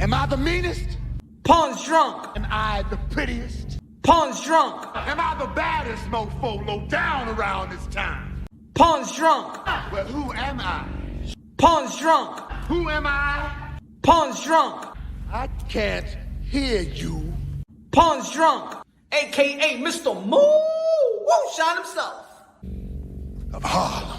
Am I the meanest? Pawn's drunk. Am I the prettiest? Pawn's drunk. Am I the baddest mofo low down around this town? Pawn's drunk. Well, who am I? Pawn's drunk. Who am I? Pawn's drunk. I can't hear you. Pawn's drunk. AKA Mr. Moo Woo Shine himself. Of Harlem.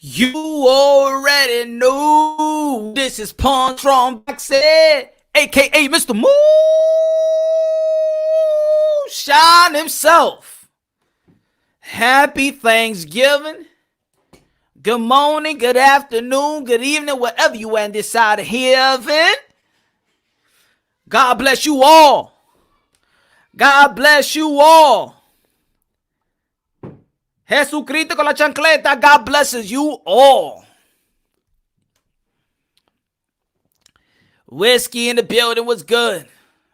You already know this is Pawn from Boxing, aka Mr. Moo Shine himself. Happy Thanksgiving. Good morning, good afternoon, good evening, wherever you are in this side of heaven. God bless you all. God bless you all. Jesucristo con la chancleta, God blesses you all. Whiskey in the building was good.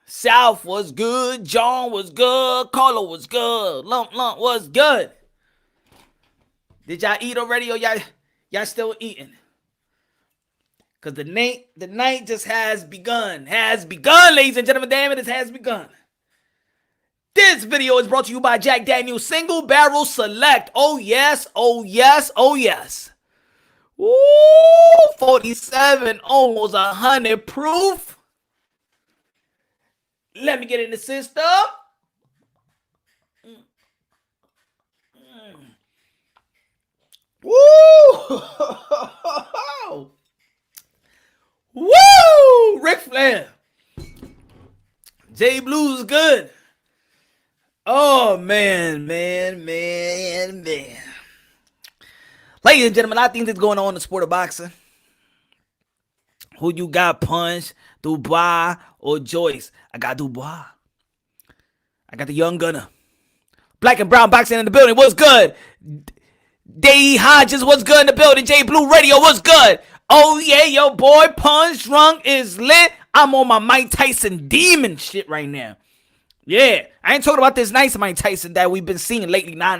South was good. John was good. Carlo was good. Lump was good. Did y'all eat already or y'all still eating? Because the night just has begun. Has begun, ladies and gentlemen. Damn it, it has begun. This video is brought to you by Jack Daniel's Single Barrel Select. Oh yes, oh yes, oh yes. Woo, 47, almost 100 proof. Let me get in the system. Woo! Woo! Ric Flair. J Blue's good. Oh, man. Ladies and gentlemen, a lot of things that's going on in the sport of boxing. Who you got, Punch, Dubois, or Joyce? I got Dubois. I got the young gunner. Black and brown boxing in the building. What's good? D. Hodges, what's good in the building? J Blue Radio, what's good? Oh, yeah, your boy Punch Drunk is lit. I'm on my Mike Tyson demon shit right now. Yeah, I ain't talking about this nice Mike Tyson that we've been seeing lately. Nah.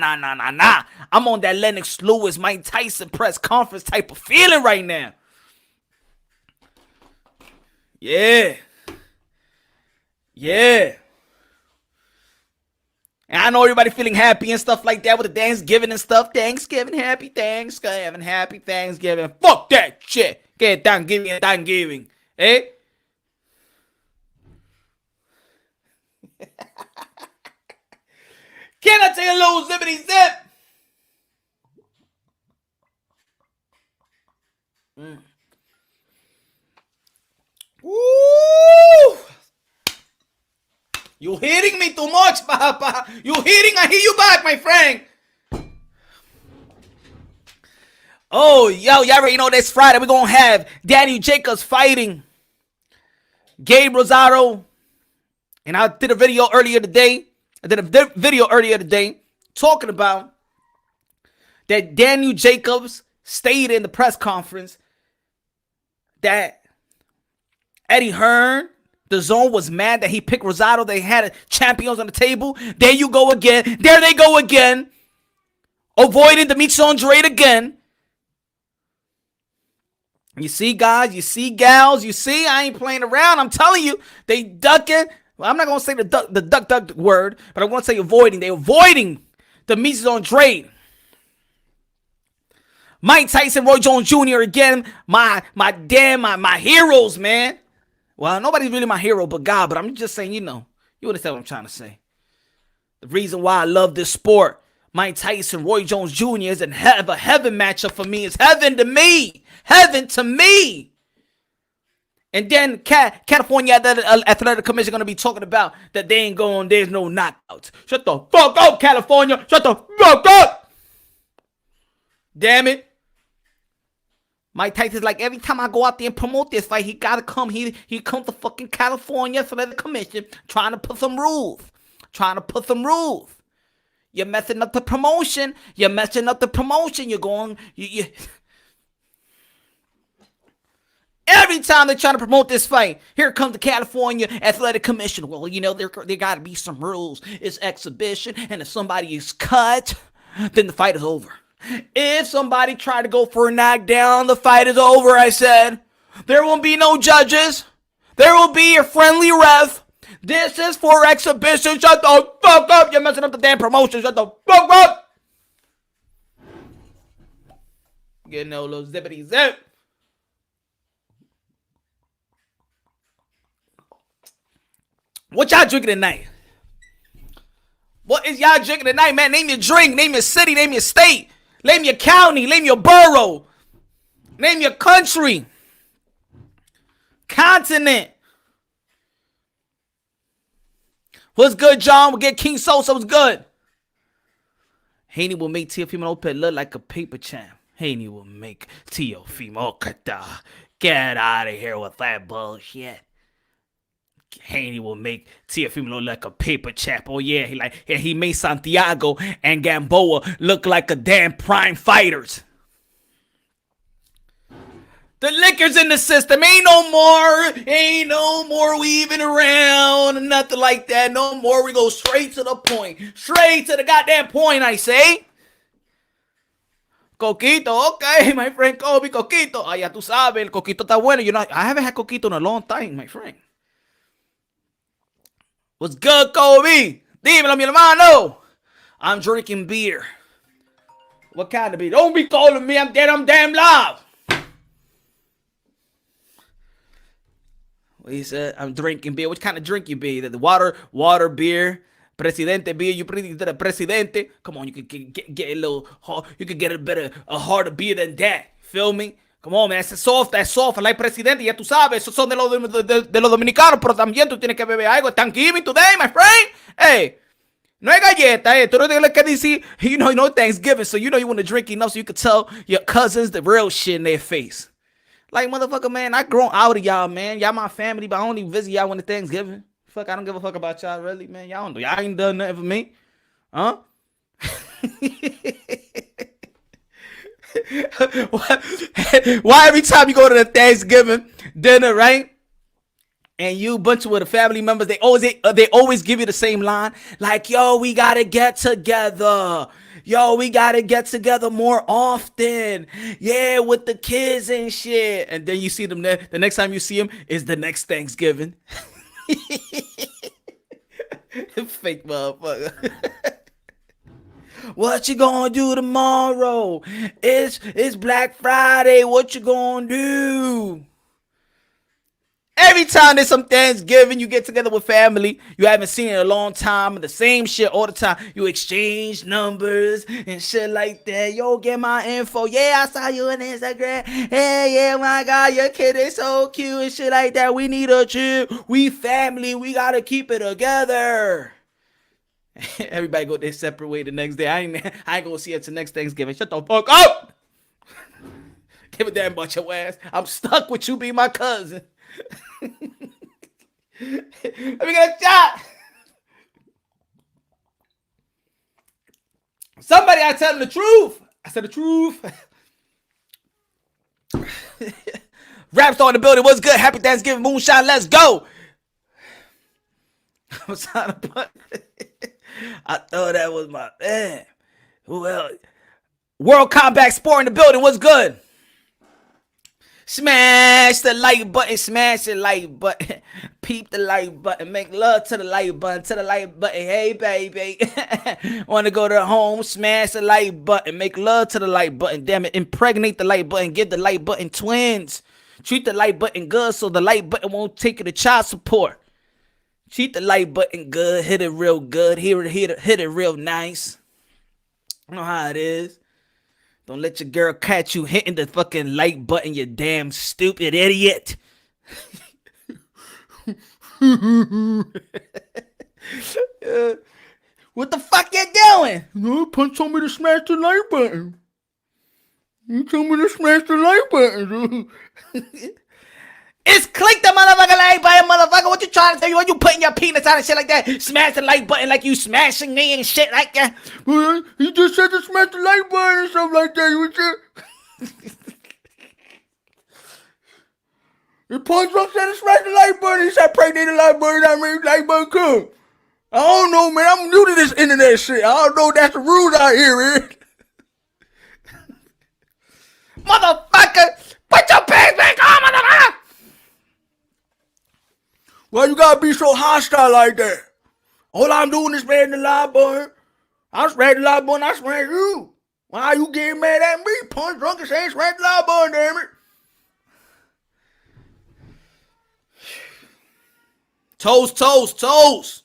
I'm on that Lennox Lewis, Mike Tyson press conference type of feeling right now. Yeah. And I know everybody feeling happy and stuff like that with the Thanksgiving and stuff. Happy Thanksgiving. Fuck that shit. Get Thanksgiving. Eh? Can I take a little zippity zip? Woo! You hitting me too much, Papa. You hitting, I hear you back, my friend. Oh, yo, y'all already know this Friday we're going to have Daniel Jacobs fighting Gabe Rosado. And I did a video earlier today. Talking about that Daniel Jacobs stated in the press conference that Eddie Hearn, the Zone, was mad that he picked Rosado. They had champions on the table. There you go again. There they go again. Avoiding Demetrius Andrade again. You see, guys. You see, gals. You see, I ain't playing around. I'm telling you, they ducking. Well, I'm not going to say the duck word, but I'm going to say avoiding. They're avoiding Demetrius Andrade. Mike Tyson, Roy Jones Jr. again. My heroes, man. Well, nobody's really my hero but God, but I'm just saying, you understand what I'm trying to say. The reason why I love this sport, Mike Tyson, Roy Jones Jr. is a heaven matchup for me. It's heaven to me. Heaven to me. And then California Athletic Commission going to be talking about that they ain't going, there's no knockouts. Shut the fuck up, California. Shut the fuck up. Damn it. Mike Tyson's like, every time I go out there and promote this fight, he got to come. He come to fucking California Athletic Commission trying to put some rules. You're messing up the promotion. You're going, Every time they're trying to promote this fight, here comes the California Athletic Commission. Well, you know, there got to be some rules. It's exhibition, and if somebody is cut, then the fight is over. If somebody tried to go for a knockdown, the fight is over, I said. There won't be no judges. There will be a friendly ref. This is for exhibition. Shut the fuck up. You're messing up the damn promotion. Shut the fuck up. Getting no little zippity zip. What y'all drinking tonight? What is y'all drinking tonight, man? Name your drink. Name your city. Name your state. Name your county. Name your borough. Name your country. Continent. What's good, John? We'll get King Sosa. What's good? Haney will make Teofimo look like a paper champ. Haney will make Teofimo. Get out of here with that bullshit. Haney will make Teofimo look like a paper champ. Oh yeah, he made Santiago and Gamboa look like a damn prime fighters. The liquor's in the system. Ain't no more weaving around. Nothing like that. No more. We go straight to the point. Straight to the goddamn point, I say. Coquito, okay, my friend Kobe, Coquito. Ah, ya tú sabes, el Coquito está bueno. I haven't had Coquito in a long time, my friend. What's good, Kobe? Dímelo, mi hermano. I'm drinking beer. What kind of beer? Don't be calling me. I'm damn live. He said, I'm drinking beer. What kind of drink you be? The water beer, Presidente beer. You pretty the Presidente. Come on, you could get a little hard. You could get a harder beer than that. Feel me? Come on, man. That's soft. I like Presidente. Ya tú sabes. Esos son de los dominicanos. Pero también tú tienes que beber algo. Thanksgiving today, my friend. Hey. No hay galleta, Tú no tienes que decir, you know Thanksgiving. So you know you want to drink enough so you could tell your cousins the real shit in their face. Like, motherfucker, man, I grown out of y'all, man. Y'all my family, but I only visit y'all when the Thanksgiving. Fuck, I don't give a fuck about y'all, really, man. Y'all ain't done nothing for me. Huh? Why every time you go to the Thanksgiving dinner, right? And you bunch with the family members, they always give you the same line. Like, yo, we gotta get together. Yo, we gotta get together more often. Yeah, with the kids and shit. And then you see them there. The next time you see them is the next Thanksgiving. Fake motherfucker. What you gonna do tomorrow? It's Black Friday. What you gonna do? Every time there's some Thanksgiving, you get together with family you haven't seen in a long time, and the same shit all the time. You exchange numbers and shit like that. Yo, get my info. Yeah, I saw you on Instagram. Hey, yeah, my God, your kid is so cute and shit like that. We need a chill. We family. We gotta keep it together. Everybody go their separate way the next day. I ain't gonna see you till next Thanksgiving. Shut the fuck up. Give a damn bunch of ass. I'm stuck with you being my cousin. Let me get a shot. Somebody, I tell them the truth. I said the truth. Rapstar in the building. What's good? Happy Thanksgiving, Moonshine. Let's go. I was trying to put. I thought that was my man. Well, World Combat Sport in the building. What's good? Smash the like button, smash the like button, peep the like button, make love to the like button, hey baby, wanna go to home, smash the like button, make love to the like button, damn it, impregnate the like button, give the like button twins, treat the like button good so the like button won't take you to child support, treat the like button good, hit it real good, hit it real nice, you know how it is. Don't let your girl catch you hitting the fucking like button, you damn stupid idiot. What the fuck you doing? No, Punch told me to smash the like button. You told me to smash the like button. It's click the motherfucker like button, motherfucker. What you trying to tell you? What you putting your penis on and shit like that? Smash the like button like you smashing me and shit like that. Well, he just said to smash the like button and stuff like that. You The punch drunk said to smash the like button. He said, "Pray the like button, that means like button come." I don't know, man. I'm new to this internet shit. I don't know if that's the rules out here, man. Motherfucker, put your pants back on, motherfucker. Why you gotta be so hostile like that? All I'm doing is spreading the lie button. I'm spreading the lie button, I spread you. Why are you getting mad at me? Punch drunk and saying spread the lie button, damn it. Toast.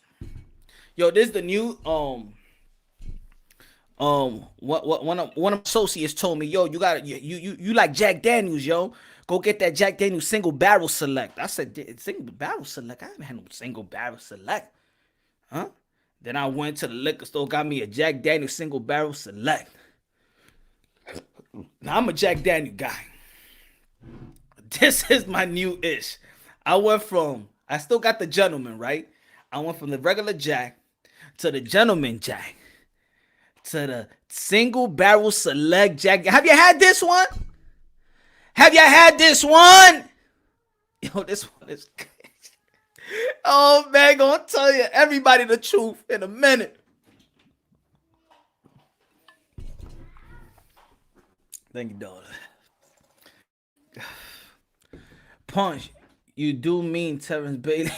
Yo, this is the new one of my associates told me, yo, you like Jack Daniels, yo. Go get that Jack Daniels single barrel select. I said, single barrel select? I haven't had no single barrel select. Huh? Then I went to the liquor store, got me a Jack Daniels single barrel select. Now I'm a Jack Daniels guy. This is my new ish. I still got the gentleman, right? I went from the regular Jack to the gentleman Jack to the single barrel select Jack. Have you had this one? Have you had this one? Yo, this one is crazy. Oh, man, gonna tell you everybody the truth in a minute. Thank you, daughter. Punch, you do mean Terrence Bailey.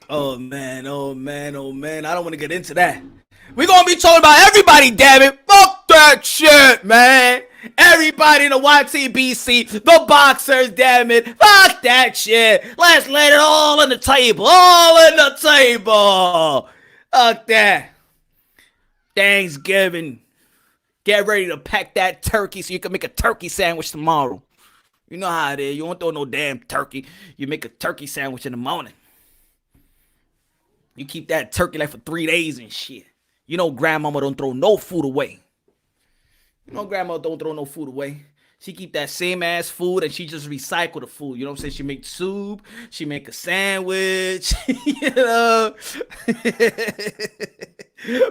Oh, man. I don't want to get into that. We're going to be talking about everybody, damn it. Fuck that shit, man. Everybody in the YTBC, the boxers, damn it. Fuck that shit. Let's lay it all on the table. Fuck that. Thanksgiving. Get ready to pack that turkey so you can make a turkey sandwich tomorrow. You know how it is. You don't throw no damn turkey. You make a turkey sandwich in the morning. You keep that turkey like for 3 days and shit. You know grandmama don't throw no food away. She keep that same ass food and she just recycle the food. You know what I'm saying? She make soup. She make a sandwich. You know?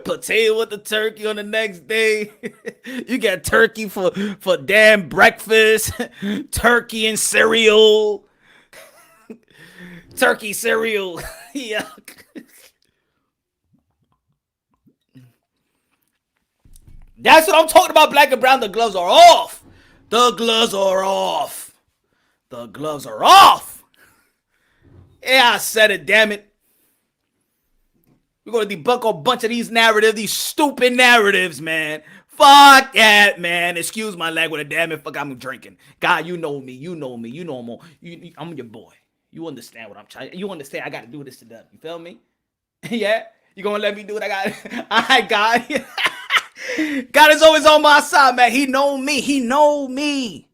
Potato with the turkey on the next day. You got turkey for damn breakfast. Turkey and cereal. Turkey cereal. Yuck. That's what I'm talking about, black and brown. The gloves are off. Yeah, I said it, damn it. We're going to debunk a bunch of these narratives, these stupid narratives, man. Fuck that, man. Excuse my language, damn it. Fuck, I'm drinking. God, you know me. I'm your boy. You understand what I'm trying. You understand I got to do this to them. You feel me? Yeah? You going to let me do what I got? All right, God. God is always on my side, man. He know me.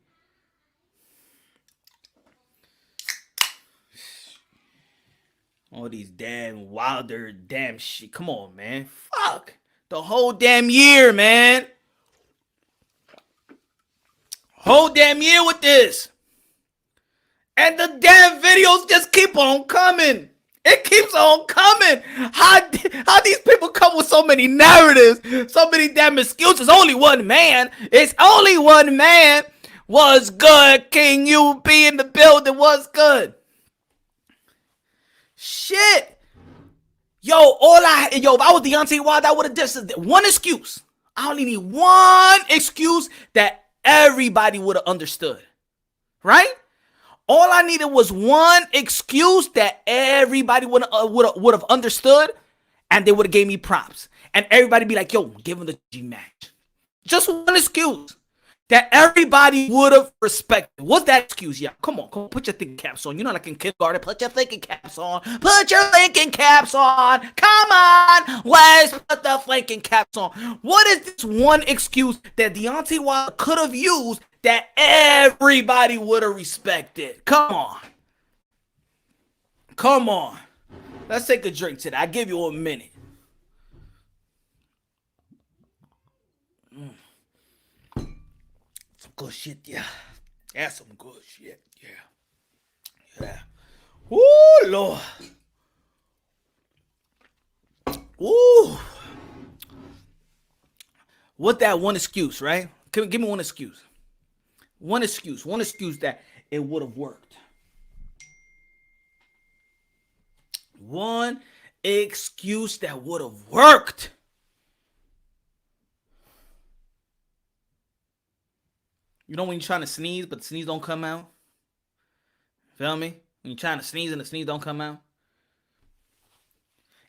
All these damn Wilder damn shit. Come on, man. Fuck. The whole damn year, man. Whole damn year with this. And the damn videos just keep on coming. It keeps on coming. How these people come with so many narratives, so many damn excuses? Only one man. It's only one man. Was good. King you be in the building? Was good. Shit. Yo, if I was Deontay Wilder, I would have just one excuse. I only need one excuse that everybody would have understood. Right? All I needed was one excuse that everybody would have understood, and they would have gave me props. And everybody be like, yo, give him the G match. Just one excuse that everybody would have respected. What's that excuse? Yeah, come on, put your thinking caps on. You know, like in kindergarten, put your thinking caps on. Come on, let's put the thinking caps on. What is this one excuse that Deontay Wilder could have used that everybody would have respected? Come on. Let's take a drink today. I give you a minute. Some good shit, yeah. That's some good shit, yeah. Ooh, Lord. Ooh. What that one excuse, right? Give me one excuse. One excuse that it would have worked. One excuse that would have worked. You know when you're trying to sneeze, but the sneeze don't come out? Feel me? When you're trying to sneeze and the sneeze don't come out?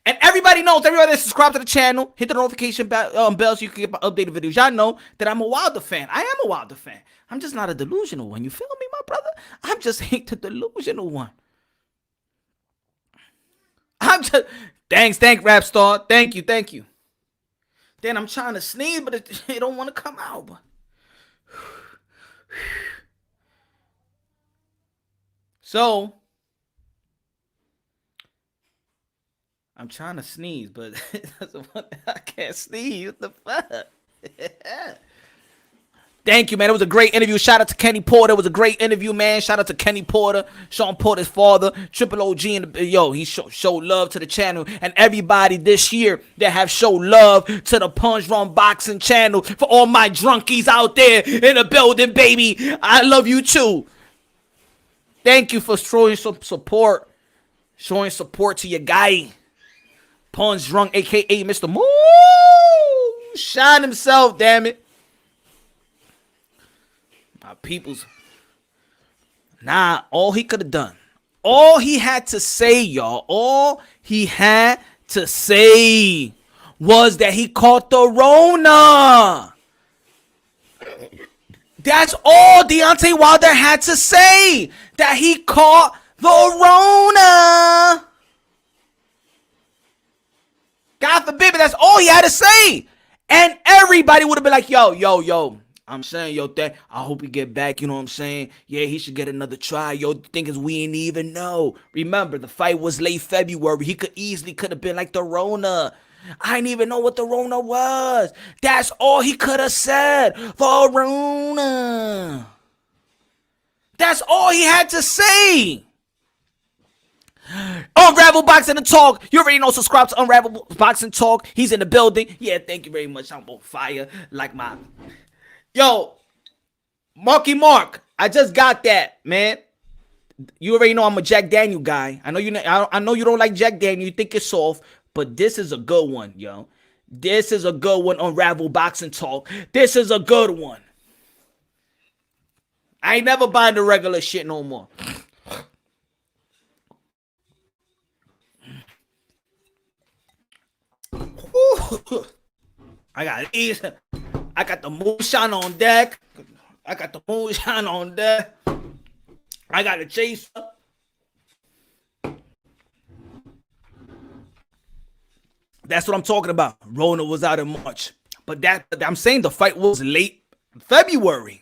And everybody knows, everybody that subscribe to the channel, hit the notification bell so you can get my updated videos. Y'all know that I'm a Wilder fan. I am a Wilder fan. I'm just not a delusional one. You feel me, my brother? I'm just ain't the delusional one. I'm just... Thanks, rap star. Thank you. Then I'm trying to sneeze, but it don't want to come out. But... So... I'm trying to sneeze, but I can't sneeze. What the fuck? Thank you, man. It was a great interview. Shout out to Kenny Porter. It was a great interview, man. Shout out to Kenny Porter, Sean Porter's father, Triple OG, and he showed love to the channel and everybody this year that have showed love to the Punch Run Boxing channel. For all my drunkies out there in the building, baby, I love you too. Thank you for showing some support, to your guy. Punch Drunk, a.k.a. Mr. Moo. Shine himself, damn it. My peoples. Nah, all he could have done. All he had to say, y'all. All he had to say was that he caught the Rona. That's all Deontay Wilder had to say. That he caught the Rona. God forbid, but that's all he had to say. And everybody would have been like, yo. I'm saying, that I hope he get back, you know what I'm saying? Yeah, he should get another try. Yo, the thing is, we ain't even know. Remember, the fight was late February. He could have been like the Rona. I didn't even know what the Rona was. That's all he could have said. The Rona. That's all he had to say. Unravel Boxing and Talk. You already know. Subscribe to Unravel Boxing Talk. He's in the building. Yeah, thank you very much. I'm on fire like my... Yo, Marky Mark. I just got that, man. You already know I'm a Jack Daniel guy. I know you don't like Jack Daniel. You think it's soft, but this is a good one, yo. This is a good one. Unravel Boxing Talk. This is a good one. I ain't never buying the regular shit no more. I got these. I got the moonshine on deck. I got a chaser. That's what I'm talking about. Rona was out in March. But I'm saying the fight was late February.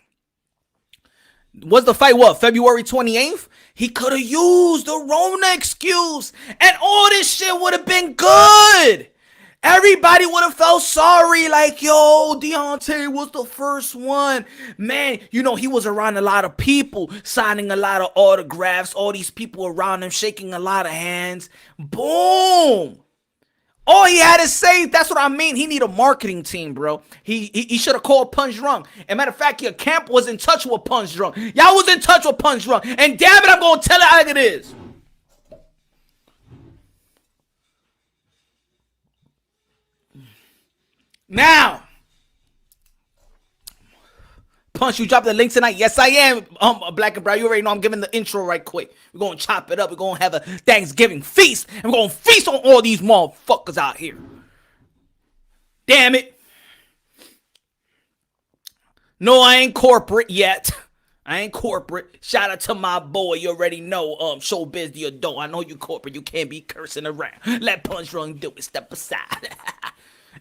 Was the fight what? February 28th? He could have used the Rona excuse. And all this shit would have been good. Everybody would have felt sorry, like, yo, Deontay was the first one. Man, he was around a lot of people, signing a lot of autographs, all these people around him, shaking a lot of hands. Boom. All he had to say, that's what I mean. He need a marketing team, bro. He should have called Punch Drunk. And matter of fact, your camp was in touch with Punch Drunk. Y'all was in touch with Punch Drunk. And damn it, I'm going to tell it like it is. Now, Punch, you drop the link tonight? Yes, I am. Black and Brown, you already know I'm giving the intro right quick. We're going to chop it up. We're going to have a Thanksgiving feast. And we're going to feast on all these motherfuckers out here. Damn it. No, I ain't corporate yet. I ain't corporate. Shout out to my boy. You already know, Showbiz the adult. I know you corporate. You can't be cursing around. Let Punch Run do it. Step aside.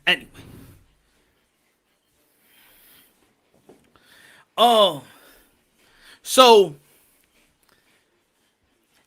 Anyway. So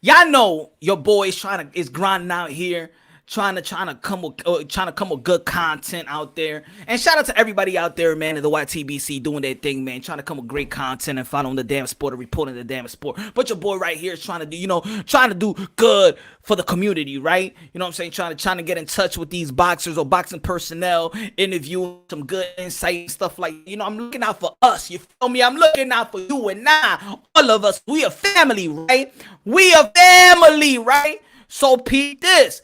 y'all know your boy is grinding out here trying to come with good content out there. And shout out to everybody out there, man, in the YTBC doing their thing, man, trying to come with great content and following the damn sport and reporting the damn sport. But your boy right here is trying to do, trying to do good for the community, right? You know what I'm saying? Trying to get in touch with these boxers or boxing personnel, interviewing some good insight and stuff like, I'm looking out for us. You feel me? I'm looking out for you and I, all of us. We a family, right? We a family, right? So Pete, this.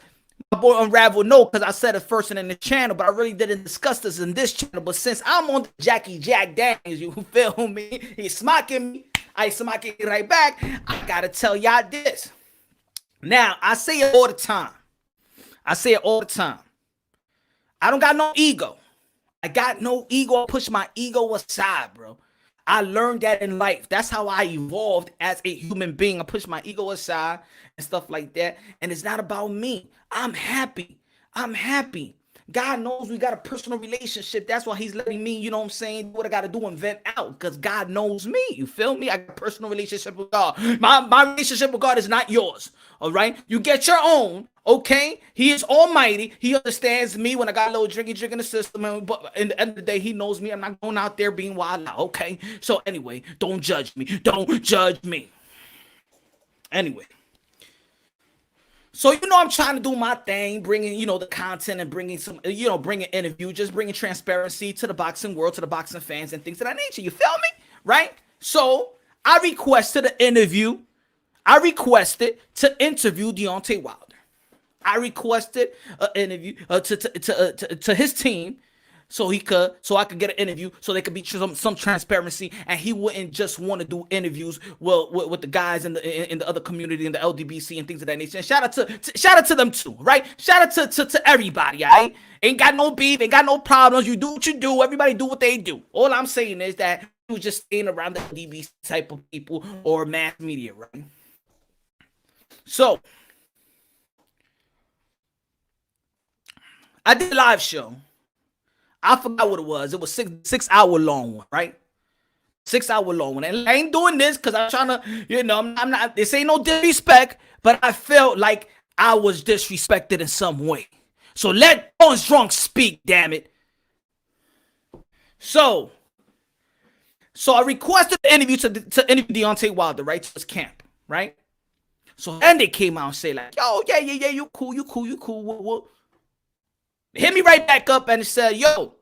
My boy Unravel, no, because I said it first in the channel, but I really didn't discuss this in this channel. But since I'm on the Jackie Jack Daniels, you feel me? He's smacking me. I smacking right back. I gotta tell y'all this. Now, I say it all the time. I don't got no ego. I got no ego. I push my ego aside, bro. I learned that in life. That's how I evolved as a human being. I push my ego aside and stuff like that. And it's not about me. I'm happy. God knows we got a personal relationship. That's why he's letting me, do what I got to do and vent out. Because God knows me. You feel me? I got a personal relationship with God. My relationship with God is not yours. All right? You get your own. Okay? He is almighty. He understands me when I got a little drinky in the system. But in the end of the day, he knows me. I'm not going out there being wild out. Okay? So anyway, don't judge me. Anyway. So, I'm trying to do my thing, bringing, the content and bringing some, bringing interview, just bringing transparency to the boxing world, to the boxing fans and things of that nature. You feel me? Right? So I requested to interview Deontay Wilder. I requested an interview to his team so I could get an interview so there could be some transparency, and he wouldn't just want to do interviews with the guys in the other community, in the LDBC and things of that nature. And shout out to them too, right? Shout out to everybody, all right? Ain't got no beef, ain't got no problems. You do what you do. Everybody do what they do. All I'm saying is that you just staying around the LDBC type of people or mass media, right? So I did a live show. I forgot what it was. It was 6 hour long one, right? 6 hour long one. And I ain't doing this because I'm trying to, I'm not, this ain't no disrespect, but I felt like I was disrespected in some way. So let Bones Drunk speak, damn it. So I requested the interview to interview Deontay Wilder, right? To his camp, right? So then they came out and say like, yo, yeah, you cool. What? Hit me right back up and said, yo,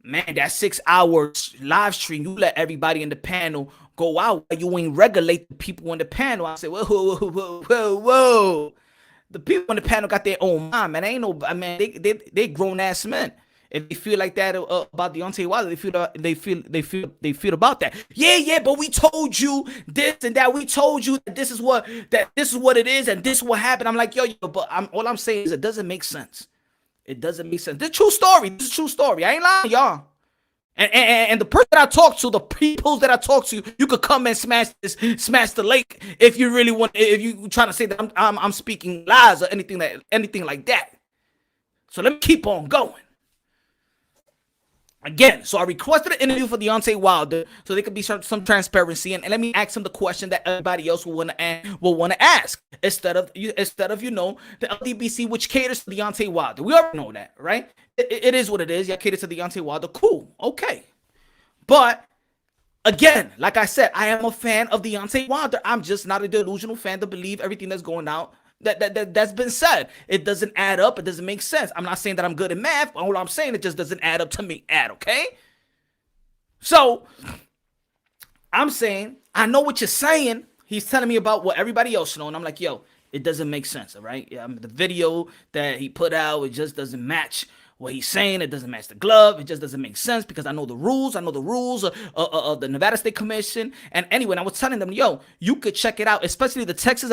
man, that 6 hours live stream, you let everybody in the panel go out. You ain't regulate the people in the panel. I said, whoa. The people in the panel got their own mind, man. They grown ass men. If they feel like that about Deontay Wilder, they feel about that. Yeah, but we told you this and that. We told you that this is what it is and this will happen. I'm like, yo, but all I'm saying is it doesn't make sense. It doesn't make sense. This is a true story. I ain't lying, y'all. And the person that I talk to, the people that I talk to, you could come and smash the lake if you really want. If you trying to say that I'm speaking lies or anything like that. So let me keep on going. Again, so I requested an interview for Deontay Wilder so there could be some transparency, and let me ask him the question that everybody else will want to ask instead of the LDBC, which caters to Deontay Wilder. We already know that, right? It is what it is. Yeah, caters to Deontay Wilder. Cool, okay. But again, like I said, I am a fan of Deontay Wilder. I'm just not a delusional fan to believe everything that's going out. That's been said. It doesn't add up. It doesn't make sense. I'm not saying that I'm good at math. All I'm saying, it just doesn't add up to me. Okay? So, I'm saying, I know what you're saying. He's telling me about what everybody else knows. And I'm like, yo, it doesn't make sense, all right? Yeah, the video that he put out, it just doesn't match what he's saying. It doesn't match the glove. It just doesn't make sense because I know the rules. I know the rules of the Nevada State Commission. And anyway, I was telling them, yo, you could check it out, especially the Texas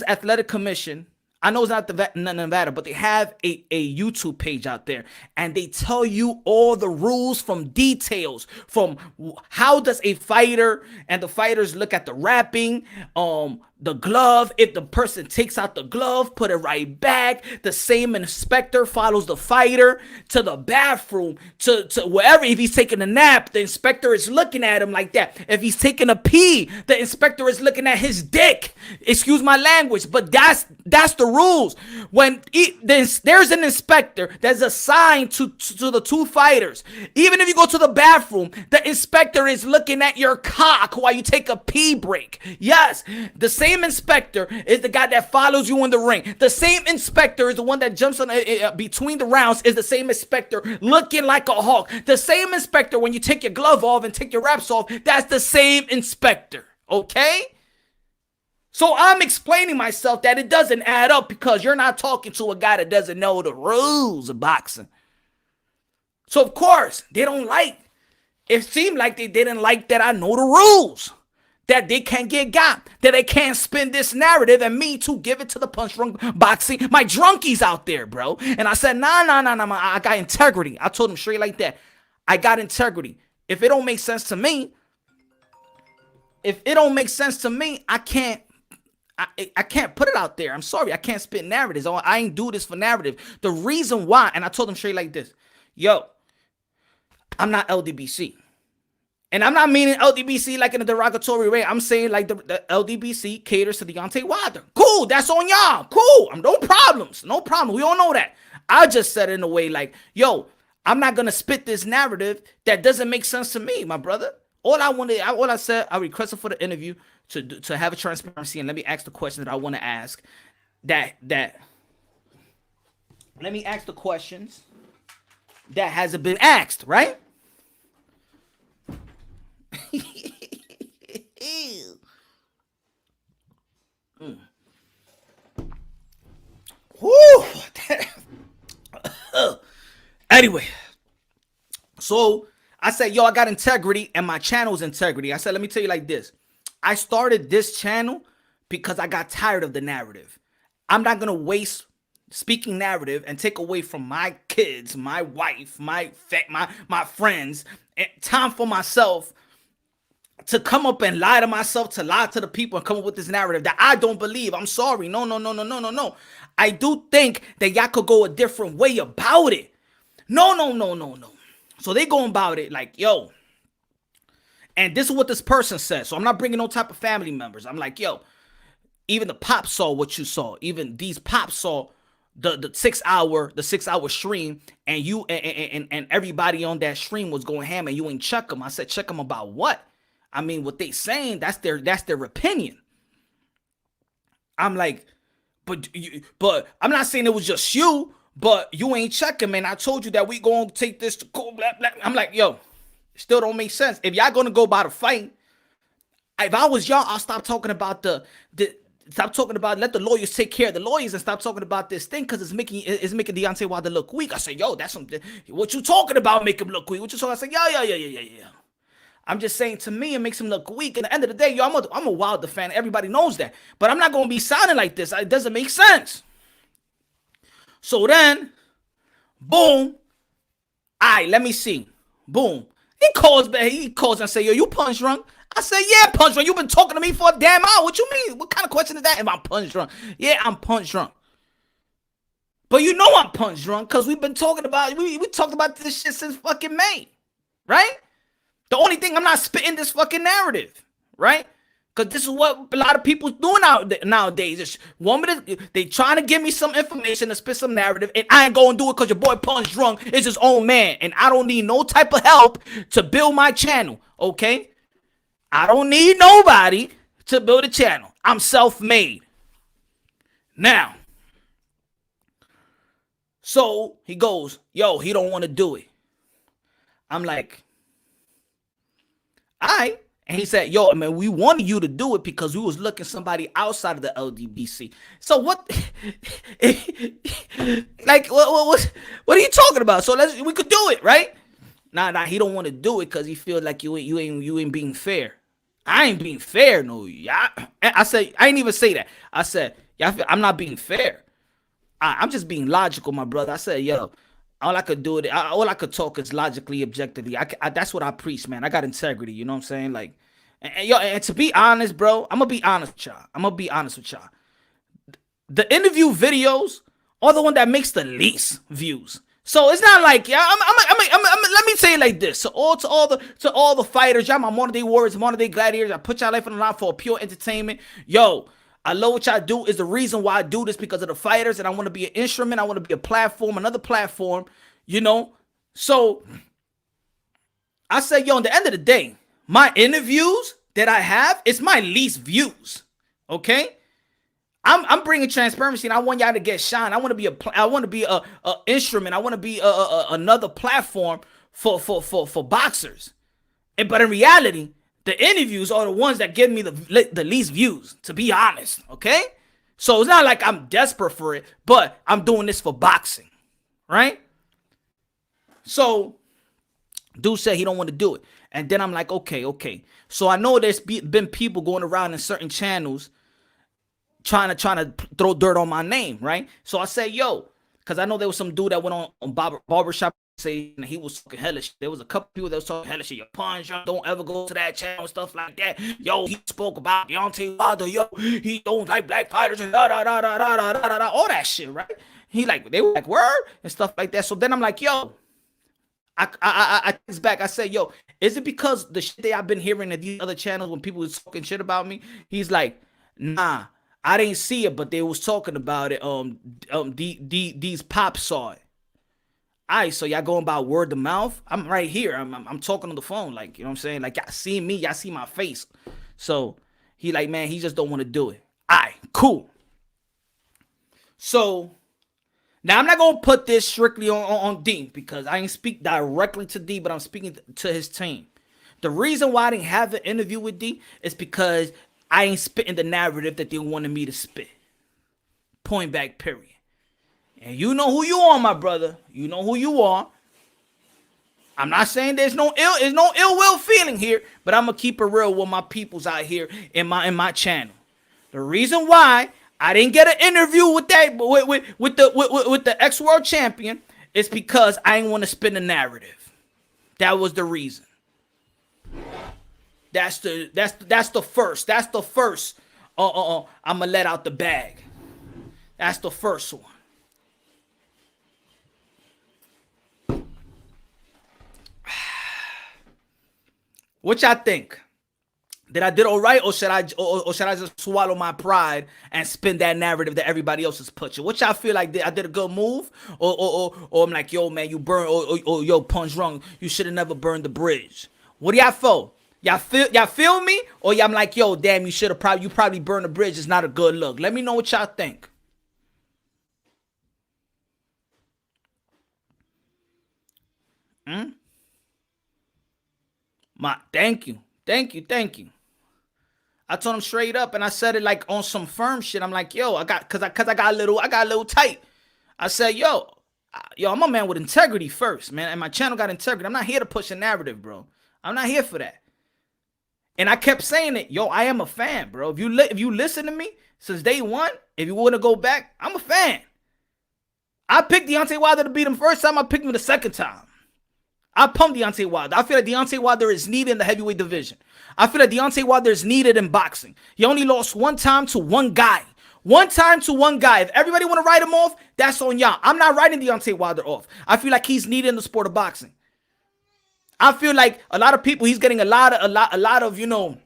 Athletic Commission. I know it's not Nevada, but they have a YouTube page out there, and they tell you all the rules from details, from how does a fighter and the fighters look at the wrapping, the glove. If the person takes out the glove, put it right back. The same inspector follows the fighter to the bathroom, to wherever. If he's taking a nap, the inspector is looking at him like that. If he's taking a pee, the inspector is looking at his dick. Excuse my language, but that's the rules. When there's an inspector that's assigned to the two fighters. Even if you go to the bathroom, the inspector is looking at your cock while you take a pee break. Yes, the same inspector is the guy that follows you in the ring. The same inspector is the one that jumps on between the rounds. Is the same inspector looking like a hawk. The same inspector when you take your glove off and take your wraps off. That's the same inspector. Okay? So I'm explaining myself that it doesn't add up because you're not talking to a guy that doesn't know the rules of boxing. So of course, they don't like. It seemed like they didn't like that I know the rules. That they can't get got. That they can't spin this narrative and me to give it to the punch drunk boxing. My drunkies out there, bro. And I said, nah, I got integrity. I told them straight like that. I got integrity. If it don't make sense to me, I can't put it out there. I'm sorry. I can't spit narratives. I ain't do this for narrative. The reason why, and I told them straight like this. Yo, I'm not LDBC. And I'm not meaning LDBC like in a derogatory way. I'm saying like the LDBC caters to Deontay Wilder. Cool, that's on y'all. Cool, no problems. No problem. We all know that. I just said it in a way like, yo, I'm not going to spit this narrative that doesn't make sense to me, my brother. All I said, I requested for the interview to have a transparency, and let me ask the question that I want to ask. Let me ask the questions that hasn't been asked, right? Woo! Anyway, so I said, yo, I got integrity and my channel's integrity. I said, let me tell you like this. I started this channel because I got tired of the narrative. I'm not going to waste speaking narrative and take away from my kids, my wife, my friends, and time for myself to come up and lie to myself, to lie to the people and come up with this narrative that I don't believe. I'm sorry. No. I do think that y'all could go a different way about it. No. So they going about it like, yo, and this is what this person said. So I'm not bringing no type of family members. I'm like, yo, even the pops saw what you saw. Even these pops saw the 6 hour stream, and you and everybody on that stream was going ham, and you ain't check them. I said, check them about what? I mean, what they saying, that's their opinion. I'm like, but I'm not saying it was just you, but you ain't checking, man. I told you that we gonna take this to court, blah, blah. I'm like, yo, still don't make sense. If y'all gonna go by the fight, if I was y'all, I'll stop talking about let the lawyers take care of the lawyers and stop talking about this thing because it's making Deontay Wilder look weak. I said, yo, that's something. What you talking about? Make him look weak. What you talking? I said, yeah. I'm just saying, to me, it makes him look weak. At the end of the day, yo, I'm a Wilder fan. Everybody knows that. But I'm not going to be sounding like this. It doesn't make sense. So then, boom. All right, let me see. Boom. He calls and say, yo, you punch drunk? I said, yeah, punch drunk. You've been talking to me for a damn hour. What you mean? What kind of question is that? Am I punch drunk? Yeah, I'm punch drunk. But you know I'm punch drunk because we've been talking about, we talked about this shit since fucking May. Right? The only thing I'm not spitting this fucking narrative, right? Because this is what a lot of people doing nowadays. Just they trying to give me some information to spit some narrative, and I ain't going to do it because your boy Punch Drunk is his own man, and I don't need no type of help to build my channel, okay? I don't need nobody to build a channel. I'm self-made. Now, so he goes, yo, he don't want to do it. I'm like, all right. And he said, yo, man, we wanted you to do it because we was looking somebody outside of the LDBC. So what, like, what are you talking about? So we could do it, right? Nah, he don't want to do it because he feels like you ain't being fair. I ain't being fair, no. I said, I ain't even say that. I said, I'm not being fair. I'm just being logical, my brother. I said, yo, all I could talk is logically, objectively. That's what I preach, man. I got integrity, you know what I'm saying? Like, And to be honest, bro, I'm gonna be honest with y'all. The interview videos are the one that makes the least views. So it's not like, yeah, let me say it like this. So to all the fighters, y'all my modern day warriors, modern day gladiators, I put y'all life on the line for pure entertainment. Yo, I love what y'all do. Is the reason why I do this, because of the fighters, and I want to be an instrument. I want to be a platform, another platform, you know. So I said, yo, at the end of the day, my interviews that I have, it's my least views. Okay. I'm bringing transparency, and I want y'all to get shine. I want to be a instrument. I want to be another platform for boxers. But in reality, the interviews are the ones that give me the least views, to be honest. Okay, so it's not like I'm desperate for it, but I'm doing this for boxing, right? So, dude said he don't want to do it, and then I'm like, okay. So I know there's been people going around in certain channels trying to throw dirt on my name, right? So I said, yo, because I know there was some dude that went on barbershop saying he was talking hella shit. There was a couple people that was talking hella shit. Yo, Punch, don't ever go to that channel, stuff like that. Yo, he spoke about Deontay Wilder. Yo, he don't like black fighters and da da da da da da da da, all that shit, right? They were like, word and stuff like that. So then I'm like, yo, I text back. I said, yo, is it because the shit that I've been hearing at these other channels when people was talking shit about me? He's like, nah, I didn't see it, but they was talking about it. These pops saw it. Alright, so y'all going by word of mouth? I'm right here. I'm talking on the phone, like, you know what I'm saying? Like, y'all see me, y'all see my face. So he like, man, he just don't want to do it. Alright, cool. So now I'm not gonna put this strictly on D, because I ain't speak directly to D, but I'm speaking to his team. The reason why I didn't have an interview with D is because I ain't spitting the narrative that they wanted me to spit. Point back, period. And you know who you are, my brother. You know who you are. I'm not saying there's no ill will feeling here, but I'm gonna keep it real with my peoples out here in my channel. The reason why I didn't get an interview with the ex-world champion is because I didn't want to spin the narrative. That was the reason. That's the first. I'm gonna let out the bag. That's the first one. What y'all think? Did I did all right, or should I just swallow my pride and spin that narrative that everybody else is pushing? What y'all feel like? I did a good move, or I'm like, yo, man, you burn, or yo, Punch wrong. You should have never burned the bridge. What do y'all feel? Y'all feel me? Or I'm like, yo, damn, you probably burned the bridge. It's not a good look. Let me know what y'all think. Thank you. I told him straight up, and I said it like on some firm shit. I'm like, yo, I got a little tight. I said, yo, I'm a man with integrity first, man, and my channel got integrity. I'm not here to push a narrative, bro. I'm not here for that. And I kept saying it, yo, I am a fan, bro. If you listen to me since day one, if you want to go back, I'm a fan. I picked Deontay Wilder to beat him first time. I picked him the second time. I pumped Deontay Wilder. I feel like Deontay Wilder is needed in the heavyweight division. I feel like Deontay Wilder is needed in boxing. He only lost one time to one guy. If everybody want to write him off, that's on y'all. I'm not writing Deontay Wilder off. I feel like he's needed in the sport of boxing. I feel like a lot of people, he's getting a lot of, you know,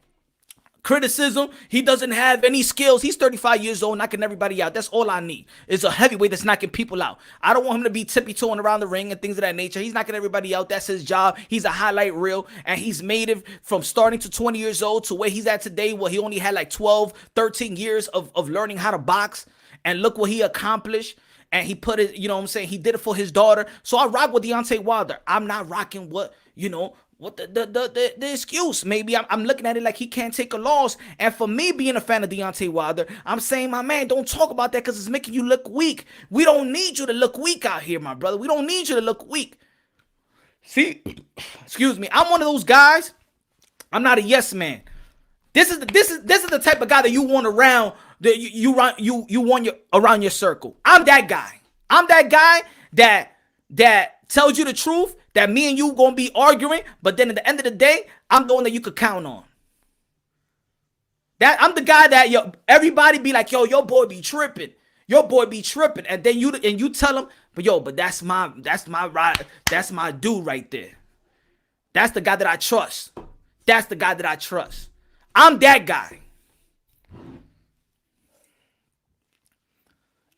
criticism. He doesn't have any skills. He's 35 years old, knocking everybody out. That's all I need. Is a heavyweight that's knocking people out. I don't want him to be tippy-toeing around the ring and things of that nature. He's knocking everybody out. That's his job. He's a highlight reel, and he's made it from starting to 20 years old to where he's at today, where he only had like 12, 13 years of learning how to box. And look what he accomplished. And he put it, you know what I'm saying? He did it for his daughter. So I rock with Deontay Wilder. I'm not rocking what the excuse. Maybe I'm looking at it like he can't take a loss. And for me being a fan of Deontay Wilder, I'm saying, my man, don't talk about that because it's making you look weak. We don't need you to look weak out here, my brother. We don't need you to look weak. See, excuse me. I'm one of those guys. I'm not a yes man. This is the type of guy that you want around. That you want around your circle. I'm that guy. I'm that guy that tells you the truth. That me and you gonna be arguing, but then at the end of the day, I'm the one that you could count on. I'm the guy that everybody be like, yo, your boy be tripping. Your boy be tripping. And then you tell him, but that's my ride. That's my dude right there. That's the guy that I trust. That's the guy that I trust. I'm that guy.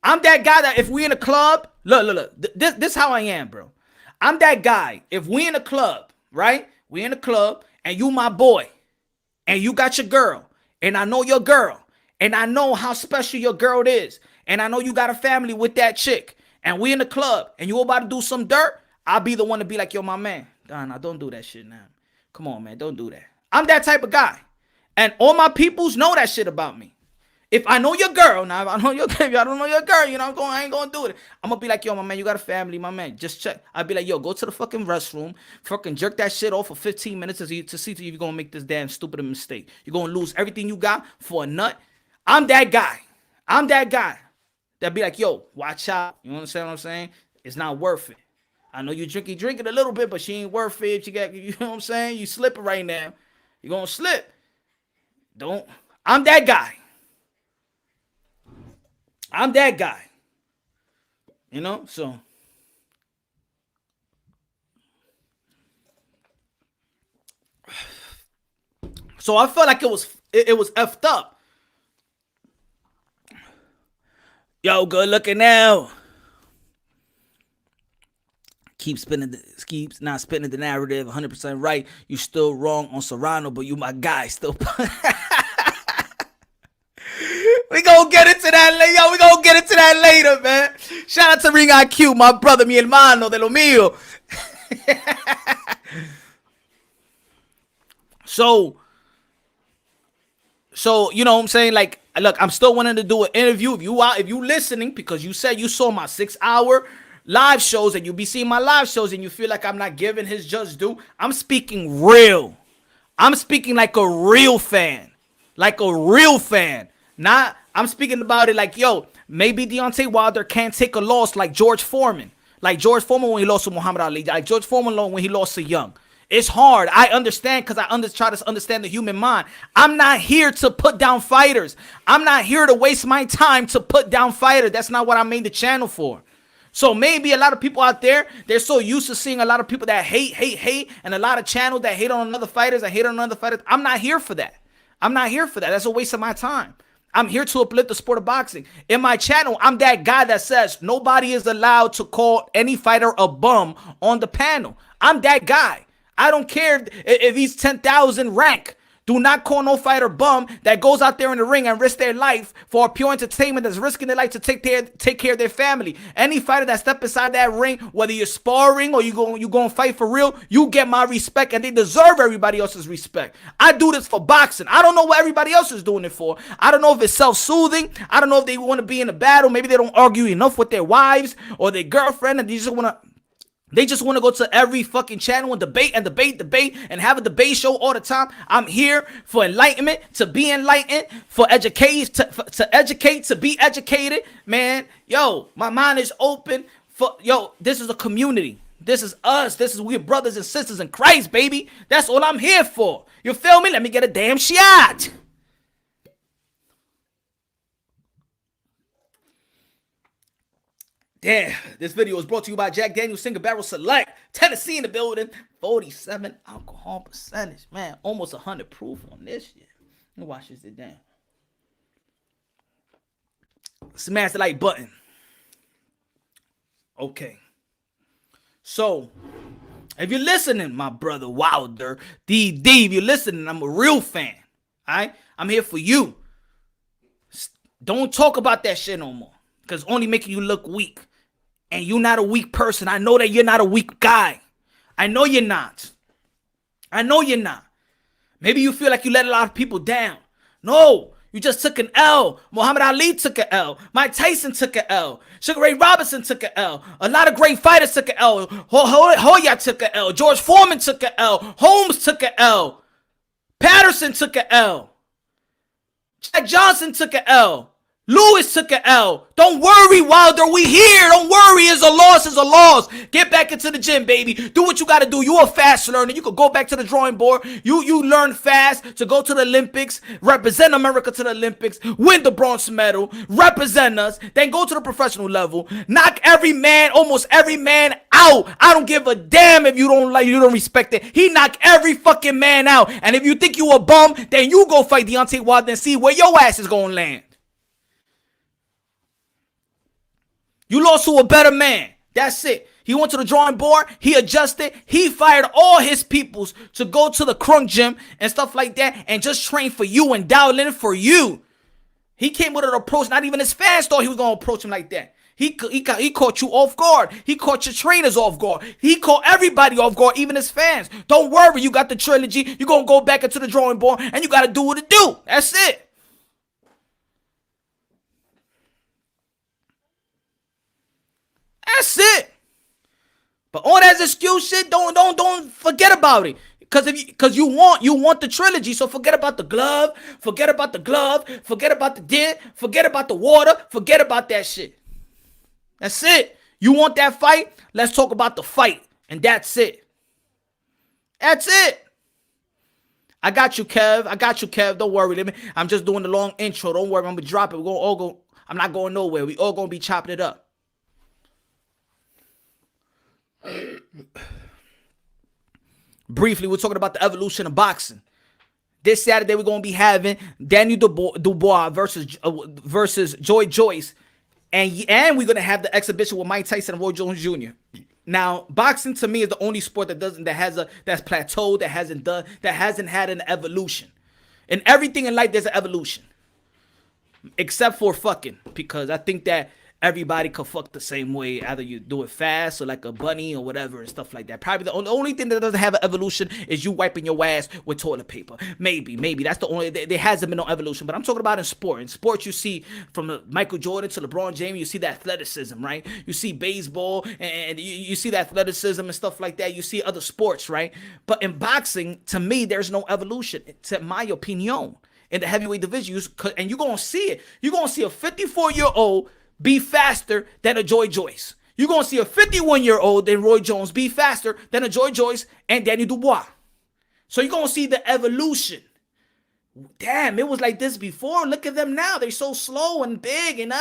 I'm that guy that if we in a club, look. This how I am, bro. I'm that guy. If we in a club, right? We in a club and you my boy and you got your girl and I know your girl and I know how special your girl is and I know you got a family with that chick and we in the club and you about to do some dirt, I'll be the one to be like, yo, my man, nah, don't do that shit now. Come on, man, don't do that. I'm that type of guy. And all my peoples know that shit about me. If I know your girl, now if I know your girl, I don't know your girl, you know, I ain't gonna do it. I'm gonna be like, yo, my man, you got a family, my man, just check. I'll be like, yo, go to the fucking restroom, fucking jerk that shit off for 15 minutes to see if you're gonna make this damn stupid mistake. You're gonna lose everything you got for a nut. I'm that guy. I'm that guy. That be like, yo, watch out. You understand what I'm saying? It's not worth it. I know you drink it a little bit, but she ain't worth it. You know what I'm saying? You slipping right now. You're gonna slip. I'm that guy. I'm that guy. You know, so I felt like it was effed up. Yo, good looking now. Keeps not spinning the narrative. 100% right. You still wrong on Serrano, but you my guy. Still. We gonna get into that later. Yo, we gonna get into that later, man. Shout out to Ring IQ, my brother, mi hermano de lo mío. So, you know what I'm saying? Like, look, I'm still wanting to do an interview. If you listening, because you said you saw my 6-hour live shows and you be seeing my live shows and you feel like I'm not giving his just due, I'm speaking real. I'm speaking like a real fan. Like a real fan. I'm speaking about it like, yo, maybe Deontay Wilder can't take a loss like George Foreman. Like George Foreman when he lost to Muhammad Ali. Like George Foreman when he lost to Young. It's hard. I understand because I try to understand the human mind. I'm not here to put down fighters. I'm not here to waste my time to put down fighters. That's not what I made the channel for. So maybe a lot of people out there, they're so used to seeing a lot of people that hate, and a lot of channels that hate on other fighters, I'm not here for that. That's a waste of my time. I'm here to uplift the sport of boxing. In my channel, I'm that guy that says nobody is allowed to call any fighter a bum on the panel. I'm that guy. I don't care if he's 10,000 rank. Do not call no fighter bum that goes out there in the ring and risk their life for pure entertainment, that's risking their life to take care of their family. Any fighter that step inside that ring, whether you're sparring or you going to fight for real, you get my respect, and they deserve everybody else's respect. I do this for boxing. I don't know what everybody else is doing it for. I don't know if it's self-soothing. I don't know if they want to be in a battle. Maybe they don't argue enough with their wives or their girlfriend, and they just want to go to every fucking channel and debate and have a debate show all the time. I'm here for enlightenment, to be enlightened, for educate, to educate, to be educated. Man, yo, my mind is open. This is a community. This is us. This is we brothers and sisters in Christ, baby. That's all I'm here for. You feel me? Let me get a damn shot. Damn, this video is brought to you by Jack Daniel's Single Barrel Select. Tennessee in the building. 47 alcohol percentage. Man, almost 100 proof on this shit. Let me watch this down. Smash the like button. Okay. So, if you're listening, my brother Wilder, DD, if you're listening, I'm a real fan. All right? I'm here for you. Don't talk about that shit no more. Because it's only making you look weak. And you're not a weak person. I know that you're not a weak guy. I know you're not. Maybe you feel like you let a lot of people down. No, you just took an L. Muhammad Ali took an L. Mike Tyson took an L. Sugar Ray Robinson took an L. A lot of great fighters took an L. Hoya took an L. George Foreman took an L. Holmes took an L. Patterson took an L. Jack Johnson took an L. Lewis took an L. Don't worry, Wilder. We here. Don't worry. It's a loss. It's a loss. Get back into the gym, baby. Do what you got to do. You a fast learner. You could go back to the drawing board. You learn fast to go to the Olympics, represent America to the Olympics, win the bronze medal, represent us, then go to the professional level, knock almost every man out. I don't give a damn if you don't respect it. He knocked every fucking man out. And if you think you a bum, then you go fight Deontay Wilder and see where your ass is going to land. You lost to a better man. That's it. He went to the drawing board. He adjusted. He fired all his peoples to go to the Krung gym and stuff like that and just train for you and dial in for you. He came with an approach. Not even his fans thought he was going to approach him like that. He caught you off guard. He caught your trainers off guard. He caught everybody off guard, even his fans. Don't worry. You got the trilogy. You're going to go back into the drawing board and you got to do what it do. That's it. That's it. But all that excuse shit, don't forget about it. Cause you want the trilogy, so forget about the glove, forget about the dent, forget about the water, forget about that shit. That's it. You want that fight? Let's talk about the fight, and that's it. That's it. I got you, Kev. Don't worry. I'm just doing the long intro. Don't worry. I'm gonna drop it. I'm not going nowhere. We all gonna be chopping it up. Briefly, we're talking about the evolution of boxing. This Saturday, we're going to be having Daniel Dubois versus Joy Joyce. And we're going to have the exhibition with Mike Tyson and Roy Jones Jr. Now, boxing to me is the only sport that's plateaued, that hasn't had an evolution. In everything in life, there's an evolution. Except for fucking, because I think that everybody could fuck the same way. Either you do it fast or like a bunny or whatever and stuff like that. Probably the only thing that doesn't have an evolution is you wiping your ass with toilet paper. Maybe. That's the only. There hasn't been no evolution. But I'm talking about in sport. In sports, you see from Michael Jordan to LeBron James, you see that athleticism, right? You see baseball and you see that athleticism and stuff like that. You see other sports, right? But in boxing, to me, there's no evolution. To my opinion, in the heavyweight division, and you're going to see it. You're going to see a 54-year-old be faster than a Joy Joyce. You're going to see a 51-year-old than Roy Jones be faster than a Joy Joyce and Daniel Dubois. So you're going to see the evolution. Damn, it was like this before. Look at them now. They're so slow and big and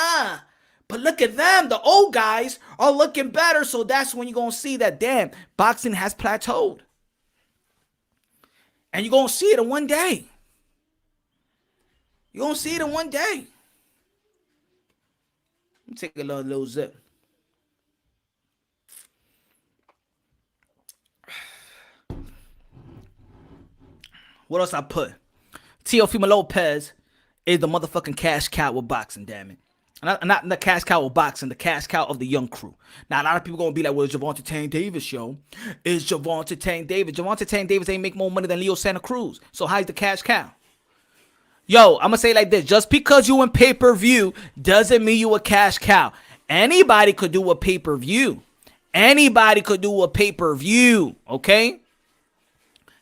But look at them. The old guys are looking better. So that's when you're going to see that, damn, boxing has plateaued. And you're going to see it in one day. You're going to see it in one day. Take a little zip. What else I put? Teofimo Lopez is the motherfucking cash cow of boxing, damn it. Not the cash cow of boxing, the cash cow of the young crew. Now, a lot of people going to be like, well, it's Gervonta Tank Davis, yo. It's Gervonta Tank Davis. Gervonta Tank Davis ain't make more money than Leo Santa Cruz. So how's the cash cow? Yo, I'm going to say it like this. Just because you in pay-per-view doesn't mean you a cash cow. Anybody could do a pay-per-view. Anybody could do a pay-per-view, okay?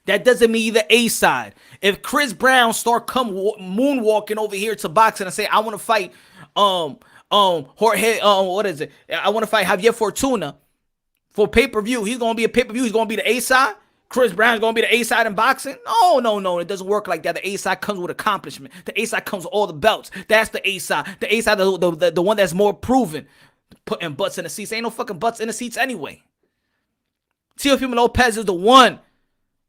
That doesn't mean the A side. If Chris Brown start moonwalking over here to boxing and say, I want to fight Jorge, what is it? I want to fight Javier Fortuna for pay-per-view. He's going to be a pay-per-view. He's going to be the A side. Chris Brown's going to be the A side in boxing? No. It doesn't work like that. The A side comes with accomplishment. The A side comes with all the belts. That's the A side. The A side, the one that's more proven. Putting butts in the seats. Ain't no fucking butts in the seats anyway. Teofimo Lopez is the one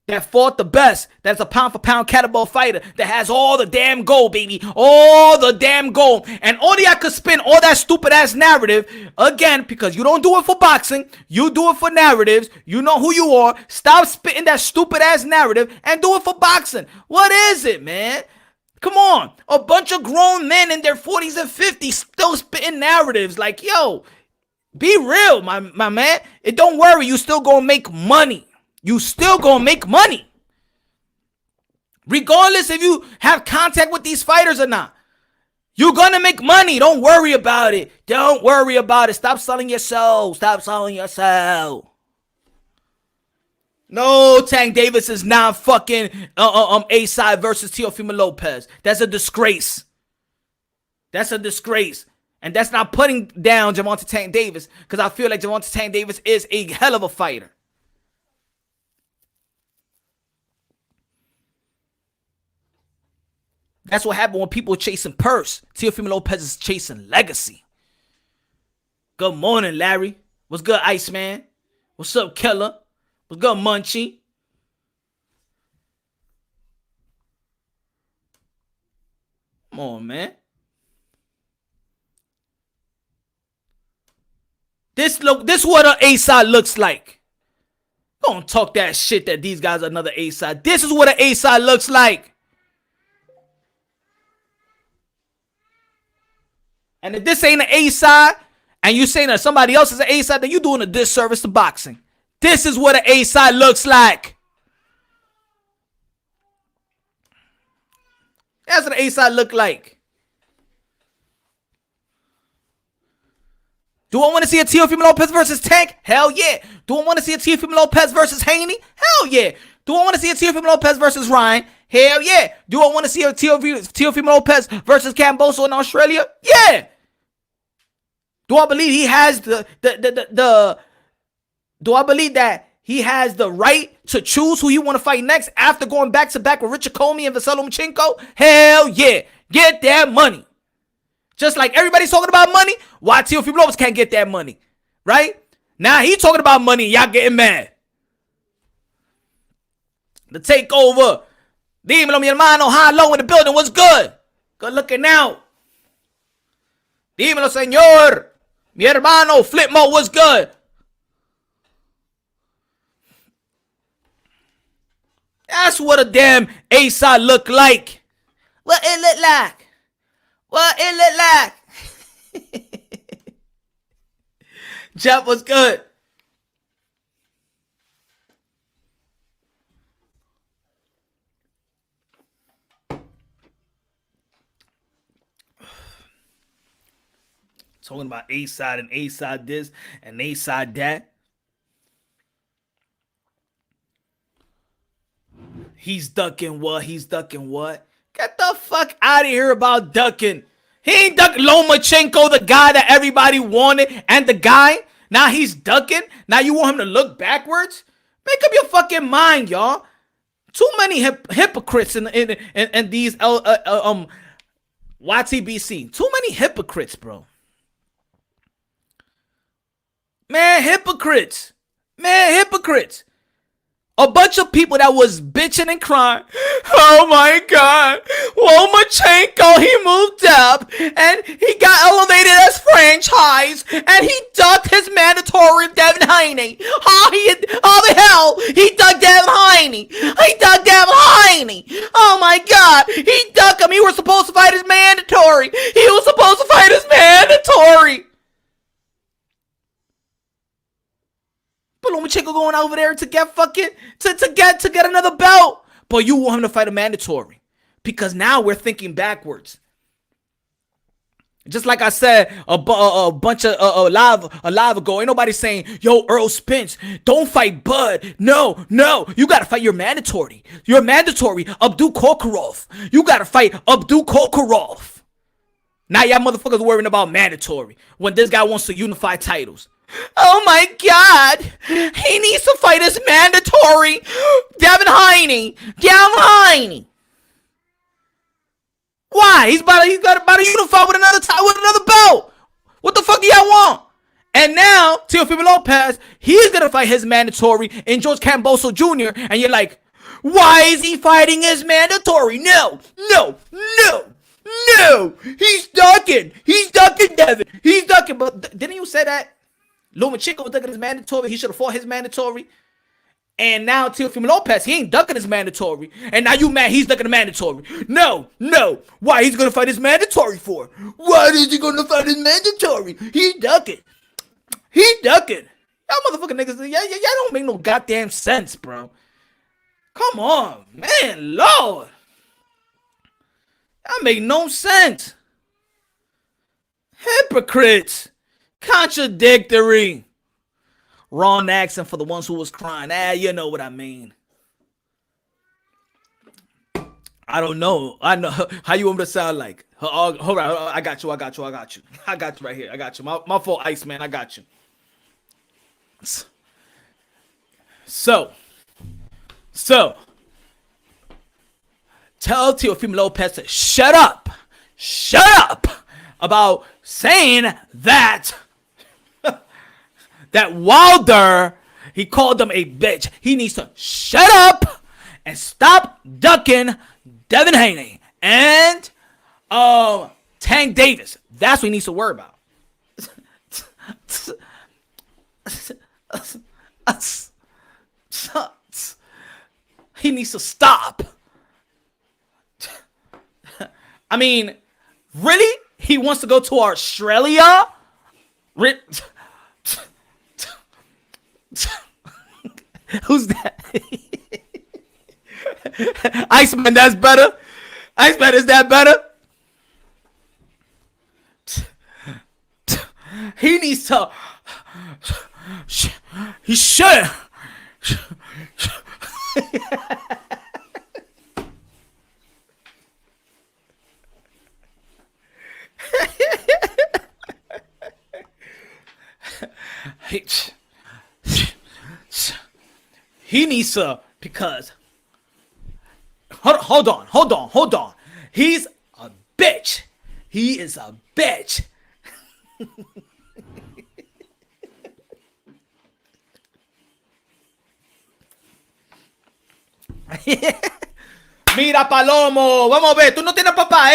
that fought the best. That's a pound-for-pound kettlebell fighter that has all the damn gold, baby. All the damn gold. And only I could spin all that stupid-ass narrative, again, because you don't do it for boxing. You do it for narratives. You know who you are. Stop spitting that stupid-ass narrative and do it for boxing. What is it, man? Come on. A bunch of grown men in their 40s and 50s still spitting narratives. Like, yo, be real, my man. And don't worry, you still gonna make money. You still gonna make money. Regardless if you have contact with these fighters or not. You're gonna make money. Don't worry about it. Don't worry about it. Stop selling yourself. Stop selling yourself. No, Tank Davis is not fucking A-side versus Teofimo Lopez. That's a disgrace. That's a disgrace. And that's not putting down Gervonta Tank Davis, because I feel like Gervonta Tank Davis is a hell of a fighter. That's what happened when people are chasing purse. Teofimo Lopez is chasing legacy. Good morning, Larry. What's good, Iceman? What's up, Killer? What's good, Munchie? Come on, man. This what an A-side looks like. Don't talk that shit that these guys are another A-side. This is what an A-side looks like. And if this ain't an A-side, and you saying that somebody else is an A-side, then you doing a disservice to boxing. This is what an A-side looks like. That's what an A-side look like. Do I want to see a Teofimo Lopez versus Tank? Hell yeah. Do I want to see a Teofimo Lopez versus Haney? Hell yeah. Do I want to see a Teofimo Lopez versus Ryan? Hell yeah. Do I want to see a Teofimo Lopez versus Camboso in Australia? Yeah. Do I believe he has do I believe that he has the right to choose who he want to fight next after going back to back with Richard Comey and Vasily Lomachenko? Hell yeah. Get that money. Just like everybody's talking about money, why Teofimo Lopez can't get that money? Right? Now he talking about money and y'all getting mad. The takeover. Dímelo, mi hermano, high low in the building. What's good? Good looking out. Dímelo, señor. Mi hermano, Flipmo, what's good? That's what a damn A-side look like. What it look like? What it look like? Jeff, what's good? Talking about A-side and A-side this and A-side that. He's ducking what? He's ducking what? Get the fuck out of here about ducking. He ain't ducking Lomachenko, the guy that everybody wanted, and the guy. Now he's ducking. Now you want him to look backwards? Make up your fucking mind, y'all. Too many hypocrites in these YTBC. Too many hypocrites, bro. Man, hypocrites. Man, hypocrites. A bunch of people that was bitching and crying. Oh my God. Lomachenko, he moved up and he got elevated as franchise and he ducked his mandatory Devin Haney. How the hell he ducked Devin Haney? He ducked Devin Haney. Oh my God. He ducked him. He was supposed to fight his mandatory. He was supposed to fight his mandatory. But Lomachenko going over there to get fucking to get another belt. But you want him to fight a mandatory because now we're thinking backwards. Just like I said a bunch of a live ago, ain't nobody saying, "Yo, Earl Spence, don't fight Bud." No, you gotta fight your mandatory. Your mandatory, Abdul Kokorov. You gotta fight Abdul Kokorov. Now y'all motherfuckers worrying about mandatory when this guy wants to unify titles. Oh my God! He needs to fight his mandatory Devin Haney. Why? He's about to unify with another belt. What the fuck do y'all want? And now Teofimo Lopez, he's gonna fight his mandatory in George Camboso Jr. And you're like, why is he fighting his mandatory? No. He's ducking, Devin. He's ducking. But didn't you say that? Lomachenko was ducking his mandatory. He should have fought his mandatory. And now Teofimo Lopez, he ain't ducking his mandatory. And now you mad he's ducking the mandatory. No. Why he's going to fight his mandatory for? Why is he going to fight his mandatory? He ducking. Y'all motherfucking niggas, y'all don't make no goddamn sense, bro. Come on, man, Lord. That make no sense. Hypocrites. Contradictory. Wrong accent for the ones who was crying. You know what I mean. I don't know. I know how you want me to sound like. Hold on. I got you. I got you right here. I got you. My fault, Iceman. I got you. So, tell Teofimo Lopez to shut up about saying that Wilder, he called him a bitch. He needs to shut up and stop ducking Devin Haney and Tank Davis. That's what he needs to worry about. He needs to stop. I mean, really? He wants to go to Australia? Who's that? Iceman, that's better. Iceman, is that better? He needs to. He should. He needs to, because hold on. He's a bitch. He is a bitch. Mira, Palomo, vamos a ver, tú no tienes papá,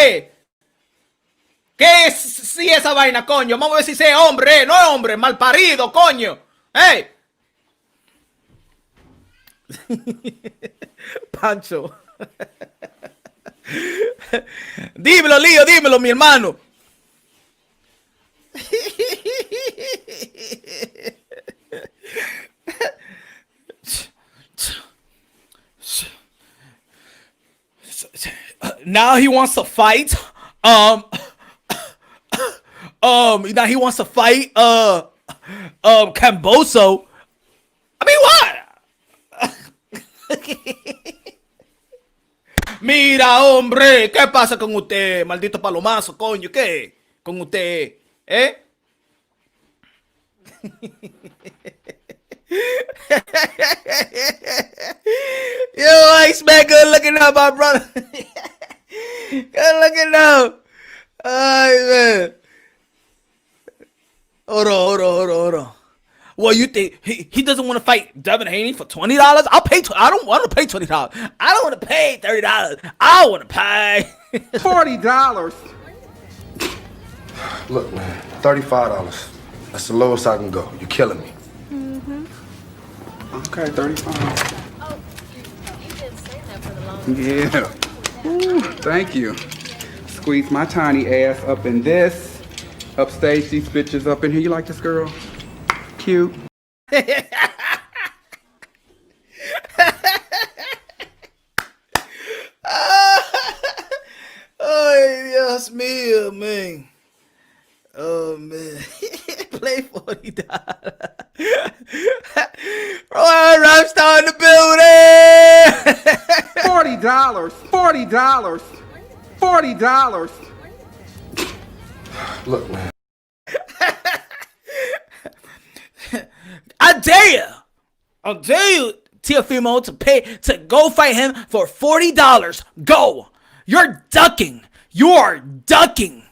¿Qué es si esa vaina, coño? Vamos a ver si ese hombre, no es hombre, malparido, coño. ¡Ey! Pancho. Dímelo, Lío, dímelo, mi hermano. Now he wants to fight. Now he wants to fight Camboso. I mean, what? Mira, hombre, ¿qué pasa con usted, maldito palomazo, coño? ¿Qué? Con usted, Yo, Iceman, good looking out, my brother. Good looking out. Ay, man. Hold on. Well, you think he doesn't want to fight Devin Haney for $20? I'll pay. I don't want to pay $20. I don't want to pay $30. I want to pay $40. Look, man, $35. That's the lowest I can go. You're killing me. Okay, 35. Oh, you've been saying that for the longest Yeah. Ooh, thank you. Squeeze my tiny ass up in this. Upstage these bitches up in here. You like this girl? Cute. Oh, Dios mío, man. Oh, man. Play $40. Roy Rapstar in the building. $40. $40. $40. Look, man. I dare you, Teofimo, to go fight him for $40. Go. You're ducking. You are ducking.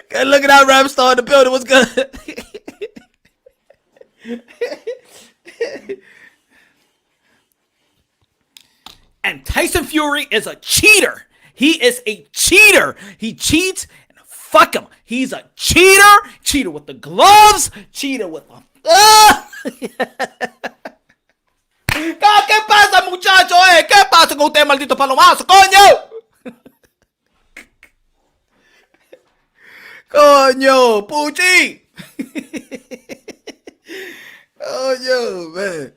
Good looking out, Rapstar in the building. What's good? And Tyson Fury is a cheater. He is a cheater. He cheats. And fuck him. He's a cheater. Cheater with the gloves. Cheater with the... ¿Qué pasa, muchacho? ¿Qué pasa con usted, maldito palomazo? ¡Coño! ¡Coño! ¡Puchi! ¡Coño, man!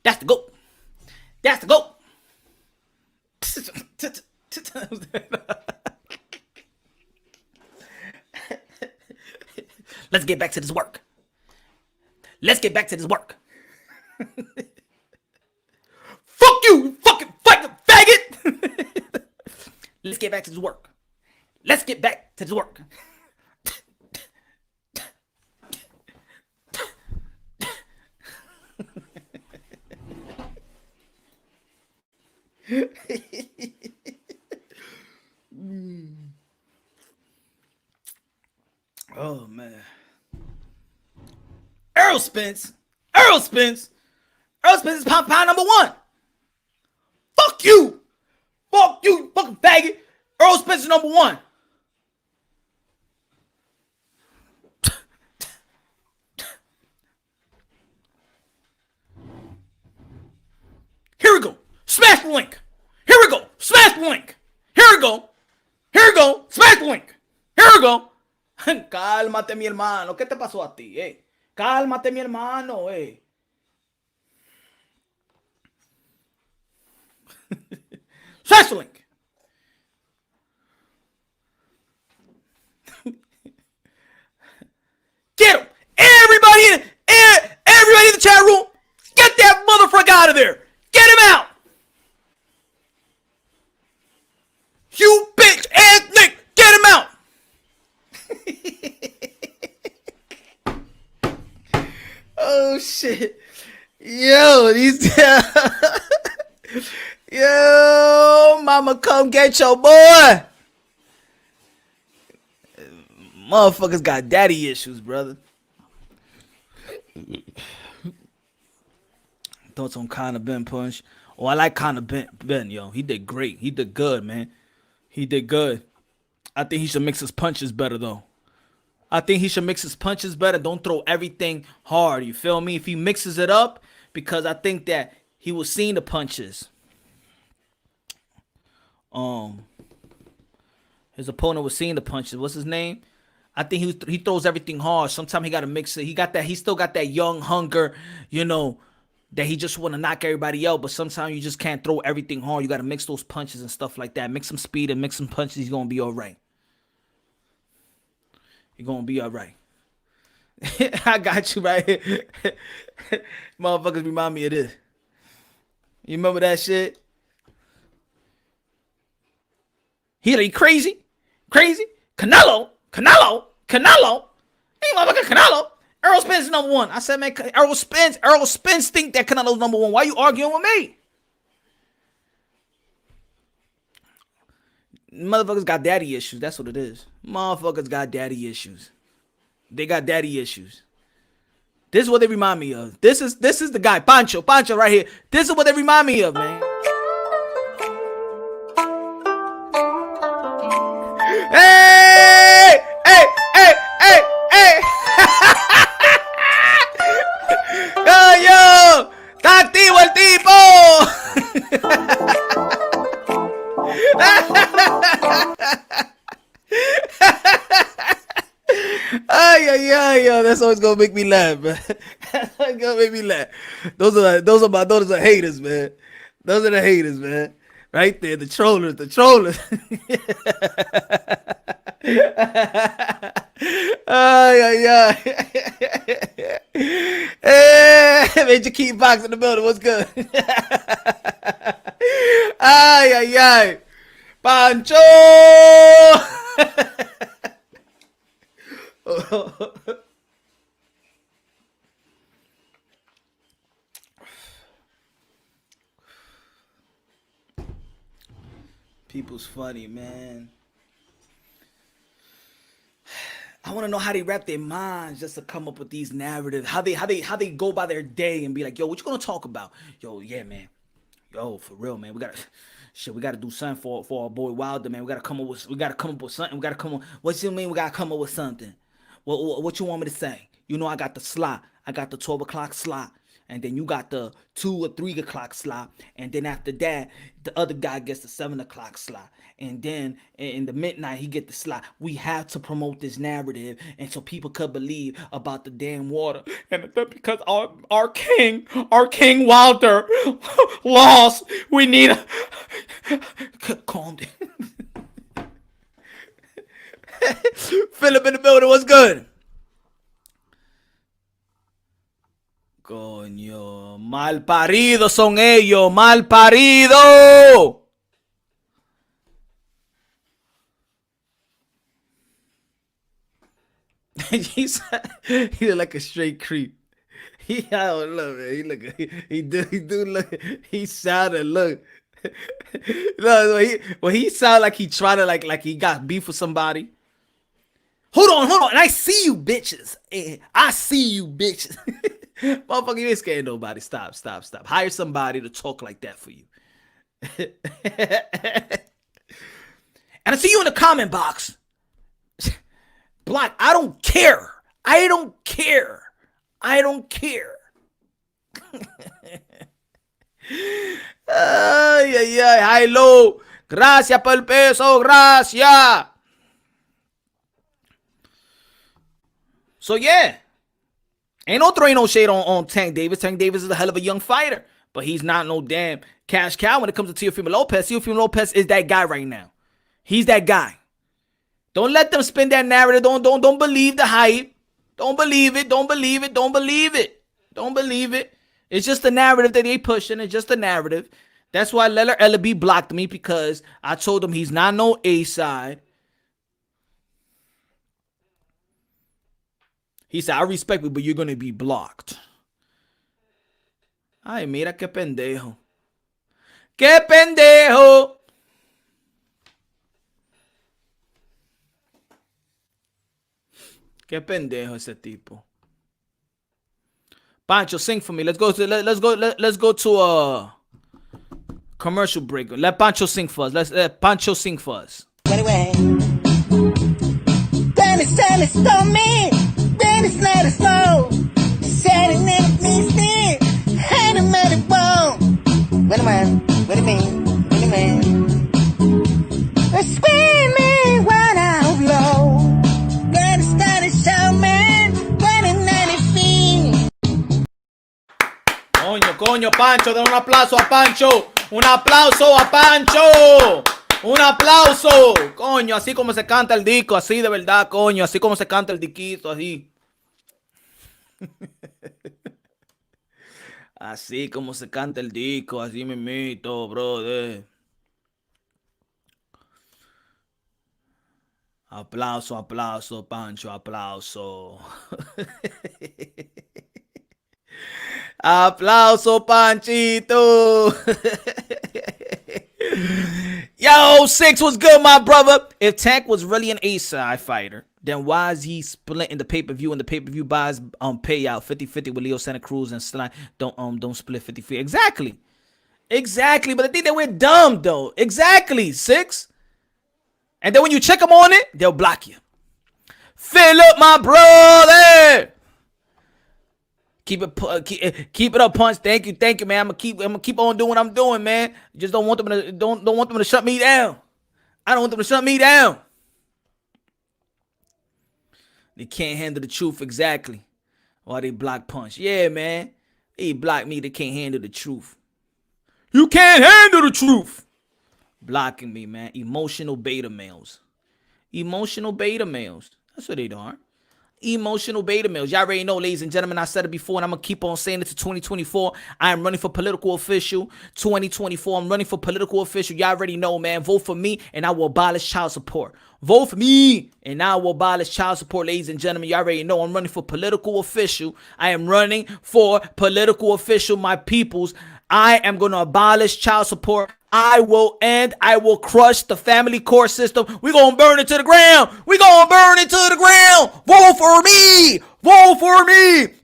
That's the goat. Let's get back to this work. Let's get back to this work. Fuck you fucking faggot. Let's get back to this work. Let's get back to this work. Oh man. Earl Spence is pound number 1. Fuck you, you fucking faggot. Earl Spence is number 1. Here we go. Smash the link. Here we go. Smash the link. Here we go. Here we go. Smash the link. Here we go. Cálmate, mi hermano. ¿Qué te pasó a ti, Cálmate, mi hermano, Smash the link. Get him. Everybody in the chat room. Get that motherfucker out of there. Get him out. You bitch ass nigga. Get him out. Oh shit. Yo, these yo, mama, come get your boy. Motherfuckers got daddy issues, brother. Thoughts on Conor Ben punch? Oh, I like Conor Ben, yo. He did great. He did good, man. He did good. I think he should mix his punches better, though. Don't throw everything hard. You feel me? If he mixes it up, because I think that he was seeing the punches. His opponent was seeing the punches. What's his name? I think he throws everything hard. Sometimes he got to mix it. He still got that young hunger, you know, that he just want to knock everybody out. But sometimes you just can't throw everything hard. You got to mix those punches and stuff like that. Mix some speed and mix some punches. He's going to be all right. You're going to be all right. I got you right here. Motherfuckers remind me of this. You remember that shit? He crazy. Canelo. Hey, motherfucker, Canelo. Errol Spence is number 1. I said, man, Errol Spence think that Canelo's number 1. Why you arguing with me? Motherfuckers got daddy issues. That's what it is. Motherfuckers got daddy issues. They got daddy issues. This is what they remind me of. This is the guy, Pancho right here. This is what they remind me of, man. Hey! Yo! ¡Está activo el tipo! Ay, yo, that's always gonna make me laugh, man. That's always gonna make me laugh. Those are haters, man. Those are the haters, man. Right there, the trollers. Ay. Major Key Box in the building. What's good? Ay. Pancho! People's funny, man. I want to know how they wrap their minds just to come up with these narratives. How they go by their day and be like, yo, what you gonna talk about? Yo, yeah, man. Yo, for real, man. We gotta do something for our boy Wilder, man. We gotta come up with something. What you mean we gotta come up with something? What you want me to say? You know I got the slot. I got the 12 o'clock slot. and then you got the 2 or 3 o'clock slot, and then after that, the other guy gets the 7 o'clock slot, and then in the midnight he get the slot. We have to promote this narrative, and so people could believe about the damn water, and because our king Wilder lost, we need a calm down. Philip in the building, what's good? Coño, mal parido son ellos, mal parido. He's like a straight creep. I don't know, man. He do look. He sounded look. No, he sound like he trying to like he got beef with somebody. Hold on. And I see you bitches. I see you bitches. Motherfucker, you ain't scared of nobody. Stop. Hire somebody to talk like that for you. And I see you in the comment box. Block, I don't care. Ay, hello. Gracias por el peso, gracias. So yeah, ain't no shade on Tank Davis. Tank Davis is a hell of a young fighter, but he's not no damn cash cow when it comes to Teofimo Lopez. Teofimo Lopez is that guy right now. He's that guy. Don't let them spin that narrative. Don't believe the hype. Don't believe it. It's just the narrative that they pushing. It's just the narrative. That's why Leller Ellaby blocked me, because I told him he's not no A-side. He said, I respect you, but you're going to be blocked. Ay, mira qué pendejo. ¡Qué pendejo! Qué pendejo ese tipo. Pancho, sing for me. Let's go to a commercial break. Let Pancho sing for us. Let Pancho sing for us. Anyway, Dennis told me. Dennis let us know. Said it never means me. Had him at it wrong. What do you mean? Spin me when I'm low. Dennis started show man. Running at his feet. Coño, Pancho, den un aplauso a Pancho. Un aplauso a Pancho. Un aplauso. Coño, así como se canta el disco, así de verdad, coño. Así como se canta el disquito, así. Así como se canta el disco, así mismito, brother. Aplauso, Pancho, aplauso. Aplauso, Panchito. Yo, Six, what's good, my brother? If Tank was really an A-side fighter, then why is he splitting the pay-per-view, and the pay-per-view buys payout 50-50 with Leo Santa Cruz and Slime? Don't split 50-50. Exactly, but I think that we're dumb though. Exactly, Six. And then when you check them on it, they'll block you. Fill up, my brother. Keep it up, Punch. Thank you, man. I'm gonna keep on doing what I'm doing, man. Just don't want them to don't want them to shut me down. I don't want them to shut me down. They can't handle the truth, exactly. Why they block Punch? Yeah, man. They block me. They can't handle the truth. You can't handle the truth. Blocking me, man. Emotional beta males. That's what they are. Emotional beta males. Y'all already know, ladies and gentlemen, I said it before, and I'm going to keep on saying it to 2024. I am running for political official. 2024, I'm running for political official. Y'all already know, man. Vote for me, and I will abolish child support. Vote for me, and I will abolish child support, ladies and gentlemen. Y'all already know I'm running for political official. I am running for political official, my peoples. I am going to abolish child support. I will crush the family court system. We're going to burn it to the ground. Vote for me.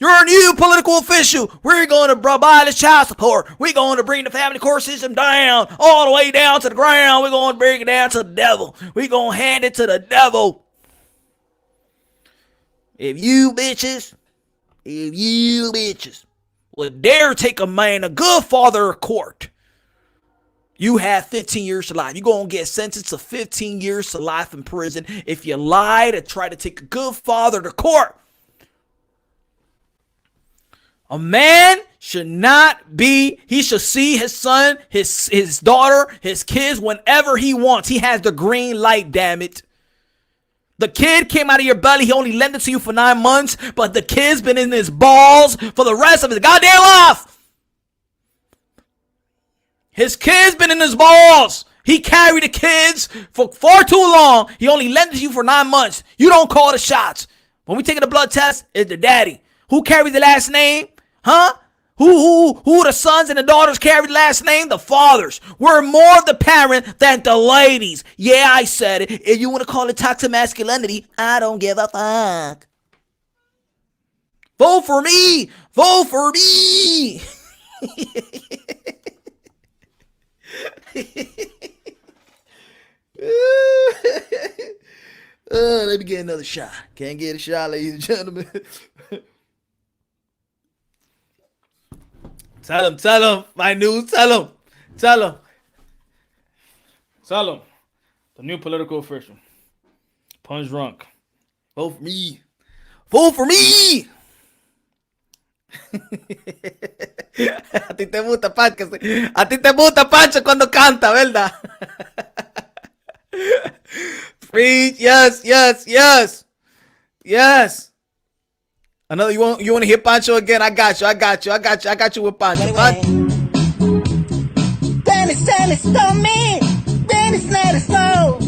You're a new political official. We're going to abolish child support. We're going to bring the family court system down, all the way down to the ground. We're going to bring it down to the devil. We're going to hand it to the devil. If you bitches would dare take a man, a good father of court, you have 15 years to life. You're going to get sentenced to 15 years to life in prison if you lie to try to take a good father to court. A man should not be, he should see his son, his daughter, his kids whenever he wants. He has the green light, damn it. The kid came out of your belly. He only lent it to you for 9 months, but the kid's been in his balls for the rest of his goddamn life. His kid's been in his balls. He carried the kids for far too long. He only lent it to you for 9 months. You don't call the shots. When we take the blood test, it's the daddy. Who carried the last name? Huh? Who the sons and the daughters carry the last name? The fathers. We're more of the parent than the ladies. Yeah, I said it. If you want to call it toxic masculinity, I don't give a fuck. Vote for me. Vote for me. Let me get another shot. Can't get a shot, ladies and gentlemen. Tell him, my news, tell him. The new political official. Punch drunk. Vote for me. Vote for me. A ti te gusta, Pancho. A ti te gusta, Pancho, cuando canta, ¿verdad? Preach, yes. Another, you want to hear Pancho again? I got you with Pancho. Then it's stormy, then it's not a soul.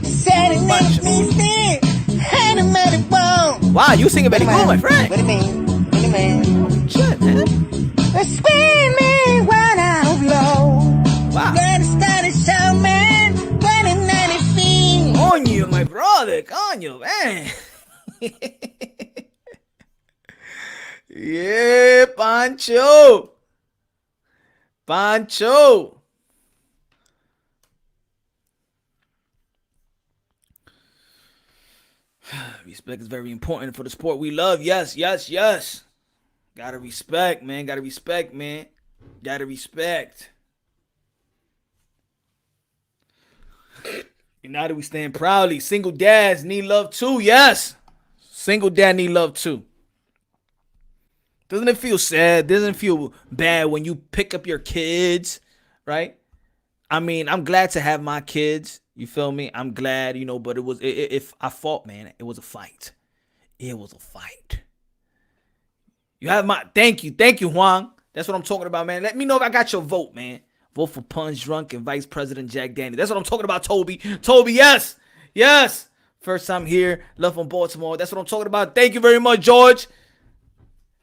Setting next me, and I'm at it bone. Wow, you singing very good, my friend. What do you mean? Shit, man. Screaming when I'm low. Wow. Then it's not a show, man. When it's not a thing. Coño, my brother. Coño, man. Yeah, Pancho. Respect is very important for the sport we love. Yes. Gotta respect, man. United we stand proudly. Single dads need love too. Yes. Single dad need love too. Doesn't it feel sad? Doesn't it feel bad when you pick up your kids, right? I mean, I'm glad to have my kids. You feel me? I'm glad, but if I fought, man, it was a fight. You have my, thank you, Juan. That's what I'm talking about, man. Let me know if I got your vote, man. Vote for Punch Drunk and Vice President Jack Daniels. That's what I'm talking about, Toby. Toby, yes. First time here, love from Baltimore. That's what I'm talking about. Thank you very much, George.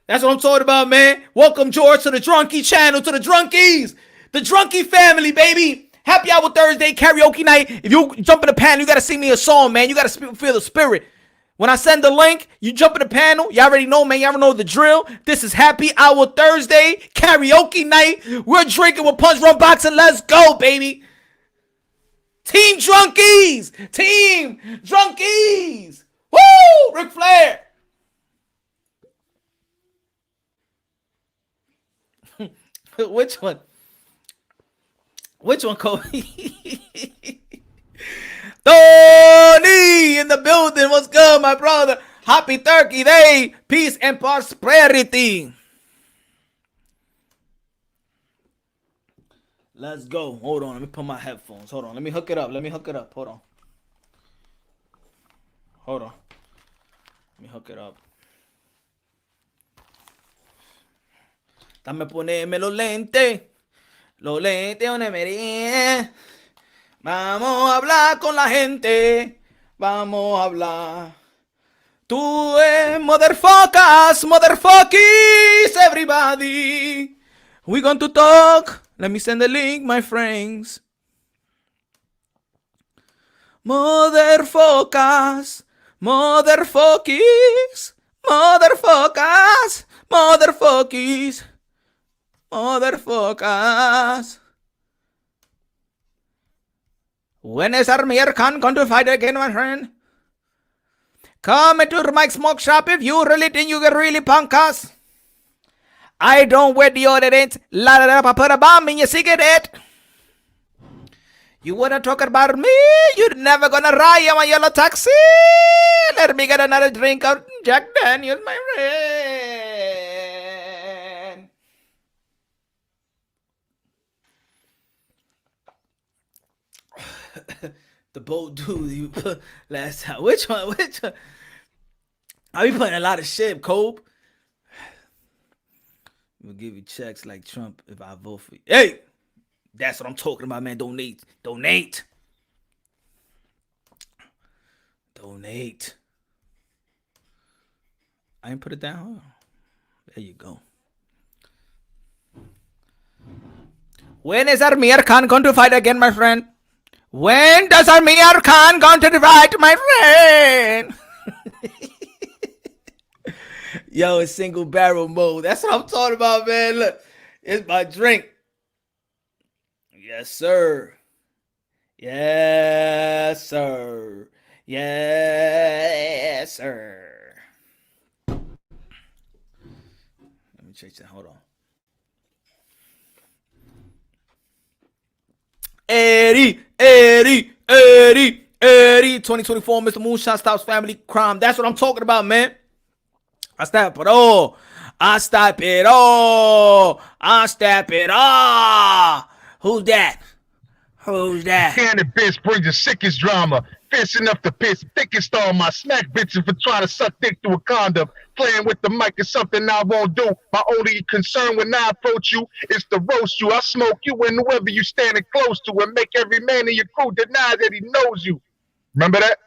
That's what I'm talking about, man. Welcome, George, to the Drunkie channel, to the Drunkies. The Drunkie family, baby. Happy Hour Thursday, karaoke night. If you jump in the panel, you got to sing me a song, man. You got to feel the spirit. When I send the link, you jump in the panel. You already know, man. You already know the drill. This is Happy Hour Thursday, karaoke night. We're drinking with Punch Rum Boxing. Let's go, baby. Team Drunkies. Woo! Ric Flair. Which one, Kobe? Tony in the building. What's good, my brother? Happy Turkey Day. Peace and prosperity. Let's go. Hold on. Let me put my headphones. Hold on. Let me hook it up. Hold on. Let me hook it up. Dame ponerme los lentes donde me ríe. Vamos a hablar con la gente, vamos a hablar. Tú motherfuckers, everybody. We going to talk. Let me send the link, my friends. Motherfuckers. When is Amir Khan going to fight again, my friend? Come into Mike Smoke Shop if you really think you can really punk us. I don't wear deodorant. La la la, I put a bomb in your cigarette. You wanna talk about me? You're never gonna ride in my yellow taxi. Let me get another drink of Jack Daniels, my friend. The bold dude you put last time. Which one? I be putting a lot of shit, Cope. We'll give you checks like Trump if I vote for you. Hey! That's what I'm talking about, man. Donate. I ain't put it down. There you go. When is Amir Khan going to fight again, my friend? When does Amir Khan going to fight, my friend? Yo, it's single barrel mode. That's what I'm talking about, man. Look, it's my drink. Yes, sir. Yes, sir. Yes, sir. Let me check that. Hold on. Eddie. 2024, Mr. Moonshot stops family crime. That's what I'm talking about, man. I stop it all. Who's that? Cannabis brings the sickest drama. Fierce enough to piss thickest on my smack bitches for trying to suck dick through a condom. Playing with the mic is something I won't do. My only concern when I approach you is to roast you. I smoke you and whoever you standing close to and make every man in your crew deny that he knows you. Remember that?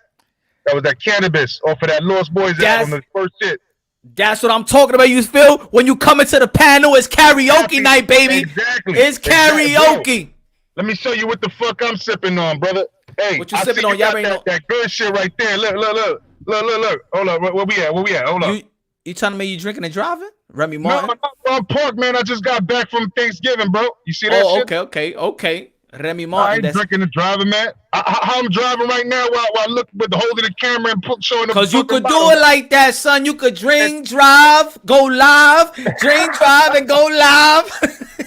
That was that Cannabis off of that Lost Boys album, the first hit. That's what I'm talking about, you feel? When you come into the panel, it's karaoke night, baby. Exactly. It's karaoke. Bro, let me show you what the fuck I'm sipping on, brother. Hey, what you sipping on? Y'all ain't that good shit right there. Look. Hold up. Where we at? Hold up. You telling me you drinking and driving? Remy Martin? No, I'm parked, man. I just got back from Thanksgiving, bro. You see that shit? Okay. Remy Martin. I ain't drinking and driving, man. How I'm driving right now while I look with the holding the camera and showing the. Because you could do it like that, son. You could drink, drive, go live. Drink, drive, and go live.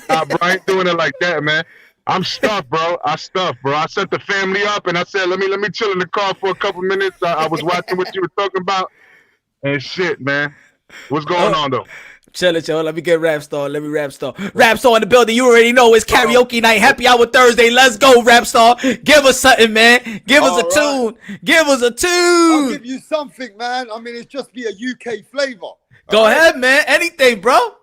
Nah, bro, I ain't doing it like that, man. I'm stuffed, bro. I set the family up and I said, let me chill in the car for a couple minutes. I was watching what you were talking about. And shit, man. What's going on, though? Chill. Let me get Rap Star. Rap Star in the building. You already know it's karaoke night. Happy Hour Thursday. Let's go, Rap Star. Give us something, man. Give us a tune. I'll give you something, man. I mean, it's just be a UK flavor. Go ahead, man. Anything, bro.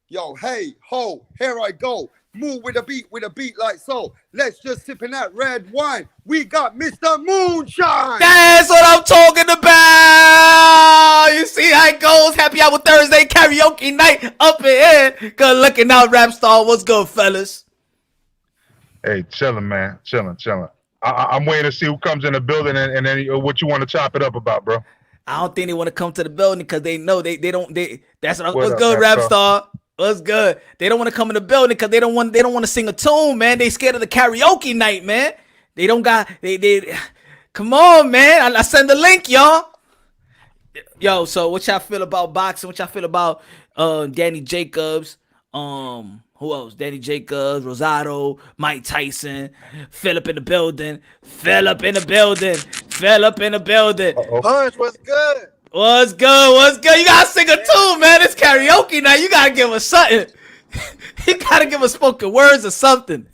Yo, hey, ho, here I go. Move with a beat like so. Let's just sip in that red wine. We got Mr. Moonshine. That's what I'm talking about. You see how it goes. Happy Hour Thursday, karaoke night up in here. Good looking out, Rap Star. What's good, fellas? Hey, chilling, man. Chilling. I'm waiting to see who comes in the building and then what you want to chop it up about, bro. I don't think they want to come to the building because they know they don't. That's what. What's good, Rap Rap Star? What's good? They don't want to come in the building because they don't want to sing a tune, man. They scared of the karaoke night, man. They don't got they come on, man. I send the link, y'all. Yo, so what y'all feel about boxing? What y'all feel about Danny Jacobs? Who else? Danny Jacobs, Rosado, Mike Tyson, Phillip in the building. Punch, what's good? What's good? You gotta sing a tune, man. It's karaoke now. You gotta give us something. You gotta give us spoken words or something.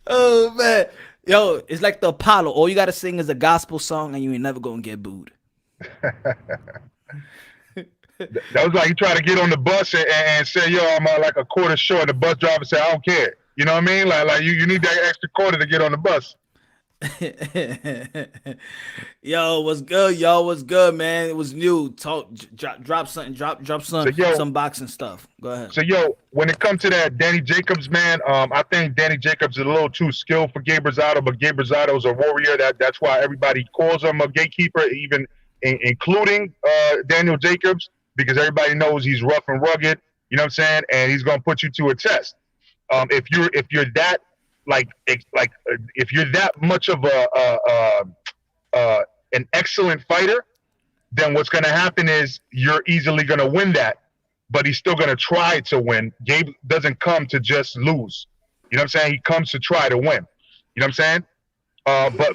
Oh man, yo, it's like the Apollo. All you gotta sing is a gospel song, and you ain't never gonna get booed. That was like you try to get on the bus and say, yo, I'm like a quarter short. The bus driver said, I don't care. You know what I mean? Like you need that extra quarter to get on the bus. Yo, what's good? Y'all, what's good, man? It was new. Drop something. Drop some, some boxing stuff. Go ahead. So, yo, when it comes to that Danny Jacobs, man, I think Danny Jacobs is a little too skilled for Gabe Rosado, but Gabe Rosado is a warrior. That's why everybody calls him a gatekeeper, even including Daniel Jacobs, because everybody knows he's rough and rugged. You know what I'm saying? And he's gonna put you to a test. If you're that if you're that much of a an excellent fighter, then what's going to happen is you're easily going to win that, but he's still going to try to win. Gabe doesn't come to just lose. You know what I'm saying? He comes to try to win. You know what I'm saying?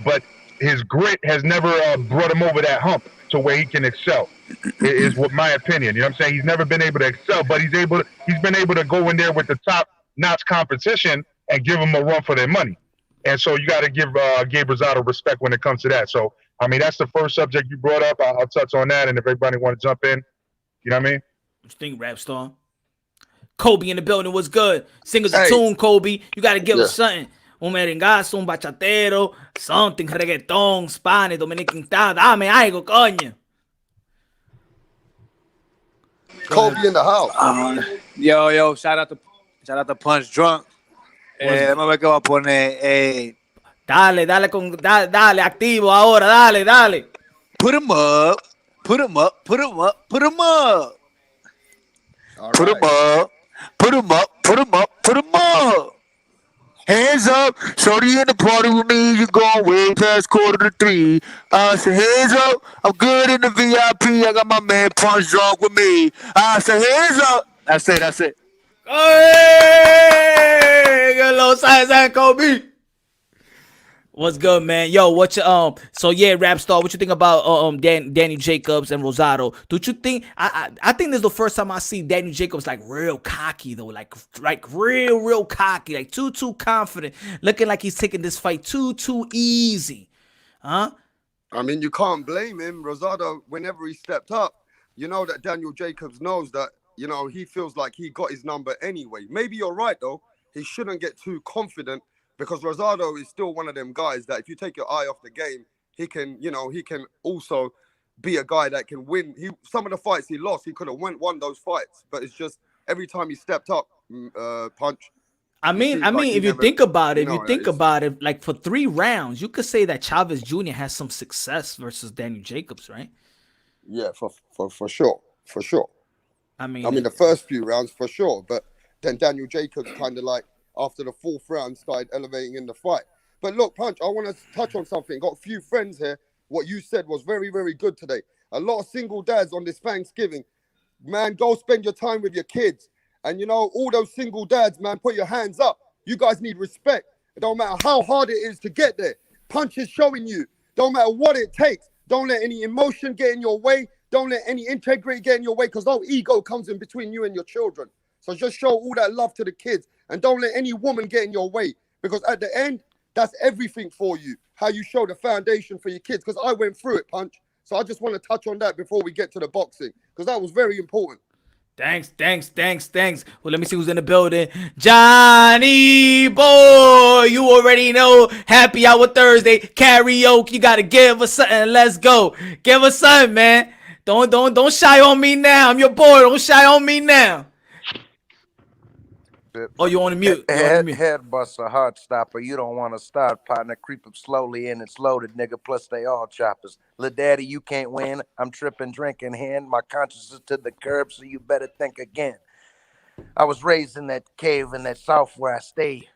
But his grit has never brought him over that hump to where he can excel. Is what my opinion. You know what I'm saying? He's never been able to excel, but he's been able to go in there with the top-notch competition and give them a run for their money. And so you got to give Gabe Rosado respect when it comes to that. So, I mean, that's the first subject you brought up. I'll touch on that, and if everybody want to jump in, you know what I mean? What you think, Rap Star? Kobe in the building was good. Sing us a tune, Kobe. You got to give us something. Un merengazo, un bachatero, something, reggaeton, Spanish, Dominican style. Dame algo, coño. Kobe in the house. Yo, shout out to Punch Drunk. Déjame ver qué va a poner. Dale, activo ahora, dale. Put him up. Put him up. Put him up. Put him up. All Put him right. up. Put him up. Put him up. Put him up. Hands up. Shorty in the party with me. You going way past 2:45. I say hands up. I'm good in the VIP. I got my man Punch Drunk with me. I say hands up. That's it. Hey, good little size, Kobe. What's good, man? Yo, what you So yeah, Rap Star, what you think about Danny Jacobs and Rosado? Don't you think I think this is the first time I see Danny Jacobs like real cocky though, like real cocky, like too confident, looking like he's taking this fight too easy, huh? I mean, you can't blame him. Rosado, whenever he stepped up, you know that Daniel Jacobs knows that, you know, he feels like he got his number anyway. Maybe you're right though. He shouldn't get too confident. Because Rosado is still one of them guys that if you take your eye off the game, he can also be a guy that can win. Some of the fights he lost, he could have won those fights. But it's just every time he stepped up, Punch. I mean, if you think about it, like for 3 rounds, you could say that Chavez Jr. has some success versus Daniel Jacobs, right? Yeah, for sure. I mean, the first few rounds for sure, but then Daniel Jacobs kind of like, after the 4th round, started elevating in the fight. But look, Punch, I want to touch on something. Got a few friends here. What you said was very, very good today. A lot of single dads on this Thanksgiving. Man, go spend your time with your kids. And, you know, all those single dads, man, put your hands up. You guys need respect. It don't matter how hard it is to get there. Punch is showing you. Don't matter what it takes. Don't let any emotion get in your way. Don't let any integrity get in your way, because no ego comes in between you and your children. So just show all that love to the kids. And don't let any woman get in your way, because at the end, that's everything for you. How you show the foundation for your kids. Because I went through it, Punch. So I just want to touch on that before we get to the boxing, because that was very important. Thanks. Well, let me see who's in the building. Johnny boy, you already know. Happy Hour Thursday, karaoke. You gotta give us something. Let's go. Give us something, man. Don't shy on me now. I'm your boy. Don't shy on me now. Oh, you on the mute. Head buster, heart stopper. You don't want to start, partner. Creep up slowly and it's loaded, nigga. Plus they all choppers. Lil' daddy, you can't win. I'm tripping, drinking, hand. My conscience is to the curb, so you better think again. I was raised in that cave in that south where I stay.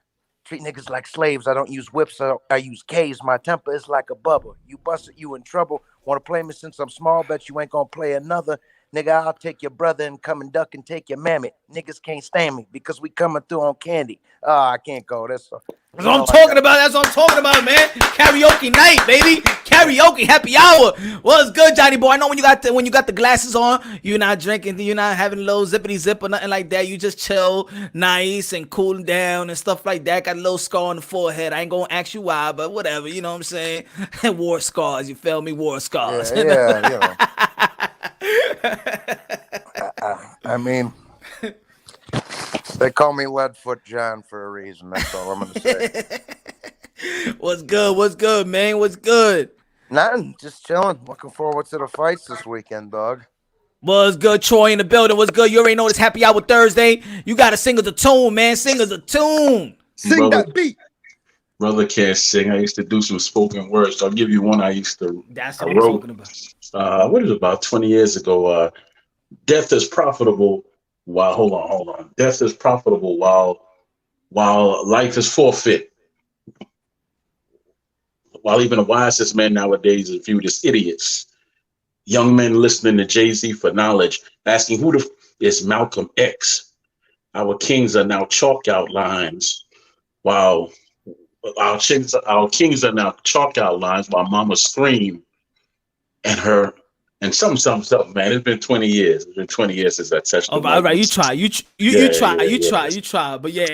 Treat niggas like slaves. I don't use whips. I use K's. My temper is like a bubble. You bust it, you in trouble. Want to play me since I'm small? Bet you ain't gonna play another. Nigga, I'll take your brother and come and duck and take your mammy. Niggas can't stand me because we coming through on candy. I can't go. That's what I'm talking about, man. Karaoke night, baby. Karaoke happy hour. What's good, Johnny boy? I know when you got the glasses on, you're not drinking, you're not having a little zippity zip or nothing like that. You just chill, nice and cooling down and stuff like that. Got a little scar on the forehead. I ain't gonna ask you why, but whatever. You know what I'm saying? War scars. You feel me? War scars. Yeah, you know. I mean, they call me Leadfoot John for a reason. That's all I'm gonna say. What's good, man? What's good? Nothing. Just chilling. Looking forward to the fights this weekend, dog. What's good, Troy in the building? What's good? You already know it's Happy Hour Thursday. You gotta sing us a tune, man. Sing us a tune. Sing that beat. Brother can't sing. I used to do some spoken words. So I'll give you one I used to. That's what I'm talking about. What is it, about 20 years ago? Death is profitable while hold on. Death is profitable while life is forfeit. while even the wisest men nowadays are viewed as idiots. Young men listening to Jay-Z for knowledge, asking who is Malcolm X. Our kings are now chalk outlines, while our kings are now chalk outlines while mama scream and her and some, man. It's been 20 years. It's been 20 years since I touched the all right, you try. You try. But yeah,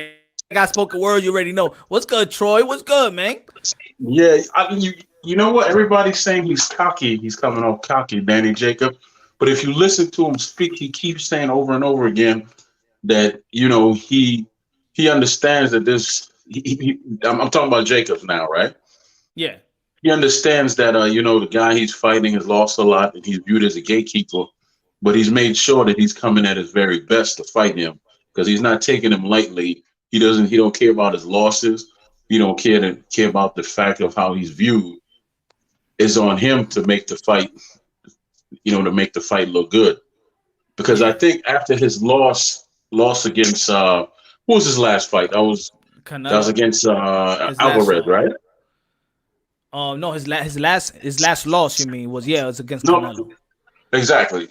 I got spoken word, you already know. What's good, Troy? What's good, man? Yeah, I mean, you know what? Everybody's saying he's cocky. He's coming off cocky, Danny Jacob. But if you listen to him speak, he keeps saying over and over again that, you know, he understands that this. I'm talking about Jacobs now, right? Yeah. He understands that, you know, the guy he's fighting has lost a lot and he's viewed as a gatekeeper, but he's made sure that he's coming at his very best to fight him because he's not taking him lightly. He don't care about his losses. He don't care about the fact of how he's viewed. It's on him to make the fight, you know, to make the fight look good. Because I think after his loss against, who was his last fight? That was against Alvarez, right? No, his last loss, you mean, was it was against Canelo. Exactly.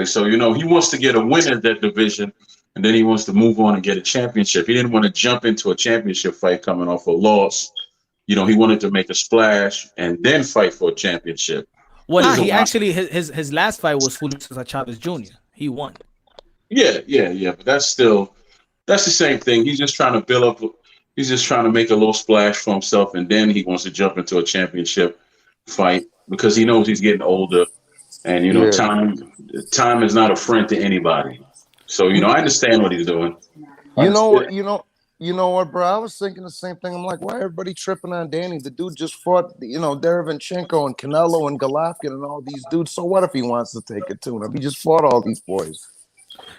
So, you know, he wants to get a win in that division, and then he wants to move on and get a championship. He didn't want to jump into a championship fight coming off a loss. You know, he wanted to make a splash and then fight for a championship. Well, he actually his last fight was Julio Cesar Chavez Jr. He won. Yeah. But that's the same thing. He's just trying to build up. He's just trying to make a little splash for himself, and then he wants to jump into a championship fight because he knows he's getting older, and you know, time is not a friend to anybody. So, you know, I understand what he's doing. You know what, bro? I was thinking the same thing. I'm like, why everybody tripping on Danny? The dude just fought, you know, Derevyanchenko and Canelo and Golovkin and all these dudes. So what if he wants to take it to him? He just fought all these boys.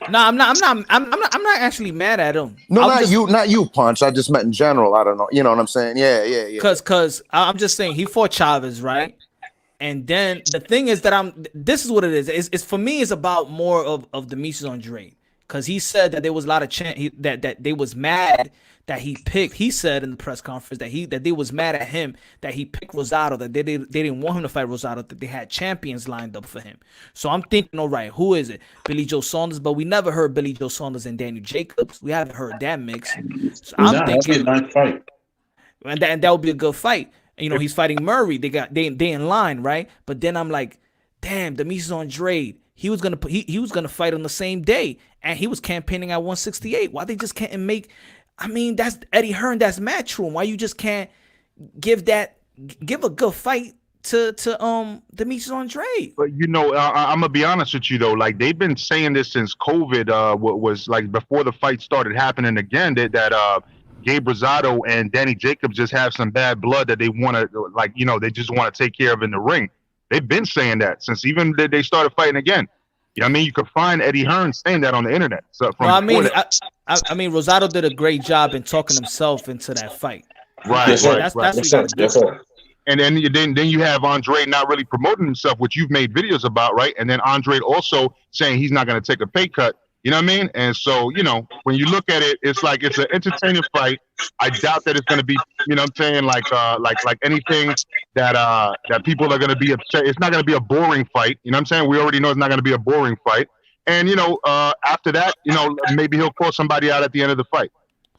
No, I'm not actually mad at him. No, not you, Punch. I just meant in general. I don't know. You know what I'm saying? Yeah. Cause I'm just saying he fought Chavez, right? And then the thing is that this is what it is. It's for me, it's about more of Demetrius Andrade. Because he said that there was a lot of that they was mad that he picked. He said in the press conference that they was mad at him that he picked Rosado, that they didn't want him to fight Rosado, that they had champions lined up for him. So I'm thinking, all right, who is it? Billy Joe Saunders, but we never heard Billy Joe Saunders and Daniel Jacobs. We haven't heard that mix. So I'm thinking, nice fight. and that would be a good fight. You know, he's fighting Murray. They in line, right? But then I'm like, damn, Demetrius Andrade. He was gonna fight on the same day, and he was campaigning at 168. Why they just can't make? I mean, that's Eddie Hearn. That's Matchroom. Why you just can't give a good fight to Demetrius Andrade? But you know, I'm gonna be honest with you though. Like they've been saying this since COVID. What was like before the fight started happening again. That Gabe Rosado and Danny Jacobs just have some bad blood that they want to, like, you know, they just want to take care of in the ring. They've been saying that since even they started fighting again. You know what I mean? You could find Eddie Hearn saying that on the internet. So I mean, Rosado did a great job in talking himself into that fight. Right. That's what you gotta do. And then you have Andre not really promoting himself, which you've made videos about, right? And then Andre also saying he's not going to take a pay cut. You know what I mean? And so, you know, when you look at it, it's like it's an entertaining fight. I doubt that it's going to be, you know what I'm saying, like anything that people are going to be upset. It's not going to be a boring fight. You know what I'm saying? We already know it's not going to be a boring fight. And, you know, after that, you know, maybe he'll call somebody out at the end of the fight.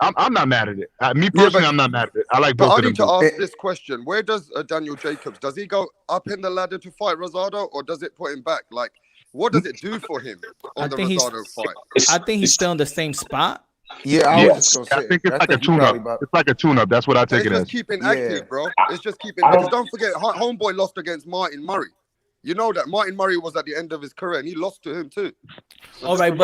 I'm not mad at it. Me personally, I'm not mad at it. I like both of them. I need to ask this question. Where does Daniel Jacobs, does he go up in the ladder to fight Rosado, or does it put him back? Like, what does it do for him on the Rosado fight? I think he's still in the same spot. Yeah, I was just gonna say. I think it's like a tune-up. It's like a tune-up. That's what I take it as. It's just keeping active, bro. It's just keeping. Because don't forget, Homeboy lost against Martin Murray. You know that Martin Murray was at the end of his career, and he lost to him too. So all right,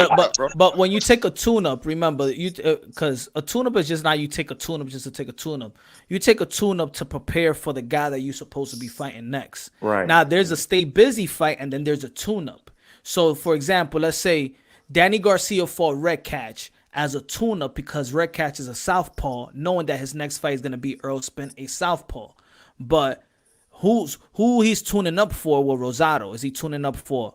but when you take a tune-up, remember because a tune-up is just not you take a tune-up just to take a tune-up. You take a tune-up to prepare for the guy that you're supposed to be fighting next. Right. Now there's a stay busy fight, and then there's a tune-up. So for example, let's say Danny Garcia fought Red Catch as a tune-up because Red Catch is a southpaw, knowing that his next fight is gonna be Earl Spence, a southpaw, but who he's tuning up for with Rosado? Is he tuning up for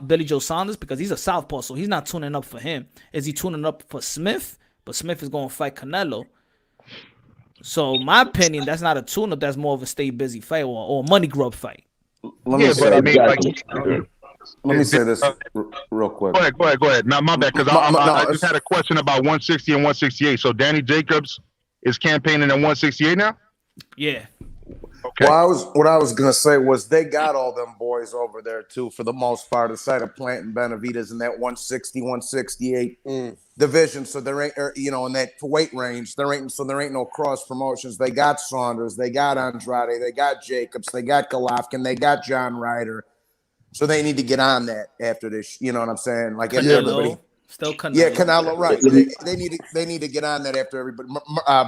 Billy Joe Saunders because he's a southpaw, so he's not tuning up for him? Is he tuning up for Smith? But Smith is going to fight Canelo. So my opinion, that's not a tune-up. That's more of a stay busy fight or a money grub fight. Let me say, but I mean, let me say this real quick. Go ahead. Not my bad, because I just had a question about 160 and 168. So Danny Jacobs is campaigning at 168 now? Yeah. Okay. Well, what I was gonna say was they got all them boys over there too, for the most part, aside of Plant and Benavidez in that 160, 168 division. So there ain't, in that weight range, there ain't no cross promotions. They got Saunders, they got Andrade, they got Jacobs, they got Golovkin, they got John Ryder. So they need to get on that after this. You know what I'm saying? Like everybody. Still Canelo. Yeah, Canelo, right. They need to get on that after everybody.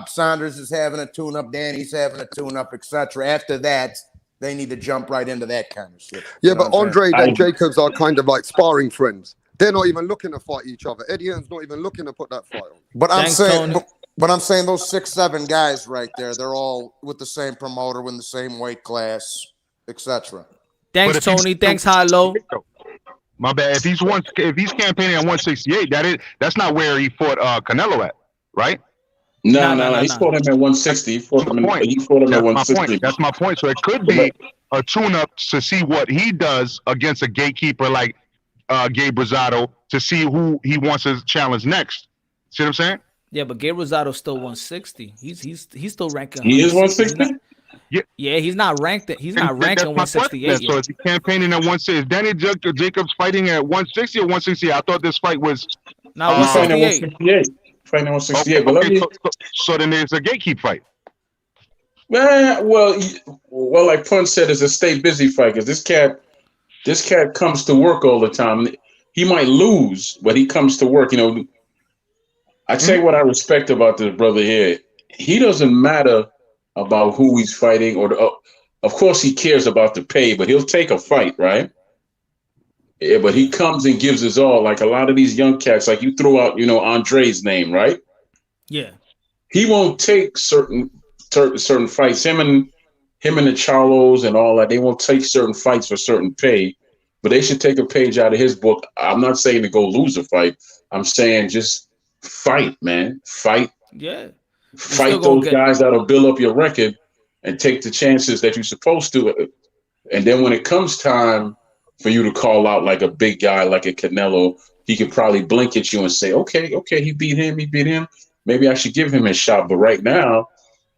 Saunders is having a tune-up. Danny's having a tune-up, etc. After that, they need to jump right into that kind of shit. Yeah, but Andre and Jacobs are kind of like sparring friends. They're not even looking to fight each other. Eddie Hearn's not even looking to put that fight on. But I'm saying those 6-7 guys right there, they're all with the same promoter, in the same weight class, etc. Thanks, Tony. Thanks, Hilo. My bad. If he's campaigning at 168, that's not where he fought Canelo at, right? No. He fought him at 160. He fought him at 160. That's my point. So it could be a tune-up to see what he does against a gatekeeper like Gabe Rosado, to see who he wants to challenge next. See what I'm saying? Yeah, but Gabe Rosado's still 160. He's still ranking. He is 160. Yeah, he's not ranked. He's not ranking 168. So is he campaigning at 160? Is Danny Jacobs fighting at 160 or 168? I thought this fight was 168. Fighting at 168. But so then there's a gatekeep fight. Well, like Punch said, it's a stay busy fight because this cat comes to work all the time. He might lose, but he comes to work. I tell you what I respect about this brother here. He doesn't matter about who he's fighting, of course he cares about the pay, but he'll take a fight, right? Yeah, but he comes and gives his all. Like a lot of these young cats, like you threw out, Andre's name, right? Yeah. He won't take certain fights. Him and the Charlos and all that, they won't take certain fights for certain pay, but they should take a page out of his book. I'm not saying to go lose a fight. I'm saying just fight, man. Fight. Yeah. Fight those guys that'll build up your record and take the chances that you're supposed to. And then when it comes time for you to call out like a big guy, like a Canelo, he could probably blink at you and say, okay, he beat him. Maybe I should give him a shot. But right now,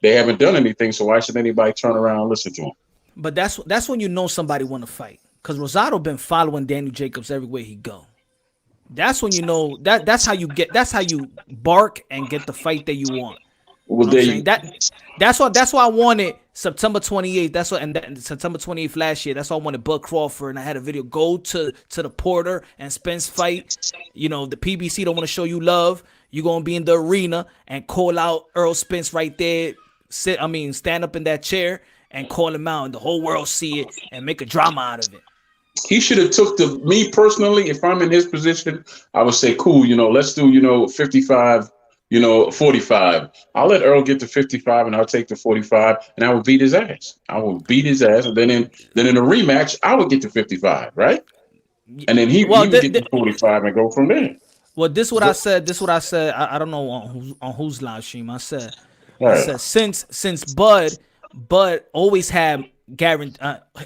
they haven't done anything, so why should anybody turn around and listen to him? But that's when you know somebody want to fight. Because Rosado been following Danny Jacobs everywhere he go. That's when you know that's how you bark and get the fight that you want. Well, that's why I wanted September 28th. And September 28th last year. That's why I wanted Bud Crawford, and I had a video go to the Porter and Spence fight. The PBC don't want to show you love. You're gonna be in the arena and call out Earl Spence right there. Stand up in that chair and call him out, and the whole world see it and make a drama out of it. He should have took me personally. If I'm in his position, I would say, cool. Let's do 55. 45. I'll let Earl get to 55 and I'll take the 45 and I will beat his ass. And then in a rematch, I would get to 55, right? And then he would get to 45 and go from there. Well, this is what I said. I don't know on whose live stream I said. Right. I said since Bud always had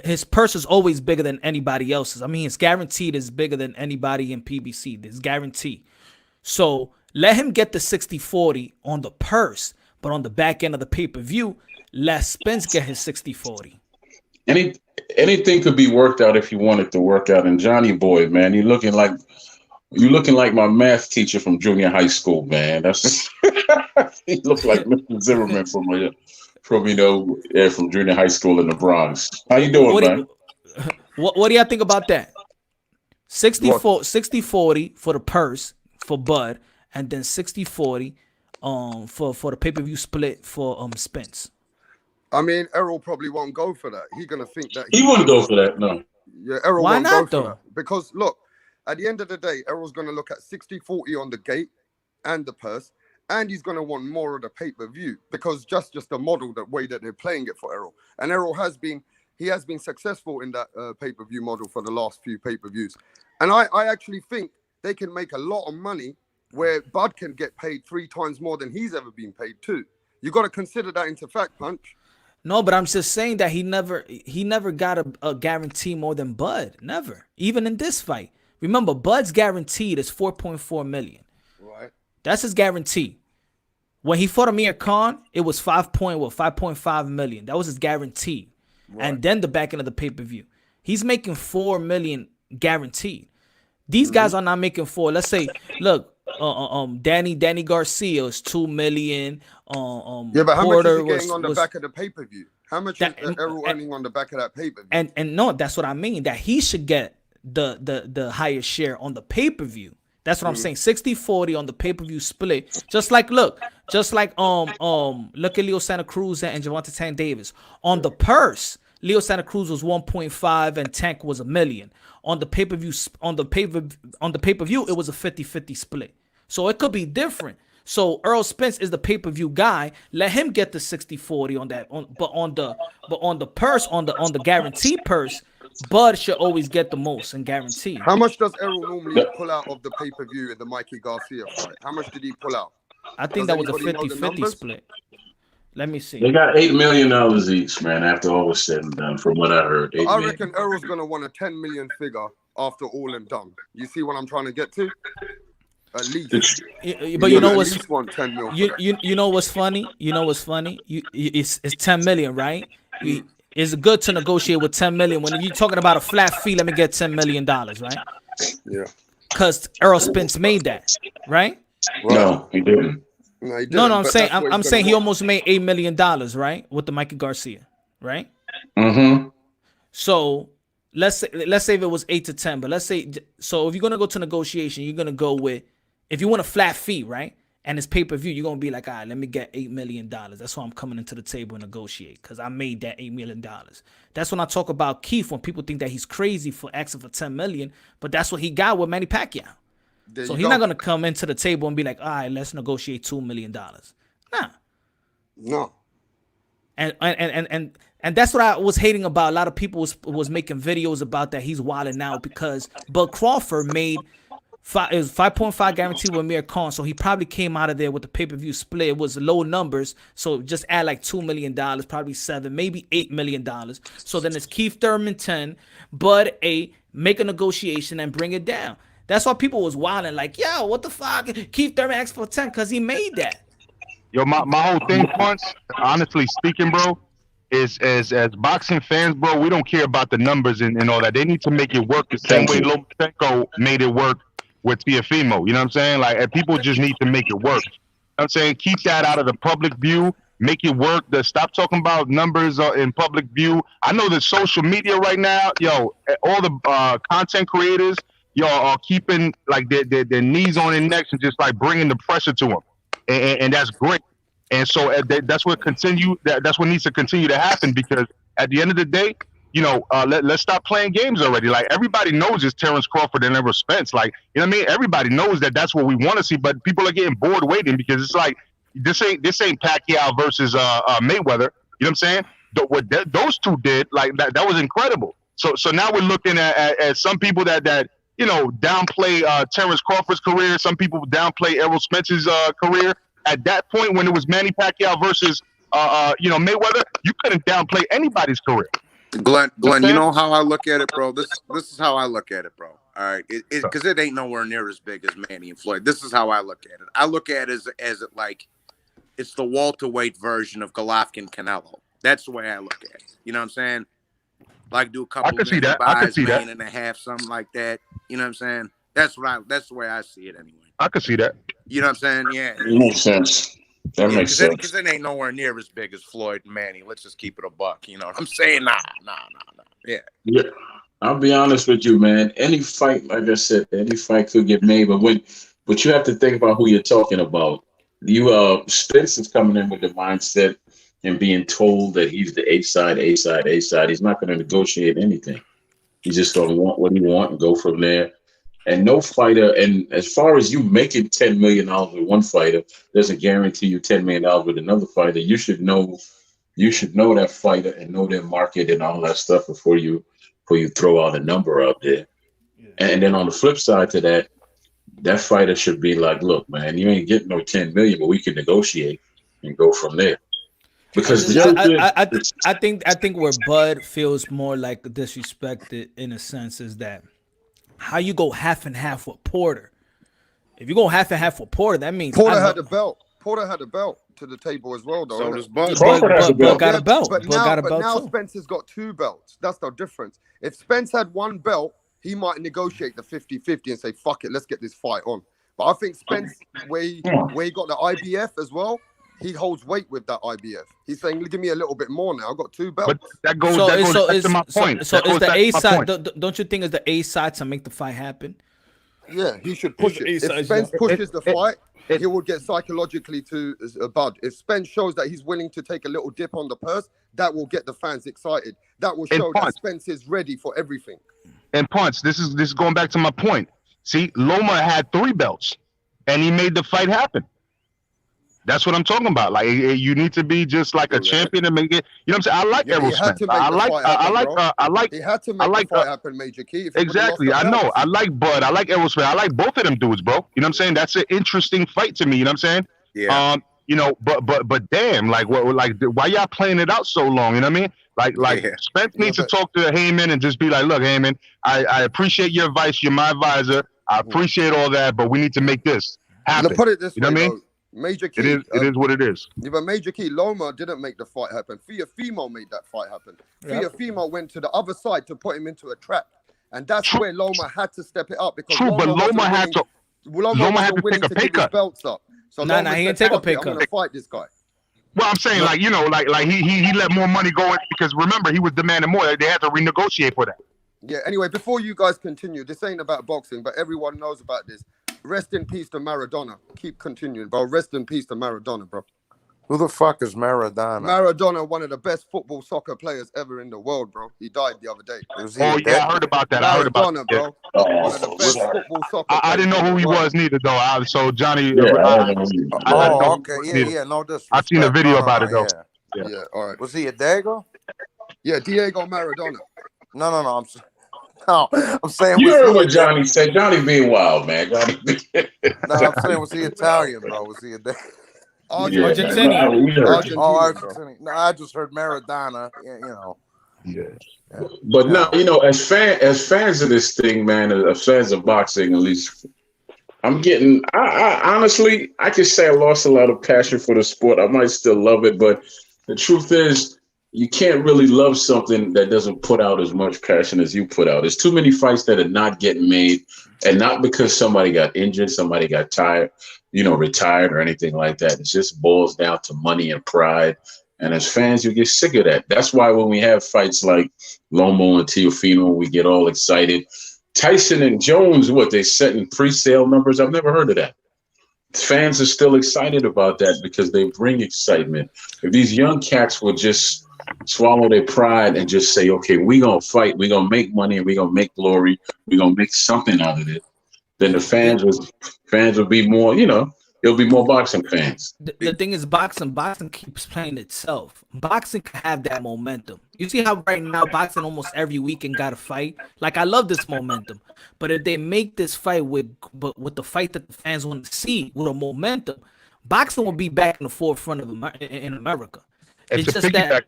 his purse is always bigger than anybody else's. It's guaranteed is bigger than anybody in PBC. It's guaranteed. So let him get the 60-40 on the purse, but on the back end of the pay-per-view, let Spence get his 60-40. Anything could be worked out if you want it to work out. And Johnny Boy, man, you're looking like my math teacher from junior high school, man. That's he looked like Mr. Zimmerman from junior high school in the Bronx. How you doing, man? What do y'all think about that? 60-40 for the purse for Bud, and then 60-40 for the pay-per-view split for Spence. Errol probably won't go for that. He's gonna think that he wouldn't go for that, no. Yeah, Errol Why won't not, go for though? that. Because look, at the end of the day, Errol's gonna look at 60-40 on the gate and the purse, and he's gonna want more of the pay-per-view because just the model, the way that they're playing it for Errol. And Errol has been successful in that pay-per-view model for the last few pay-per-views. And I actually think they can make a lot of money where Bud can get paid 3 times more than he's ever been paid too. You got to consider that into fact, Punch. No, but I'm just saying that he never got a guarantee more than Bud. Never. Even in this fight. Remember, Bud's guaranteed is 4.4 million. Right. That's his guarantee. When he fought Amir Khan, it was 5.5 million. That was his guarantee. Right. And then the back end of the pay-per-view. He's making 4 million guaranteed. These guys are not making 4. Let's say, look, Danny Garcia is 2 million. Yeah, but how Porter much is he getting on the back of the pay-per-view? How much is Errol earning on the back of that pay-per-view? And no, that's what I mean. That he should get the highest share on the pay-per-view. That's what I'm saying. 60-40 on the pay-per-view split. Just like look at Leo Santa Cruz and Gervonta Tank Davis. On the purse, Leo Santa Cruz was 1.5 and Tank was $1 million. On the pay-per-view, it was a 50-50 split. So it could be different. So Errol Spence is the pay-per-view guy. Let him get the 60-40 on that. But on the purse, on the guarantee purse, Bud should always get the most and guarantee. How much does Errol normally pull out of the pay-per-view in the Mikey Garcia fight? How much did he pull out? I think that was a 50-50 split. Let me see. They got $8 million each, man, after all was said and done, from what I heard. I reckon Errol's going to want a 10 million figure after all and done. You see what I'm trying to get to? At least. But you know what's you know what's funny? You know what's funny? It's 10 million, right? It's good to negotiate with 10 million. When you're talking about a flat fee, let me get $10 million, right? Yeah. Because Errol Spence made that, right? No, he didn't. No, he didn't, no, I'm saying he almost made $8 million, right? With the Mikey Garcia, right? Mm-hmm. So let's say if it was 8 to 10, but let's say, so if you're gonna go to negotiation, you're gonna go with, if you want a flat fee, right? And it's pay-per-view, you're gonna be like, all right, let me get $8 million. That's why I'm coming into the table and negotiate, because I made that $8 million. That's when I talk about Keith, when people think that he's crazy for asking for $10 million, but that's what he got with Manny Pacquiao. So he's not gonna come into the table and be like, all right, let's negotiate $2 million. Nah. No. And that's what I was hating about. A lot of people was making videos about that he's wilding out because Bud Crawford made 5.5 guaranteed with Amir Khan, so he probably came out of there with the pay-per-view split. It was low numbers, so just add like $2 million, probably 7, maybe $8 million. So then it's Keith Thurman 10, Bud 8, make a negotiation and bring it down. That's why people was wilding like, yo, what the fuck? Keith Thurman asked for 10 because he made that. Yo, my whole thing, Punch, honestly speaking, bro, is as boxing fans, bro, we don't care about the numbers and all that. They need to make it work the same way Lomachenko made it work with Teofimo. You know what I'm saying? Like, and people just need to make it work. You know what I'm saying? Keep that out of the public view. Make it work. Stop talking about numbers in public view. I know that social media right now, yo, all the content creators, yo, are keeping like their knees on their necks and just like bringing the pressure to them. And that's great. And so that's what that's what needs to continue to happen, because at the end of the day, you know, let's stop playing games already. Like, everybody knows it's Terrence Crawford and Errol Spence. Like, you know what I mean? Everybody knows that that's what we want to see, but people are getting bored waiting, because it's like, this ain't Pacquiao versus Mayweather. You know what I'm saying? What those two did, like that was incredible. So now we're looking at some people that you know, downplay Terrence Crawford's career. Some people downplay Errol Spence's career. At that point, when it was Manny Pacquiao versus you know, Mayweather, you couldn't downplay anybody's career. Glenn, you know how I look at it, bro? This is how I look at it, bro. All right, because it ain't nowhere near as big as Manny and Floyd. This is how I look at it. I look at it as it like it's the welterweight version of Golovkin Canelo. That's the way I look at it. You know what I'm saying? Like, do a couple of buys, man and a half, something like that. You know what I'm saying? That's the way I see it anyway. I could see that. You know what I'm saying? Yeah. It makes sense. That makes sense. Because it ain't nowhere near as big as Floyd and Manny. Let's just keep it a buck. You know what I'm saying? Nah. Yeah. I'll be honest with you, man. Any fight, like I said, any fight could get made, but you have to think about who you're talking about. Spence is coming in with the mindset and being told that he's the A side. He's not going to negotiate anything. He's just going to want what he wants and go from there. And no fighter, and as far as you making $10 million with one fighter doesn't guarantee you $10 million with another fighter. You should know that fighter and know their market and all that stuff before you throw out a number out there. Yeah. And then on the flip side to that fighter should be like, look, man, you ain't getting no $10 million, but we can negotiate. and go from there. Because the truth is, I think where Bud feels more like disrespected in a sense is that how you go half and half with Porter. If you go half and half with Porter, that means Porter had a belt. Porter had a belt to the table as well, though. So does Bud. Bud got a belt. But now Spencer's got 2 belts. That's the difference. If Spence had 1 belt, he might negotiate the 50-50 and say, fuck it, let's get this fight on. But I think Spence, where he got the IBF as well, he holds weight with that IBF. He's saying, give me a little bit more now. I've got 2 belts. But that goes back to my point. So is the A side, don't you think is the A side to make the fight happen? Yeah, he should push it. If Spence pushes the fight, he will get psychologically to Bud. If Spence shows that he's willing to take a little dip on the purse, that will get the fans excited. That will show that Spence is ready for everything. And Punch, this is going back to my point. See, Loma had 3 belts, and he made the fight happen. That's what I'm talking about. Like, you need to be just like a champion and make it. You know what I'm saying? I like Errol Spence. He had to make the fight happen, Major Key. Exactly. I know. I like Bud. I like Errol Spence. I like both of them dudes, bro. You know what I'm saying? That's an interesting fight to me. You know what I'm saying? Yeah. You know, but damn, like, why y'all playing it out so long? You know what I mean? Spence needs to talk to Heyman and just be like, look, Heyman, I appreciate your advice. You're my advisor. I appreciate all that, but we need to make this happen. Let's put it this way, you know what I mean? Major Key. It is what it is. Yeah, but Major Key, Loma didn't make the fight happen. Teofimo made that fight happen. Teofimo went to the other side to put him into a trap. And that's where Loma had to step it up because Loma had to take a pay cut. Belts up. So he didn't take a pay cut. I'm gonna fight this guy. Well, I'm saying, like, you know, like he let more money go in because remember he was demanding more. They had to renegotiate for that. Yeah. Anyway, before you guys continue, this ain't about boxing, but everyone knows about this. Rest in peace to Maradona. Keep continuing, bro. Rest in peace to Maradona, bro. Who the fuck is Maradona? Maradona, one of the best football soccer players ever in the world, bro. He died the other day. I heard about that. Maradona, bro. One of the best football soccer players. I didn't know who he was neither, though. So Johnny. Okay. Yeah. No disrespect. I've seen a video about it, though. Yeah. All right. Was he a Diego? Yeah, Diego Maradona. No. I'm saying. You heard what Johnny said. Johnny being wild, man. No, I'm saying, was he Italian, bro? Was he a Argentinian? Argentinian. No, I just heard Maradona. You know. Yeah. But no, you know, as fans of this thing, man, as fans of boxing, at least, I'm getting. I honestly, I can say I lost a lot of passion for the sport. I might still love it, but the truth is, you can't really love something that doesn't put out as much passion as you put out. There's too many fights that are not getting made, and not because somebody got injured, somebody got tired, retired or anything like that. It just boils down to money and pride. And as fans, you get sick of that. That's why when we have fights like Lomo and Teofimo, we get all excited. Tyson and Jones, they setting pre-sale numbers? I've never heard of that. Fans are still excited about that because they bring excitement. If these young cats would just swallow their pride and just say, okay, we're going to fight, we're going to make money, and we're going to make glory, we're going to make something out of it, then the fans will be more, it'll be more boxing fans. The thing is, boxing keeps playing itself. Boxing can have that momentum. You see how right now boxing almost every weekend got a fight? Like, I love this momentum. But if they make this fight with the fight that the fans want to see, with a momentum, boxing will be back in the forefront of in America. It's just that.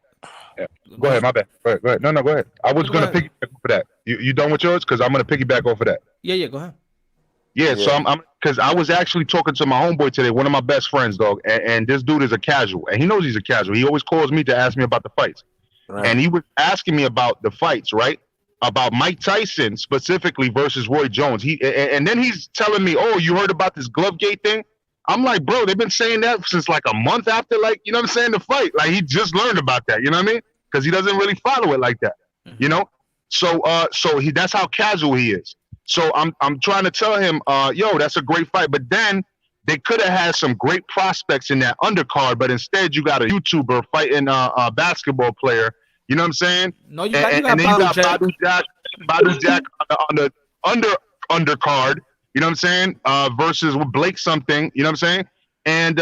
Yeah. Go ahead, my bad. Go ahead. No, go ahead. I was going to piggyback off of that. You done with yours? Because I'm going to piggyback off of that. Yeah, go ahead. Yeah, so I'm because I was actually talking to my homeboy today, one of my best friends, dog, and this dude is a casual, and he knows he's a casual. He always calls me to ask me about the fights, and he was asking me about the fights, right? About Mike Tyson specifically versus Roy Jones. And then he's telling me, "Oh, you heard about this Glovegate thing?" I'm like, bro, they've been saying that since like a month after, like, you know what I'm saying, the fight. Like, he just learned about that, you know what I mean? Because he doesn't really follow it like that, you know? So that's how casual he is. So I'm trying to tell him, yo, that's a great fight. But then they could have had some great prospects in that undercard, but instead you got a YouTuber fighting a basketball player. You know what I'm saying? No, you got Badu Jack on the undercard. You know what I'm saying? Versus Blake something. You know what I'm saying? And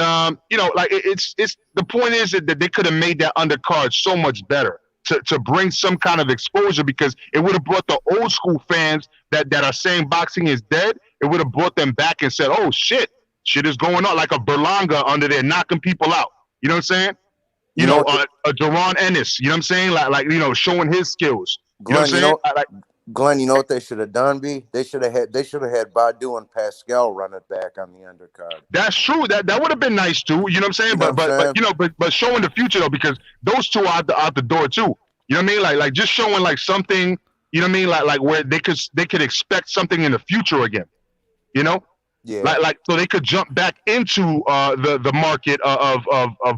it's the point is that they could have made that undercard so much better to bring some kind of exposure, because it would have brought the old school fans that are saying boxing is dead. It would have brought them back and said, oh shit is going on, like a Berlanga under there knocking people out. You know what I'm saying? You know, Jaron Ennis. You know what I'm saying? Like showing his skills. Glenn, you know what I'm saying? Glenn, you know what they should have done, B? They should have had Badu and Pascal run it back on the undercard. That's true. That would have been nice too. You know what I'm saying? But showing the future though, because those two are out the door too. You know what I mean? Like just showing like something. You know what I mean? Like where they could expect something in the future again. You know? Yeah. Like so they could jump back into the market of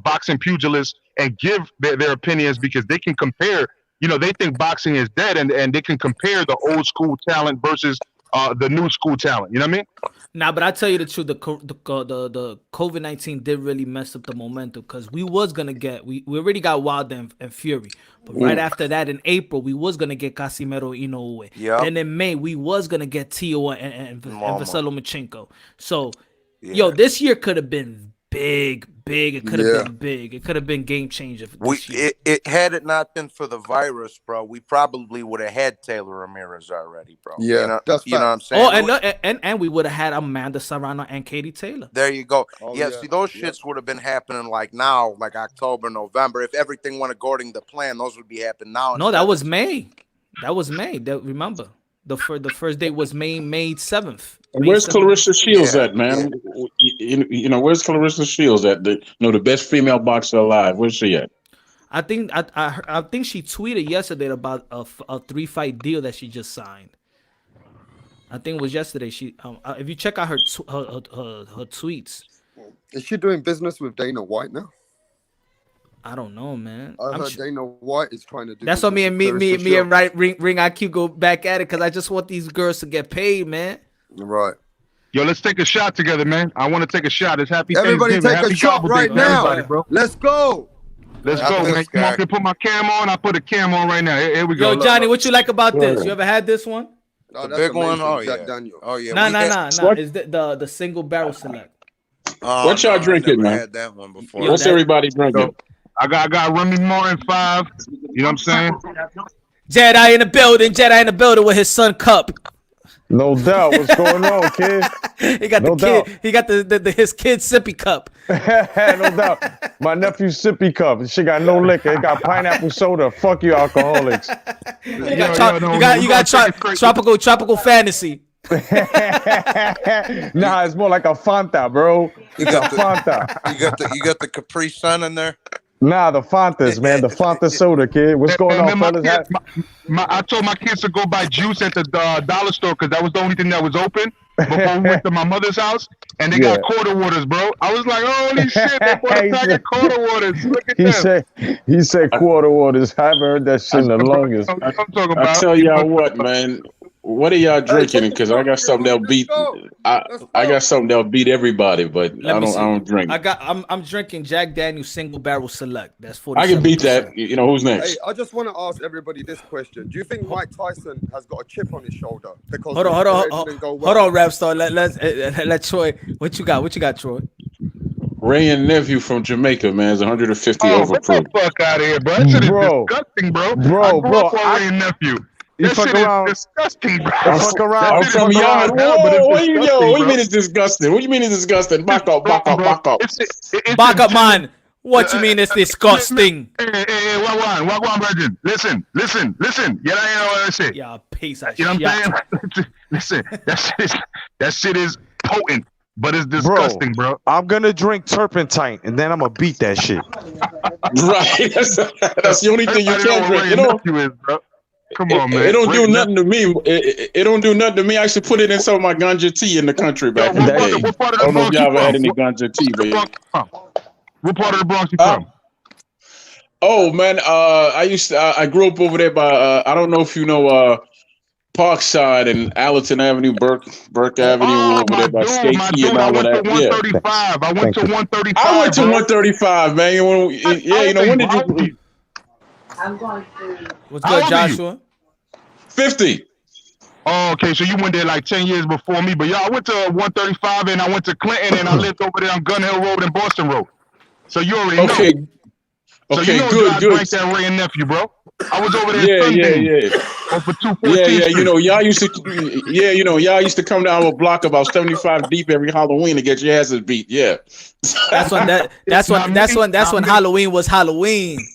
boxing pugilists and give their opinions, because they can compare. You know, they think boxing is dead, and they can compare the old school talent versus the new school talent. You know what I mean? Nah, but I tell you the truth, the COVID-19 did really mess up the momentum, because we was gonna get we already got Wilder and Fury, but right after that in April we was gonna get Casimero Inoue. Yeah. Then in May we was gonna get Tio and Vasily Lomachenko. So, yo, this year could have been big. It could have been big. It could have been game changer. It had it not been for the virus, bro, we probably would have had Taylor Ramirez already, bro. Yeah, you know what I'm saying. Oh, and we would have had Amanda Serrano and Katie Taylor. There you go. See, those shits would have been happening like now, like October, November. If everything went according to plan, those would be happening now. No, that was May. Remember, the first date was May 7th. Where's Clarissa Shields at, man? You know, where's Clarissa Shields at? The best female boxer alive. Where's she at? I think she tweeted yesterday about a 3-fight deal that she just signed. I think it was yesterday. She if you check out her tweets. Is she doing business with Dana White now? I don't know, man. I heard Dana White is trying to do. That's what me and Ring IQ go back at it, because I just want these girls to get paid, man. Right. Yo, let's take a shot together, man. I want to take a shot. It's happy Everybody Thanksgiving. take a shot right now. Bro. Let's go. Let's go, man. Come on, put my cam on. I put a cam on right now. Here we go. Yo, Johnny, what you like about this? You ever had this one? No, the big one? Oh, Jack yeah. Daniel. Oh, yeah. Nah. It's the single barrel select. What y'all drinking, man? I had that one before. What's everybody drinking? I got Remy Martin 5. You know what I'm saying? Jedi in the building with his son Cup. No doubt. What's going on, kid? He got He got his kid's sippy cup. No doubt. My nephew's sippy cup. This shit got no liquor. It got pineapple soda. Fuck you, alcoholics. You got tropical fantasy. Nah, it's more like a Fanta, bro. You got the Capri Sun in there. Nah, the Fantas, man. The Fanta soda, kid. What's going on, fellas? I told my kids to go buy juice at the dollar store, because that was the only thing that was open before we went to my mother's house, and they got quarter waters, bro. I was like, holy shit, they bought a pack of quarter waters. Look at them. He said quarter waters. I haven't heard that shit in the longest. I'm talking about. I tell y'all what, man. What are y'all drinking? Because I got something that'll beat. I got something that'll beat everybody, but I don't drink. I'm drinking Jack Daniel's Single Barrel Select. That's 47%. I can beat that. You know who's next? Hey, I just want to ask everybody this question: do you think Mike Tyson has got a chip on his shoulder? Because hold on, rap star. Let Troy. What you got, Troy? Ray and nephew from Jamaica, man, is 150 over proof. Get the fuck out of here, bro. That shit is disgusting, bro. I grew up on Ray and nephew. That shit is disgusting, bro. I'm from Yard. What do you mean it's disgusting? What do you mean it's disgusting? Back up. Back up, man. What you mean it's disgusting? Hey, Wagwan, virgin. Listen. Yeah, I know what I say. Yeah, piece of shit. You know what I'm saying? Listen, that shit is potent, but it's disgusting, bro. I'm gonna drink turpentine, and then I'm gonna beat that shit. Right. That's the only thing you can drink. You know? Come on, man. It don't do nothing to me. It don't do nothing to me. I actually put it in some of my ganja tea in the country back in the day. I don't know if y'all ever had any ganja tea, but what part of the Bronx you from? Oh man, I grew up over there by I don't know if you know Parkside and Allerton Avenue, Burke Avenue, over there by State Key and all of that. I went to 135. I went to 135, man. Yeah, you know, when did you? I'm going to. What's good, Joshua? 50. Oh, okay. So you went there like 10 years before me. But yeah, I went to 135 and I went to Clinton and I lived over there on Gun Hill Road and Boston Road. So you already know. So Okay, you know good, God good. drank that Ray and nephew, bro. I was over there Sunday. For 214 Yeah. Street. You know, y'all used to, y'all used to come down a block about 75 deep every Halloween to get your asses beat. Yeah. That's when Halloween was Halloween.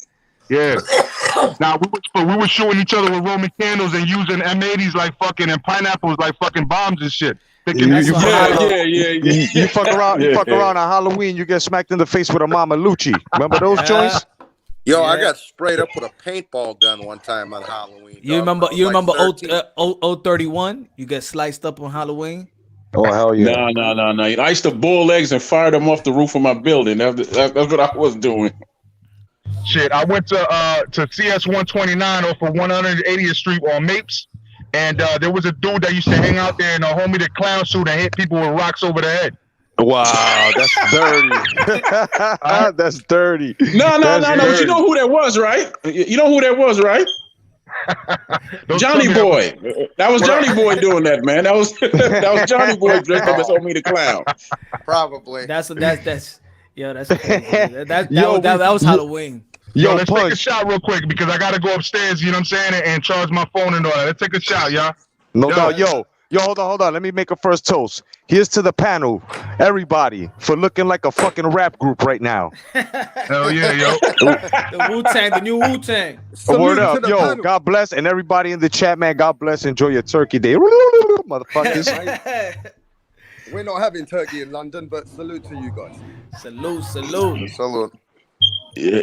Yeah. Now we were shooting each other with Roman candles and using M80s like fucking and pineapples like fucking bombs and shit. You fuck around. You fuck around on Halloween. You get smacked in the face with a Mama Lucci. Remember those joints? Yo, I got sprayed up with a paintball gun one time on Halloween. You dog. remember I was like 031? You get sliced up on Halloween? Oh hell yeah! No. I used to boil eggs and fire them off the roof of my building. That's what I was doing. Shit, I went to CS 129 off of 180th Street on Mapes, and there was a dude that used to hang out there in a homie the clown suit and hit people with rocks over the head. Wow, that's dirty. That's dirty. No. But you know who that was, right? You know who that was, right? Johnny Boy. That was Johnny Boy doing that, man. That was Johnny Boy dressed up as Homie the Clown. Probably. That's crazy. That was Halloween. Yo, let's take a shot real quick because I gotta go upstairs, you know what I'm saying, and charge my phone and all that. Let's take a shot, y'all. No doubt. Yo, hold on. Let me make a first toast. Here's to the panel, everybody, for looking like a fucking rap group right now. Hell yeah, yo. The Wu-Tang, the new Wu-Tang. Word up, yo. Panel. God bless, and everybody in the chat, man. God bless. Enjoy your turkey day, motherfuckers. We're not having turkey in London, but salute to you guys. Salute. Yeah,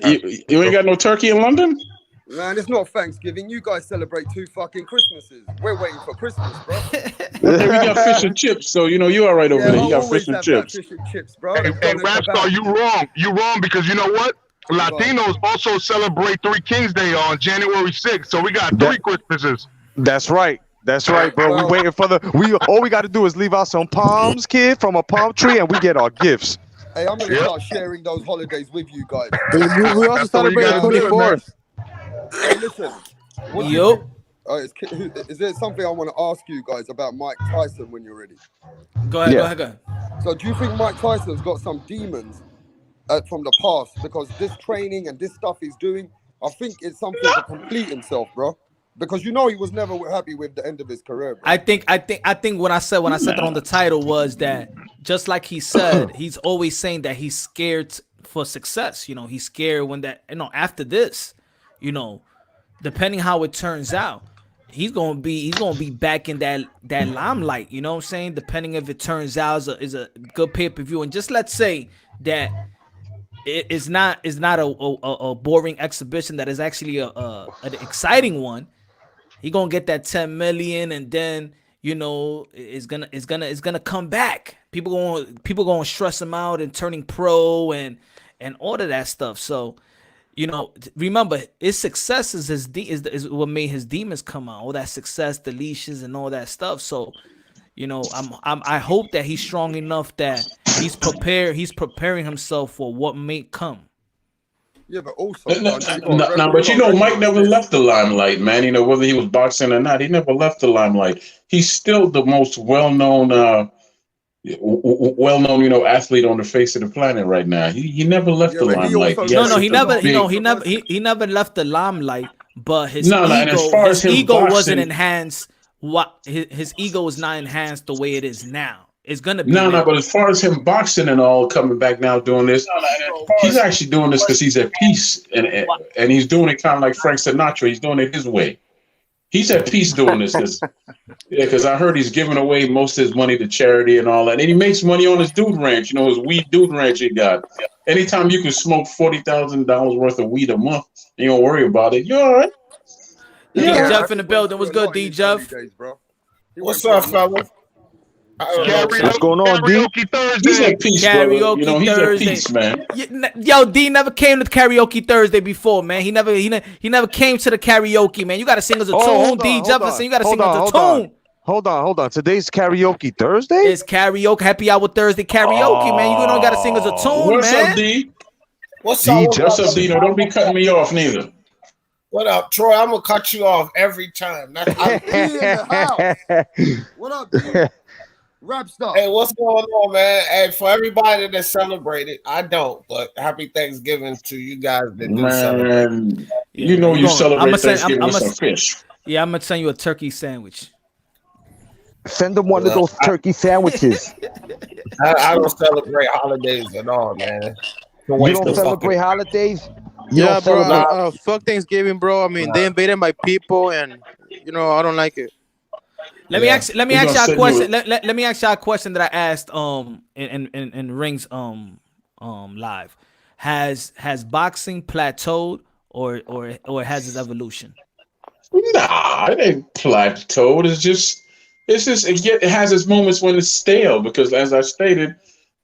you ain't got no turkey in London? Man, it's not Thanksgiving. You guys celebrate 2 fucking Christmases. We're waiting for Christmas, bro. Okay, we got fish and chips, so you know you all right over there. You got fish and chips. Fish and chips, bro. And Rapstar, you wrong. You wrong because you know what? Latinos also celebrate 3 Kings Day on January 6th, so we got 3 Christmases. That's right, bro. We waiting for all we got to do is leave out some palms, kid, from a palm tree, and we get our gifts. Hey, I'm gonna start sharing those holidays with you guys. We also celebrate the 24th. Hey, listen. Yo. Is there something I want to ask you guys about Mike Tyson when you're ready? Go ahead. So, do you think Mike Tyson's got some demons from the past? Because this training and this stuff he's doing, I think it's something to complete himself, bro. Because you know he was never happy with the end of his career, bro. I think what I said that on the title was that just like he said, he's always saying that he's scared for success. You know, he's scared when after this, you know, depending how it turns out, he's gonna be back in that limelight. You know what I'm saying? Depending if it turns out is a good pay-per-view, and just let's say that it's not a boring exhibition, that is actually an exciting one. He gonna get that 10 million, and then you know it's gonna come back. People gonna stress him out and turning pro and all of that stuff. So, you know, remember his success is what made his demons come out. All that success, the leashes, and all that stuff. So, you know, I hope that he's strong enough that he's prepared. He's preparing himself for what may come. Yeah, but also, but you know, Mike never left the limelight, man. You know, whether he was boxing or not, he never left the limelight. He's still the most well-known, you know, athlete on the face of the planet right now. He never left the limelight. He never left the limelight. But his ego wasn't enhanced. His ego was not enhanced the way it is now. It's gonna be but as far as him boxing and all coming back now doing this, he's actually doing this because he's at peace and he's doing it kind of like Frank Sinatra. He's doing it his way. He's at peace doing this because I heard he's giving away most of his money to charity and all that, and he makes money on his dude ranch. You know, his weed dude ranch he got. Anytime you can smoke $40,000 worth of weed a month, you don't worry about it. You all right? Yeah, Jeff in the building. What's good, D Jeff? What's up, fella? What's going on, D? Thursday. He's at peace, karaoke you know, he's Thursday. At peace, man. Yo, D never came to karaoke Thursday before, man. He never came to the karaoke, man. You gotta sing us a tune, D Jefferson. You gotta sing us a tune. Hold on. Today's karaoke Thursday? It's karaoke, happy hour Thursday karaoke, man. You gotta sing us a tune, What's man. Up, D? What's up, D? No, don't be cutting me off neither. What up, Troy? I'm gonna cut you off every time. I'm in the house. What up, D? Rap star. Hey, what's going on, man? Hey, for everybody that celebrated, I don't, but happy Thanksgiving to you guys that do celebrate. Man, you know you celebrate Thanksgiving with some fish. Yeah, I'm gonna send you a turkey sandwich. Send them one of those turkey sandwiches. I don't celebrate holidays at all, man. You don't celebrate holidays? Yeah, bro. Fuck Thanksgiving, bro. I mean, they invaded my people, and I don't like it. Let me ask y'all a question. Let me ask y'all a question that I asked in Rings live. Has boxing plateaued or has its evolution? Nah, it ain't plateaued. It has its moments when it's stale because, as I stated,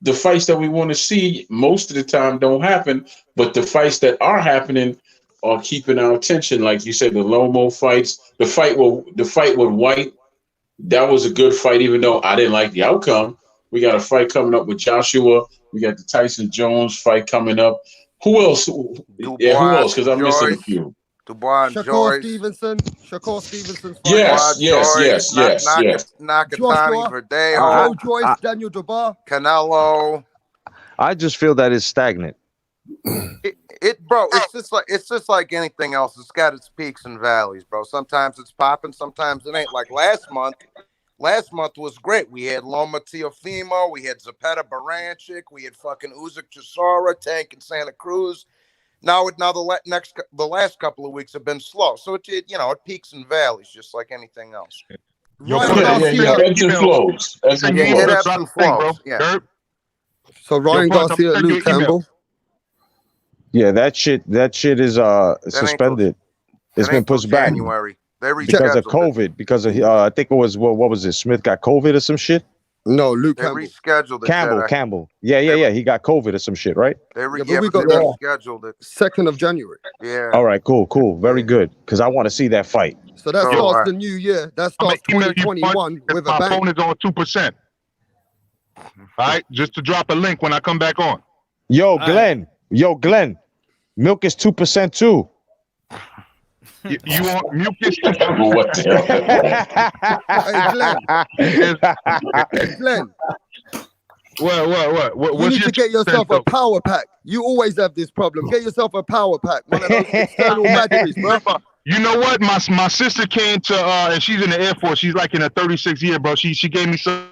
the fights that we want to see most of the time don't happen, but the fights that are happening are keeping our attention. Like you said, the Lomo fights, the fight with White, that was a good fight, even though I didn't like the outcome. We got a fight coming up with Joshua. We got the Tyson Jones fight coming up. Who else? Who else? Because I'm missing a few. Dubois, Shakur Stevenson. Yes. Nakatani, Verdeo, Joyce, Daniel Dubois, Canelo. I just feel that it's stagnant. Bro, it's just like anything else. It's got its peaks and valleys, bro. Sometimes it's popping, sometimes it ain't. Like last month was great. We had Loma Teofimo, we had Zapata Baranchik, we had fucking Usyk Chisora, Tank in Santa Cruz. Now the last couple of weeks have been slow, so it peaks and valleys just like anything else. Ebbs and flows. It ebbs and flows. Yeah. So Ryan Garcia, Luke Campbell. Yeah, that shit is suspended. It's been pushed back January. They because of COVID. Because of I think it was what was it? Smith got COVID or some shit. No, Luke they Campbell. Rescheduled it. Campbell. Yeah. He got COVID or some shit, right? They rescheduled it. 2nd of January. Yeah. All right, cool. Very good. Because I want to see that fight. So that starts the new year. That starts 2021 with a my bang. phone is on 2%. All right, just to drop a link when I come back on. Yo, Glenn, milk is 2% too. You want mucus? What the hell? Hey, Glenn. What? You need to get yourself a power pack. You always have this problem. Get yourself a power pack. One of those external batteries, bro. You know what? My sister came to and she's in the Air Force. She's like in her 36th year, bro. She gave me some.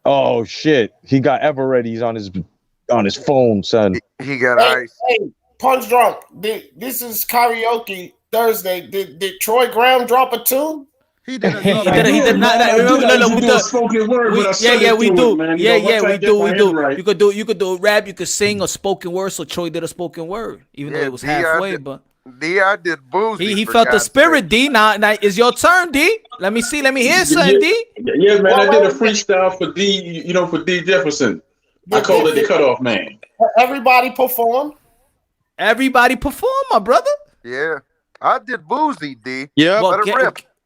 Oh shit! He got Everett. He's on his phone, son. He got ice. Hey, Punch Drunk. This is karaoke Thursday. Did Troy Graham drop a tune? He did not. We do spoken word. We do. You could do rap. You could sing a spoken word. So Troy did a spoken word, even though it was halfway. But I did boozy. He felt the spirit. D. Now it's your turn, D. Let me see. Let me hear something, D. Yeah, man. I did a freestyle for D. For D Jefferson. I called it the Cutoff Man. Everybody perform. Everybody perform, my brother. Yeah, I did boozy, D. Yeah.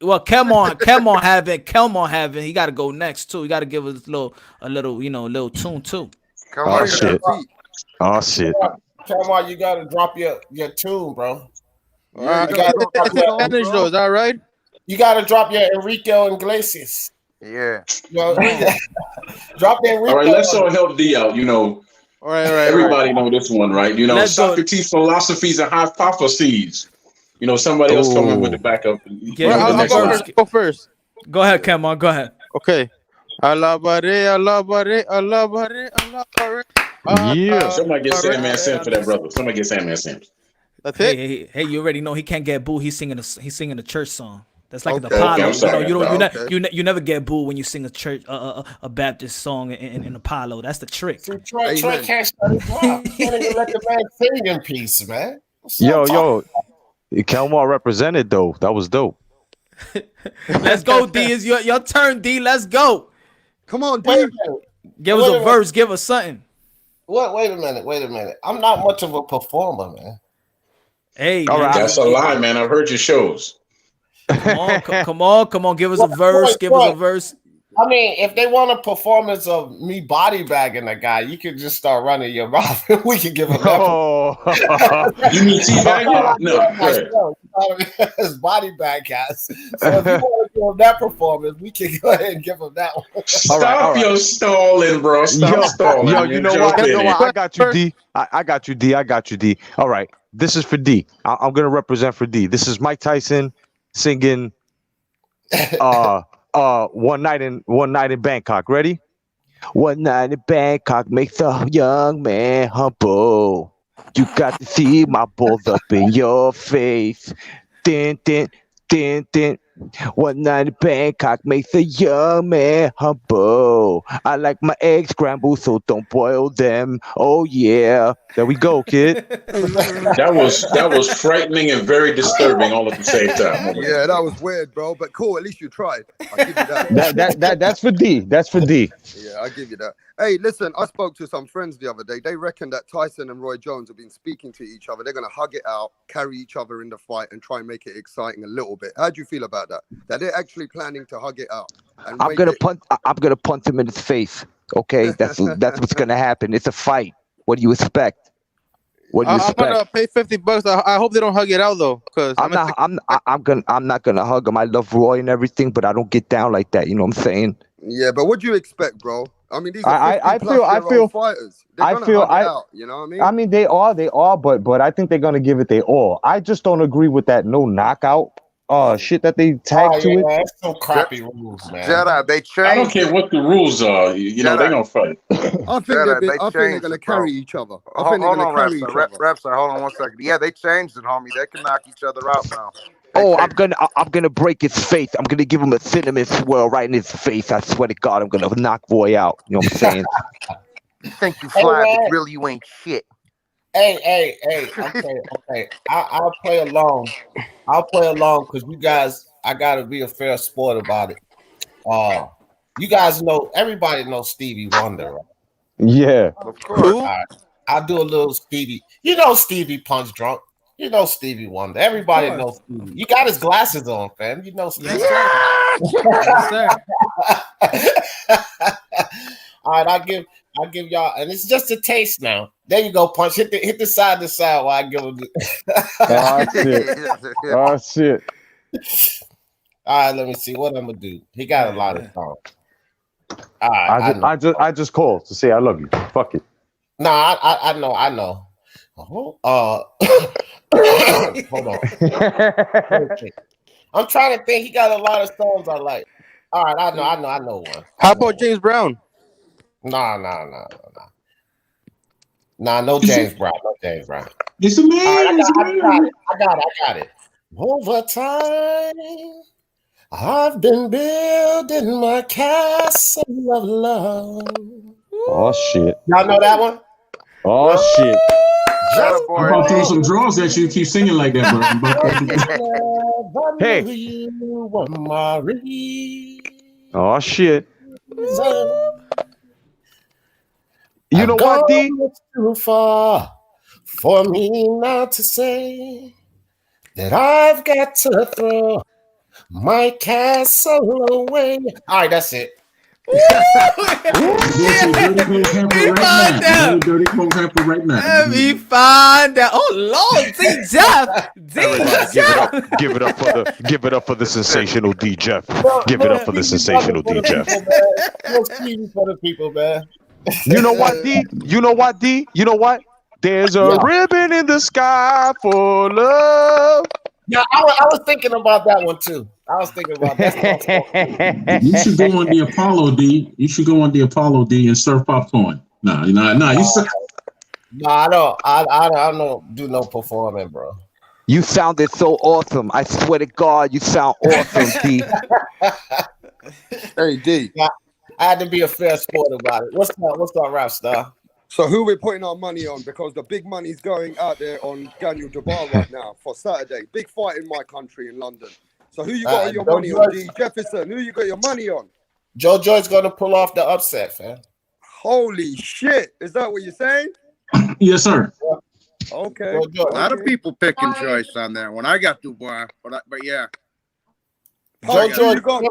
Well, Kelmon having. He got to go next too. He got to give us a little tune too. Oh shit. Kelmon, you got to drop your tune, bro. Spanish though, is that right? You got to drop your Enrique Iglesias. Yeah. Drop the Enrique. All right, let's all help D out. All right. Everybody know this one, right? Socrates' philosophies and hypotheses. Somebody else coming with the backup. I'll go first. Go ahead, Kelmon. Go ahead. Okay. Yeah. Somebody get Sandman Sam for that, brother. Somebody get Sandman Sam. That's it. Hey, you already know he can't get booed. He's singing a church song. That's like the Okay, Apollo. I'm sorry. You never get booed when you sing a church a Baptist song in Apollo. That's the trick. So Troy can't shut it down. You can't even let the man sing in peace, man. Yo. Kelmar represented though. That was dope. Let's go, D. It's your turn, D. Let's go. Come on, D. Give us a verse. Give us something. Wait a minute. I'm not much of a performer, man. Hey, all right. That's a lie, man. I've heard your shows. Come on. Give us a verse. Give us a verse. I mean, if they want a performance of me body bagging a guy, you can just start running your mouth. We can give him that. You mean teabagging? No. His body bag guys. So if you want to him that performance, we can go ahead and give him that one. Stop your stalling, bro. Stop stalling. Yo, man. you know Jump what? in it. I got you, D. I got you, D. I got you, D. All right. This is for D. I'm gonna represent for D. This is Mike Tyson singing one night in Bangkok. Ready? One night in Bangkok makes a young man humble. You got to see my balls up in your face. Din, din, din, din. One night in Bangkok makes a young man humble. I like my eggs scrambled, so don't boil them. Oh yeah. There we go, kid. That was frightening and very disturbing all at the same time. Yeah, that was weird, bro. But cool. At least you tried. I'll give you that. That's for D. That's for D. Yeah, I give you that. Hey, listen, I spoke to some friends the other day. They reckon that Tyson and Roy Jones have been speaking to each other. They're going to hug it out, carry each other in the fight, and try and make it exciting a little bit. How do you feel about that? That they're actually planning to hug it out. And I'm gonna punch him in his face. Okay, that's what's gonna happen. It's a fight. What do you expect? What do you I'm expect? gonna pay $50. I hope they don't hug it out though, because I'm not gonna hug him. I love Roy and everything, but I don't get down like that. You know what I'm saying? Yeah, but what do you expect, bro? I mean, these are I 50-plus-year-old feel fighters. They're gonna hug it out, you know what I mean? I mean, they are, but I think they're gonna give it their all. I just don't agree with that no knockout shit that they tagged to it. That's some crappy rules, man. Jedi, they changed. I don't care what the rules are. You know, they're gonna fight. I think they're gonna carry each other. I think they're Hold gonna on, carry each other. Repstar, hold on 1 second. Yeah, they changed it, homie. They can knock each other out now. Oh, I'm gonna break his face. I'm gonna give him a cinnamon swirl right in his face. I swear to God, I'm gonna knock Roy out. You know what I'm saying? You think you fly, but really you ain't shit. Hey. Okay. I'll play along. Because you guys, I gotta be a fair sport about it. You guys know, everybody knows Stevie Wonder, right? Yeah. Of course. All right. I'll do a little Stevie. You know Stevie Punch Drunk. You know Stevie Wonder. Everybody knows Stevie. You got his glasses on, fam. You know Stevie. Yes, sir. All right, I'll give y'all, and it's just a taste now. There you go, Punch. Hit the side to side while I give him Oh shit. All right, let me see what I'm gonna do. He got a lot of songs. All right, I just called to say I love you. Fuck it. Nah, I know. Hold on. I'm trying to think. He got a lot of songs I like. All right, I know one. How about James Brown? Nah, no James Brown. It's a man. I got it. Over time, I've been building my castle of love. Oh shit. Y'all know that one? Oh shit. I'm about to throw some draws at you. Keep singing like that, bro. Hey. Oh shit. You know what, D? It's too far for me now to say that I've got to throw my castle away. All right, that's it. Dirty Clone Camper right now. Let me find out. Oh Lord, D Jeff. Give it up for the sensational D Jeff. Give it up for the sensational D Jeff. For the people, man. You know what, D? You know what? There's a ribbon in the sky for love. Yeah, I was thinking about that one too. I was thinking about that. You should go on the Apollo, D. You should go on the Apollo, D, and serve popcorn. Nah. I don't do no performing, bro. You sounded so awesome. I swear to God, you sound awesome, D. Hey, D. I had to be a fair sport about it. What's up, Rap Star? So who we're putting our money on, because the big money's going out there on Daniel Jabbar right now for Saturday. Big fight in my country in London. So who you got your money on, D? Jefferson, who you got your money on? Joe Joy's going to pull off the upset, fam. Holy shit. Is that what you're saying? Yes, sir. Okay. A lot of people picking Joyce on that one. I got Dubois, but yeah. Joe Joy got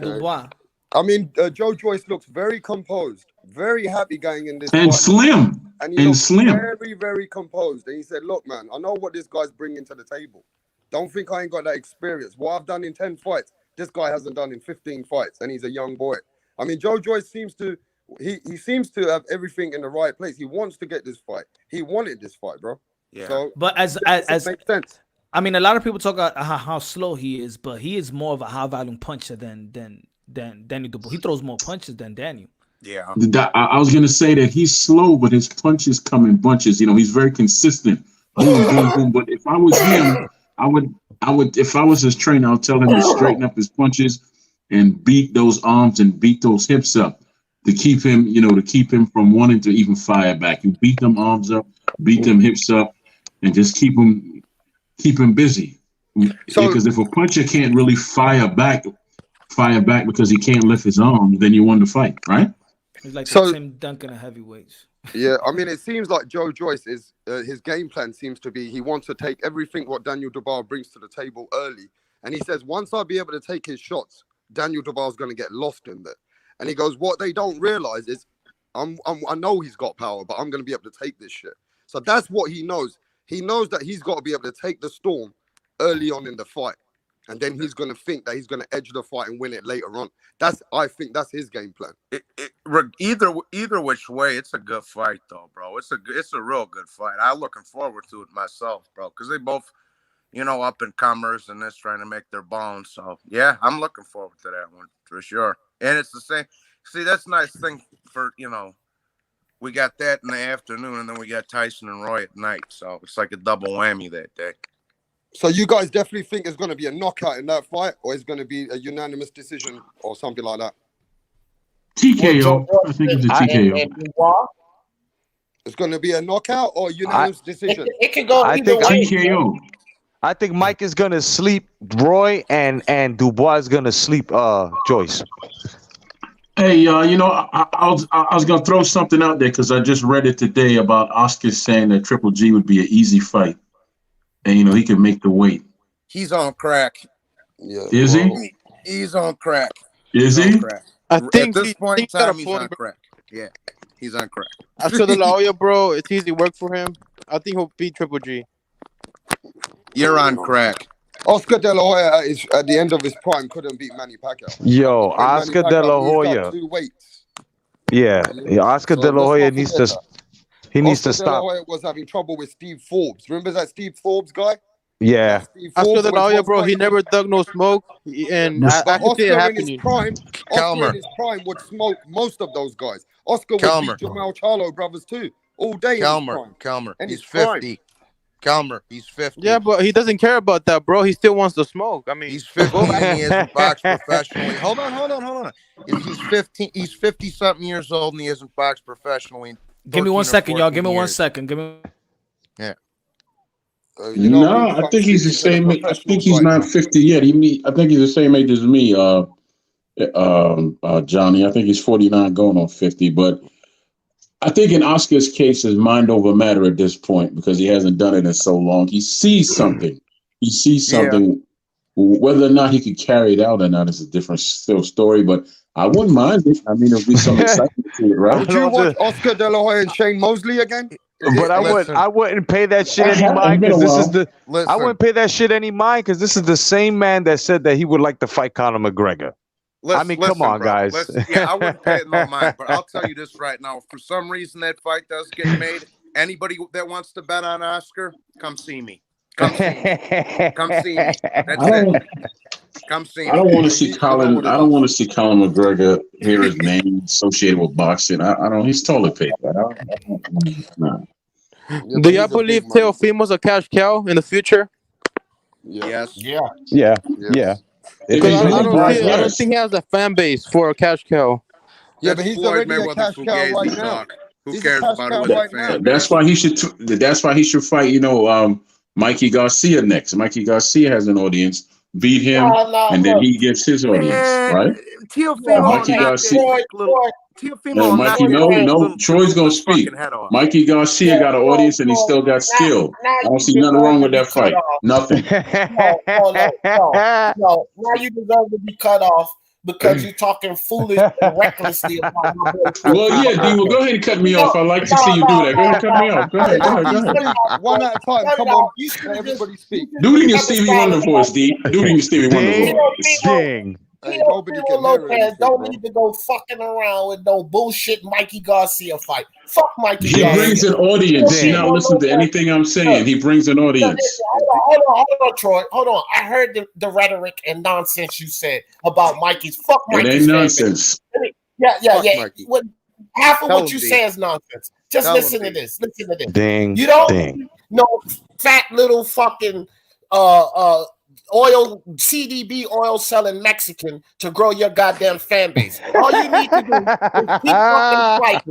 Dubois. I mean, Joe Joyce looks very composed, very happy going in this and fight. slim. and he And looked slim. very, very composed. And he said, "Look, man, I know what this guy's bringing to the table. Don't think I ain't got that experience. What I've done in 10 fights, this guy hasn't done in 15 fights, and he's a young boy." I mean, Joe Joyce seems to he seems to have everything in the right place. He wants to get this fight. He wanted this fight, bro. Yeah. So, But as makes sense. I mean, a lot of people talk about how slow he is, but he is more of a high volume puncher than Daniel Dubois. He throws more punches than Daniel. Yeah. I was gonna say that he's slow, but his punches come in bunches. You know, he's very consistent. Boom, boom, boom. But if I was him, I would, if I was his trainer, I'll tell him to straighten up his punches and beat those arms and beat those hips up to keep him, to keep him from wanting to even fire back. You beat them arms up, beat them hips up, and just keep him busy. Because if a puncher can't really fire back because he can't lift his arms, then you won the fight, right? He's like the Tim Duncan of heavyweights. Yeah, I mean, it seems like Joe Joyce is his game plan seems to be he wants to take everything what Daniel Dubois brings to the table early, and he says once I'll be able to take his shots, Daniel Dubois is going to get lost in there. And he goes, what they don't realize is I know he's got power, but I'm going to be able to take this shit. So that's what he knows. He knows that he's got to be able to take the storm early on in the fight. And then he's going to think that he's going to edge the fight and win it later on. I think that's his game plan. Either which way, it's a good fight though, bro. It's a real good fight. I'm looking forward to it myself, bro, because they both, up and comers and this trying to make their bones. So yeah, I'm looking forward to that one for sure. And it's the same. See, that's a nice thing for we got that in the afternoon, and then we got Tyson and Roy at night. So it's like a double whammy that day. So you guys definitely think it's going to be a knockout in that fight, or it's going to be a unanimous decision or something like that? TKO. I think it's a TKO. It's going to be a knockout or unanimous decision? It can go either way. TKO. I think Mike is gonna sleep Roy and Dubois is gonna sleep Joyce. Hey, I was gonna throw something out there because I just read it today about Oscar saying that Triple G would be an easy fight, and he could make the weight. He's on crack. Yeah. Is he? He's on crack. Is he? Crack. I think at this point in time, he's point, on crack. Yeah, he's on crack. After the La Hoya, bro, it's easy work for him. I think he'll beat Triple G. You're on crack. Oscar De La Hoya at the end of his prime couldn't beat Manny Pacquiao. Yo, Oscar De La Hoya. Two weights. Yeah, Oscar De La Hoya needs to. He needs to Oscar De La stop. Hoya was having trouble with Steve Forbes. Remember that Steve Forbes guy? Yeah. After the La Hoya, bro, he never dug no smoke, and I could see it happening. Oscar in his prime would smoke most of those guys. Oscar would beat Jamal Charlo brothers too, all day. Kelmer, he's 50. Kelmer, he's 50. Yeah, but he doesn't care about that, bro. He still wants to smoke. I mean, he's 50 and he hasn't boxed professionally. Hold on. He's 15. He's 50-something years old and he hasn't boxed professionally. Give me 1 second, y'all. Give me 1 second. Give me. Yeah. No, I think he's the same. I think he's not 50 yet. I think he's the same age as me, Johnny. I think he's 49 going on 50. But I think in Oscar's case, his mind over matter at this point because he hasn't done it in so long. He sees something. Yeah. Whether or not he could carry it out or not is a different story. But I wouldn't mind it. I mean, it'll be some excitement to it, right? Would you watch Oscar De La Hoya and Shane Mosley again? But I wouldn't pay that shit any mind because this is the. I wouldn't pay that shit any mind because this is the same man that said that he would like to fight Conor McGregor. Come on, bro. guys. Yeah, I wouldn't pay it no mind, but I'll tell you this right now: if for some reason that fight does get made, anybody that wants to bet on Oscar, come see me. Come see me. Come see me. That's it. Come see me. I don't want to see Colin. I don't want to see Colin McGregor hear his name associated with boxing. I don't. He's totally paid. Nah. Do y'all believe Teofimo's a cash cow in the future? Yes. Yeah. Because I don't think he has a fan base for a cash cow. Yeah, but he's already a cash cow right now. Who cares about it with a fan? That's why he should. That's why he should fight. Mikey Garcia next. Mikey Garcia has an audience. Beat him, and then he gets his audience, right? Teofimo, Mikey Garcia. Mikey, no. Troy's gonna speak. Mikey Garcia got an audience, and he still got skill. I don't see nothing wrong with that fight. Nothing. No. Now you deserve to be cut off because you're talking foolish and recklessly about my boy. Well, yeah, D. Well, go ahead and cut me off. I like to see you do that. Go ahead, cut me off. Go ahead. Go ahead. Go ahead. One at a time. Come on. Let everybody speak. Do it in your Stevie Wonder voice, D. Do it in your Stevie Wonder voice. Ding. Hey, nobody can hear Lopez anything, don't bro. need to go fucking around with no bullshit Mikey Garcia fight. Fuck Mikey He Garcia. brings an audience. You're not listening to anything I'm saying. He brings an audience. Hold on, Troy. Hold on. I heard the rhetoric and nonsense you said about Mikey's. Fuck It Mikey's ain't fan nonsense. base. Yeah. Mikey. Half of Tell what him, you D. say is nonsense. Just Tell him, listen to D. this. Listen to this. Ding. You don't Ding. need no fat little fucking oil CDB oil selling Mexican to grow your goddamn fan base. All you need to do is keep fucking fighting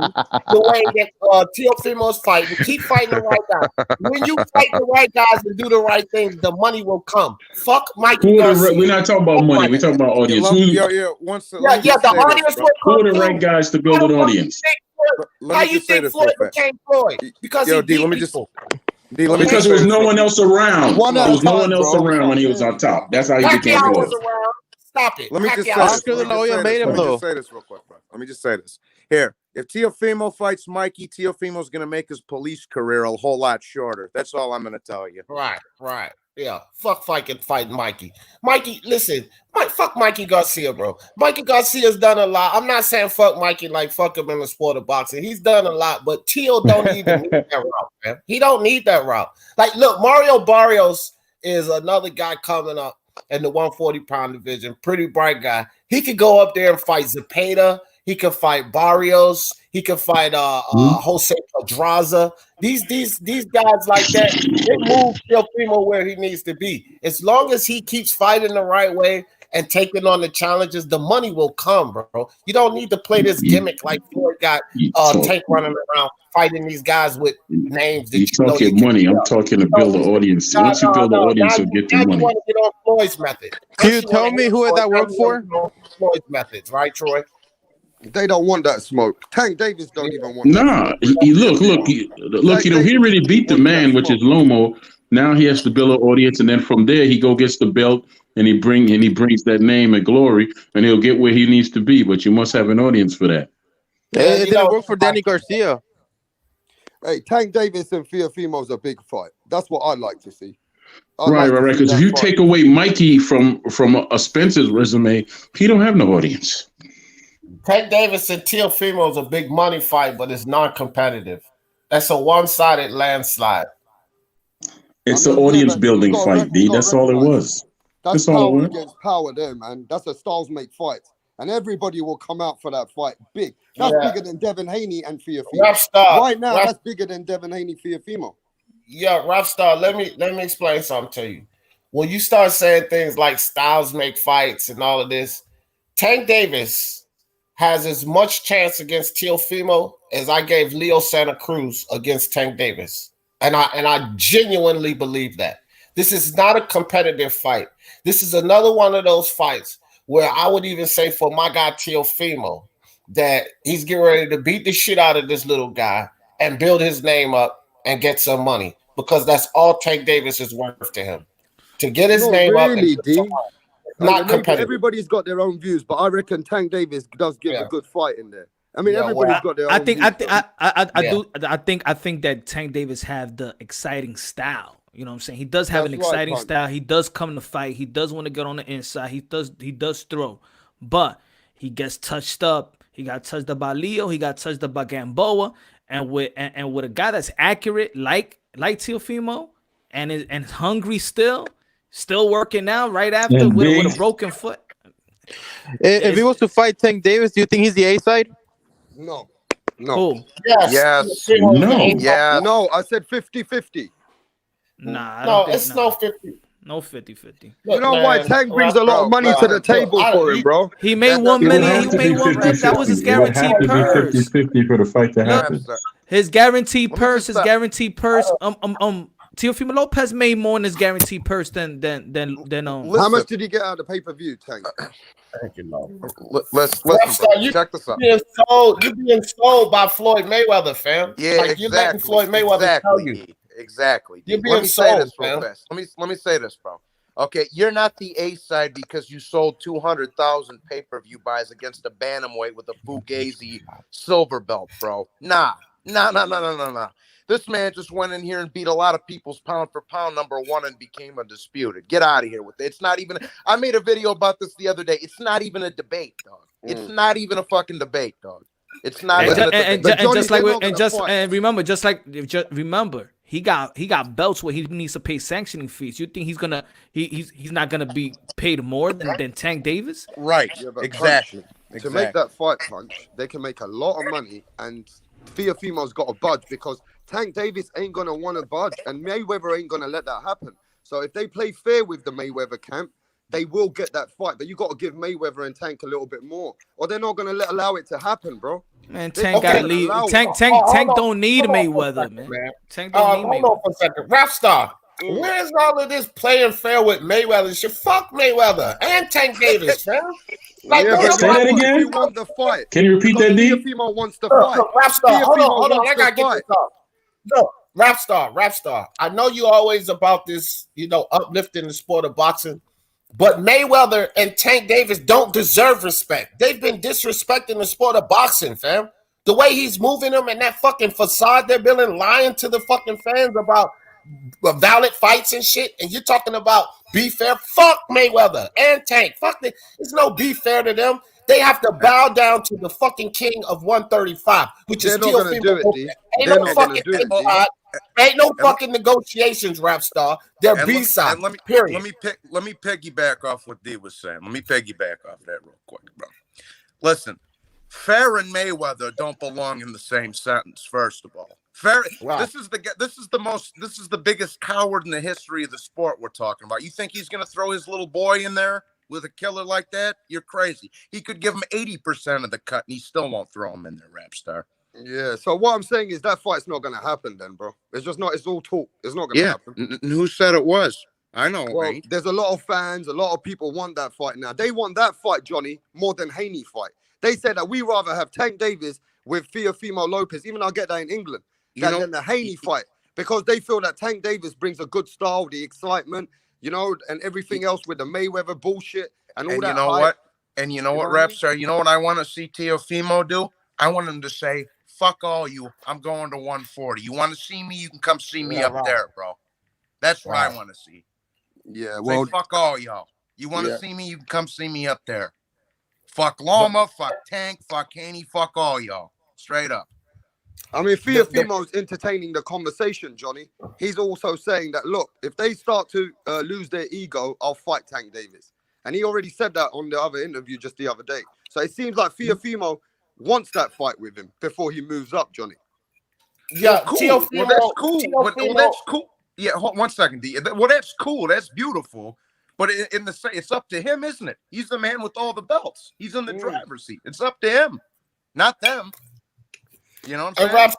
the way that Teofimo's fighting. Keep fighting the right guys. When you fight the right guys and do the right things, the money will come. Fuck Mikey Garcia. We're not talking about money. We're talking about audience. The audience will Who come are the right too. guys to build an audience? How you think Floyd became Floyd? Because he D, beat let me just people. Because there was no one else around. One There at a was no one time, else bro. around when he was on top. That's how he became Pacquiao was Floyd. around. Stop it. Let me just say Pacquiao this. Oscar de la Hoya made him, Let me though. just say this real quick, bro. Let me just say this. Here, if Teofimo fights Mikey, Teofimo's going to make his police career a whole lot shorter. That's all I'm going to tell you. Right. Yeah. Fuck fighting Mikey. Mikey, listen. Fuck Mikey Garcia, bro. Mikey Garcia's done a lot. I'm not saying fuck Mikey like fuck him in the sport of boxing. He's done a lot, but Teo don't even need that route, man. He don't need that route. Like, look, Mario Barrios is another guy coming up in the 140-pound division. Pretty bright guy. He could go up there and fight Zepeda. He could fight Barrios. He could fight Jose Pedraza. These guys like that, they move Teofimo where he needs to be. As long as he keeps fighting the right way and taking on the challenges, the money will come, bro. You don't need to play this gimmick like Floyd got Tank running around fighting these guys with names that You're talking money. I'm talking to build an audience. Once you build an audience, you'll get the You money. want to get on Floyd's method. Can you tell me who that worked for? Floyd's methods, right, Troy? They don't want that smoke. Tank Davis don't even want Nah, that. Look. He already beat the man, which is Lomo. Now he has to build an audience, and then from there he gets the belt, and he brings that name and glory, and he'll get where he needs to be. But you must have an audience for that. It didn't work for Danny Garcia. Hey, Tank Davis and Teofimo's a big fight. That's what I'd like to see. Right. Because if you take away Mikey from a Spencer's resume, he don't have no audience. Tank Davis and Teofimo is a big money fight, but it's non-competitive. That's a one-sided landslide. It's an audience building fight, D. That's all it was. That's all it power was. against power there, man. That's a styles make fight. And everybody will come out for that fight big. That's bigger than Devin Haney and Teofimo. Right now, that's bigger than Devin Haney, Teofimo. Yeah, Rapstar, let me explain something to you. When you start saying things like styles make fights and all of this, Tank Davis has as much chance against Teofimo as I gave Leo Santa Cruz against Tank Davis. And I genuinely believe that. This is not a competitive fight. This is another one of those fights where I would even say for my guy Teofimo that he's getting ready to beat the shit out of this little guy and build his name up and get some money, because that's all Tank Davis is worth to him. To get his name up. Not competitive. Everybody's got their own views, but I reckon Tank Davis does give a good fight in there. I mean, everybody's got their own views. I think that Tank Davis have the exciting style. You know what I'm saying? He does have an exciting style. He does come to fight. He does want to get on the inside. He does throw. But he gets touched up. He got touched up by Leo. He got touched up by Gamboa. And with a guy that's accurate like Teofimo and is hungry still working out right after with a broken foot. If he was to fight Tank Davis, do you think he's the A side? No. Oh. Yes. No, I said 50-50. Nah, no, it's no 50. No 50-50. You know why Tank brings a lot of money to the table for him, bro? He made $1 million. He made $1 million. That was his guaranteed purse. 50-50 for the fight to happen. His guaranteed purse. Teofimo Lopez made more in his guaranteed purse than How much did he get out of the pay-per-view, Tank? Thank you, Mo. Check this out. You're being sold by Floyd Mayweather, fam. Yeah, like you're letting Floyd Mayweather tell you. Exactly. You're being Let me say sold, this real man. fast. Let me say this, bro. Okay, you're not the A side because you sold 200,000 pay-per-view buys against a bantamweight with a Fugazi silver belt, bro. Nah. This man just went in here and beat a lot of people's pound for pound #1 and became undisputed. Get out of here with it. It's not even. I made a video about this the other day. It's not even a debate, dog. It's not even a fucking debate, dog. It's not even a debate. Remember, he got belts where he needs to pay sanctioning fees. You think he's not gonna be paid more than Tank Davis? Right. Yeah, but exactly. To make that fight, Punch, they can make a lot of money, and Teofimo's got to budge because Tank Davis ain't gonna want to budge, and Mayweather ain't gonna let that happen. So if they play fair with the Mayweather camp, they will get that fight. But you got to give Mayweather and Tank a little bit more, or they're not gonna allow it to happen, bro. Man, Tank got to lead. Tank don't need Mayweather, man. Tank don't need Mayweather. Hold on for a second, Rapstar. Where's all of this playing fair with Mayweather? Shit, fuck Mayweather and Tank Davis, man. Like, say that again. You want the fight? Can you repeat that, D? Teofimo wants the fight. Rapstar, hold on. I gotta get this off. No, Rapstar. I know you always about this, uplifting the sport of boxing. But Mayweather and Tank Davis don't deserve respect. They've been disrespecting the sport of boxing, fam. The way he's moving them and that fucking facade they're building, lying to the fucking fans about valid fights and shit. And you're talking about be fair. Fuck Mayweather and Tank. Fuck it. There's no be fair to them. They have to bow down to the fucking king of 135, which is Teofimo. Ain't no fucking negotiations, Rapstar. They're B-side. Let me piggyback off what D was saying. Let me piggyback off that real quick, bro. Listen, fair and Mayweather don't belong in the same sentence. First of all, fair. Wow. This is the biggest coward in the history of the sport we're talking about. You think he's gonna throw his little boy in there with a killer like that? You're crazy. He could give him 80% of the cut, and he still won't throw him in there, Rapstar. Yeah, so what I'm saying is that fight's not going to happen then, bro. It's just not, it's all talk. It's not going to happen. Who said it was? I know. Well, there's a lot of fans, a lot of people want that fight now. They want that fight, Johnny, more than Haney fight. They said that we rather have Tank Davis with Teofimo Lopez, even I'll get that in England, than the Haney fight, because they feel that Tank Davis brings a good style, the excitement, and everything else with the Mayweather bullshit and all that. You know what? And you know what, Rapstar? You know what I want to see Teofimo do? I want him to say, fuck all you. I'm going to 140. You want to see me? You can come see me up there, bro. That's what I want to see. Yeah, well, say, fuck all y'all. You want to see me? You can come see me up there. Fuck Loma, fuck Tank, fuck Haney, fuck all y'all. Straight up. I mean, Teofimo's entertaining the conversation, Johnny. He's also saying that, look, if they start to lose their ego, I'll fight Tank Davis. And he already said that on the other interview just the other day. So it seems like Teofimo wants that fight with him before he moves up, Johnny. Yeah, cool. Well, that's cool. Well, that's cool. Yeah, hold 1 second, D. Well, that's cool. That's beautiful. But it's up to him, isn't it? He's the man with all the belts. He's in the driver's seat. It's up to him, not them. You know what I'm saying?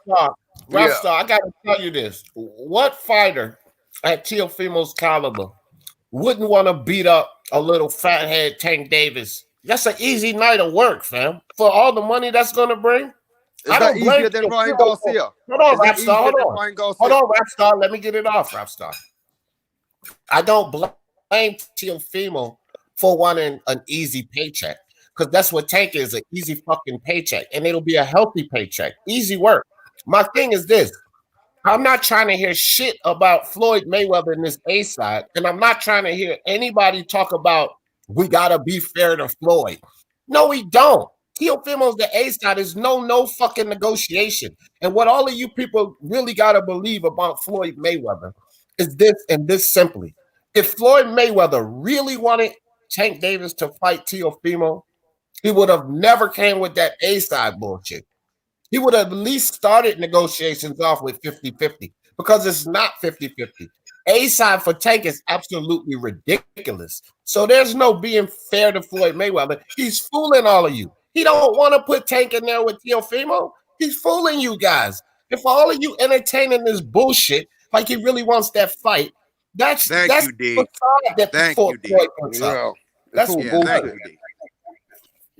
Rapstar, I got to tell you this. What fighter at Teofimo's caliber wouldn't want to beat up a little fathead Tank Davis? That's an easy night of work, fam. For all the money that's going to bring. Is that easier than Ryan Garcia? Hold on, Rapstar. Hold on, Rapstar. Let me get it off, Rapstar. I don't blame Teofimo for wanting an easy paycheck, because that's what Tank is, an easy fucking paycheck. And it'll be a healthy paycheck. Easy work. My thing is this. I'm not trying to hear shit about Floyd Mayweather in this A side. And I'm not trying to hear anybody talk about we got to be fair to Floyd. No, we don't. Teofimo's the A side. There's no fucking negotiation. And what all of you people really got to believe about Floyd Mayweather is this, and this simply. If Floyd Mayweather really wanted Tank Davis to fight Teofimo, he would have never came with that A side bullshit. He would have at least started negotiations off with 50-50, because it's not 50-50. A side for Tank is absolutely ridiculous. So there's no being fair to Floyd Mayweather. He's fooling all of you. He don't want to put Tank in there with Teofimo. He's fooling you guys. If all of you entertaining this bullshit like he really wants that fight, that's you, D. Thank you, D. That's all bullshit. Thank you, D.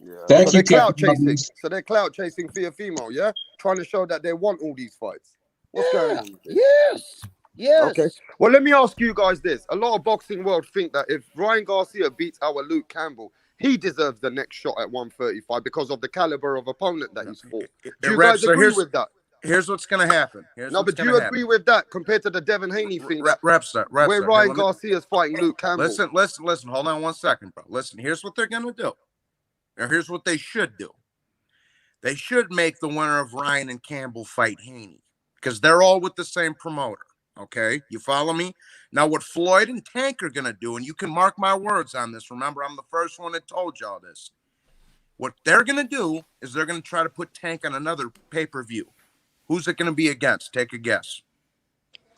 Yeah. So they're clout chasing. So they're clout chasing Teofimo, yeah? Trying to show that they want all these fights. What's going on? Yes. Yes. Okay. Well, let me ask you guys this. A lot of boxing world think that if Ryan Garcia beats our Luke Campbell, he deserves the next shot at 135 because of the caliber of opponent that he's fought. Do you guys agree with that? Here's what's going to happen. But do you agree with that compared to the Devin Haney thing where Ryan Garcia's fighting Luke Campbell? Listen. Hold on 1 second, bro. Listen, here's what they're going to do. Or here's what they should do. They should make the winner of Ryan and Campbell fight Haney because they're all with the same promoter. Okay, you follow me? Now, what Floyd and Tank are going to do, and you can mark my words on this. Remember, I'm the first one that told y'all this. What they're going to do is they're going to try to put Tank on another pay-per-view. Who's it going to be against? Take a guess.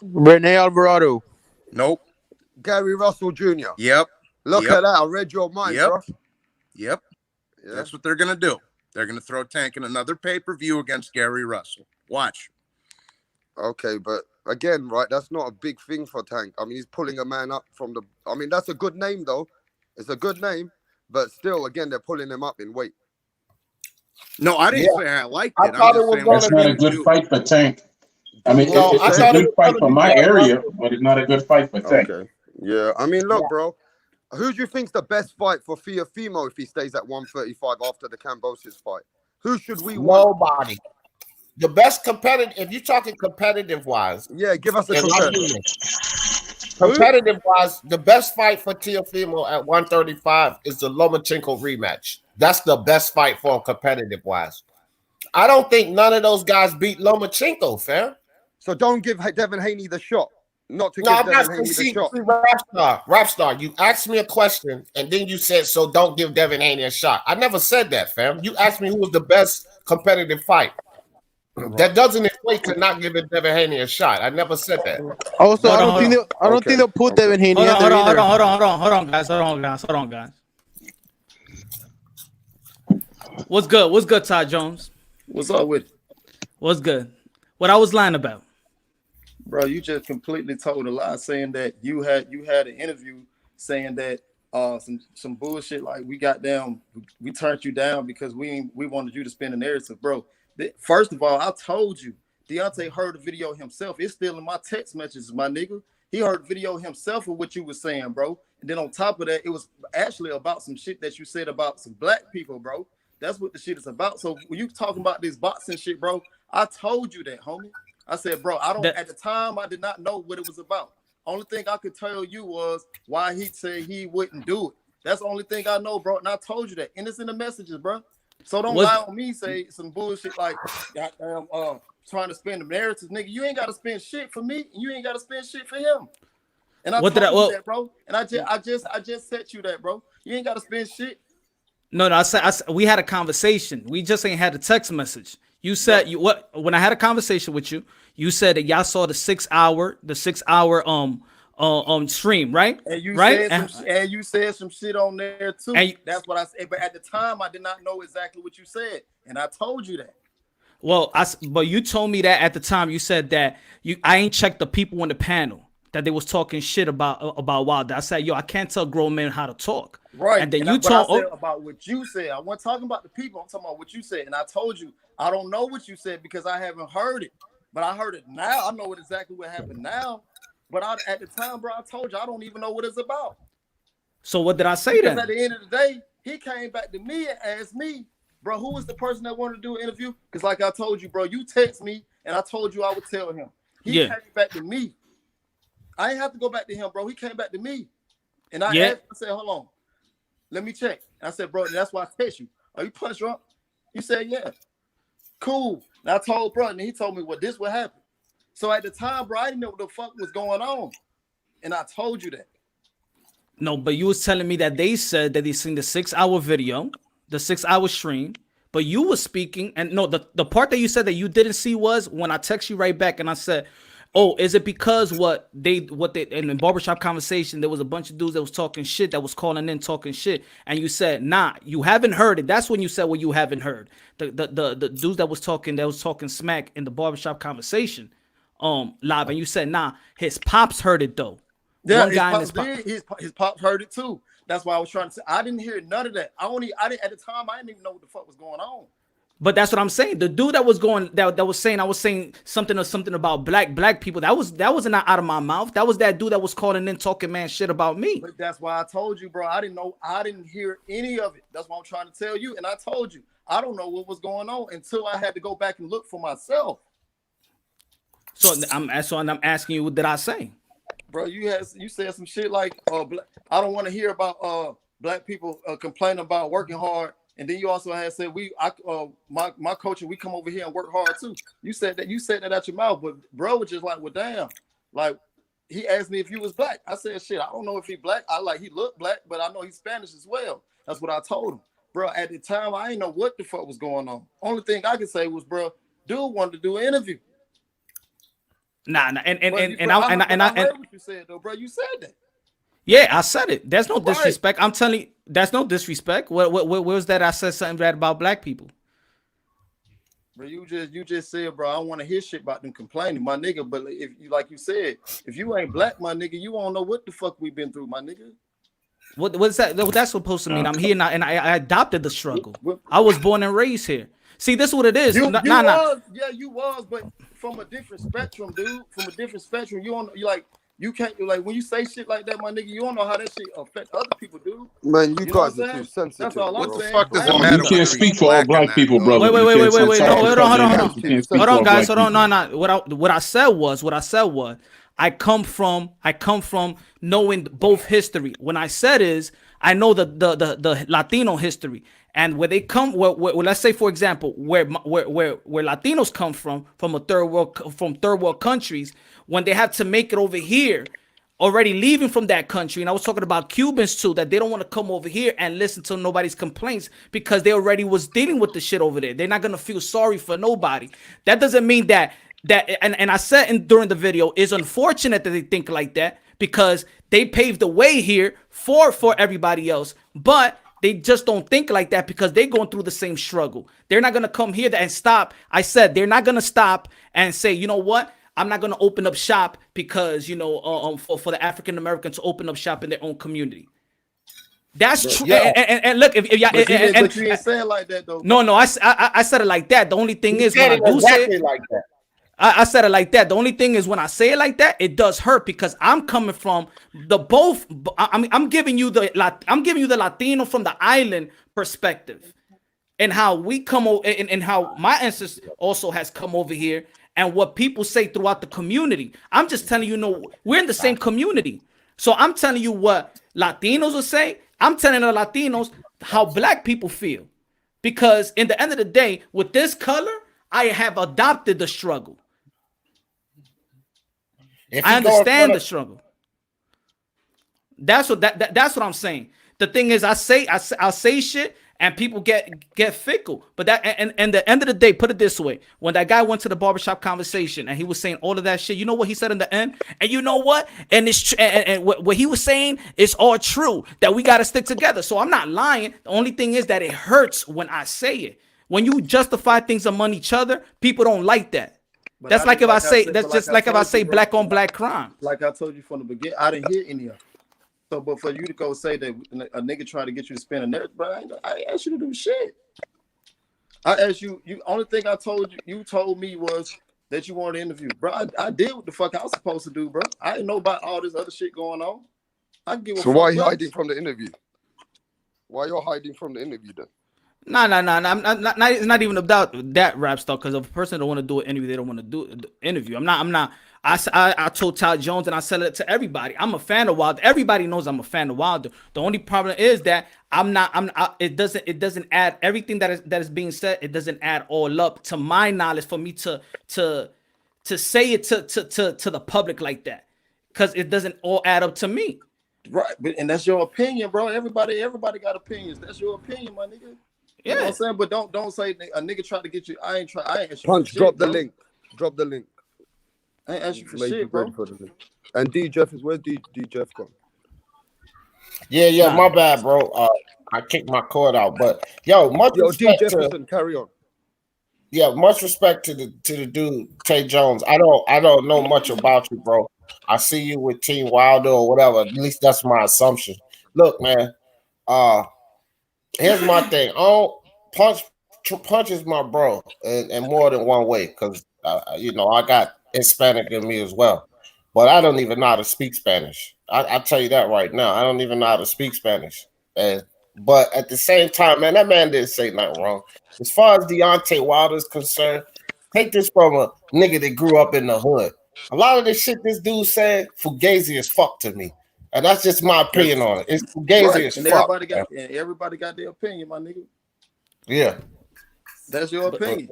Rene Alvarado. Nope. Gary Russell Jr. Yep. Look at that. I read your mind, bro. Yep. That's what they're going to do. They're going to throw Tank in another pay-per-view against Gary Russell. Watch. Okay, but again, right, that's not a big thing for Tank. I mean, he's pulling a man up from the... I mean, that's a good name, though. It's a good name. But still, again, they're pulling him up in weight. No, I didn't say I liked it. That's not a good fight for Tank. I mean, it's a good fight for my area, but it's not a good fight for Tank. Okay. Yeah, I mean, look, bro. Who do you think's the best fight for Teofimo if he stays at 135 after the Cambosis fight? Who should we want? Nobody. The best competitive, if you're talking competitive wise. Yeah, give us a competitive. Competitive wise, the best fight for Teofimo at 135 is the Lomachenko rematch. That's the best fight for him competitive wise. I don't think none of those guys beat Lomachenko, fam. So don't give Devin Haney the shot. Not to give Devin Haney the shot. Rapstar, you asked me a question and then you said, so don't give Devin Haney a shot. I never said that, fam. You asked me who was the best competitive fight. That doesn't equate to not giving Devin Haney a shot. I never said that. Also, I don't think they'll put Devin Haney. Hold on, guys. What's good? What's good, Ty Jones? What's up with it? What's good? What I was lying about? Bro, you just completely told a lie saying that you had an interview saying that some bullshit like we turned you down because we wanted you to spin the narrative, bro. First of all, I told you Deontay heard the video himself. It's still in my text messages, my nigga. He heard the video himself of what you were saying, bro. And then on top of that, it was actually about some shit that you said about some black people, bro. That's what the shit is about. So when you talking about this boxing shit, bro, I told you that, homie. I said, bro, at the time, I did not know what it was about. Only thing I could tell you was why he said he wouldn't do it. That's the only thing I know, bro. And I told you that. And it's in the messages, bro. So don't lie on me, say some bullshit like goddamn trying to spin the narratives, nigga. You ain't got to spend shit for me, and you ain't got to spend shit for him. And I told you that, bro. And I just set you that, bro. You ain't got to spend shit. No, I said we had a conversation. We just ain't had a text message. You said when I had a conversation with you, you said that y'all saw the 6 hour stream, right? And you right? said some shit on there too. That's what I said. But at the time, I did not know exactly what you said, and I told you that. Well, but you told me that at the time. You said that I ain't checked the people on the panel that they was talking shit about Wilder. I said, yo, I can't tell grown men how to talk. Right. And then you told about what you said. I wasn't talking about the people. I'm talking about what you said. And I told you I don't know what you said because I haven't heard it. But I heard it now. I know exactly what happened now. But at the time, bro, I told you I don't even know what it's about. So what did I say then? Because at the end of the day, he came back to me and asked me, bro, who was the person that wanted to do an interview? Because like I told you, bro, you text me and I told you I would tell him. He came back to me. I ain't have to go back to him, bro. He came back to me. And I asked, I said, hold on. Let me check. And I said, bro, that's why I text you. Are you punch drunk? You said, yeah. Cool. And I told bro, and he told me, well, this would happen. So at the time, bro, I didn't know what the fuck was going on. And I told you that. No, but you was telling me that they said that they seen the 6 hour video, the 6 hour stream, but you was speaking. And no, the part that you said that you didn't see was when I text you right back and I said, oh, is it because what they in the barbershop conversation, there was a bunch of dudes that was talking shit, that was calling in talking shit, and you said, nah, you haven't heard it. That's when you said, well, you haven't heard. The dudes that was talking smack in the barbershop conversation, live, and you said, nah, his pops heard it though. Yeah, his pops heard it too. That's why I was trying to say I didn't hear none of that. At the time I didn't even know what the fuck was going on. But that's what I'm saying. The dude that was going that was saying I was saying something about black people. That was not out of my mouth. That was that dude that was calling in talking man shit about me. But that's why I told you, bro. I didn't hear any of it. That's what I'm trying to tell you. And I told you, I don't know what was going on until I had to go back and look for myself. So I'm asking you, what did I say? Bro, you said some shit like I don't want to hear about black people complaining about working hard. And then you also had said my coach and we come over here and work hard too. You said that out your mouth, but bro was just like, well, damn. Like he asked me if you was black. I said, shit, I don't know if he black. He looked black, but I know he's Spanish as well. That's what I told him. Bro, at the time, I didn't know what the fuck was going on. Only thing I could say was, bro, dude wanted to do an interview. Nah, and I heard what you said though, bro. You said that. Yeah, I said it. There's no disrespect. I'm telling you, that's no disrespect. Where was that? I said something bad about black people. Bro, you just said, bro, I don't want to hear shit about them complaining, my nigga. But if you, like you said, if you ain't black, my nigga, you won't know what the fuck we've been through, my nigga. What's that? What that's supposed to mean? I'm here now, and I adopted the struggle. I was born and raised here. See, this is what it is. You was, but from a different spectrum, dude. From a different spectrum, you can't when you say shit like that, my nigga. You don't know how that shit affect other people, dude. Man, you guys are too sensitive. That's all I'm saying. Fuck does it You matter? can't speak for all black people, brother. Wait. No, hold on, guys. Hold on. No. What I said was, I come from knowing both history. When I said is, I know the Latino history. And where they come, where let's say for example, where Latinos come from a third world countries, when they have to make it over here, already leaving from that country, and I was talking about Cubans too, that they don't want to come over here and listen to nobody's complaints because they already was dealing with the shit over there. They're not gonna feel sorry for nobody. That doesn't mean that and I said during the video, it's unfortunate that they think like that because they paved the way here for everybody else, but they just don't think like that because they're going through the same struggle. They're not going to come here and stop. I said they're not going to stop and say, you know what? I'm not going to open up shop because, for the African Americans to open up shop in their own community. That's true. And look, if y'all, but you ain't saying like that though. No, I said it like that. The only thing is when I do say it like that. I said it like that. The only thing is when I say it like that, it does hurt because I'm coming from the both. I'm giving you the Latino from the island perspective, and how we come over, and how my ancestors also has come over here, and what people say throughout the community. I'm just telling you, we're in the same community, so I'm telling you what Latinos will say. I'm telling the Latinos how black people feel, because in the end of the day, with this color, I have adopted the struggle. I understand the struggle. That's what I'm saying. The thing is, I'll say shit and people get fickle. But that and the end of the day, put it this way: when that guy went to the barbershop conversation and he was saying all of that shit, you know what he said in the end? And you know what? And it's and what he was saying is all true. That we got to stick together. So I'm not lying. The only thing is that it hurts when I say it. When you justify things among each other, people don't like that. But that's like if I say black on black crime. Like I told you from the beginning, I didn't hear any of it. So, but for you to go say that a nigga trying to get you to spend a narrative, bro, I asked you to do shit. I asked you. Only thing I told you told me was that you wanted to interview, bro. I did what the fuck I was supposed to do, bro. I didn't know about all this other shit going on. I give a so why are you hiding from the interview? Why you hiding from the interview then? No. It's not even about that rap stuff. Because if a person don't want to do an interview, they don't want to do an interview. I'm not. I told Ty Jones and I said it to everybody. I'm a fan of Wilder. Everybody knows I'm a fan of Wilder. The only problem is that it doesn't add everything that is being said. It doesn't add all up to my knowledge for me to say it to the public like that. Because it doesn't all add up to me. Right, and that's your opinion, bro. Everybody got opinions. That's your opinion, my nigga. You know what I'm saying? But don't say a nigga try to get you. I ain't ask you Punch, drop the link. Drop the link. I ain't ask you for shit, bro. And D Jeff where's D Jeff gone? Yeah, my bad, bro. I kicked my cord out, but much respect D Jefferson, carry on. Yeah, much respect to the dude Tay Jones. I don't know much about you, bro. I see you with Team Wilder or whatever. At least that's my assumption. Look, man. Here's my thing. Punch Punch is my bro, and more than one way, because you know I got Hispanic in me as well, but I don't even know how to speak Spanish. I tell you that right now. I don't even know how to speak Spanish. But at the same time, man, that man didn't say nothing wrong. As far as Deontay Wilder is concerned, take this from a nigga that grew up in the hood. A lot of the shit this dude said, fugazi as fuck to me. And that's just my opinion on it. It's fugazi Right. as And fuck. everybody got their opinion, my nigga. Yeah. That's your opinion.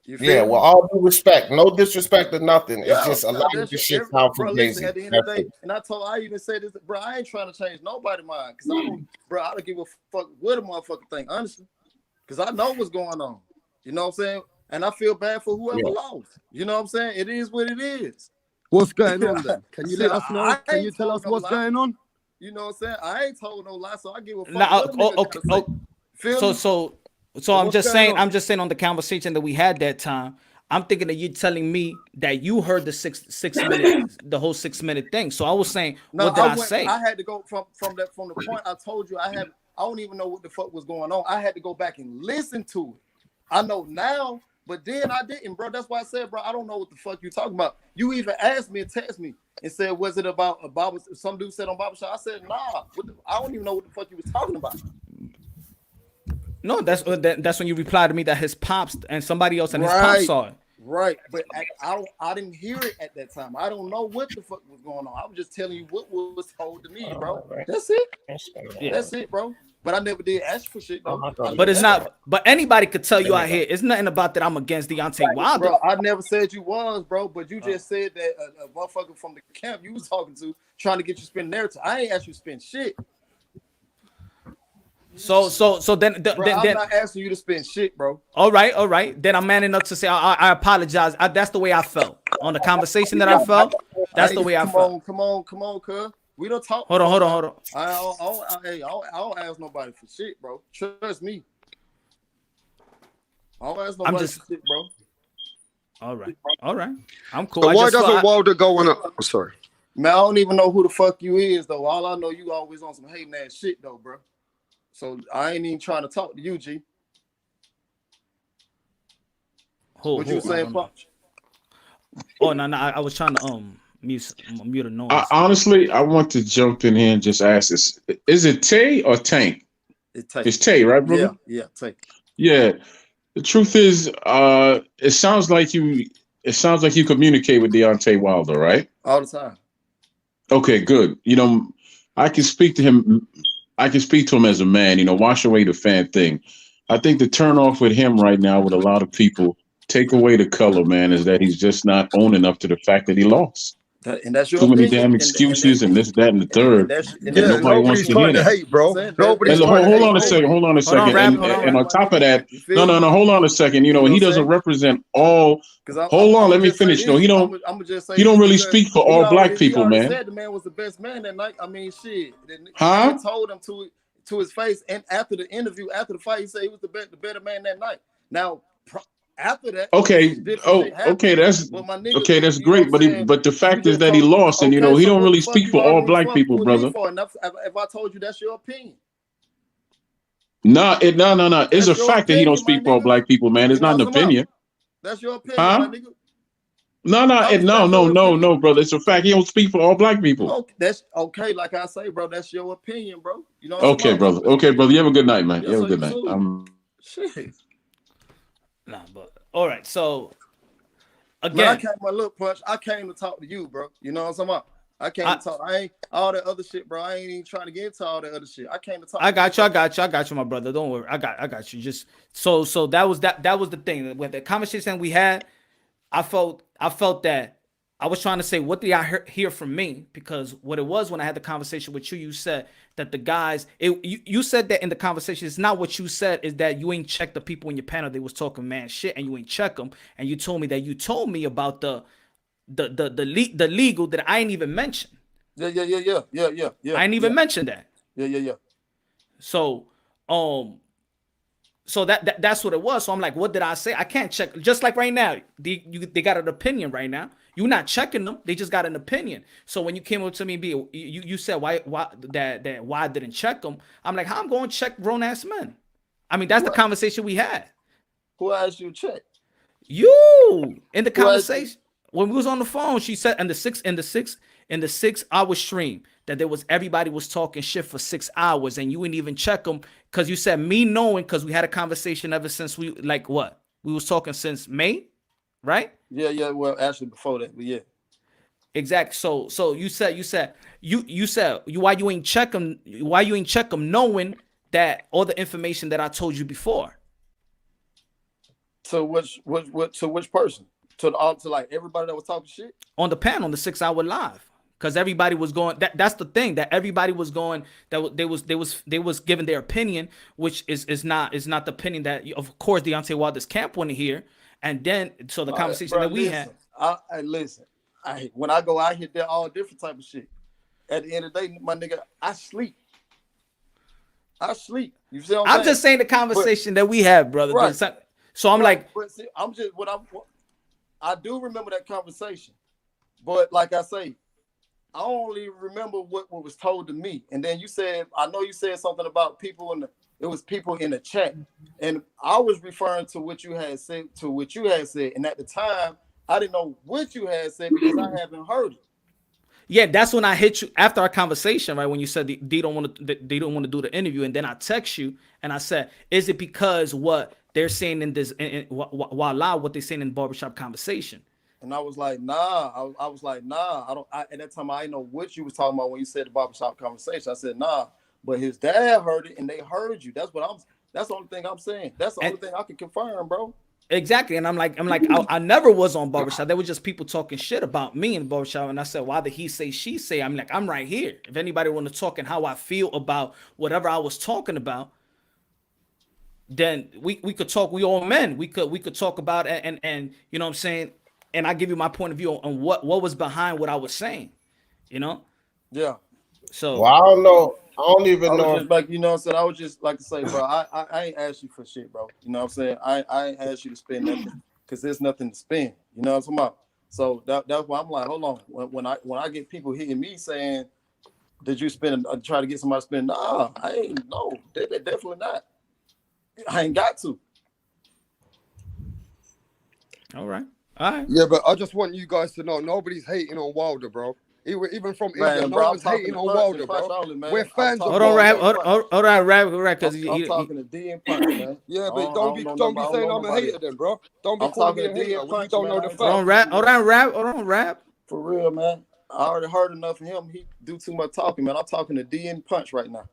You feel Yeah, me? well, all due respect, no disrespect or nothing. It's Yeah, just a lot of this shit sound bro, listen, fugazi. at the end of the day, and I even said this, bro, I ain't trying to change nobody's mind, because I don't give a fuck what a motherfucker think, honestly, because I know what's going on. You know what I'm saying? And I feel bad for whoever lost. You know what I'm saying? It is what it is. What's going on then? Can you Shit, let us know? I Can ain't you tell told us no what's lie. going on? You know what I'm saying? I ain't told no lie, so I give a fuck. Now, what a nigga gotta say. Feel me? so I'm what's just going saying. on? I'm just saying on the conversation that we had that time. I'm thinking that you're telling me that you heard the six minute, the whole 6 minute thing. So I was saying, No, what did I say? I had to go from the point I told you. I don't even know what the fuck was going on. I had to go back and listen to it. I know now, but then I didn't, bro. That's why I said, bro, I don't know what the fuck you talking about. You even asked me and text me and said, was it about a Bible? Some dude said on Bible Show. I said, nah. I don't even know what the fuck you was talking about. No, that's when you replied to me that his pops and somebody else and his pops saw it. Right, but I didn't hear it at that time. I don't know what the fuck was going on. I was just telling you what was told to me, bro. That's it. Yeah. That's it, bro. But I never did ask for shit, though. But it's not. But anybody could tell you out here. It's nothing about that. I'm against Deontay Wilder. Bro, I never said you was, bro. But you just said that a motherfucker from the camp you was talking to trying to get you to spend narrative. I ain't asked you to spend shit. So then I'm not asking you to spend shit, bro. All right. Then I'm man enough to say I apologize. That's the way I felt on the conversation that I felt. That's the way I felt. Come on, cuz. We don't talk. Hold on. I don't ask nobody for shit, bro. Trust me. I don't ask nobody for shit, bro. All right. I'm cool. So why doesn't Wilder go on? Oh, sorry. Man, I don't even know who the fuck you is, though. All I know, you always on some hating ass shit, though, bro. So I ain't even trying to talk to you, G. What you saying, Punch? Oh no, I was trying to mute a noise. Honestly, I want to jump in here and just ask this: is it Tay or Tank? It's Tay, right, brother? Yeah, Tay. Yeah. The truth is, it sounds like you communicate with Deontay Wilder, right? All the time. Okay, good. You know, I can speak to him. I can speak to him as a man. You know, wash away the fan thing. I think the turn off with him right now, with a lot of people, take away the color, man, is that he's just not owning up to the fact that he lost. And that's your too many opinion. damn excuses and this, that, and the third. And nobody wants to hear that. Hate, bro. Nobody's Hold on a second. And on top of that, no. Hold on a second. You know, he doesn't represent all. Hold on, let me finish. No, he don't really speak for all black people, man. Said the man was the best man that night. I mean, shit. Huh? They told him to his face, and after the interview, after the fight, he said he was the better man that night. Now, after that, okay, that's great. But the fact is that he lost, and you know he don't really speak for all black people, brother. If I told you that's your opinion. No. It's a fact that he don't speak for all black people, man. It's not an opinion. That's your opinion, huh? my nigga. No, brother. It's a fact. He don't speak for all black people. Okay, that's okay. Like I say, bro, that's your opinion, bro. You know. Okay, brother. You have a good night, man. You have a good night. Shit. Nah, but all right. So again, I came to talk to you, bro. You know what I'm talking about? I came to talk. I ain't all that other shit, bro. I ain't even trying to get into all that other shit. I came to talk. I got you, my brother. Don't worry. I got you. Just so that was the thing. With the conversation we had, I felt that I was trying to say, what did I hear from me? Because what it was when I had the conversation with you, you said that the guys, you said that in the conversation, it's not what you said, is that you ain't checked the people in your panel. They was talking man shit and you ain't check them. And you told me about the legal that I ain't even mention. Yeah. I ain't even mentioned that. Yeah. So, so that's what it was. So I'm like, what did I say? I can't check. Just like right now, they got an opinion right now. You're not checking them. They just got an opinion. So when you came up to me, you said why I didn't check them. I'm like, how I'm going to check grown ass men? I mean, that's the conversation we had. Who asked you to check? You in the conversation when we was on the phone. She said in the 6 hour stream that there was everybody was talking shit for 6 hours, and you didn't even check them because you said me knowing because we had a conversation ever since we we was talking since May, right? Yeah. Well, actually before that, but yeah. Exactly. So you said why you ain't check them knowing that all the information that I told you before. To which person? To like everybody that was talking shit on the panel on the 6 hour live, because everybody was going. That's the thing, that everybody was going. That they was giving their opinion, which is not the opinion that of course Deontay Wilder's camp wanted to hear. And then so the conversation that we had. Listen. When I go out here, they're all different type of shit. At the end of the day, my nigga, I sleep. You see what I'm saying? Just saying the conversation that we had, brother. Right. So I'm like, but see, I do remember that conversation, but like I say, I only remember what was told to me. And then I know you said something about people it was people in the chat, and I was referring to what you had said. And at the time, I didn't know what you had said because I haven't heard it. Yeah, that's when I hit you after our conversation, right? When you said they don't want to do the interview, and then I text you and I said, "Is it because what they're saying in this while live, what they're saying in barbershop conversation?" And I was like, nah. I was like, nah. At that time, I didn't know what you was talking about when you said the barbershop conversation. I said, nah. But his dad heard it, and they heard you. That's the only thing I'm saying. That's the only thing I can confirm, bro. Exactly. And I'm like, I never was on barbershop. There was just people talking shit about me in barbershop. And I said, why did he say, she say? I'm like, I'm right here. If anybody want to talk and how I feel about whatever I was talking about, then we could talk. We all men. We could talk about it and you know what I'm saying? And I give you my point of view on what was behind what I was saying, you know? Yeah. So well, I don't know. I don't even know. Just like, you know what I'm saying? I would just like to say, bro, I ain't asked you for shit, bro. You know what I'm saying? I ain't asked you to spend nothing because there's nothing to spend. You know what I'm talking about? So that's why I'm like, hold on. When I get people hitting me saying, did you spend try to get somebody to spend? Nah, I ain't definitely not. I ain't got to. All right. Yeah, but I just want you guys to know nobody's hating on Wilder, bro. Even from India, no one's hating on Wilder, bro. We're fans of Hold on, Rap, because I'm talking to D and Punch, man. Yeah, but don't be saying I'm a hater then, bro. Don't be calling me a hater when you don't know the facts. Hold on, Rap. For real, man. I already heard enough of him. He do too much talking, man. I'm talking to D and Punch right now.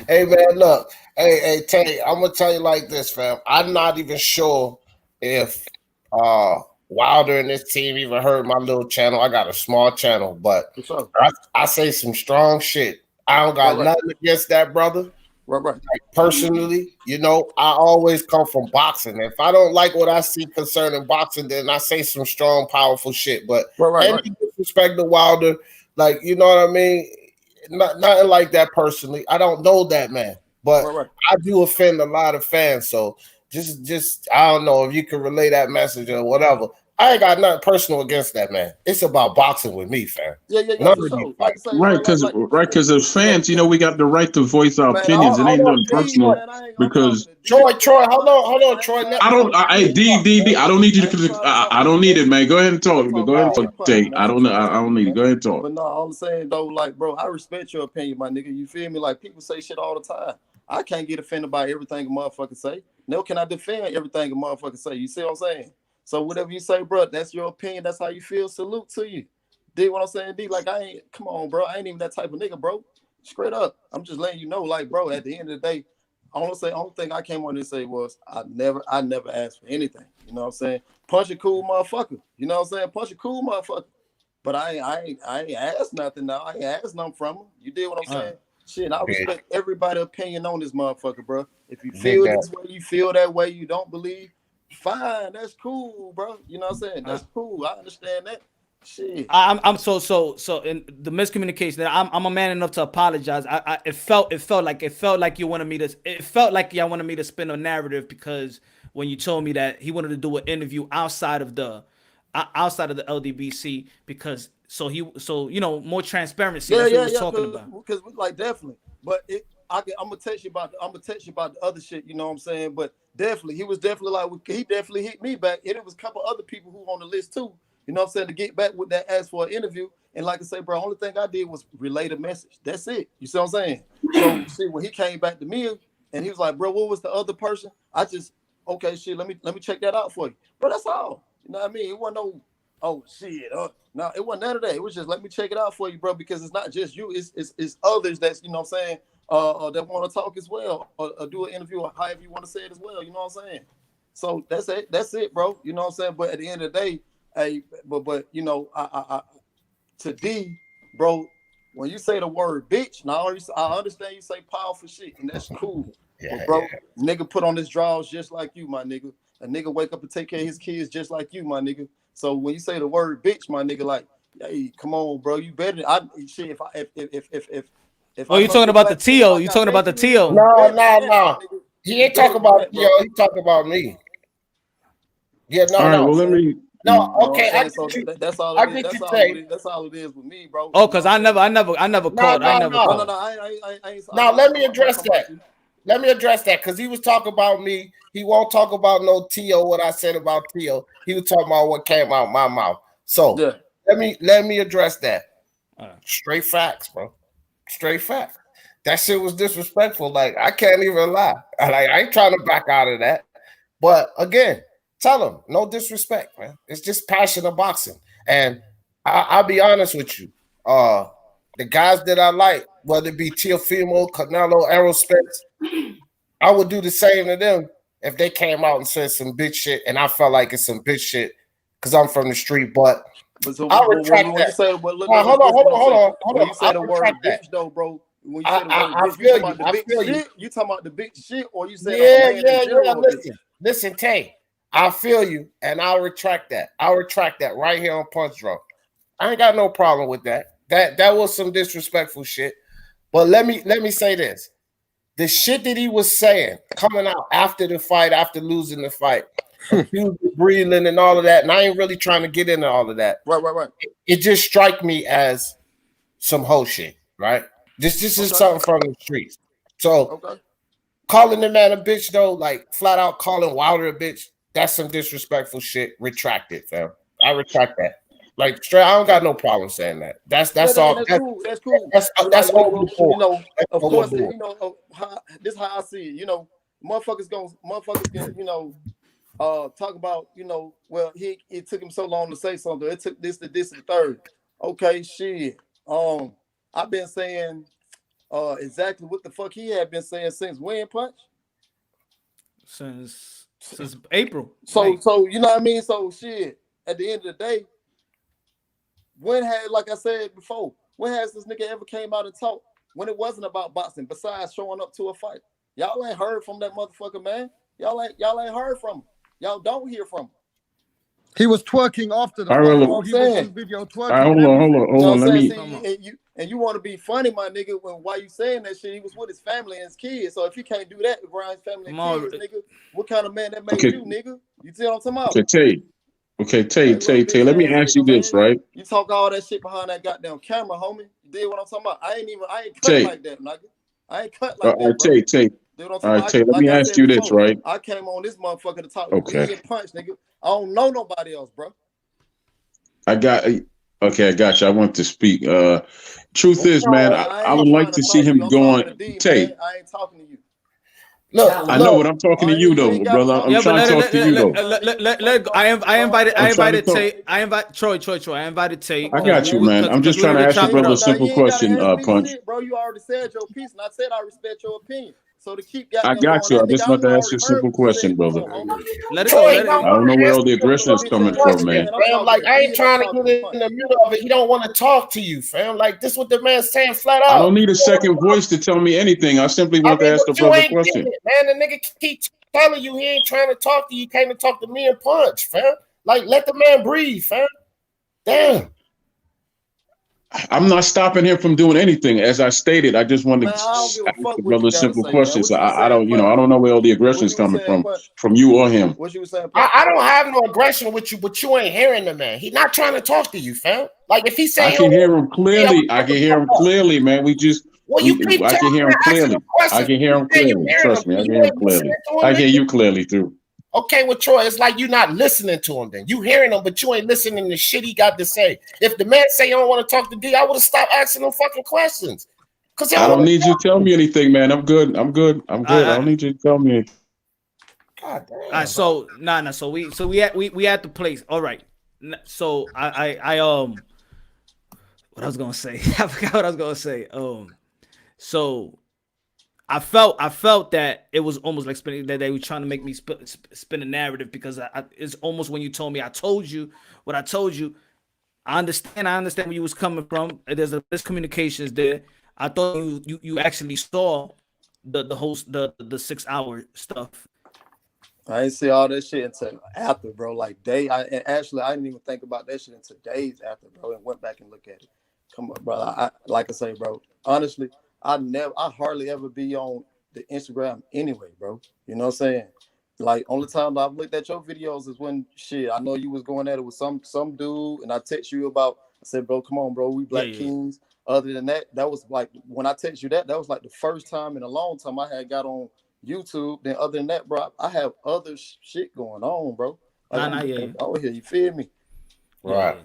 Hey, man, look. Hey, Tay, I'm gonna tell you like this, fam. I'm not even sure if Wilder and this team even heard my little channel. I got a small channel, but I say some strong shit. I don't got nothing against that brother. Right. Like, personally, you know, I always come from boxing. If I don't like what I see concerning boxing, then I say some strong, powerful shit. But any disrespect to Wilder, like, you know what I mean? Nothing like that personally. I don't know that man, but I do offend a lot of fans. So just I don't know if you can relay that message or whatever. I ain't got nothing personal against that man. It's about boxing with me, fam. Yeah. Because as fans, you know, we got the right to voice our opinions. It ain't nothing personal. Because Troy, hold on, Troy. I don't need you to. I don't need it, man. Go ahead and talk. Go ahead and talk. I don't need it. Go ahead and talk. But no, all I'm saying though, like, bro, I respect your opinion, my nigga. You feel me? Like, people say shit all the time. I can't get offended by everything a motherfucker say. No, can I defend everything a motherfucker say? You see what I'm saying? So whatever you say, bro, that's your opinion. That's how you feel. Salute to you. Dig what I'm saying? D, like, come on, bro. I ain't even that type of nigga, bro. Straight up. I'm just letting you know, like, bro, at the end of the day, only thing I came on to say was I never asked for anything. You know what I'm saying? Punch a cool motherfucker. You know what I'm saying? Punch a cool motherfucker. But I ain't asked nothing now. I ain't asked nothing from him. You did what I'm saying? Shit, I respect everybody's opinion on this motherfucker, bro. If you feel this way, you feel that way, you don't believe, fine, that's cool, bro. You know what I'm saying? That's cool. I understand that. Shit. I'm so in the miscommunication. I'm a man enough to apologize. It felt like you wanted me to. It felt like y'all wanted me to spin a narrative because when you told me that he wanted to do an interview outside of the LDBC because so you know, more transparency. That's what he was talking about. Because like definitely, but gonna text you about the other shit. You know what I'm saying? But definitely, he was definitely like he definitely hit me back, and it was a couple other people who on the list too. You know what I'm saying? To get back with that, ask for an interview, and like I say, bro, only thing I did was relay the message. That's it. You see what I'm saying? So see, when he came back to me and he was like, bro, what was the other person? I just okay, shit. Let me check that out for you, bro. That's all. You know what I mean? It wasn't no shit. No, it wasn't none of that. It was just let me check it out for you, bro, because it's not just you. It's others that's, you know what I'm saying, that want to talk as well, or do an interview, or however you want to say it as well. You know what I'm saying? So that's it, bro. You know what I'm saying? But at the end of the day, hey, but you know, I to D, bro, when you say the word bitch, now I understand you say powerful shit, and that's cool. Yeah, but bro, nigga put on his drawers just like you, my nigga. A nigga wake up and take care of his kids just like you, my nigga. So when you say the word bitch, my nigga, like, hey, come on, bro, you better. Shit, if Oh, you talking about the Teo? You talking about the Teo? No. He ain't talking about Teo. He talking about me. Yeah, no, All right, no. well, let me. No, okay. That's all it is. That's all it is with me, bro. Oh, cause I never caught. Now let me address that. Let me address that, because he was talking about me. He won't talk about no Teo, what I said about Teo. He was talking about what came out my mouth. So let me address that. Straight facts, bro. Straight facts. That shit was disrespectful. Like, I can't even lie. Like, I ain't trying to back out of that. But again, tell him, no disrespect, man. It's just passion of boxing. And I'll be honest with you. The guys that I like, whether it be Teofimo, Canelo, Aerospace, I would do the same to them if they came out and said some bitch shit, and I felt like it's some bitch shit because I'm from the street. But I'll retract that. Hold on. When you say the word bitch, though, bro, when you say the word bitch, you talking about the bitch shit, or you say Listen, Tay, I feel you, and I'll retract that. I'll retract that right here on Punch Drunk. I ain't got no problem with that. That was some disrespectful shit. But let me say this. The shit that he was saying coming out after the fight, after losing the fight, breathing and all of that, and I ain't really trying to get into all of that. Right. It just strike me as some hoe shit, right? This is something from the streets. So calling the man a bitch, though, like flat out calling Wilder a bitch, that's some disrespectful shit. Retract it, fam. I retract that. Like straight, I don't got no problem saying that. That's all. That's cool. That's cool. That's over the board. You know, of course, you know, this is how I see it. You know, motherfuckers can, you know, talk about, you know, well, it took him so long to say something. It took this and the third. Okay, shit. I've been saying exactly what the fuck he had been saying since when, Punch? Since April. So you know what I mean? So shit, at the end of the day, when had, like I said before, when has this nigga ever came out and talked when it wasn't about boxing besides showing up to a fight? Y'all ain't heard from that motherfucker, man. Y'all ain't heard from him. Y'all don't hear from him. He was twerking after the fight. You know what I'm saying? Video twerking. Hold on. Let me. And you want to be funny, my nigga, while you saying that shit, he was with his family and his kids. So if he can't do that around his family and kids, nigga, what kind of man that makes you, nigga? You see what I'm talking about? Okay, Tay, let me ask you this, right? You talk all that shit behind that goddamn camera, homie. You did what I'm talking about. I ain't cut like that, nigga. I ain't cut like that, bro. Tay. All right, Tay, let me ask you this, right? I came on this motherfucker to talk to me and Punch, nigga. I don't know nobody else, bro. I got you. I want to speak. Truth is, man, I would like to see him going. Tay, I ain't talking to you. Look, I know, but I'm talking to you though, brother. I'm trying to talk to you though. I invited Tate. I invite Troy. I invited Tate. I got you, man. I'm just trying to ask your brother a simple question, Punch. Shit, bro, you already said your piece, and I said I respect your opinion. So to keep I got you. I just want to ask you a simple question, brother. Let it go. I don't know where all the aggression is coming from, man. Fam, like, I ain't trying to get in the middle of it. He don't want to talk to you, fam. Like, this is what the man's saying flat out. I don't need a second voice to tell me anything. I simply want to ask the brother a question. Man, the nigga keep telling you he ain't trying to talk to you. He came to talk to me and Punch, fam. Like, let the man breathe, fam. Damn. I'm not stopping him from doing anything. As I stated, I just wanted to ask the brother a simple question. So I don't know where all the aggression is coming from you or him. What you was saying? I don't have no aggression with you, but you ain't hearing the man. He's not trying to talk to you, fam. Like if he's saying, I can hear him clearly. I can hear him clearly, man. We just Well, you keep I can hear him clearly. I can hear him clearly. Trust me, I can hear him clearly. I hear you clearly too. Okay, well, Troy, it's like you're not listening to him. Then you hearing him, but you ain't listening to shit he got to say. If the man say you don't want to talk to D, I would have stopped asking him fucking questions. Cause I don't need you to tell me anything, man. I'm good. I don't need you to tell me anything. God damn. All right, so So we at the place. All right. So I what I was gonna say. I forgot what I was gonna say. So I felt that it was almost like spinning that they were trying to make me spin a narrative because it's almost when you told me I told you what I told you. I understand where you was coming from. There's a miscommunications there. I thought you actually saw the host the 6 hour stuff. I ain't see all that shit until after, bro. Like and actually I didn't even think about that shit until days after, bro, and went back and looked at it. Come on, bro. Like I say, bro. Honestly, I hardly ever be on the Instagram anyway, bro. You know what I'm saying? Like only time I've looked at your videos is when shit. I know you was going at it with some dude, and I text you about. I said, bro, come on, bro. We Black Kings. Other than that, that was like when I text you that was like the first time in a long time I had got on YouTube. Then other than that, bro, I have other shit going on, bro. Like, oh, here, you feel me? Right.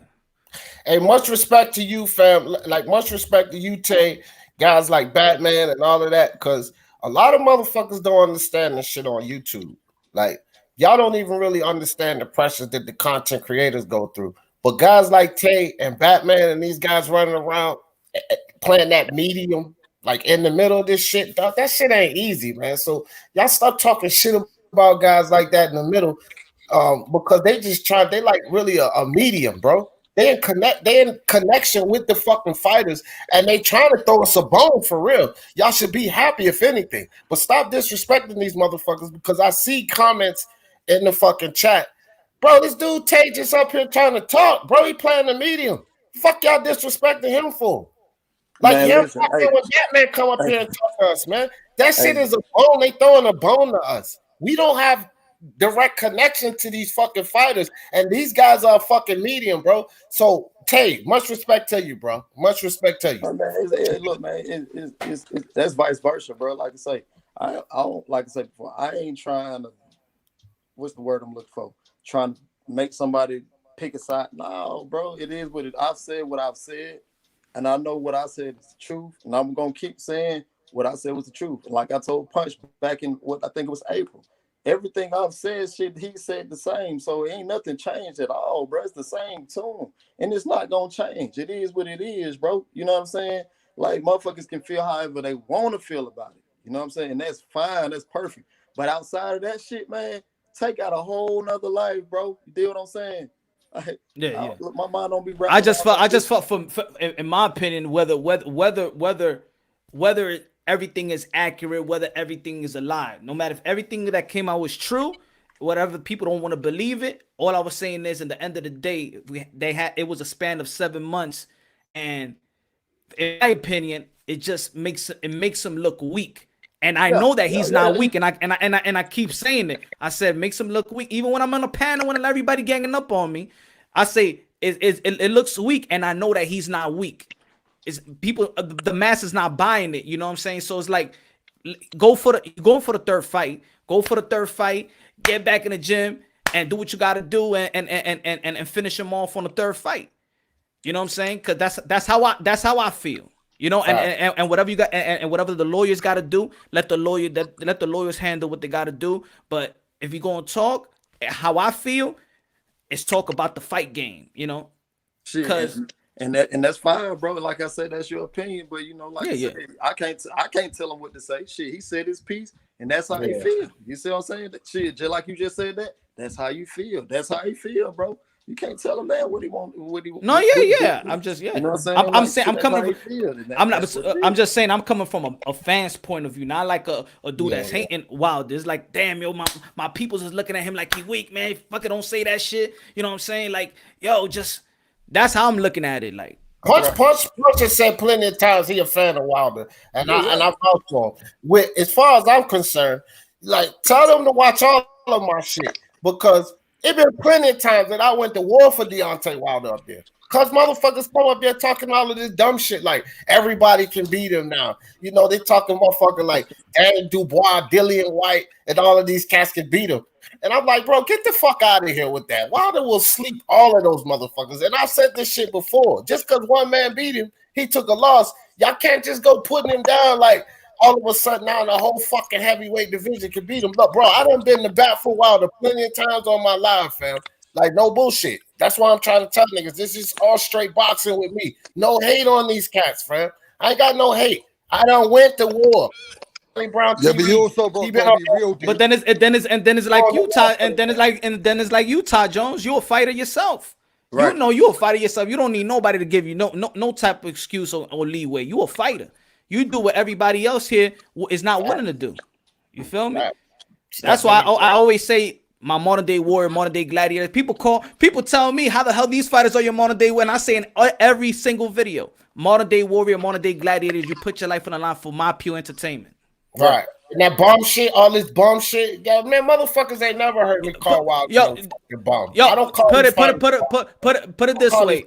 Hey, much respect to you, fam. Like much respect to you, Tay. Guys like Batman and all of that, because a lot of motherfuckers don't understand this shit on YouTube. Like y'all don't even really understand the pressures that the content creators go through. But guys like Tay and Batman and these guys running around playing that medium, like in the middle of this shit, dog, that shit ain't easy, man. So y'all stop talking shit about guys like that in the middle, because they like really a medium, bro. They in connection with the fucking fighters, and they trying to throw us a bone for real. Y'all should be happy if anything, but stop disrespecting these motherfuckers because I see comments in the fucking chat. Bro, this dude Tay just up here trying to talk, bro. He playing the medium. Fuck y'all disrespecting him for? Like man, listen, when Batman come up here and talk to us, man. That shit is a bone. They throwing a bone to us. We don't have direct connection to these fucking fighters, and these guys are fucking medium, bro. So Tay, much respect to you, bro. Much respect to you. Man, look, man, it's that's vice versa, bro. Like I say, I don't like I said before. I ain't trying to. What's the word I'm looking for? Trying to make somebody pick a side. No, bro. It is what it. I've said what I've said, and I know what I said is the truth, and I'm gonna keep saying what I said was the truth. And like I told Punch back in what I think it was April. Everything I've said, shit, he said the same. So it ain't nothing changed at all, bro. It's the same tune. And it's not gonna change. It is what it is, bro. You know what I'm saying? Like motherfuckers can feel however they want to feel about it. You know what I'm saying? And that's fine, that's perfect. But outside of that shit, man, take out a whole nother life, bro. You deal what I'm saying? My mind don't be right. I just felt from in my opinion, whether everything is accurate, whether everything is a lie. No matter if everything that came out was true, whatever people don't want to believe it. All I was saying is, in the end of the day, it was a span of 7 months, and in my opinion, it just makes him look weak. And I know that he's not weak, and I keep saying it. I said makes him look weak, even when I'm on a panel and everybody ganging up on me. I say it looks weak, and I know that he's not weak. It's people, the mass is not buying it. You know what I'm saying? So it's like, go for the third fight. Go for the third fight. Get back in the gym and do what you got to do, and finish him off on the third fight. You know what I'm saying? Because that's how I feel. You know, and whatever you got, and whatever the lawyers got to do, let the lawyers handle what they got to do. But if you're gonna talk, how I feel, is talk about the fight game. You know, because. And that's fine, bro. Like I said, that's your opinion. But you know, like I said, I can't tell him what to say. Shit, he said his piece, and that's how he feel. You see what I'm saying? Shit, just like you just said that. That's how you feel. That's how he feel, bro. You can't tell him that what he want. No, I'm just You know what I'm saying? I'm just saying I'm coming from a fan's point of view, not like a dude that's hating. Wow, there's like, damn, yo, my people's is looking at him like he weak, man. Fucking don't say that shit. You know what I'm saying? Like, yo, just. That's how I'm looking at it. Like Punch has said plenty of times he a fan of Wilder, and I vouch for him. As far as I'm concerned, like tell them to watch all of my shit because it been plenty of times that I went to war for Deontay Wilder up there. Cause motherfuckers come up there talking all of this dumb shit like everybody can beat him now. You know, they talking motherfucker like Aaron Dubois, Dillian White, and all of these cats can beat him. And I'm like, bro, get the fuck out of here with that. Wilder will sleep all of those motherfuckers. And I've said this shit before. Just because one man beat him, he took a loss. Y'all can't just go putting him down like all of a sudden now the whole fucking heavyweight division can beat him. Look, bro, I done been to bat for Wilder plenty of times on my live, fam. Like, no bullshit. That's why I'm trying to tell niggas. This is all straight boxing with me. No hate on these cats, fam. I ain't got no hate. I done went to war. Brown Yeah, TV, but you also got to be real. But then it's like Utah, and then it's like Utah Jones. You're a fighter yourself. Right. You know you're a fighter yourself. You don't need nobody to give you no type of excuse or leeway. You a fighter. You do what everybody else here is not willing to do. You feel me? That's why I always say my modern day warrior, modern day gladiator. People tell me how the hell these fighters are your modern day warrior. And I say in every single video, modern day warrior, modern day gladiators. You put your life on the line for my pure entertainment. Right. And that bomb shit, all this bomb shit. Yeah, man, motherfuckers ain't never heard me call Wild yo, bomb. Yo, I don't call put it this way.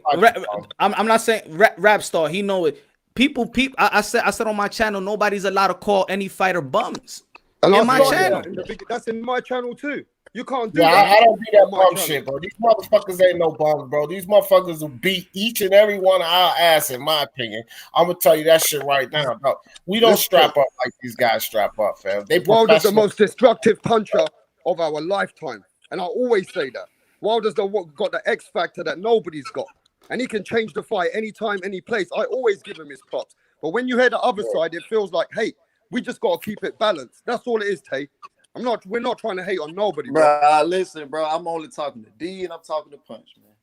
I'm not saying rap star. He know it. People. I said on my channel, nobody's allowed to call any fighter bums. In my channel. That's in my channel too. You can't do that. that. I don't do that bum shit, bro. These motherfuckers ain't no bums, bro. These motherfuckers will beat each and every one of our ass, in my opinion. I'm gonna tell you that shit right now, bro. We don't strap up like these guys strap up, fam. Wilder's the most destructive puncher of our lifetime, and I always say that. Wilder's got the X factor that nobody's got, and he can change the fight anytime, any place. I always give him his props. But when you hear the other side, it feels like, hey, we just gotta keep it balanced. That's all it is, Tay. We're not trying to hate on nobody, bro. Listen, bro, I'm only talking to D and I'm talking to Punch, man.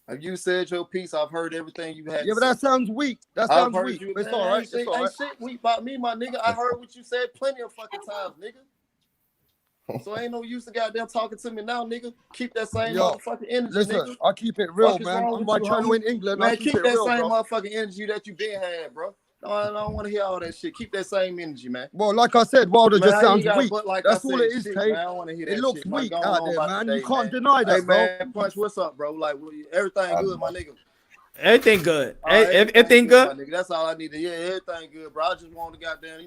Have you said your piece? I've heard everything you had. Yeah, but that sounds weak. That sounds weak. It's all right. Ain't shit weak about me, my nigga. I heard what you said plenty of fucking times, nigga. So ain't no use to goddamn talking to me now, nigga. Keep that same motherfucking energy, listen, nigga. I keep it real, man. On my channel in England, man, I keep it that real, same bro. motherfucking energy that you been had, bro. No, I don't want to hear all that shit. Keep that same energy, man. Well, like I said, Wilder just sounds weak. Like that's all it is, Tay. It looks weak out there, man. You can't deny that, bro. Man, Punch, what's up, bro? Like, everything good, my nigga? Everything good. Everything good? My nigga. That's all I need to hear. Everything good, bro. I just want to goddamn,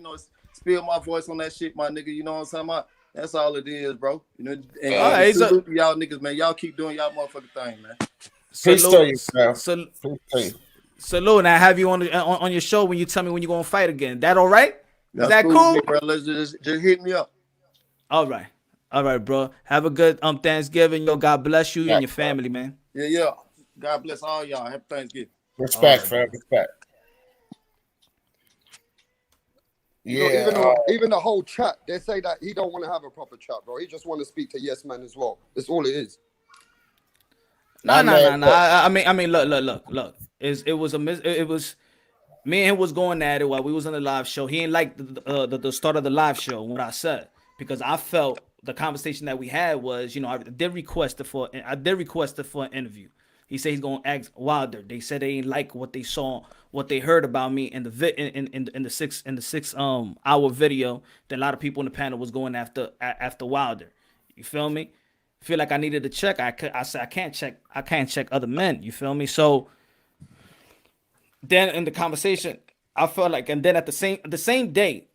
spill my voice on that shit, my nigga. You know what I'm talking about? That's all it is, bro. You know, and salute to y'all niggas, man. Y'all keep doing y'all motherfucking thing, man. Salute, and I have you on your show when you tell me when you're gonna fight again. That all right? Is that cool? Me, bro. Let's just hit me up. All right, bro. Have a good Thanksgiving. Yo, God bless you and your family, man. Yeah. God bless all y'all. Happy Thanksgiving. Respect, fam. Respect. Yeah, even the whole chat, they say that he don't want to have a proper chat, bro. He just want to speak to Yes Man as well. That's all it is. No. I mean, look. It was me and him was going at it while we was on the live show. He ain't like the start of the live show what I said, because I felt the conversation that we had was, I did request it for an interview. He said he's gonna ask Wilder. They said they ain't like what they saw, what they heard about me in the 6 hour video. That a lot of people in the panel was going after Wilder. You feel me? Feel like I needed to check. I said I can't check other men. You feel me? So then in the conversation, I felt like, and then at the same day,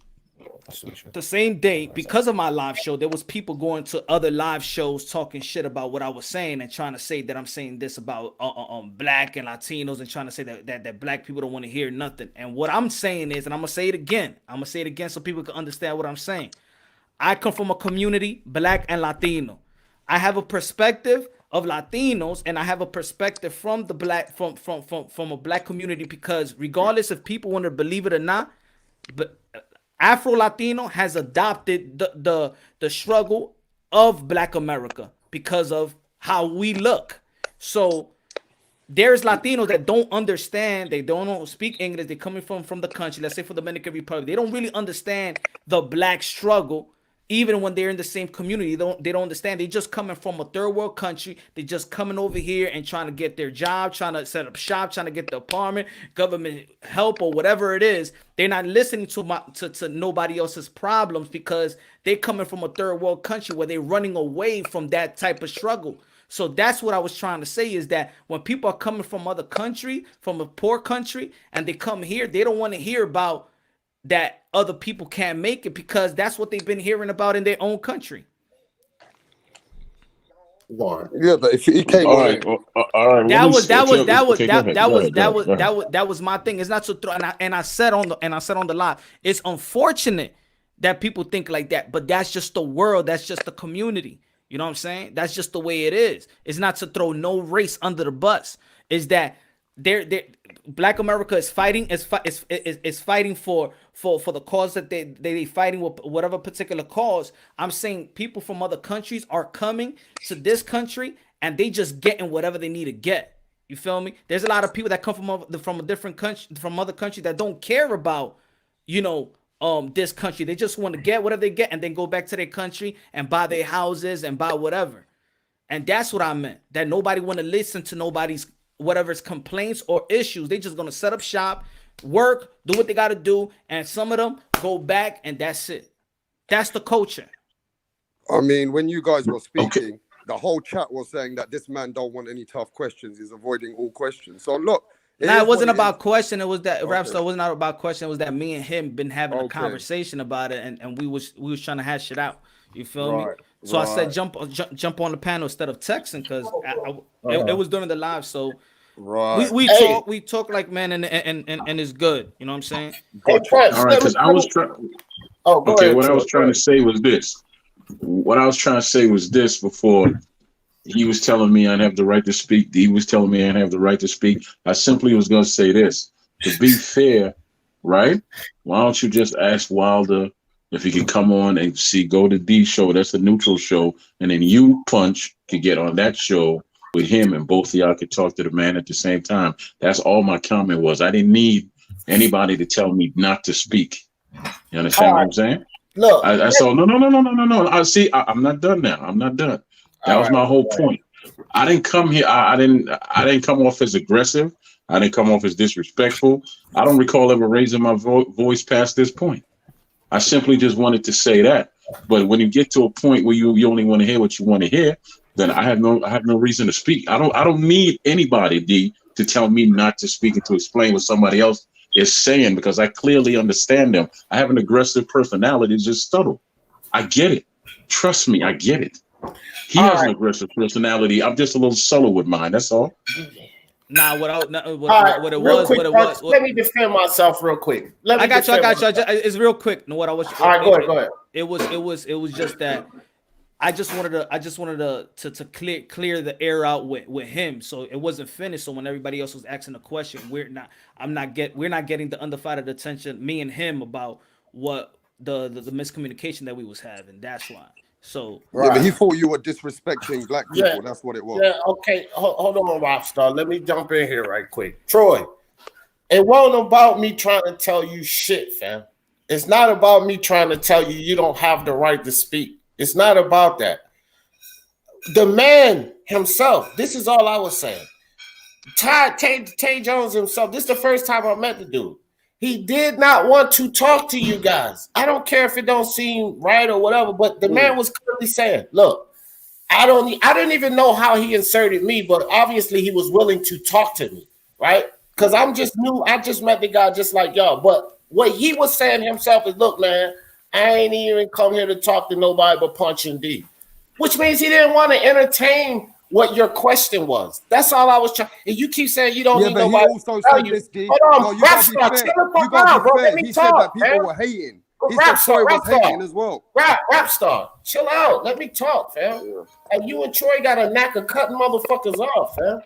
because of my live show, there was people going to other live shows talking shit about what I was saying and trying to say that I'm saying this about black and Latinos and trying to say that black people don't want to hear nothing. And what I'm saying is, and I'm gonna say it again so people can understand what I'm saying. I come from a community, black and Latino. I have a perspective of Latinos, and I have a perspective from the black from a black community, because regardless if people want to believe it or not, but Afro-Latino has adopted the struggle of Black America because of how we look. So there's Latinos that don't understand, they don't speak English, they're coming from the country, let's say for the Dominican Republic. They don't really understand the black struggle, even when they're in the same community, they don't understand. They just coming from a third world country. They just coming over here and trying to get their job, trying to set up shop, trying to get the apartment, government help or whatever it is. They're not listening to nobody else's problems because they coming from a third world country where they're running away from that type of struggle. So that's what I was trying to say, is that when people are coming from other country, from a poor country, and they come here, they don't want to hear about that other people can't make it, because that's what they've been hearing about in their own country. Yeah, but if he came all right, that was my thing. It's not so and I said on the live, it's unfortunate that people think like that, but that's just the world, that's just the community. You know what I'm saying? That's just the way it is. It's not to throw no race under the bus. Is that they're Black America is fighting is fighting for the cause that they fighting with, whatever particular cause. I'm saying people from other countries are coming to this country and they just getting whatever they need to get. You feel me? There's a lot of people that come from a different country, from other countries, that don't care about, this country. They just want to get whatever they get and then go back to their country and buy their houses and buy whatever. And that's what I meant. That nobody want to listen to nobody's whatever's complaints or issues. They just gonna set up shop, work, do what they gotta do, and some of them go back and that's it. That's the culture. I mean, when you guys were speaking, the whole chat was saying that this man don't want any tough questions. He's avoiding all questions. So look. It wasn't about question. It was that Rapstar, it wasn't about question. It was that me and him been having a conversation about it, and we was trying to hash it out. You feel me? So I said jump on the panel instead of texting, because it was during the live. So we talk like man, and it's good. You know what I'm saying? All right, because I was trying. What I was trying to say was this. What I was trying to say was this before. He was telling me I have the right to speak. He was telling me I have the right to speak. I simply was going to say this. To be fair, right? Why don't you just ask Wilder if he could come on and go to D show? That's the neutral show. And then you, Punch, could get on that show with him, and both of y'all could talk to the man at the same time. That's all my comment was. I didn't need anybody to tell me not to speak. You understand what I'm saying? Look, I saw no. I'm not done now. I'm not done. That was my whole point. I didn't come here. I didn't come off as aggressive. I didn't come off as disrespectful. I don't recall ever raising my voice past this point. I simply just wanted to say that. But when you get to a point where you only want to hear what you want to hear, then I have no reason to speak. I don't need anybody, to tell me not to speak and to explain what somebody else is saying, because I clearly understand them. I have an aggressive personality, it's just subtle. I get it. Trust me, I get it. He has an aggressive personality. I'm just a little subtle with mine. That's all. Nah, what it was. Let me defend myself real quick. I got you. It's real quick. No, what I was. All right, go ahead. It was just that I just wanted to clear the air out with him, so it wasn't finished. So when everybody else was asking the question, we're not getting the undivided attention, me and him, about what the miscommunication that we was having. That's why. So yeah, but he thought you were disrespecting black people. Yeah, that's what it was. Yeah, okay. Hold on, Rockstar. Let me jump in here right quick. Troy, it wasn't about me trying to tell you shit, fam. It's not about me trying to tell you don't have the right to speak. It's not about that. The man himself, this is all I was saying. Tay Jones himself, this is the first time I met the dude. He did not want to talk to you guys. I don't care if it don't seem right or whatever, but the man was clearly saying, look, I didn't even know how he inserted me, but obviously he was willing to talk to me, right? Because I'm just new. I just met the guy just like y'all. But what he was saying himself is, look, man, I ain't even come here to talk to nobody but Punch and D. Which means he didn't want to entertain what your question was. That's all I was trying. And you keep saying you don't need nobody. He also said this, D. Hold on, Rapstar, He said that people were hating. He said Troy was hating as well. Rapstar, chill out. Let me talk, fam. Yeah. And you and Troy got a knack of cutting motherfuckers off, fam.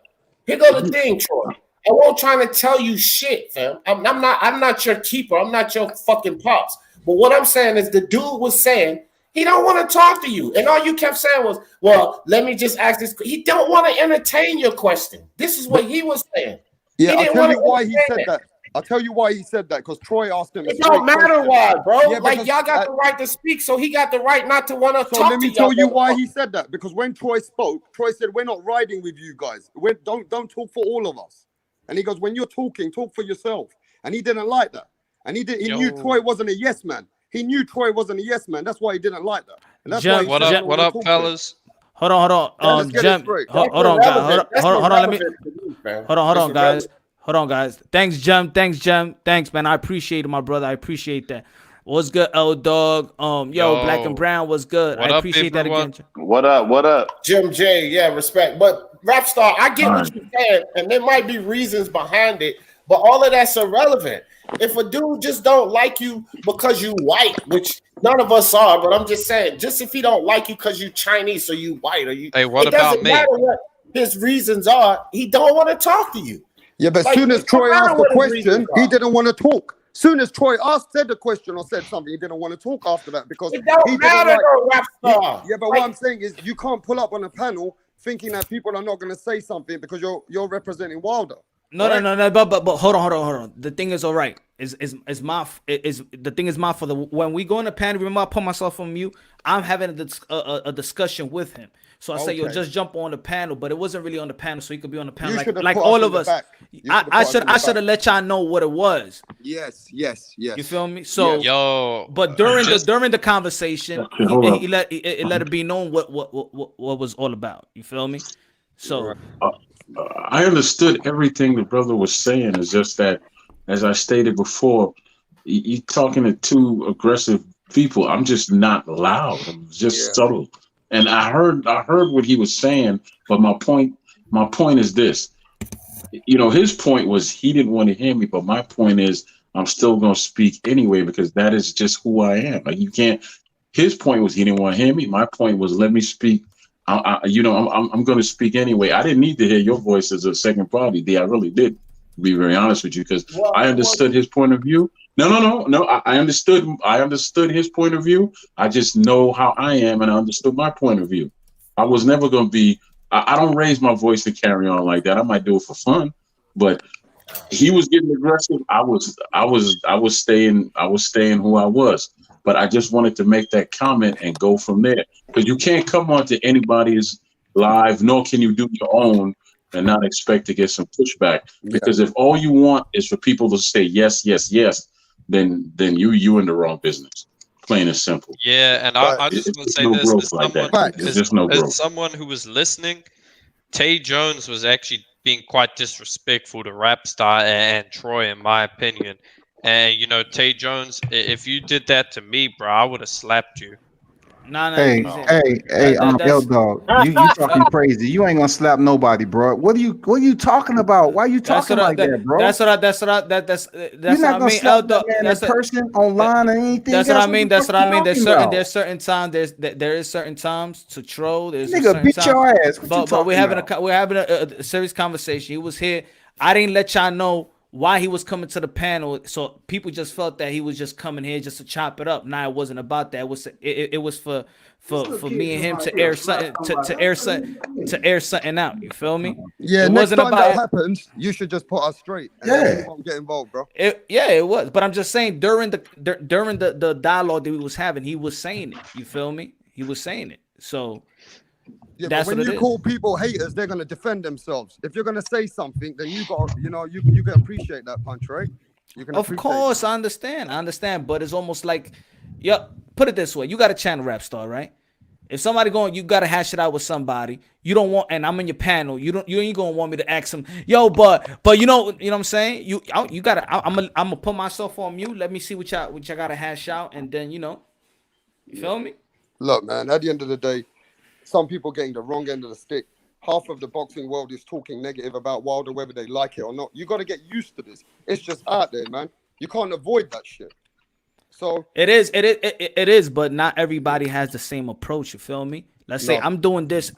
Here go the thing, Troy. I won't trying to tell you shit, fam. I'm not your keeper. I'm not your fucking pops. But what I'm saying is the dude was saying he don't want to talk to you. And all you kept saying was, well, let me just ask this. He don't want to entertain your question. This is what he was saying. Yeah, I'll tell you why he said that. I'll tell you why he said that, because Troy asked him. It don't matter why, bro. Yeah, like y'all got the right to speak, so he got the right not to want to talk to y'all. So let me tell you why he said that. Because when Troy spoke, Troy said, "We're not riding with you guys. Don't talk for all of us." And he goes, "When you're talking, talk for yourself." And he didn't like that. And he knew Troy wasn't a yes man. He knew Troy wasn't a yes man. That's why he didn't like that. And that's why he what said, up, fellas? Hold on. Jem, hold on, guys. Hold on, guys. Hold on, guys. Thanks, Jem. Thanks, man. I appreciate it, my brother. I appreciate that. What's good, L Dog? Yo, Black and Brown, what's good? I appreciate that again. What up? Jim J, yeah, respect. But Rapstar, I get what you're saying, and there might be reasons behind it, but all of that's irrelevant. If a dude just don't like you because you white, which none of us are, but I'm just saying, just if he don't like you because you Chinese or you white or you, hey, what about me? Matter what his reasons are, he don't want to talk to you. Yeah, but as soon as Troy asked the question, he didn't want to talk. Soon as Troy said the question or said something, he didn't want to talk after that because it don't matter, Rapstar. Yeah, but what I'm saying is you can't pull up on a panel thinking that people are not going to say something because you're representing Wilder. No, but hold on. The thing is all right. The thing is my for the when we go in the panel. Remember, I put myself on mute. I'm having a discussion with him. So I say, yo, just jump on the panel, but it wasn't really on the panel, so he could be on the panel like all of us. I should have let y'all know what it was. Yes. You feel me? So, but during the conversation, he let it be known what was all about. You feel me? So. I understood everything the brother was saying. It's just that, as I stated before, you talking to two aggressive people. I'm just not loud. I'm just subtle. And I heard what he was saying, but my point is this. You know, his point was he didn't want to hear me, but my point is I'm still gonna speak anyway because that is just who I am. Like you can't. His point was he didn't want to hear me. My point was let me speak. I'm going to speak anyway. I didn't need to hear your voice as a second party. I really did, to be very honest with you, because I understood his point of view. No. I understood his point of view. I just know how I am, and I understood my point of view. I was never going to be. I don't raise my voice to carry on like that. I might do it for fun, but he was getting aggressive. I was staying who I was. But I just wanted to make that comment and go from there. Because you can't come onto anybody's live, nor can you do your own and not expect to get some pushback. Because if all you want is for people to say yes, then you in the wrong business. Plain and simple. Yeah, and I just want to say this. As someone who was listening, Tay Jones was actually being quite disrespectful to Rapstar and Troy, in my opinion. And you know, Tay Jones, if you did that to me, bro, I would have slapped you. Hey, L Dog, you talking crazy? You ain't gonna slap nobody, bro. What are you talking about? Why are you talking like that, bro? That's what I mean. L Dog, that's a person online or anything. That's what I mean. There's certain times to troll. There's nigga beat your ass. But we're having a serious conversation. He was here. I didn't let y'all know why he was coming to the panel, so people just felt that he was just coming here just to chop it up. Nah, it wasn't about that. It was for me and him to air something out. You feel me? Yeah, it next wasn't time about that happens, you should just put us straight. And we won't get involved, bro. It was. But I'm just saying during the dialogue that we was having, he was saying it. You feel me? He was saying it. So. Yeah, that's but when what you call people haters, they're gonna defend themselves. If you're gonna say something, then you can appreciate that punch, right? You can. Of course, I understand, but it's almost like, put it this way: you got a channel, Rapstar, right? If somebody you gotta hash it out with somebody. You don't want, and I'm in your panel. You ain't gonna want me to ask them, yo, but you know what I'm saying? You gotta. I'm gonna put myself on mute. Let me see what y'all gotta hash out, and then you feel me? Look, man. At the end of the day. Some people getting the wrong end of the stick. Half of the boxing world is talking negative about Wilder, whether they like it or not. You got to get used to this. It's just out there, man. You can't avoid that shit. So it is, but not everybody has the same approach. You feel me? Let's say I'm doing this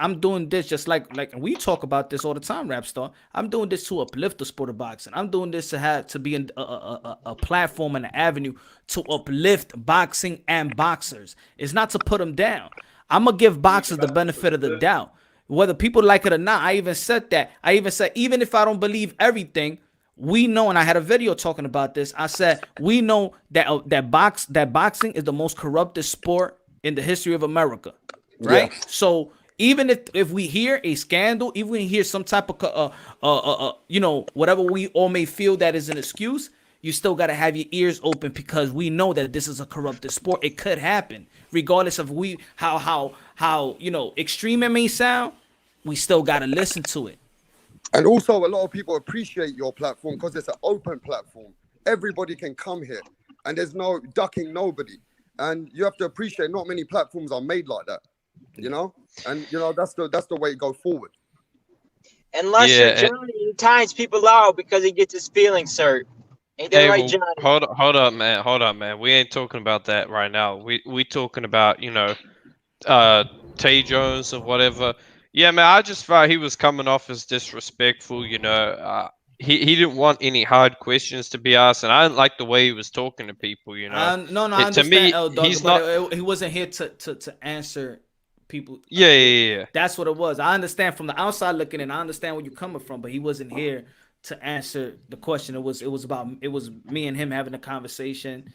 just like we talk about this all the time, Rapstar. I'm doing this to uplift the sport of boxing. I'm doing this to be a platform and an avenue to uplift boxing and boxers. It's not to put them down. I'm going to give boxers the benefit of the doubt. Whether people like it or not, I even said that. I even said, even if I don't believe everything, we know, and I had a video talking about this. I said we know that boxing is the most corrupted sport in the history of America, right? Yeah. So even if we hear a scandal, even if we hear some type of whatever we all may feel that is an excuse, you still got to have your ears open because we know that this is a corrupted sport. It could happen regardless of how extreme it may sound. We still got to listen to it. And also, a lot of people appreciate your platform because it's an open platform. Everybody can come here, and there's no ducking nobody. And you have to appreciate not many platforms are made like that, you know. And you know that's the way to go forward. And Lusher, Johnny, he ties people out because he gets his feelings hurt. Ain't that right, Johnny? Hold up, man. We ain't talking about that right now. We talking about Tay Jones or whatever. Yeah, man. I just thought he was coming off as disrespectful. He didn't want any hard questions to be asked, and I didn't like the way he was talking to people. No, I understand. To me, he's not. He wasn't here to answer people. Yeah. That's what it was. I understand from the outside looking in. I understand where you're coming from, but he wasn't here to answer the question. It was me and him having a conversation.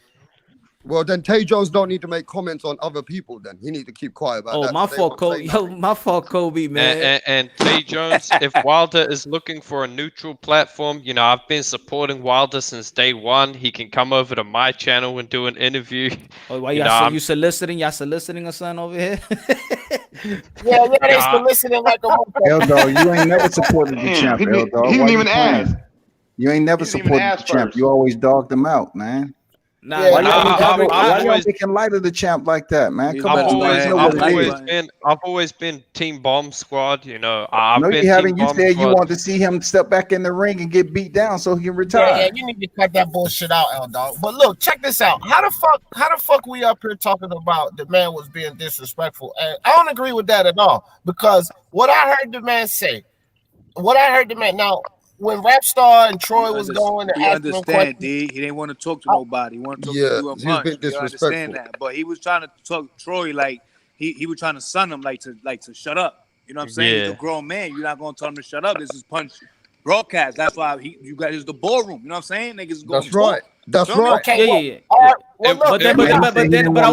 Well, then Tay Jones don't need to make comments on other people. Then he need to keep quiet about that. Oh, my fault, Kobe. My fault, Kobe, man. And Tay Jones, if Wilder is looking for a neutral platform, I've been supporting Wilder since day one. He can come over to my channel and do an interview. Oh, why you soliciting? Y'all soliciting or something over here? Yeah, they soliciting like a Eldo, you ain't never supported the champ, Eldo. He didn't even ask. You ain't never supported the champ. First. You always dogged him out, man. Why y'all making light of the champ like that, man? Come on, I've always been Team Bomb Squad. No, you haven't. You said you want to see him step back in the ring and get beat down so he can retire. Yeah, you need to cut that bullshit out, L-Dog. But look, check this out. How the fuck we up here talking about the man was being disrespectful? And I don't agree with that at all because what I heard the man say, now. When Rapstar and Troy was going to ask him questions, D. He didn't want to talk to nobody. He wanted to talk to you and Punch. You understand that? But he was trying to talk to Troy like he was trying to son him like to shut up. You know what I'm saying? He's a grown man. You're not gonna tell him to shut up. This is Punch broadcast. That's why you guys is the ballroom. You know what I'm saying? Niggas is going. That's right. That's right. Okay, But then what I'm saying, he didn't want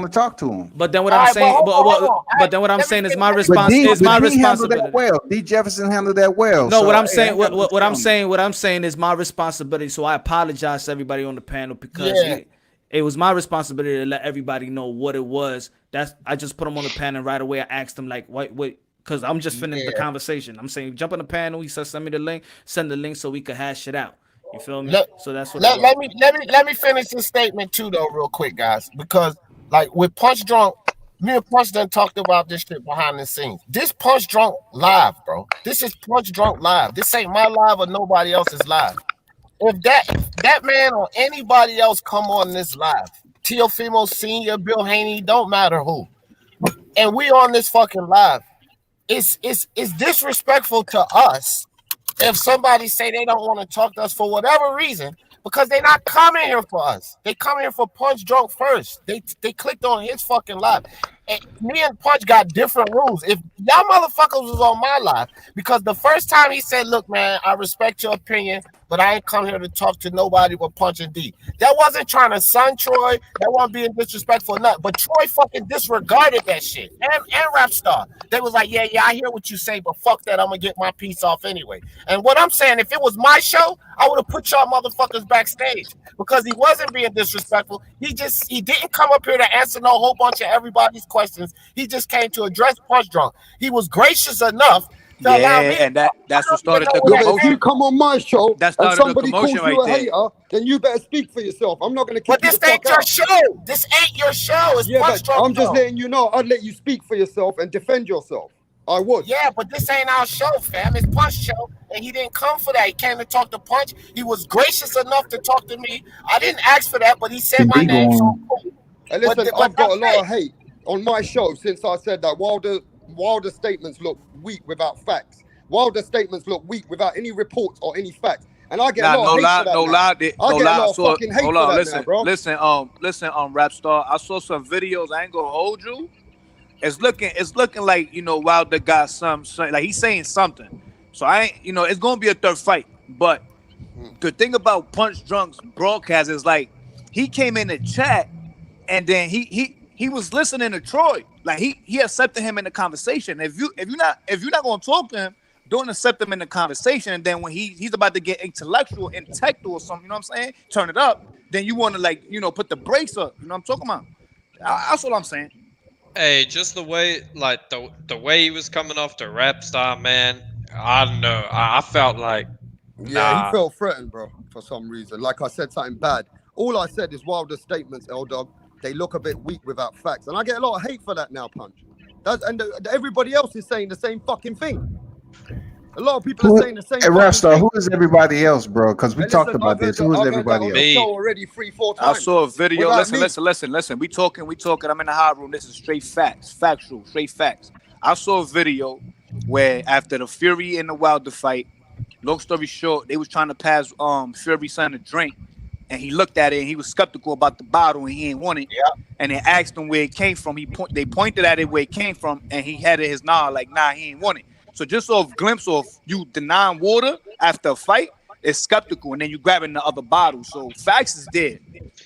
to talk to him. But then what I'm saying, but then what I'm saying is my response is my responsibility. Well, D. Jefferson handled that well. No, what I'm saying, what I'm saying is my responsibility. So I apologize to everybody on the panel because it was my responsibility to let everybody know what it was. I just put him on the panel right away. I asked him like, what. Because I'm just finishing the conversation. I'm saying jump on the panel. He said send me the link. Send the link so we could hash it out. You feel me? So that's what. Let me finish this statement too though, real quick, guys. Because like with Punch Drunk, me and Punch done talked about this shit behind the scenes. This Punch Drunk live, bro. This is Punch Drunk live. This ain't my live or nobody else's live. If that man or anybody else come on this live, Teofimo Senior, Bill Haney, don't matter who, and we on this fucking live. It's disrespectful to us if somebody say they don't want to talk to us for whatever reason because they're not coming here for us. They come here for Punch Drunk first. They clicked on his fucking live. And me and Punch got different rules. If y'all motherfuckers was on my live, because the first time he said, look, man, I respect your opinion, but I ain't come here to talk to nobody but Punch and D. That wasn't trying to sun Troy. That wasn't being disrespectful or nothing. But Troy fucking disregarded that shit. And Rapstar. They was like, yeah, I hear what you say, but fuck that. I'm going to get my piece off anyway. And what I'm saying, if it was my show, I would have put y'all motherfuckers backstage because he wasn't being disrespectful. He didn't come up here to answer no whole bunch of everybody's questions. He just came to address Punch Drunk. He was gracious enough to allow me. And that's what started the commotion. If you come on my show and somebody calls you right a hater, then you better speak for yourself. I'm not going to keep. But this ain't your show. This ain't your show. It's Punch Drunk. I'm just letting you know. I'd let you speak for yourself and defend yourself. I would. Yeah, but this ain't our show, fam. It's Punch show, and he didn't come for that. He came to talk to Punch. He was gracious enough to talk to me. I didn't ask for that, but he said my name. So cool. And listen, I've got a lot of hate on my show since I said that Wilder statements look weak without facts. Wilder statements look weak without any reports or any facts. And I get a lot of hate for that. I get a lot of fucking hate for that, bro. Listen, Rapstar. I saw some videos. I ain't gonna hold you. It's looking like Wilder got some like he's saying something. So I ain't, it's gonna be a third fight. But the thing about Punch Drunk's broadcast is like he came in the chat and then he was listening to Troy. Like he accepted him in the conversation. If you're not gonna talk to him, don't accept him in the conversation. And then when he's about to get intellectual and technical or something, you know what I'm saying? Turn it up. Then you want to put the brakes up. You know what I'm talking about? That's what I'm saying. Hey, just the way the way he was coming off the rap star, man. I don't know. I felt like he felt threatened, bro, for some reason. Like I said something bad. All I said is Wilder's statements, L-Dog, they look a bit weak without facts. And I get a lot of hate for that now, Punch. Everybody else is saying the same fucking thing. A lot of people are saying the same. Hey, Rapstar, who is everybody else, bro? Because we talked about this. Who is everybody else? Me. Already 3-4 times. I saw a video. Listen. We talking. I'm in the hot room. This is straight facts, factual, straight facts. I saw a video where after the Fury and the Wilder fight, long story short, they was trying to pass Fury's son a drink, and he looked at it and he was skeptical about the bottle and he ain't want it. Yeah. And they asked him where it came from. They pointed at it where it came from, and he had it his nah, like nah, he ain't want it. So just off glimpse of you denying water after a fight is skeptical, and then you grabbing the other bottle. So facts is dead.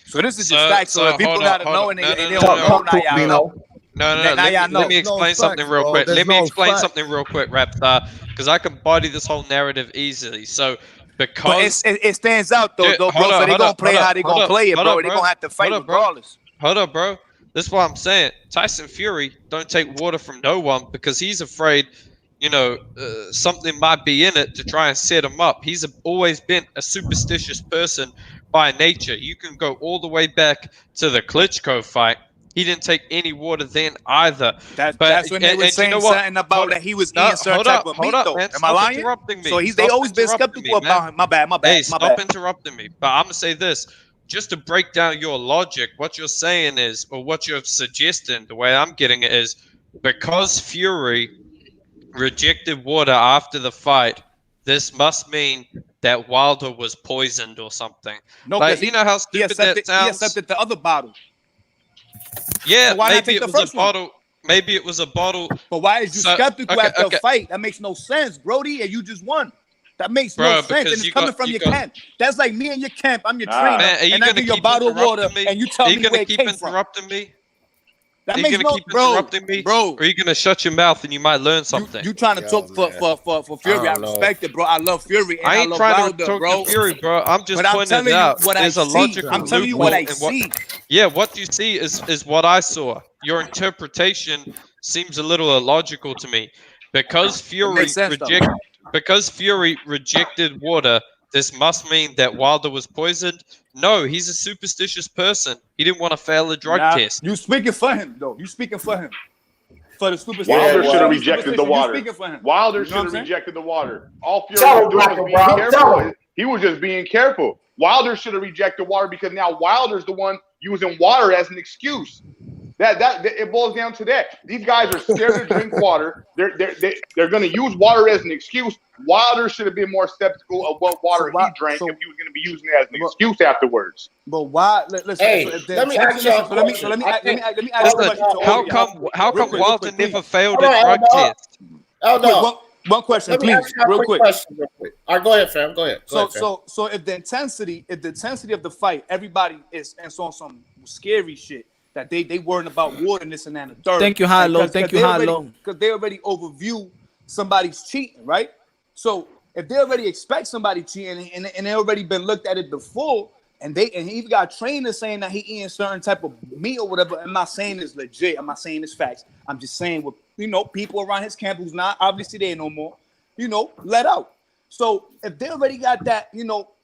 So this is just facts. So if people gotta know and they don't know, now y'all know. Let me explain something real quick. Let me explain something real quick, Rapstar, because I can body this whole narrative easily. So because it stands out though, bro. So they gonna play how they gonna play it, bro. They gonna have to fight regardless. Hold up, bro. This is what I'm saying. Tyson Fury don't take water from no one because he's afraid, something might be in it to try and set him up. He's always been a superstitious person by nature. You can go all the way back to the Klitschko fight. He didn't take any water then either. That's when they were saying something about that he was eating certain type of meat, though. Am I lying? Interrupting me. So they always been skeptical about him. My bad. Hey, stop interrupting me. But I'm going to say this. Just to break down your logic, what you're saying is, or what you're suggesting, the way I'm getting it is, because Fury rejected water after the fight, this must mean that Wilder was poisoned or something. No, like, you know how stupid that sounds? He accepted the other bottle. Yeah, so why maybe it was a bottle. Maybe it was a bottle. But why is you skeptical after a fight? That makes no sense, Brody, and you just won. That makes no sense, and it's coming from your camp. That's like me and your camp. I'm your trainer, man, and I give you a bottle of water, and you tell me where it came from. Are you gonna keep interrupting me? That are makes you gonna keep interrupting me, bro? Or are you gonna shut your mouth and you might learn something? You trying to talk for Fury? I respect it, bro. I love Fury. And I ain't love trying Wilder, to talk bro. to Fury, bro. I'm just pointing it out. There's a logical I'm telling you what I see. Yeah, what you see is what I saw. Your interpretation seems a little illogical to me. Because Fury rejected water, this must mean that Wilder was poisoned. No, he's a superstitious person. He didn't want to fail a drug test. You speaking for him, though. You speaking for him. For the superstition. Wilder should have rejected the water. Wilder should have rejected the water. All Fury was doing was being careful. He was just being careful. Wilder should have rejected water because now Wilder's the one using water as an excuse. That it boils down to that. These guys are scared to drink water. They're going to use water as an excuse. Wilder should have been more skeptical of what water he drank if he was going to be using it as an excuse afterwards. But why? Listen, hey, let me ask you a question. Let me ask you a question. How come Wilder never failed a drug test? One question, please, real quick. All right, go ahead, fam. Go ahead. So if the intensity of the fight, everybody is on some scary shit. That they worrying about water and this and that and the third. Thank you, High-Low. Thank you, High-Low. Because they already overview somebody's cheating, right? So if they already expect somebody cheating and they already been looked at it before, and he got trainers saying that he eating certain type of meat or whatever. I'm not saying it's legit. I'm not saying it's facts. I'm just saying what people around his camp who's not obviously there no more, let out. So if they already got that,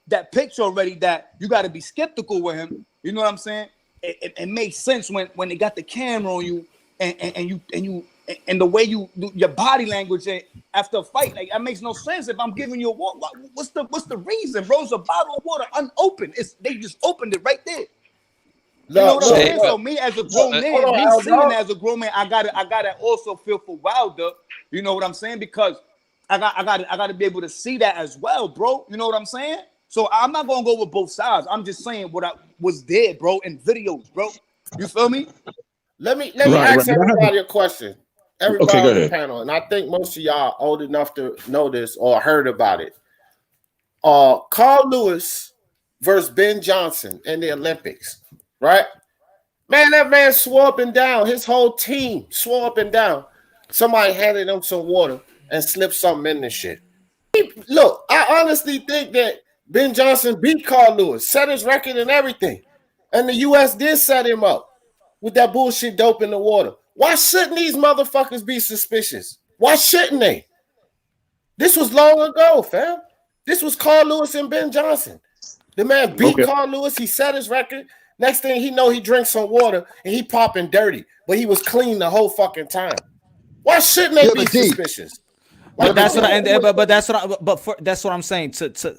that picture already that you got to be skeptical with him, you know what I'm saying? It makes sense when they got the camera on you and the way you do your body language after a fight. Like that makes no sense. If I'm giving you a water, what's the reason, bro? It's a bottle of water unopened. They just opened it right there. You know what I'm saying? So me as a grown man, seeing as a grown man, I gotta also feel for Wilder. You know what I'm saying? Because I gotta be able to see that as well, bro. You know what I'm saying? So I'm not gonna go with both sides. I'm just saying what I was there, bro, in videos, bro. You feel me? Let me ask everybody a question. everybody on the panel, and I think most of y'all old enough to know this or heard about it. Carl Lewis versus Ben Johnson in the Olympics, right? Man, that man swore up and down. His whole team swore up and down. Somebody handed him some water and slipped something in this shit. Look, I honestly think that Ben Johnson beat Carl Lewis, set his record and everything. And the U.S. did set him up with that bullshit dope in the water. Why shouldn't these motherfuckers be suspicious? Why shouldn't they? This was long ago, fam. This was Carl Lewis and Ben Johnson. The man beat Carl Lewis. He set his record. Next thing he know, he drinks some water and he popping dirty. But he was clean the whole fucking time. Why shouldn't they be suspicious? But that's what I'm saying. To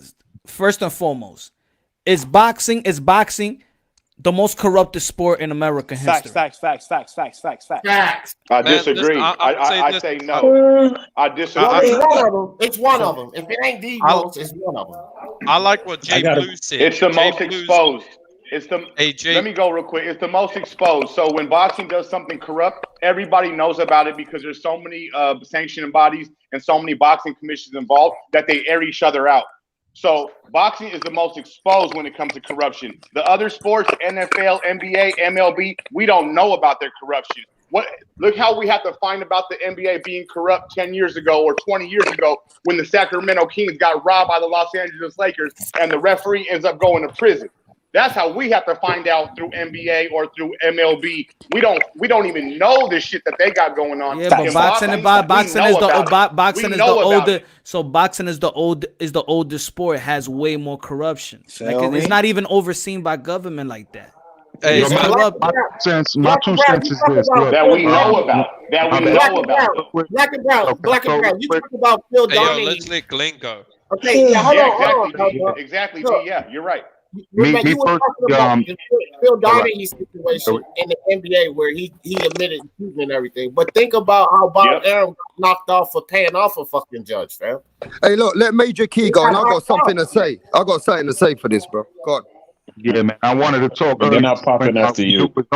first and foremost, is boxing the most corrupted sport in American history? Facts. I disagree. I say no. I disagree. It's one of them. If it ain't the most, it's one of them. I like what Jay Blue said. It's the most exposed. Let me go real quick. It's the most exposed. So when boxing does something corrupt, everybody knows about it because there's so many sanctioning bodies and so many boxing commissions involved that they air each other out. So boxing is the most exposed when it comes to corruption. The other sports, NFL, NBA, MLB, we don't know about their corruption. Look how we have to find about the NBA being corrupt 10 years ago or 20 years ago when the Sacramento Kings got robbed by the Los Angeles Lakers and the referee ends up going to prison. That's how we have to find out through NBA or through MLB. We don't even know the shit that they got going on. Yeah, but boxing is the oldest sport. It has way more corruption. Like, it's not even overseen by government like that. Hey, my 2 cents is this. Look, that we know about. Black and brown. You talk about Phil Donahue. Let's let Glenn go. Okay, hold on. Exactly. Yeah, you're right. You were talking about Phil Donahue's situation in the NBA where he admitted cheating and everything. But think about how Bob Aaron got knocked off for paying off a fucking judge, fam. Hey, look, let Major Key go, and I got something to say. For this, bro. Go on. Yeah, man. I wanted to talk. They're not popping after you. But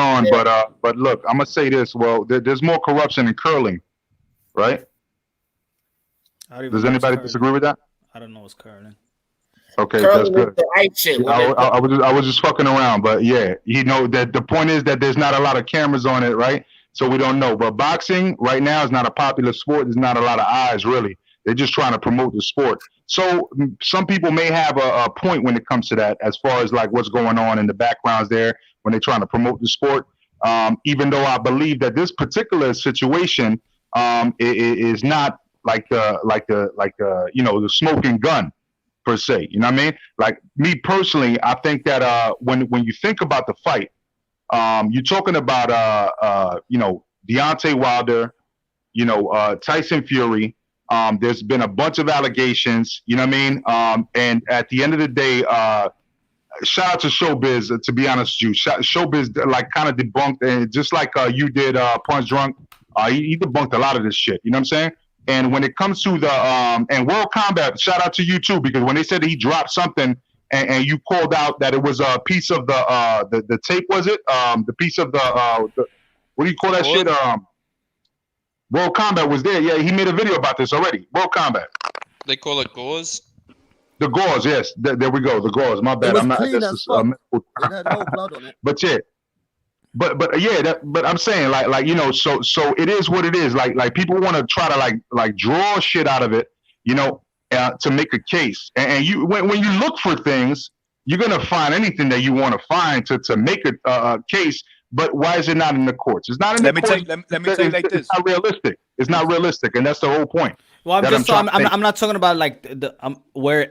look, I'm gonna say this. Well, there's more corruption in curling, right? Does anybody disagree with that? I don't know what's curling. Okay, that's good. I was just fucking around, but yeah, that the point is that there's not a lot of cameras on it, right? So we don't know. But boxing right now is not a popular sport. There's not a lot of eyes, really. They're just trying to promote the sport. So some people may have a point when it comes to that, as far as like what's going on in the backgrounds there when they're trying to promote the sport. Even though I believe that this particular situation is not like the smoking gun per se. You know what I mean? Like me personally, I think that when you think about the fight, you're talking about Deontay Wilder, Tyson Fury. There's been a bunch of allegations, you know what I mean? And at the end of the day, shout out to Showbiz, to be honest with you. Showbiz like kind of debunked, and just like you did Punch Drunk, he debunked a lot of this shit, you know what I'm saying? And when it comes to the and World Combat, shout out to you too, because when they said that he dropped something and you called out that it was a piece of the tape, was it? The piece of the what do you call that shit? World Combat was there. Yeah, he made a video about this already. World Combat. They call it gauze. The gauze, yes. There we go. The gauze. My bad. I'm not. It had no blood on it. But yeah. But yeah, but I'm saying like so it is what it is. Like people want to try to like draw shit out of it, to make a case. And you when you look for things, you're gonna find anything that you want to find to make a case. But why is it not in the courts? It's not in the courts. Let me tell you like this. It's not realistic. It's not realistic, and that's the whole point. Well, I'm not talking about like the where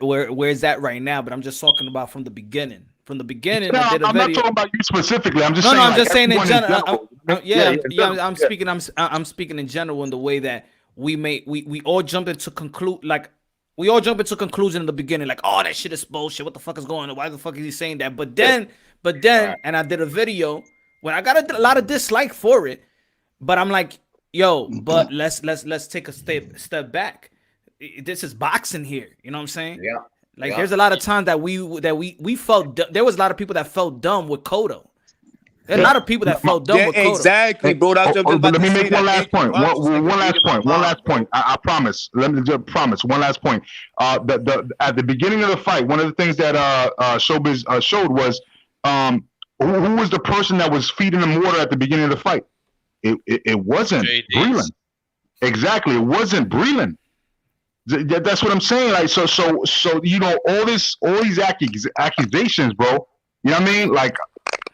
is that right now, but I'm just talking about from the beginning. From the beginning, no, I'm not talking about you specifically. I'm just saying. I'm just saying in general. I'm speaking. I'm speaking in general in the way that we all jump into conclusion in the beginning, like, oh, that shit is bullshit. What the fuck is going on? Why the fuck is he saying that? But then, and I did a video when I got a lot of dislike for it, but I'm like, yo, but let's take a step back. This is boxing here. You know what I'm saying? Yeah. Like there's a lot of times that we felt there was a lot of people that felt dumb with Cotto. There's a lot of people that fell dumb with Cotto. Exactly, bro. Let me make one last point. One last point. I promise. Let me just promise. One last point. At the beginning of the fight, one of the things that Showbiz showed was who was the person that was feeding him water at the beginning of the fight? It wasn't Breland. Exactly, it wasn't Breland. That's what I'm saying. Like so you know all these accusations, bro. You know what I mean? Like,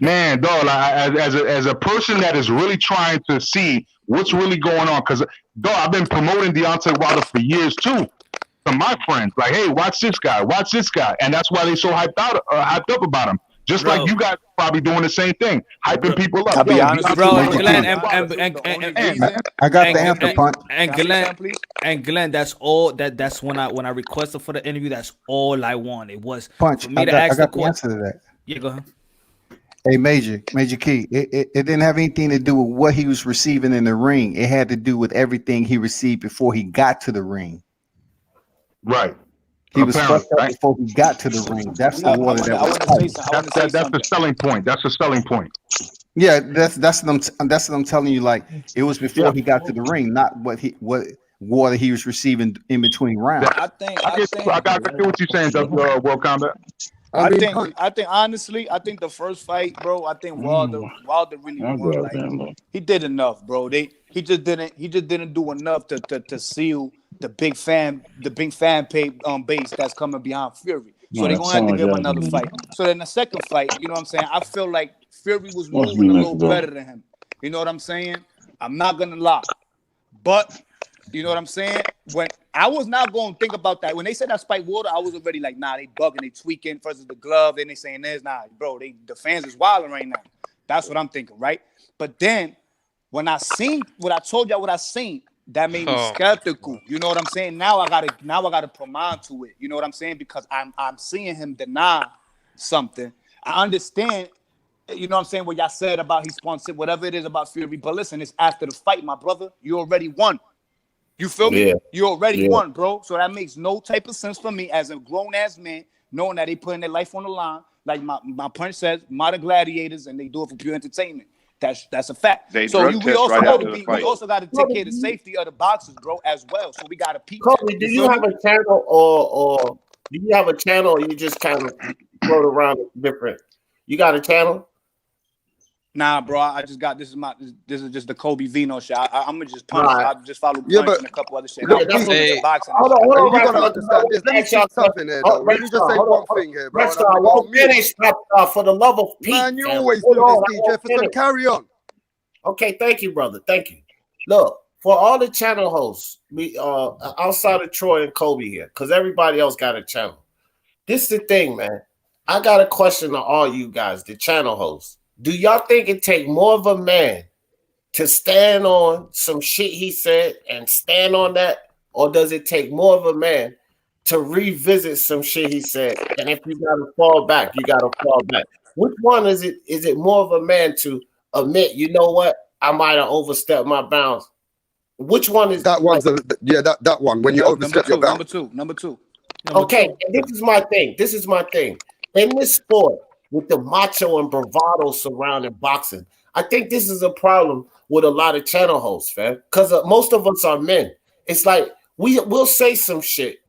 man, dog. Like, as a person that is really trying to see what's really going on, because dog, I've been promoting Deontay Wilder for years too. To my friends, like, hey, watch this guy, and that's why they so hyped up about him. Just bro. Like you guys probably doing the same thing, hyping people up. I'll be honest, bro. Glenn, I got the answer, Punch. And Glenn, that's all. That's when I requested for the interview. That's all I wanted was Punch. for me I got the answer to that. Yeah, go ahead. Hey, Major Key. It didn't have anything to do with what he was receiving in the ring. It had to do with everything he received before he got to the ring. Right. He was fucked up before he got to the ring. That's the water that was. That's the selling point. That's the selling point. Yeah, that's what I'm telling you. Like, it was before he got to the ring, not what water he was receiving in between rounds. I get what you're saying, World Combat. I think honestly, I think the first fight, bro. I think Wilder really won. Like, he did enough, bro. He just didn't do enough to seal the big fan base that's coming behind Fury. So they're gonna have to give him another fight. So then the second fight, you know what I'm saying? I feel like Fury was moving a little better than him. You know what I'm saying? I'm not gonna lie, but you know what I'm saying? When I was not going to think about that. When they said that Spike Water, I was already like, nah, they bugging, they tweaking versus the glove. Then they saying this, nah, bro, the fans is wilding right now. That's what I'm thinking, right? But then when I seen what I told y'all, what I seen, that made me skeptical. You know what I'm saying? Now I gotta put mind to it. You know what I'm saying? Because I'm seeing him deny something. I understand. You know what I'm saying? What y'all said about he sponsored whatever it is about Fury. But listen, it's after the fight, my brother. You already won. You feel me? Yeah. You already won, bro. So that makes no type of sense for me as a grown-ass man, knowing that they putting their life on the line. Like my punch says, modern gladiators, and they do it for pure entertainment. That's a fact. We also got to take care of the safety of the boxers, bro, as well. So we got to peep. Kobe, do you have a channel or do you have a channel or you just kind of float around different? You got a channel? Nah, bro. I just got this is just the Kobe Vino shit. I'm gonna just punch. I just follow punch and a couple other shit. Hold on. You gotta understand this. Let me say something here, though. Let me just say one thing here, bro. I won't finish for the love of Pete. Man, you always do this, DJ. Jefferson, carry on. Okay, thank you, brother. Thank you. Look, for all the channel hosts, outside of Troy and Kobe here, because everybody else got a channel. This is the thing, man. I got a question to all you guys, the channel hosts. Do y'all think it take more of a man to stand on some shit he said and stand on that? Or does it take more of a man to revisit some shit he said? And if you got to fall back, you got to fall back. Which one is it? Is it more of a man to admit, you know what? I might have overstepped my bounds. Which one is that? That one. When you overstep your bounds. Number two. Okay, and this is my thing. In this sport, with the macho and bravado surrounding boxing, I think this is a problem with a lot of channel hosts, fam. Because most of us are men. It's like we'll say some shit,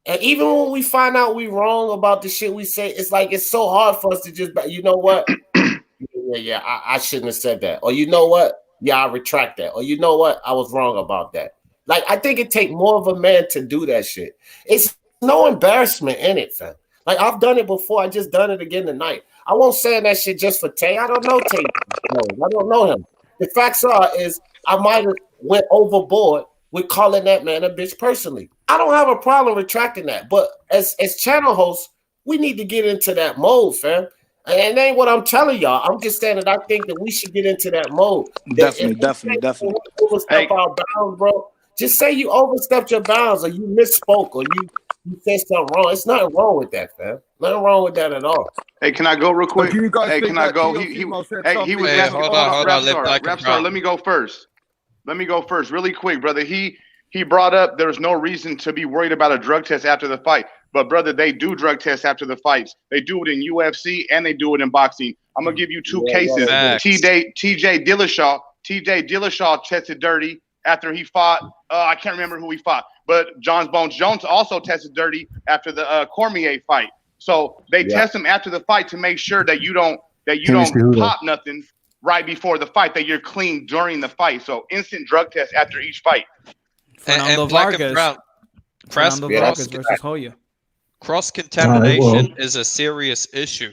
and even when we find out we wrong about the shit we say, it's like it's so hard for us to just, you know what? I shouldn't have said that. Or you know what? Yeah, I retract that. Or you know what? I was wrong about that. Like, I think it takes more of a man to do that shit. It's no embarrassment in it, fam. Like, I've done it before. I just done it again tonight. I won't say that shit just for Tay. I don't know Tay. I don't know him. The facts is I might have went overboard with calling that man a bitch personally. I don't have a problem retracting that. But as channel hosts, we need to get into that mode, fam. And that ain't what I'm telling y'all. I'm just saying that I think that we should get into that mode. Definitely. Overstep our bounds, bro. Just say you overstepped your bounds or you misspoke or you said something wrong. It's nothing wrong with that, fam. Nothing wrong with that at all. Hey, can I go real quick? Hey, can I go? He was hold on. Rapstar, let me go first. Really quick, brother. He brought up there's no reason to be worried about a drug test after the fight. But brother, they do drug tests after the fights. They do it in UFC and they do it in boxing. I'm gonna give you two cases. TJ Dillashaw tested dirty after he fought. I can't remember who he fought, but John Bones Jones also tested dirty after the Cormier fight. So they test him after the fight to make sure that you don't pop nothing right before the fight, that you're clean during the fight. So instant drug test after each fight. And Vargas versus Hoya. Cross-contamination is a serious issue.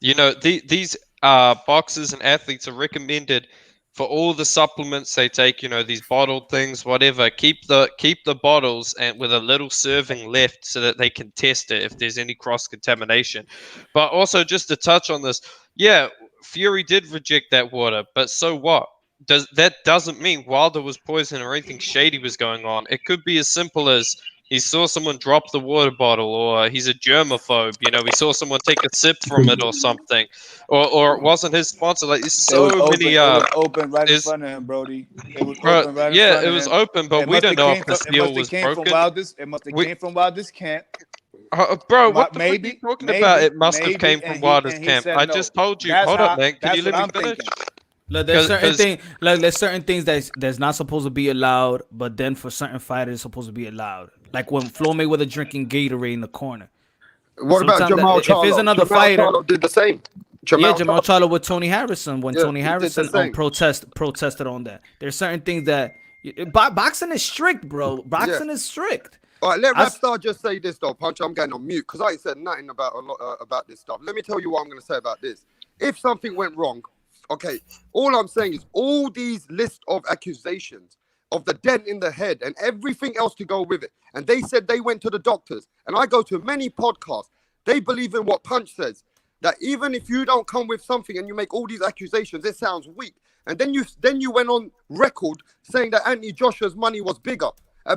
You know, these boxers and athletes are recommended for all the supplements they take, you know, these bottled things, whatever. Keep the bottles and with a little serving left so that they can test it if there's any cross-contamination. But also, just to touch on this, yeah, Fury did reject that water, but so what? That doesn't mean Wilder was poisoned or anything shady was going on. It could be as simple as he saw someone drop the water bottle, or he's a germaphobe. You know, he saw someone take a sip from it or something, or it wasn't his sponsor. Like, there's so many. It was open right in front of him, Brody. It was open right in front of him. Yeah, it was open, but we don't know if the steel was broken. It must have came from Wilder's camp. Bro, what the fuck are you talking about? It must have came from Wilder's camp. I just told you. Hold up, man. Can you let me finish? Look, there's certain things that's not supposed to be allowed, but then for certain fighters, it's supposed to be allowed. Like when Floyd Mayweather drinking Gatorade in the corner. What about Jamal Charlo? If it's another fighter, Charlo did the same. Jamal Charlo with Tony Harrison when Tony Harrison protested on that. There's certain things that boxing is strict, bro. Boxing is strict. All right, let Rapstar just say this though, Punch. I'm going on mute because I ain't said nothing about about this stuff. Let me tell you what I'm going to say about this. If something went wrong, okay, all I'm saying is all these list of accusations of the dent in the head and everything else to go with it. And they said they went to the doctors. And I go to many podcasts. They believe in what Punch says, that even if you don't come with something and you make all these accusations, it sounds weak. And then you went on record saying that Anthony Joshua's money was bigger.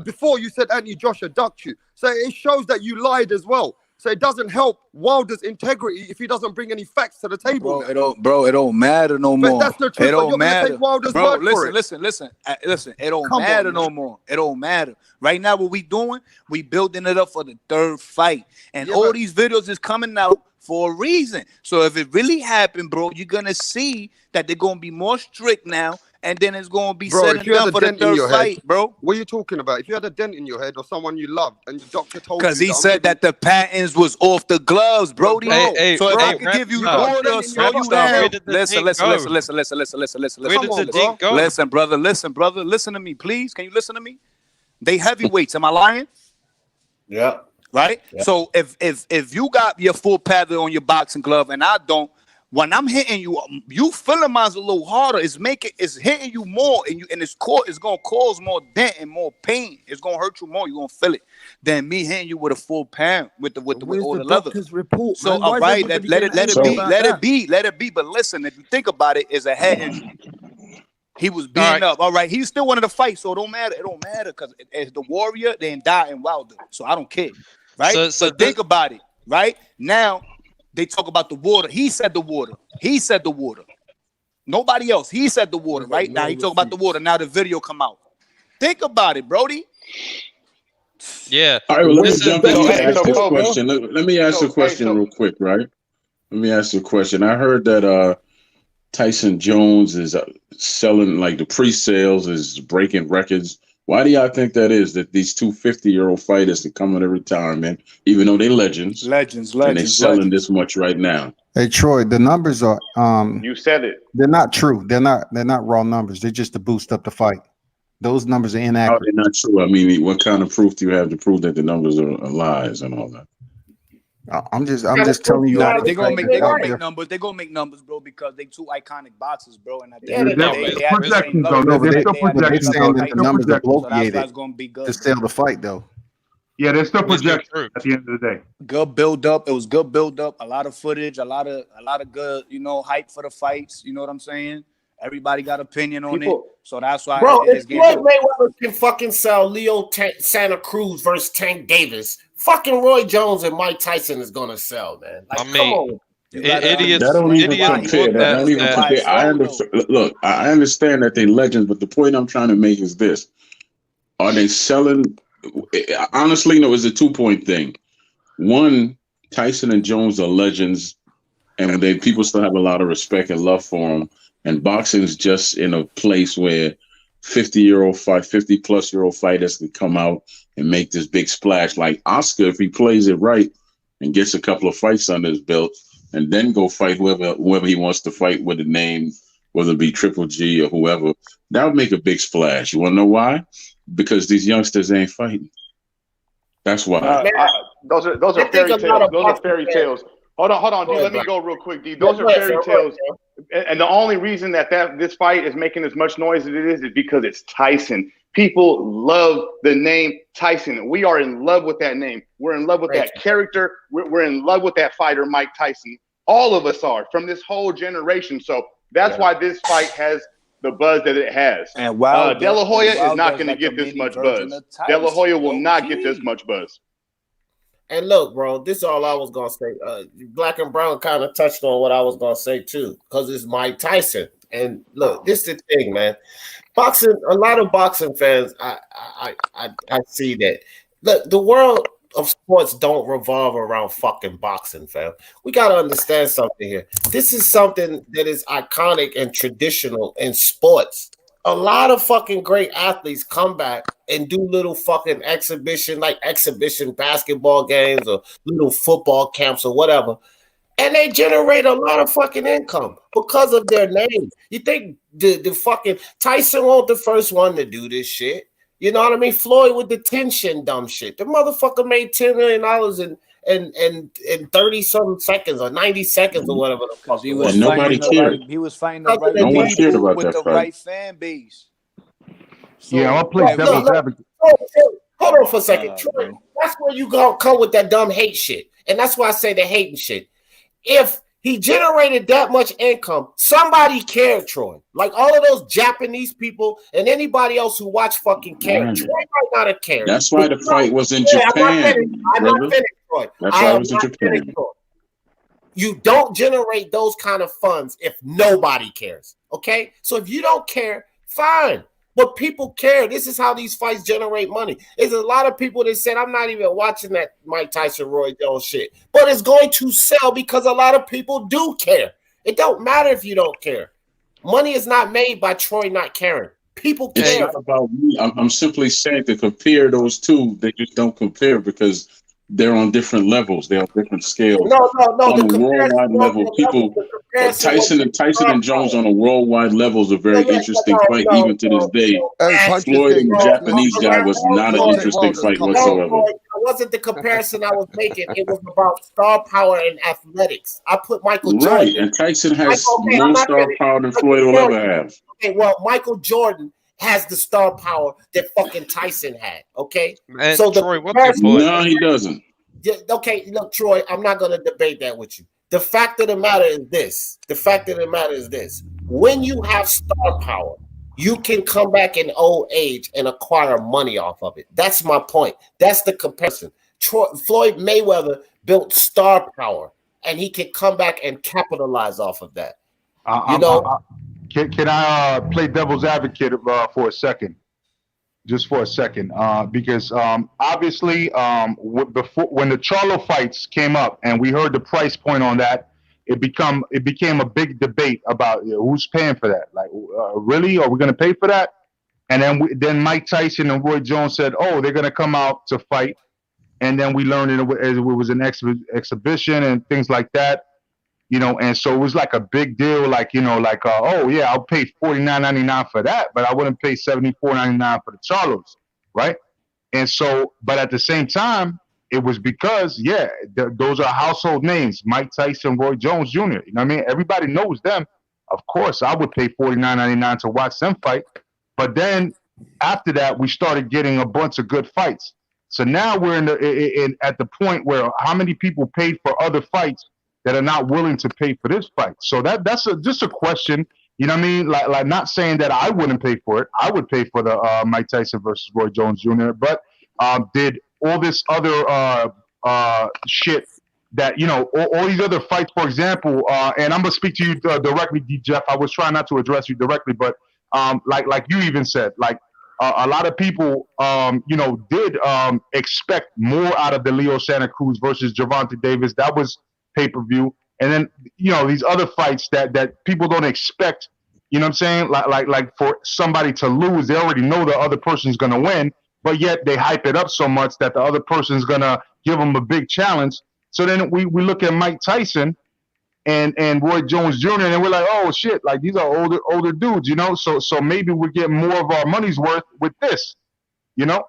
Before you said Anthony Joshua ducked you. So it shows that you lied as well. So it doesn't help Wilder's integrity if he doesn't bring any facts to the table. It don't matter no more. But that's the truth. It don't matter. Take Wilder's word for it. Listen. It don't matter no more. It don't matter. Right now, what we doing? We building it up for the third fight, and all these videos is coming out for a reason. So if it really happened, bro, you're gonna see that they're gonna be more strict now. And then it's going to be set and done for the third fight, bro. What are you talking about? If you had a dent in your head or someone you loved and the doctor told you... Because he said that the patents was off the gloves, bro. So if I could give you order, slow you down. Listen. Listen, brother. Listen to me, please. Can you listen to me? They heavyweights. Am I lying? Yeah. Right? Yeah. So if you got your full paddle on your boxing glove and I don't, when I'm hitting you, you feeling mine's a little harder. It's hitting you more, and it's gonna cause more dent and more pain. It's gonna hurt you more. You're gonna feel it than me hitting you with a full pound with all the leather. Report, so all right, let it be. But listen, if you think about it, it's a head injury. He was beaten up. All right, he still wanted to fight, so it don't matter. It don't matter because as the warrior, they didn't die in Wilder, so I don't care. Right? So think about it. Right now. They talk about the water. He said the water. Nobody else. He said the water. Right now, he talk about the water. Now the video come out. Think about it, Brody. Yeah. All right. Well, let me jump in and ask this question. Let me ask a question real quick. Right. Let me ask you a question. I heard that Tyson Jones is selling, like, the pre-sales is breaking records. Why do y'all think that is, that these two 50-year-old fighters are coming to retirement, even though they're legends, and they're selling this much right now? Hey, Troy, the numbers are you said it. They're not true. They're not raw numbers. They're just to boost up the fight. Those numbers are inaccurate. How they're not true? I mean, what kind of proof do you have to prove that the numbers are lies and all that? I'm just telling you. They're gonna make numbers. They're gonna make numbers, bro, because they two iconic boxers, bro. And they're saying that the numbers are bloviated to sell the fight, though. Yeah, they're still projections at the end of the day. Good build up. It was good build up. A lot of footage. A lot of good, hype for the fights. You know what I'm saying? Everybody got opinion on it, so that's why. Bro, if Floyd Mayweather can fucking sell Leo Santa Cruz versus Tank Davis, fucking Roy Jones and Mike Tyson is gonna sell, man. Like, come on. Idiots. That don't even compare. Look, I understand that they're legends, but the point I'm trying to make is this: are they selling? Honestly, no. It's a 2-point thing. One, Tyson and Jones are legends and people still have a lot of respect and love for him. And boxing is just in a place where 50-plus-year-old fighters can come out and make this big splash. Like Oscar, if he plays it right and gets a couple of fights under his belt, and then go fight whoever he wants to fight with a name, whether it be Triple G or whoever, that would make a big splash. You want to know why? Because these youngsters ain't fighting. That's why. Those are fairy tales. Those are fairy tales. Hold on, D. Let me go real quick, D. Those are fairy tales. And the only reason that this fight is making as much noise as it is because it's Tyson. People love the name Tyson. We are in love with that name. We're in love with that character. We're in love with that fighter, Mike Tyson. All of us are from this whole generation. So that's why this fight has the buzz that it has. And De La Hoya is not going to get this much buzz. De La Hoya will not get this much buzz. And look, bro, this is all I was gonna say. Black and Brown kind of touched on what I was gonna say too, because it's Mike Tyson. And look, this is the thing, man. Boxing, a lot of boxing fans, I see that. Look, the world of sports don't revolve around fucking boxing, fam. We gotta understand something here. This is something that is iconic and traditional in sports. A lot of fucking great athletes come back and do little fucking exhibition basketball games or little football camps or whatever. And they generate a lot of fucking income because of their name. You think the fucking Tyson wasn't the first one to do this shit? You know what I mean? Floyd with the 10 shin dumb shit. The motherfucker made $10 million in 30-something seconds or 90 seconds or whatever the fuck. He was fighting the right people with the right fan base. So, I'll play devil's advocate. Hold on for a second. Troy, that's where you gonna come with that dumb hate shit. And that's why I say the hating shit. If he generated that much income, somebody cared, Troy. Like all of those Japanese people and anybody else who watch fucking cared. Troy might not have cared. That's why the fight was in Japan. I'm not finished, Troy. That's why it was in Japan. You don't generate those kind of funds if nobody cares. Okay? So if you don't care, fine. But people care. This is how these fights generate money. There's a lot of people that said, I'm not even watching that Mike Tyson, Roy Jones shit. But it's going to sell because a lot of people do care. It don't matter if you don't care. Money is not made by Troy not caring. People care. It's not about me. I'm simply saying to compare those two, they just don't compare because they're on different levels. They're on different scales. No. On a worldwide level, people Tyson and Jones on a worldwide level is a very interesting fight, even to this day. Floyd and the Japanese guy was not an interesting fight whatsoever. It wasn't the comparison I was making. It was about star power and athletics. I put Michael Jordan. Right, and Tyson has more star power than Floyd will ever have. Okay, well, Michael Jordan has the star power that fucking Tyson had. Okay, and so Troy, no, he doesn't. Okay, look, Troy, I'm not going to debate that with you. The fact of the matter is this. When you have star power, you can come back in old age and acquire money off of it. That's my point. That's the comparison. Floyd Mayweather built star power, and he can come back and capitalize off of that. Can I play devil's advocate for a second? Just for a second, because obviously, when the Charlo fights came up and we heard the price point on that, it became a big debate about who's paying for that. Like, really, are we going to pay for that? And then Mike Tyson and Roy Jones said, "Oh, they're going to come out to fight," and then we learned it was an exhibition and things like that. And so it was like a big deal, oh yeah, I'll pay $49.99 for that, but I wouldn't pay $74.99 for the Charlos, right? And so, but at the same time, it was because, those are household names, Mike Tyson, Roy Jones Jr. You know what I mean? Everybody knows them. Of course, I would pay $49.99 to watch them fight. But then after that, we started getting a bunch of good fights. So now we're at the point where how many people paid for other fights that are not willing to pay for this fight? So that's just a question. You know what I mean? Like not saying that I wouldn't pay for it. I would pay for the Mike Tyson versus Roy Jones Jr. But did all this other shit that, all these other fights, for example, and I'm gonna speak to you directly, D. Jeff. I was trying not to address you directly, but like you even said, like a lot of people, did expect more out of the Leo Santa Cruz versus Gervonta Davis. That was pay-per-view. And then, you know, these other fights that people don't expect, you know what I'm saying? Like for somebody to lose, they already know the other person's going to win, but yet they hype it up so much that the other person's going to give them a big challenge. So then we look at Mike Tyson and Roy Jones Jr. and we're like, oh shit, like these are older dudes, you know? So maybe we get more of our money's worth with this, you know?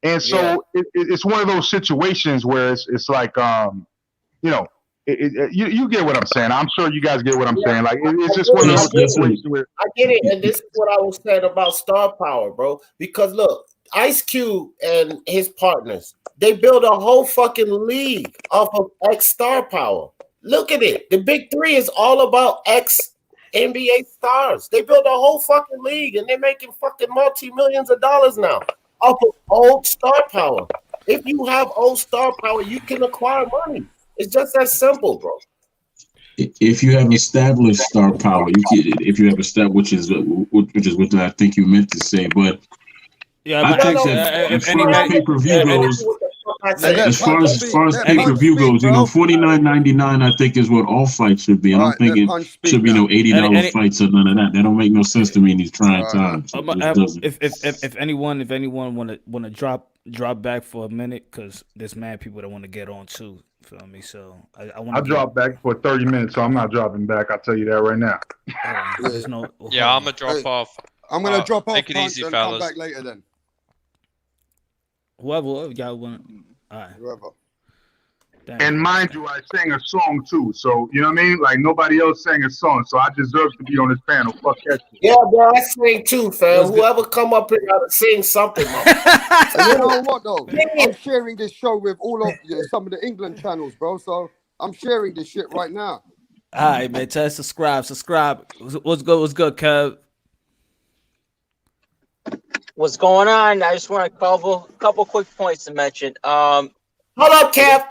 And so it's one of those situations where it's like, you know, you get what I'm saying. I'm sure you guys get what I'm saying. Like it's just one of those situations where I get it, and this is what I was saying about star power, bro. Because look, Ice Cube and his partners, they build a whole fucking league off of X star power. Look at it. The big three is all about X NBA stars. They build a whole fucking league, and they're making fucking multi-millions of dollars now off of old star power. If you have old star power, you can acquire money. It's just that simple, bro. If you have established star power, if you have established, which is what I think you meant to say, but yeah, I think that as far as pay-per-view goes, as far as pay-per-view goes, you know, $49.99 I think is what all fights should be. I don't think it should be no $80 fights or none of that. That don't make no sense to me in these trying times. If anyone want to drop back for a minute, because there's mad people that want to get on too. Feel me? So I want to drop back for 30 minutes, so I'm not dropping back. I'll tell you that right now. I'm gonna drop off. I'm gonna drop off. Take it easy, fellas. Come back later then. Whoever y'all want. All right. Whoever. And mind you, I sang a song too, so you know what I mean. Like nobody else sang a song, so I deserve to be on this panel. Fuck that shit. Yeah, bro, I sing too, fam. Whoever come up here gotta sing something, man. You know what though? I'm sharing this show with all of some of the England channels, bro. So I'm sharing this shit right now. All right, man. Tell us subscribe. What's good, Kev? What's going on? I just want a couple quick points to mention. Hold up, Kev.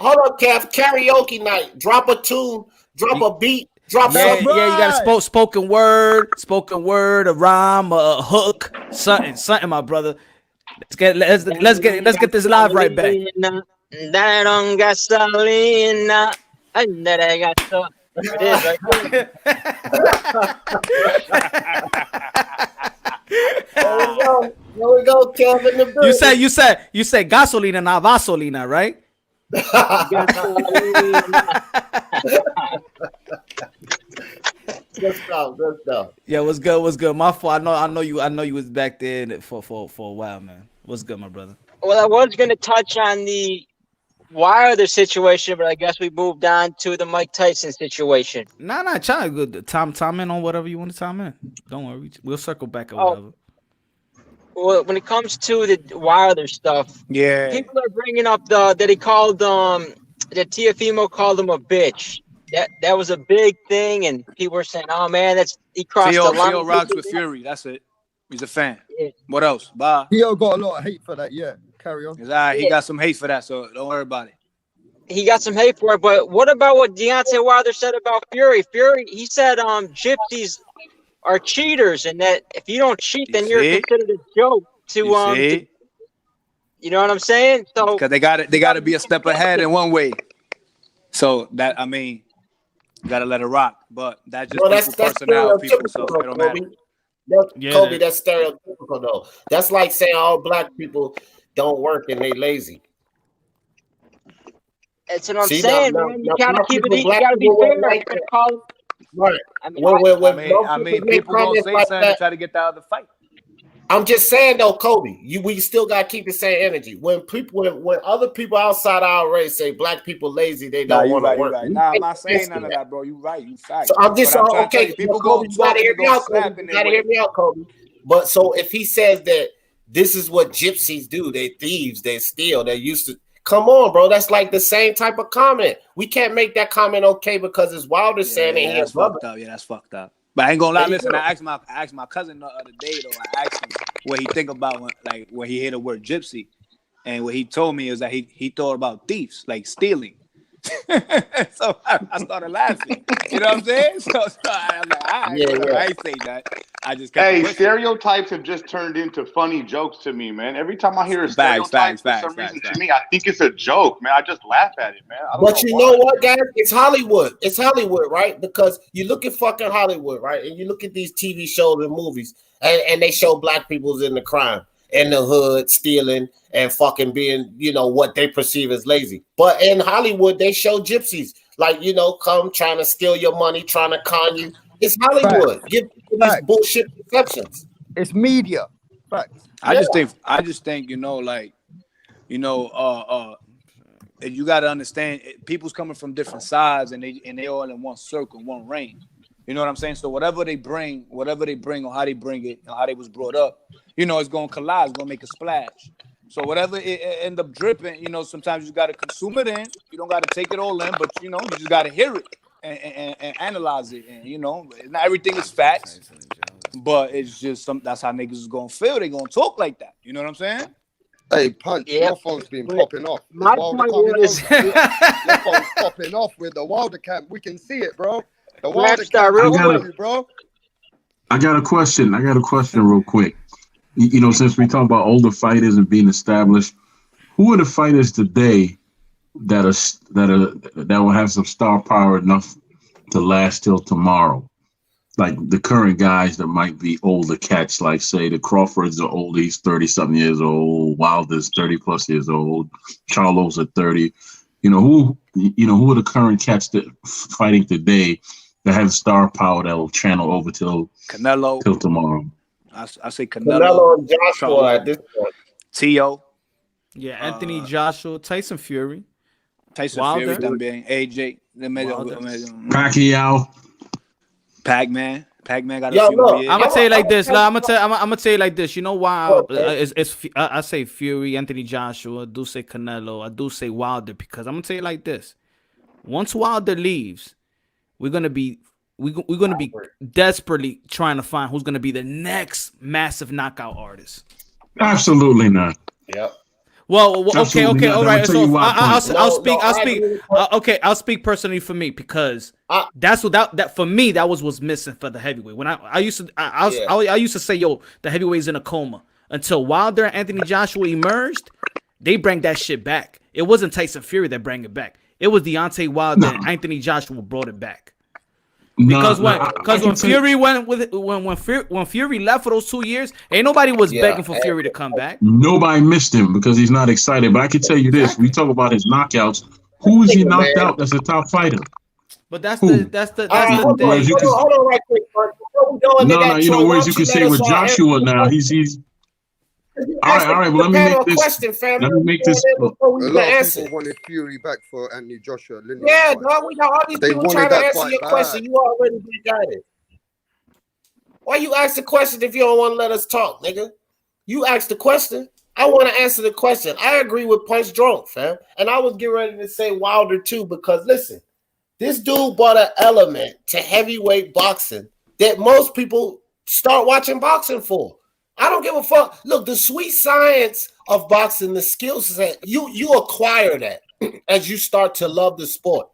Karaoke night. Drop a tune. Drop a beat. Drop something. Yeah, you got a spoken word, a rhyme, a hook, something, my brother. Let's get this live right back. That I don't got gasolina, and that I got so. It is right there. There we go, Kevin. You said gasolina, not vasolina, right? Good stuff. Yeah, what's good? My fault. I know you was back there for a while, man. What's good, my brother? Well, I was gonna touch on the Wilder situation, but I guess we moved on to the Mike Tyson situation. Nah, try good. Time in on whatever you want to time in. Don't worry, we'll circle back or whatever. Well, when it comes to the Wilder stuff, people are bringing up that he called that Teofimo called him a bitch. That was a big thing, and people were saying, "Oh man, he crossed the line." Theo rocks with Fury. That's it. He's a fan. Yeah. What else? Bye. Theo got a lot of hate for that. Yeah, carry on. He got some hate for that, so don't worry about it. He got some hate for it, but what about what Deontay Wilder said about Fury? He said gypsies are cheaters, and that if you don't cheat, then you're considered a joke. You know what I'm saying? So because they got to be a step ahead in one way. So that you got to let it rock. But that's just personality people, so it don't matter. Kobe, that's stereotypical though. That's like saying all black people don't work and they lazy. That's what I'm saying, man. You gotta keep it. You gotta be fair. Right. I mean, people gonna say something to try to get the other fight. I'm just saying though, Kobe, we still gotta keep the same energy. When other people outside our race say black people lazy, they don't want to work. Right. Nah, I'm not saying none of that, bro. You right. You fact. So I'm just okay. People Kobe, you gotta hear me out, Kobe. You gotta hear me out, Kobe. But so if he says that this is what gypsies do, they thieves, they steal, they used to. Come on, bro. That's like the same type of comment. We can't make that comment okay because it's Wilder saying it. That's fucked up. Yeah, that's fucked up. But I ain't gonna lie. Listen, I asked my cousin the other day though. I asked him what he think about when he hear the word gypsy, and what he told me is that he thought about thieves, like stealing. So I started laughing. You know what I'm saying? So I'm like, all right, I ain't saying that. I just kept stereotypes have just turned into funny jokes to me, man. Every time I hear a stereotype for some reason, to me, I think it's a joke, man. I just laugh at it, man. But you know what, guys? It's Hollywood. It's Hollywood, right? Because you look at fucking Hollywood, right? And you look at these TV shows and movies, and they show black people's in the crime, in the hood, stealing, and fucking being, you know, what they perceive as lazy. But in Hollywood, they show gypsies, like, you know, come trying to steal your money, trying to con you. It's Hollywood. Give these bullshit perceptions. It's media. I just think, you know, like, you know, you got to understand, people's coming from different sides, and they all in one circle, one ring. You know what I'm saying? So whatever they bring, or how they bring it, or how they was brought up, you know, it's gonna collide, it's gonna make a splash. So whatever it end up dripping, you know, sometimes you got to consume it in. You don't got to take it all in, but you know, you just got to hear it and analyze it. And you know, not everything is facts, but it's just that's how niggas is gonna feel. They gonna talk like that. You know what I'm saying? Hey, Punch, your phone's been popping off. My point is, your phone's popping off with the Wilder Camp. We can see it, bro. The Wilder Camp, bro. I got a question. Real quick. You know, since we talk about older fighters and being established, who are the fighters today that will have some star power enough to last till tomorrow? Like the current guys that might be older cats, like say the Crawfords are old, he's 30-something years old, Wilder's 30+ years old, Charlo's at 30. Who are the current cats that fighting today that have star power that will channel over till Canelo till tomorrow? I say Canelo and Joshua at this point. Tio. Yeah, Anthony Joshua, Tyson Fury. Fury también. AJ. Pacquiao. Pac-Man got I'm gonna tell you like this. I'm gonna tell you like this. You know why? I say Fury, Anthony Joshua. I do say Canelo. I do say Wilder because I'm gonna tell you like this. Once Wilder leaves, we're gonna be desperately trying to find who's gonna be the next massive knockout artist. Absolutely not. Yep. Well, okay, all right. So I'll speak personally for me because that's what that for me that was what's missing for the heavyweight. When I used to say, yo, the heavyweight's in a coma until Wilder and Anthony Joshua emerged. They bring that shit back. It wasn't Tyson Fury that brought it back. It was Deontay Wilder and Anthony Joshua brought it back. Because when Fury when Fury left for those 2 years, ain't nobody was begging for Fury to come back. Nobody missed him because he's not excited. But I can tell you this: we talk about his knockouts. Who is he knocked out? That's a top fighter. But that's the thing. Hold on, right quick. No. You know, whereas you can say with Joshua now, he's. All right. Well, let me make this. Let me make this. A lot of people wanted Fury back for Anthony Joshua. Yeah, dog. We got all these people trying to answer your question. You already got it. Why you ask the question if you don't want to let us talk, nigga? You asked the question. I want to answer the question. I agree with Punch Drunk, fam. And I was getting ready to say Wilder too because listen, this dude brought an element to heavyweight boxing that most people start watching boxing for. I don't give a fuck. Look, the sweet science of boxing, the skill set, you acquire that as you start to love the sport.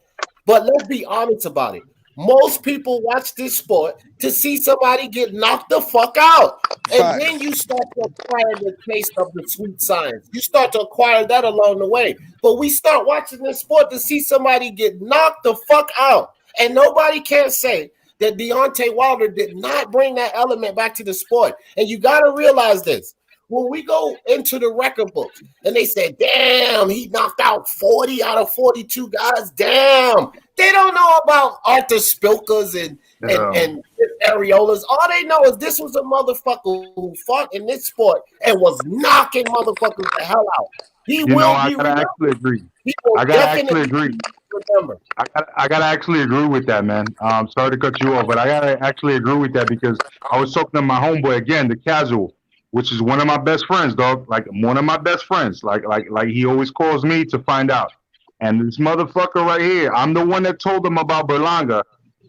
But let's be honest about it. Most people watch this sport to see somebody get knocked the fuck out. And then you start to acquire the taste of the sweet science. You start to acquire that along the way. But we start watching this sport to see somebody get knocked the fuck out. And nobody can say that Deontay Wilder did not bring that element back to the sport. And you got to realize this. When we go into the record books and they say, damn, he knocked out 40 out of 42 guys. Damn. They don't know about Arthur Spilkers and Areolas. All they know is this was a motherfucker who fought in this sport and was knocking motherfuckers the hell out. I gotta actually agree. I gotta actually agree with that, man. Sorry to cut you off, but I gotta actually agree with that because I was talking to my homeboy again, the Casual, which is one of my best friends, dog. Like one of my best friends. Like he always calls me to find out. And this motherfucker right here, I'm the one that told him about Berlanga,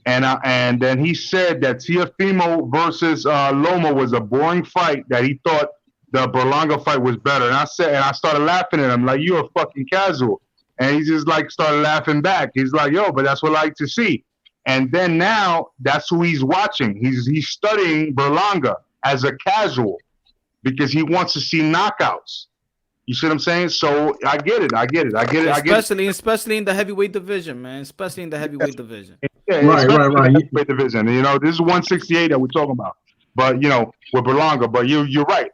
and then he said that Teofimo versus Loma was a boring fight. That he thought the Berlanga fight was better. And I started laughing at him like, you're a fucking Casual. And he just like started laughing back. He's like, yo, but that's what I like to see. And then now that's who he's watching. He's studying Berlanga as a casual because he wants to see knockouts. You see what I'm saying? So I get it. Especially in the heavyweight division, man. Especially in the heavyweight division. Yeah, right. Heavyweight division. You know, this is 168 that we're talking about. But you know, with Berlanga. But you're right.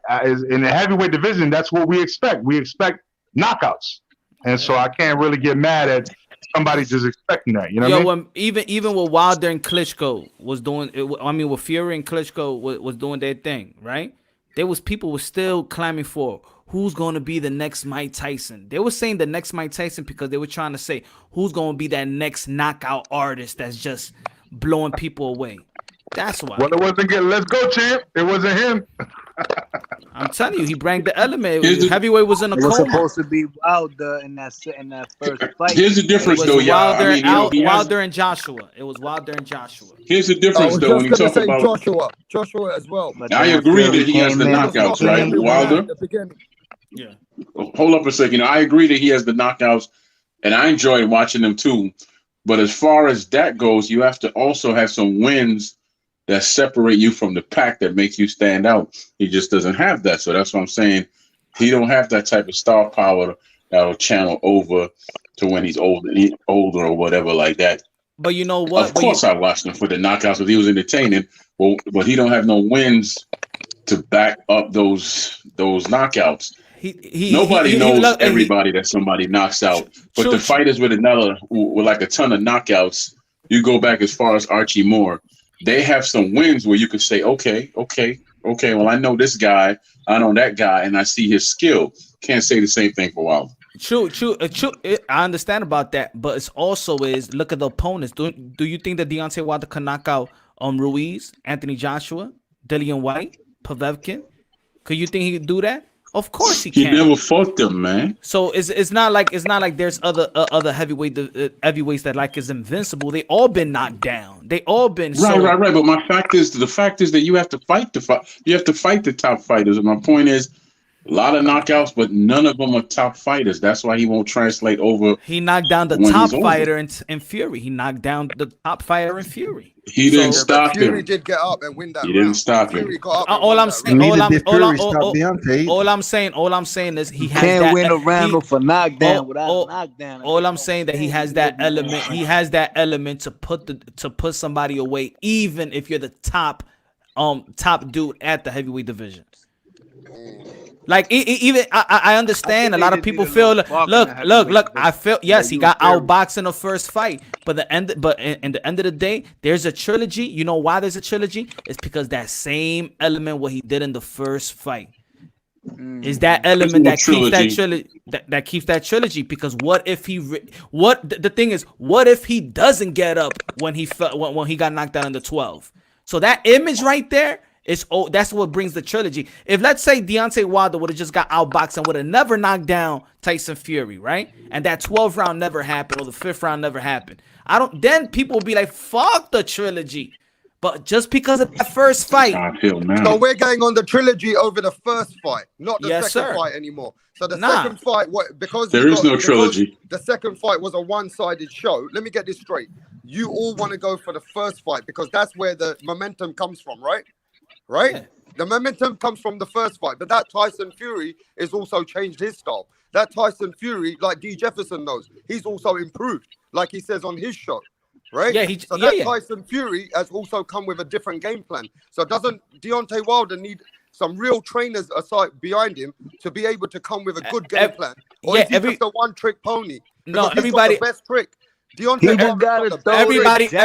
In the heavyweight division, that's what we expect. We expect knockouts, and so I can't really get mad at somebody just expecting that. You know what I mean? Even with Wilder and Klitschko was doing. With Fury and Klitschko was doing their thing, right? People were still clamoring for who's going to be the next Mike Tyson. They were saying the next Mike Tyson because they were trying to say who's going to be that next knockout artist that's just blowing people away. That's why. Well, it wasn't good. Let's go, champ. It wasn't him. I'm telling you, he brought the element. Heavyweight was in a coma. It was supposed to be Wilder in that first fight. Here's the difference, though, y'all. Wilder and Joshua. It was Wilder and Joshua. Here's the difference, though, when you talk about Joshua as well. I agree that he has the knockouts, right, Wilder? Yeah. Hold up a second. I agree that he has the knockouts, and I enjoyed watching them too. But as far as that goes, you have to also have some wins that separate you from the pack that make you stand out. He just doesn't have that. So that's what I'm saying. He don't have that type of star power that'll channel over to when he's older or whatever like that. But you know what? Of course, I watched him for the knockouts, but he was entertaining. But he don't have no wins to back up those knockouts. Nobody knows everybody that somebody knocks out. But the fighters with like a ton of knockouts, you go back as far as Archie Moore. They have some wins where you could say, okay. Well, I know this guy, I know that guy, and I see his skill. Can't say the same thing for Wilder. True. I understand about that, but it's also look at the opponents. Do you think that Deontay Wilder can knock out Ruiz, Anthony Joshua, Dillian White, Povetkin? Could you think he could do that? Of course he can. He never fought them, man. So it's not like there's other heavyweights that like is invincible. They all been knocked down. They all been right. But the fact is that you have to fight You have to fight the top fighters. And my point is, a lot of knockouts, but none of them are top fighters. That's why he won't translate over. He knocked down the top fighter in Fury. He knocked down the top fighter in Fury. He didn't stop him. Fury did get up and win that. He didn't stop him. All I'm saying is he has can't that, win a round for knockdown without knockdown. All I'm saying that he has that element. He has that element to put somebody away, even if you're the top dude at the heavyweight division. Like even I understand a lot of people feel look. I feel yes, he got outboxed in the first fight, but in the end of the day, there's a trilogy. You know why there's a trilogy? It's because that same element what he did in the first fight is that element that keeps that trilogy that keeps that trilogy. Because what if the thing is, what if he doesn't get up when he got knocked out in the 12? So that image right there. That's what brings the trilogy. If let's say Deontay Wilder would have just got outboxed and would have never knocked down Tyson Fury, right? And that 12th round never happened, or the 5th round never happened. Then people will be like, fuck the trilogy. But just because of that first fight. So we're going on the trilogy over the first fight, not the second fight anymore. So the second fight, because there is no trilogy. The second fight was a one-sided show. Let me get this straight. You all want to go for the first fight because that's where the momentum comes from, right? Right? Yeah. The momentum comes from the first fight, but that Tyson Fury has also changed his style. That Tyson Fury, like D. Jefferson knows, he's also improved, like he says on his show, right? Yeah, Tyson Fury has also come with a different game plan. So doesn't Deontay Wilder need some real trainers aside behind him to be able to come with a good game plan? Or is he just a one-trick pony? Because everybody got the best trick. Everybody needs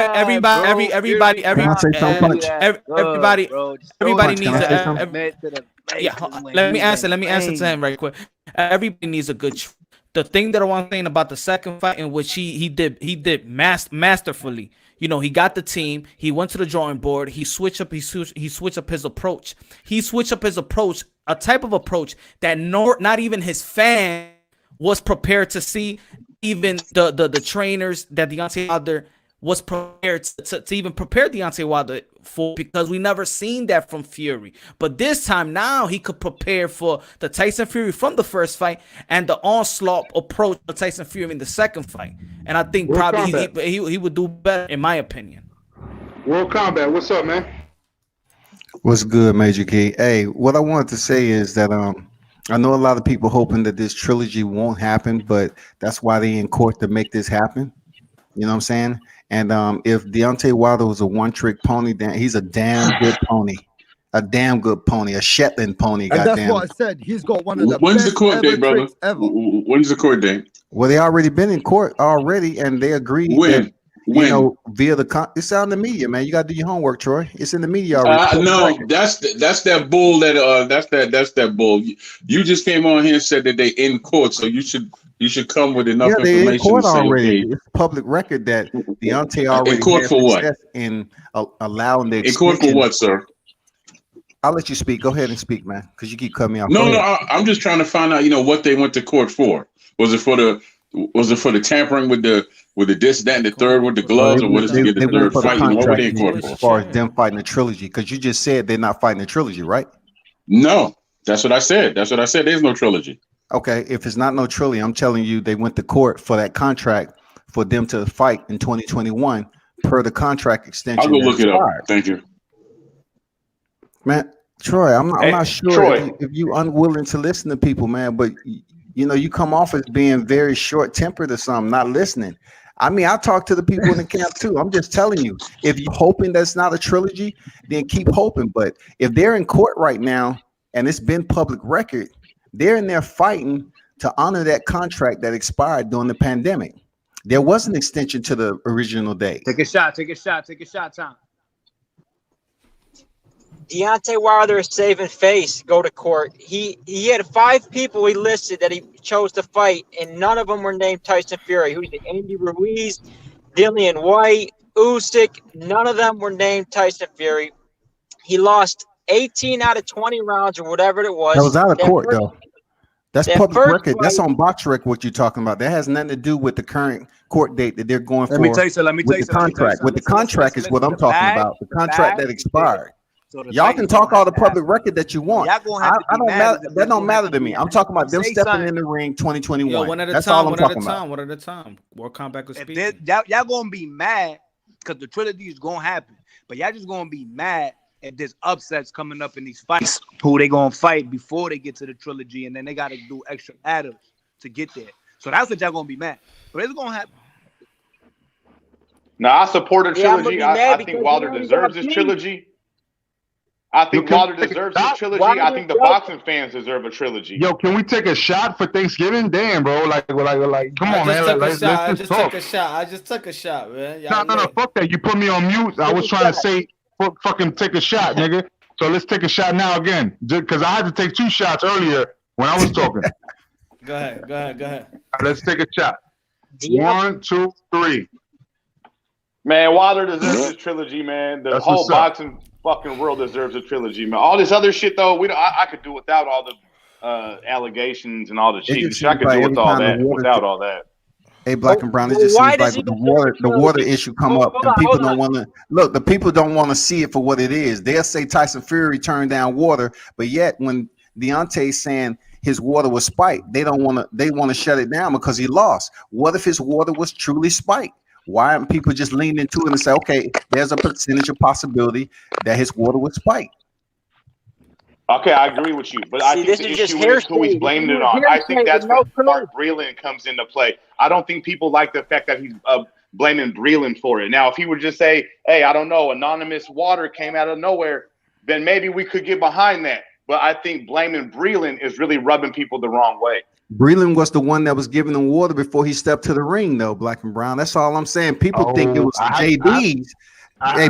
let me answer to him right quick. Everybody needs a good the thing that I want saying about the second fight in which he did masterfully. You know, he got the team, he went to the drawing board, he switched up his approach. He switched up his approach, a type of approach that not even his fan was prepared to see. Even the trainers that Deontay Wilder was prepared to even prepare Deontay Wilder for, because we never seen that from Fury. But this time now he could prepare for the Tyson Fury from the first fight and the onslaught approach of Tyson Fury in the second fight. And I think probably he would do better, in my opinion. World Combat, what's up, man? What's good, Major Key? Hey, what I wanted to say is that I know a lot of people hoping that this trilogy won't happen, but that's why they in court to make this happen. You know what I'm saying? And if Deontay Wilder was a one-trick pony, then he's a damn good pony. A damn good pony, a Shetland pony. And that's what I said. He's got one of the When's best the court date, brother? ever. When's the court date? Well, they already been in court already, and they agreed. When? You know, via it's out in the media, man. You got to do your homework, Troy. It's in the media already. No, that's that bull. That's that bull. You just came on here and said that they in court, so you should come with enough information in court to say, already. okay. It's public record that Deontay already in court had for what? success in allowing the in court for what, sir? I'll let you speak. Go ahead and speak, man, because you keep cutting me off. No, I'm just trying to find out. What they went to court for? Was it for the tampering with the this, that, and the third with the gloves, or what is it? The third fighting? What were they in court for? As far as them fighting the trilogy, because you just said they're not fighting the trilogy, right? No, that's what I said. There's no trilogy. Okay, if it's not no trilogy, I'm telling you, they went to court for that contract for them to fight in 2021 per the contract extension. I'll go look it up. Thank you, man. Troy, I'm not sure if you unwilling to listen to people, man, but you come off as being very short-tempered or something, not listening. I mean, I talk to the people in the camp too. I'm just telling you, if you're hoping that's not a trilogy, then keep hoping. But if they're in court right now and it's been public record, they're in there fighting to honor that contract that expired during the pandemic. There was an extension to the original date. Take a shot, Tom. Deontay Wilder is saving face. Go to court. He had 5 people he listed that he chose to fight, and none of them were named Tyson Fury. Who's it? Andy Ruiz, Dillian White, Usyk. None of them were named Tyson Fury. He lost 18 out of 20 rounds or whatever it was. That was out of court, though. That's public record. That's on Box Rec. What you're talking about? That has nothing to do with the current court date that they're going for. Let me tell you something. The contract. With the contract is what I'm talking about. The contract that expired. So y'all can talk all the public record that you want. I don't matter. That don't matter to me. I'm talking about them stepping in the ring 2021. Yo, one at a That's time. all I'm talking about. One at a time. World Combat was speaking. Y'all gonna be mad because the trilogy is gonna happen, but y'all just gonna be mad if there's upsets coming up in these fights. Who they gonna fight before they get to the trilogy, and then they gotta do extra adders to get there. So that's what y'all gonna be mad. But it's gonna happen. Now I support a trilogy. I think Wilder deserves this trilogy. I think Wilder deserves this trilogy. I think the boxing fans deserve a trilogy. Yo, can we take a shot for Thanksgiving? Damn, bro. Like, come on, man. I just took a shot, man. No, fuck that. You put me on mute. I was trying to say, fucking take a shot, nigga. So let's take a shot now again. Because I had to take 2 shots earlier when I was talking. Go ahead. Right, let's take a shot. 1, 2, 3. Man, Wilder deserves this trilogy, man. The whole boxing fucking world deserves a trilogy, man. All this other shit, though, I could do without all the allegations and all the cheating. I could do with all that without all that. Hey, Black and Brown, it just seems like the water issue come up, and people don't want to look. The people don't want to see it for what it is. They'll say Tyson Fury turned down water, but yet when Deontay's saying his water was spiked, they want to shut it down because he lost. What if his water was truly spiked? Why aren't people just leaning into it and say, okay, there's a percentage of possibility that his water was spiked? Okay, I agree with you, but I think the issue is who he's blaming it on. I think that's where Mark Breland comes into play. I don't think people like the fact that he's blaming Breland for it. Now, if he would just say, hey, I don't know, anonymous water came out of nowhere, then maybe we could get behind that. But I think blaming Breland is really rubbing people the wrong way. Breland was the one that was giving him water before he stepped to the ring, though, Black and Brown. That's all I'm saying. People think it was JD's.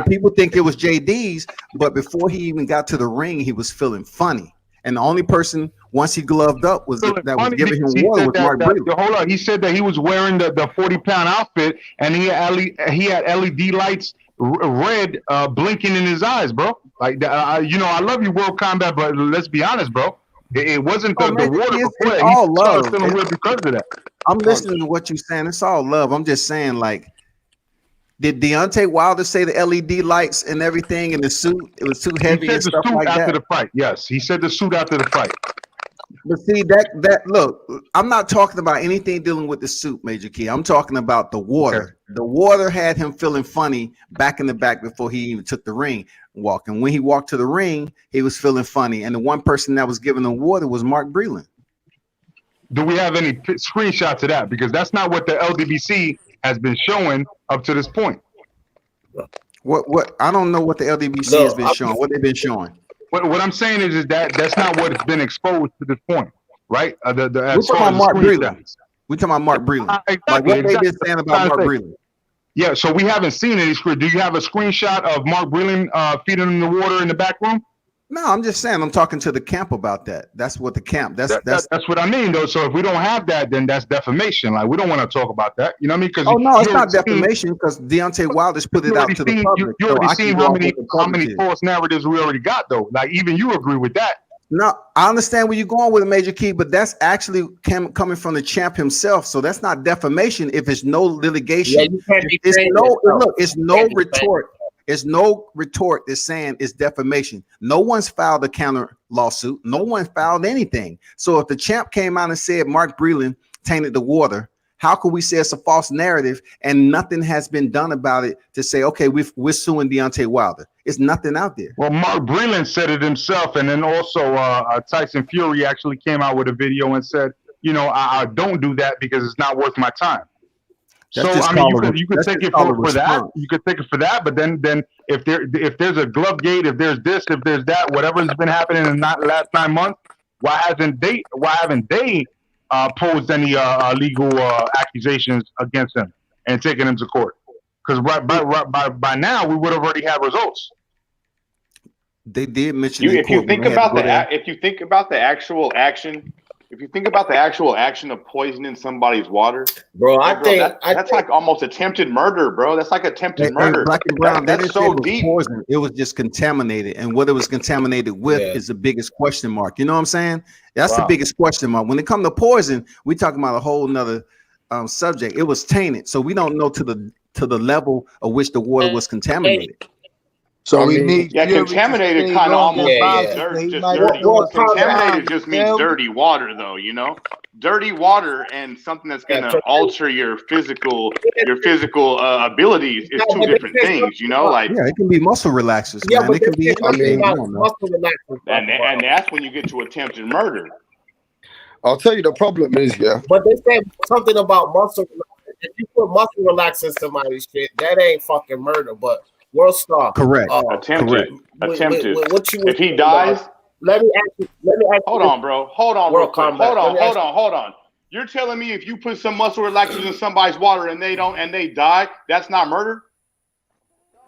People think it was JD's, but before he even got to the ring, he was feeling funny. And the only person, once he gloved up, was giving him water was Mark Breland. Hold on. He said that he was wearing the 40-pound outfit, and he had LED lights red blinking in his eyes, bro. Like, I love you, World Combat, but let's be honest, bro. It wasn't the water before. It's all love. Because of that. I'm listening to what you're saying. It's all love. I'm just saying, like, Did Deontay Wilder say the LED lights and everything in the suit? It was too heavy and stuff like that. After the fight, yes, he said the suit after the fight. But see that look, I'm not talking about anything dealing with the suit, Major Key. I'm talking about the water. Okay. The water had him feeling funny back in the back before he even took the ring walk. And when he walked to the ring, he was feeling funny. And the one person that was giving him water was Mark Breland. Do we have any screenshots of that? Because that's not what the LDBC has been showing up to this point. What I don't know what the LDBC has been showing. What they've been showing. What I'm saying is that that's not what has been exposed to this point, right? We're talking about Mark Breland. We're talking about Mark Breland. Exactly, like what they've been saying about Mark Breland. Yeah, so we haven't seen any screen. Do you have a screenshot of Mark Breland feeding him the water in the back room? No, I'm just saying. I'm talking to the camp about that. That's what the camp. That's what I mean, though. So if we don't have that, then that's defamation. Like we don't want to talk about that. You know what I mean? Because no, it's not defamation because Deontay Wilder's put it out to the public. You already seen how many false narratives we already got, though. Like even you agree with that. No, I understand where you're going with a Major Key, but that's actually coming from the champ himself. So that's not defamation if it's no litigation. Yeah, it's no retort. It's no retort that's saying it's defamation. No one's filed a counter lawsuit. No one filed anything. So if the champ came out and said Mark Breland tainted the water, how could we say it's a false narrative and nothing has been done about it to say, okay, we're suing Deontay Wilder? It's nothing out there. Well, Mark Breland said it himself. And then also Tyson Fury actually came out with a video and said, I don't do that because it's not worth my time. That's so I mean, you could take it for that. You could take it for that, but then if there's a glove gate, if there's this, if there's that, whatever's been happening in the last 9 months, why haven't they posed any legal accusations against him and taken him to court? Because by now we would have already had results. They did mention if you think about the actual action. If you think about the actual action of poisoning somebody's water, bro, that's like almost attempted murder, bro. That's like attempted murder. Black and Brown, that's so deep. Poison. It was just contaminated, and what it was contaminated with is the biggest question mark. You know what I'm saying? That's the biggest question mark. When it comes to poison, we talking about a whole nother subject. It was tainted, so we don't know to the level of which the water was contaminated. So we need contaminated kind of almost dirty. Contaminated just means dirty water, though. Dirty water and something that's going to alter your physical abilities is two different things. It can be muscle relaxers. Yeah, man. But it can be muscle relaxers, and that's when you get to attempted murder. I'll tell you the problem is, but they said something about muscle relaxers. If you put muscle relaxers in somebody's shit, that ain't fucking murder, but. World Star. Correct. Attempted. If he dies, let me ask you. Hold on, bro. Hold on. You're telling me if you put some muscle relaxers in somebody's water and they die, that's not murder?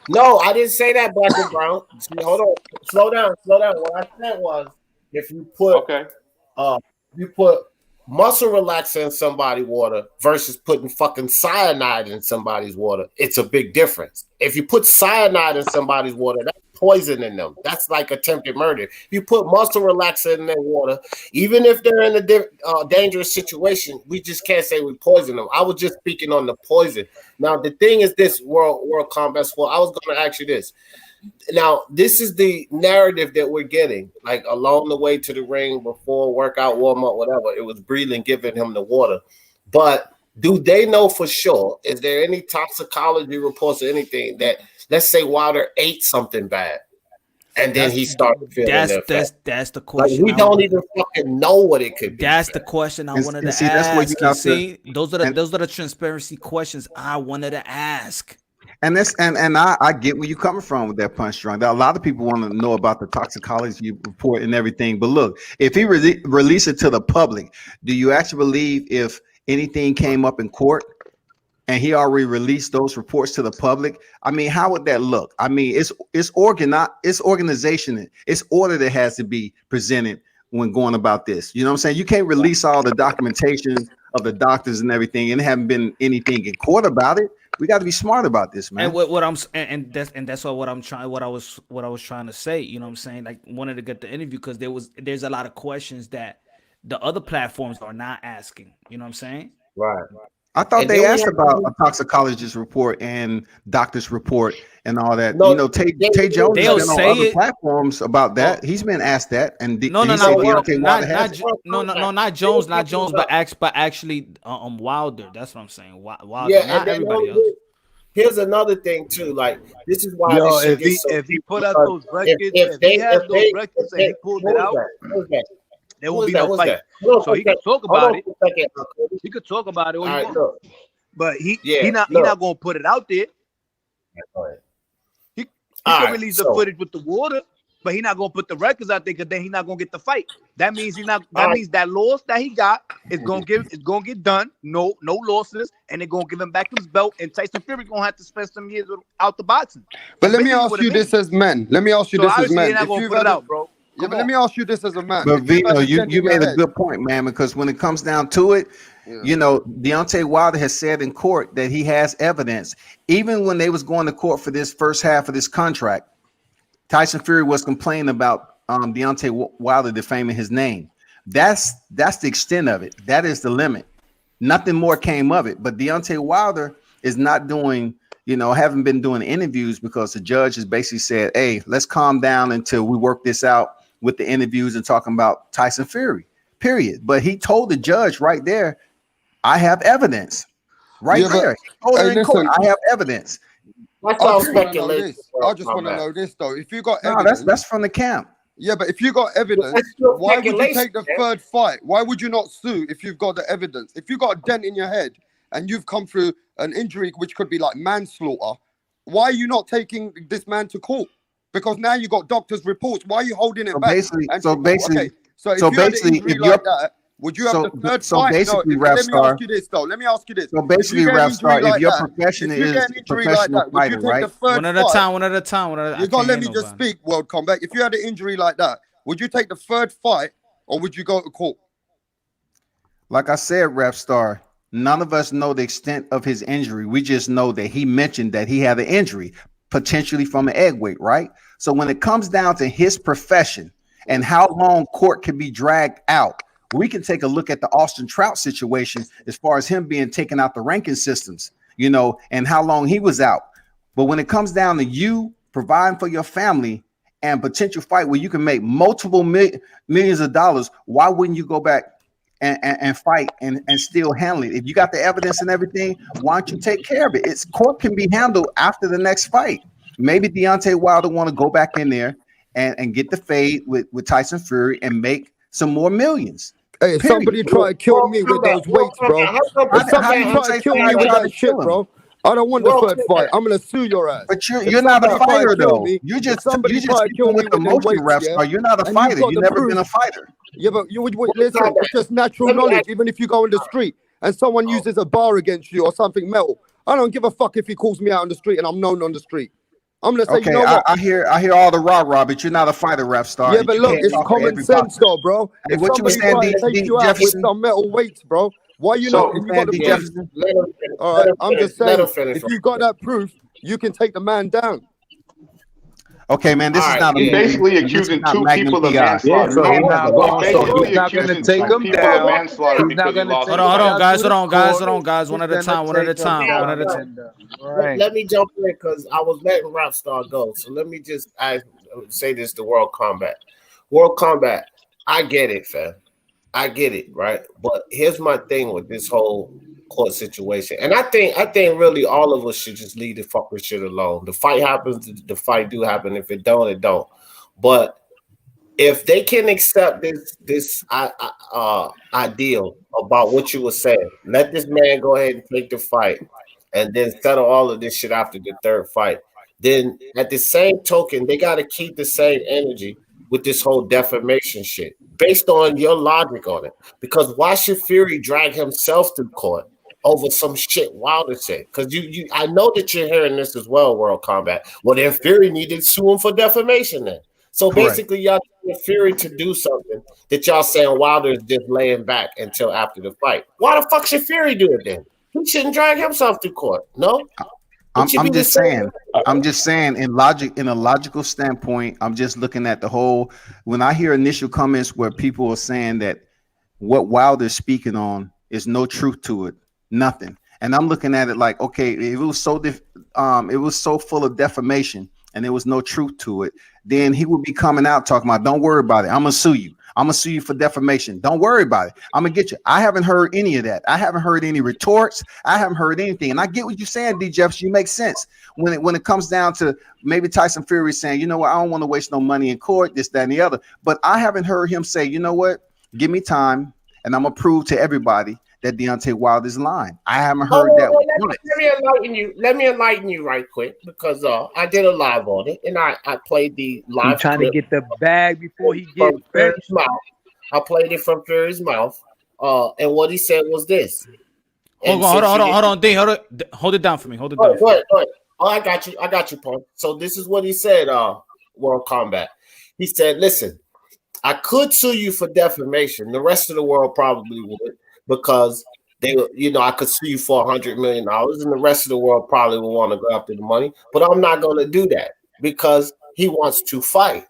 No, I didn't say that, Black and Brown. Hold on. Slow down. What I said was if you put muscle relaxer in somebody's water versus putting fucking cyanide in somebody's water, it's a big difference. If you put cyanide in somebody's water, that's poison in them. That's like attempted murder. If you put muscle relaxer in their water, even if they're in a dangerous situation, we just can't say we poison them. I was just speaking on the poison. Now, the thing is this, World Combat Sport, I was going to ask you this. Now, this is the narrative that we're getting, like along the way to the ring, before workout, warm up, whatever. It was Breland giving him the water. But do they know for sure? Is there any toxicology reports or anything that, let's say, Wilder ate something bad and then he started feeling that's the question. Like, we don't even fucking know what it could be. That's the question I wanted to ask. That's those are the transparency questions I wanted to ask. And I get where you're coming from with that punch strong. A lot of people want to know about the toxicology report and everything. But look, if he release it to the public, do you actually believe if anything came up in court and he already released those reports to the public? I mean, how would that look? I mean, it's organization, it's order that has to be presented when going about this. You know what I'm saying? You can't release all the documentation of the doctors and everything and haven't been anything in court about it. We got to be smart about this, man. And that's what I was trying to say. You know what I'm saying? Like, wanted to get the interview because there's a lot of questions that the other platforms are not asking. You know what I'm saying? Right. I thought they asked about a toxicologist report and doctor's report and all that. No, you know, Tay Jones has been on other platforms about that. He's been asked that, and not Jones, but actually Wilder. That's what I'm saying. Wilder, yeah, not everybody else. Here's another thing too. Like this is why. Yo, if he put out those records, if he has those records and he pulled it out, there won't be no fight. So he can talk about it. He could talk about it all he wants. But he not gonna put it out there. He can release the footage with the water, but he not gonna put the records out there because then he's not gonna get the fight. That means means that loss that he got is gonna get done. No losses, and they're gonna give him back his belt. And Tyson Fury gonna have to spend some years out the boxing. But let me ask you this as men. Let me ask you this as men. If you've put it out, bro. Yeah, but let me ask you this as a man. But Vino, you made a good point, man, because when it comes down to it, you know, Deontay Wilder has said in court that he has evidence. Even when they was going to court for this first half of this contract, Tyson Fury was complaining about Deontay Wilder defaming his name. That's the extent of it. That is the limit. Nothing more came of it. But Deontay Wilder is not doing, you know, haven't been doing interviews because the judge has basically said, hey, let's calm down until we work this out with the interviews and talking about Tyson Fury, period. But he told the judge right there, I have evidence. Right there. I have evidence. That's all speculation. I just want to know this though. If you got evidence, that's from the camp. Yeah, but if you got evidence, why would you take the third fight? Why would you not sue if you've got the evidence? If you got a dent in your head and you've come through an injury which could be like manslaughter, why are you not taking this man to court? Because now you got doctors' reports. Why are you holding it back? So if you like that, would you have the third fight? Basically, let me ask you this though. Let me ask you this. So basically, Rapstar, if your profession is professional fighter, right? One at a time. You gotta let me just speak, World Combat. If you had an injury like that, would you take the third fight or would you go to court? Like I said, Rapstar, none of us know the extent of his injury. We just know that he mentioned that he had an injury, potentially from an egg weight, right? So when it comes down to his profession and how long court can be dragged out, we can take a look at the Austin Trout situation as far as him being taken out the ranking systems, you know, and how long he was out. But when it comes down to you providing for your family and potential fight where you can make multiple millions of dollars, why wouldn't you go back and fight and still handle it? If you got the evidence and everything, why don't you take care of it? It's court can be handled after the next fight. Maybe Deontay Wilder want to go back in there and get the fade with Tyson Fury and make some more millions. Hey, if somebody try to kill me with those weights, bro. If somebody try to kill me with that shit, bro, I don't want the third fight. I'm gonna sue your ass. But you're not a fighter though. You just try to kill me with emotion, Rapstar. You're not a fighter. You've never been a fighter. Yeah, but you would listen. It's just natural knowledge. Even if you go in the street and someone uses a bar against you or something metal, I don't give a fuck if he calls me out on the street and I'm known on the street. I'm gonna say, okay, you know what? I hear all the rah, but you're not a fighter, Rapstar. Yeah, but look, it's common sense, though, bro. If what you were saying, take you out with some metal weights, bro. Why you not? If you got the proof, all right, I'm just saying, if you got that proof, you can take the man down. Okay, man, this is not basically accusing two people of manslaughter. So he's not going to take them down. Hold on, guys. One at a time. Let me jump in because I was letting Rapstar go. So let me just say this to World Combat. World Combat, I get it, fam. I get it, right? But here's my thing with this whole court situation. And I think really all of us should just leave the fucking shit alone. The fight happens, the fight do happen. If it don't, it don't. But if they can accept this ideal about what you were saying, let this man go ahead and take the fight and then settle all of this shit after the third fight. Then at the same token, they got to keep the same energy with this whole defamation shit based on your logic on it. Because why should Fury drag himself to court over some shit Wilder said? Because I know that you're hearing this as well, World Combat. Well, then Fury needed to sue him for defamation then. So basically, y'all telling Fury to do something that y'all saying Wilder is just laying back until after the fight. Why the fuck should Fury do it then? He shouldn't drag himself to court. No? I'm just saying in a logical standpoint, I'm just looking at the whole. When I hear initial comments where people are saying that what Wilder's speaking on is no truth to it, nothing. And I'm looking at it like, okay, it was so full of defamation and there was no truth to it. Then he would be coming out talking about, don't worry about it. I'm gonna sue you. I'm gonna sue you for defamation. Don't worry about it. I'm gonna get you. I haven't heard any of that. I haven't heard any retorts. I haven't heard anything. And I get what you're saying, D. Jefferson. You make sense when it comes down to maybe Tyson Fury saying, you know what, I don't want to waste no money in court, this, that, and the other. But I haven't heard him say, you know what, give me time, and I'm gonna prove to everybody that Deontay Wilder is lying. I haven't heard that. Let me enlighten you right quick, because I did a live on it, and I played the live. He's trying to get the bag before he gets Fury's mouth. I played it from Fury's mouth, and what he said was this. Hold on, D, hold it down for me. Hold it down. Go ahead. Oh, I got you, Paul. So this is what he said. World Combat. He said, "Listen, I could sue you for defamation. The rest of the world probably would, because I could sue you for $100 million, and the rest of the world probably will want to go after the money. But I'm not going to do that because he wants to fight,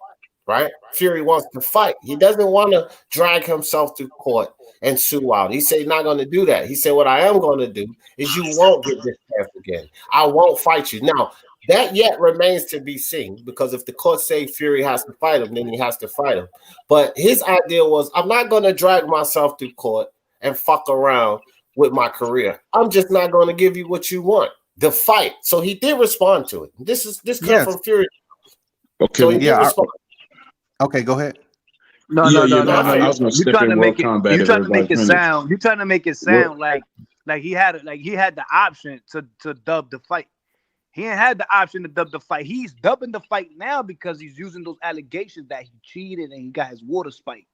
right? Fury wants to fight. He doesn't want to drag himself to court and sue out. He said he's not going to do that. He said, what I am going to do is you won't get this chance again. I won't fight you. Now, that yet remains to be seen, because if the court say Fury has to fight him, then he has to fight him. But his idea was, I'm not going to drag myself to court and fuck around with my career. I'm just not going to give you what you want, the fight. So he did respond to it. This comes from Fury. Okay. So he did respond. Okay, go ahead. No. You're trying to make it sound. You're trying to make it sound like he had the option to dub the fight. He ain't had the option to dub the fight. He's dubbing the fight now because he's using those allegations that he cheated and he got his water spiked.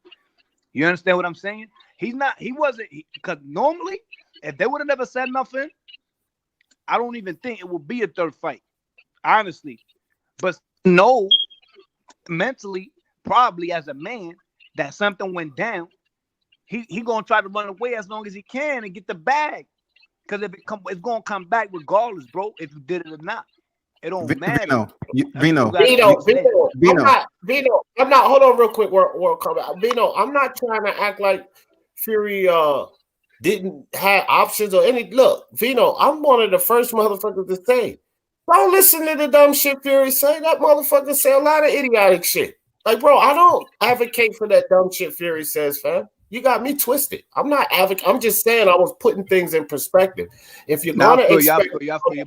You understand what I'm saying? Because normally, if they would have never said nothing, I don't even think it would be a third fight, honestly. But no, mentally, probably as a man, that something went down, he gonna try to run away as long as he can and get the bag. Because it's gonna come back regardless, bro. If you did it or not, it don't matter. Vino. I'm not. Hold on, real quick. World Combat. Vino, I'm not trying to act like Fury didn't have options or any. Look, Vino, I'm one of the first motherfuckers to say, don't listen to the dumb shit Fury say. That motherfucker say a lot of idiotic shit. Like, bro, I don't advocate for that dumb shit Fury says, fam. You got me twisted. I'm not advocating. I'm just saying I was putting things in perspective. If you're gonna expect,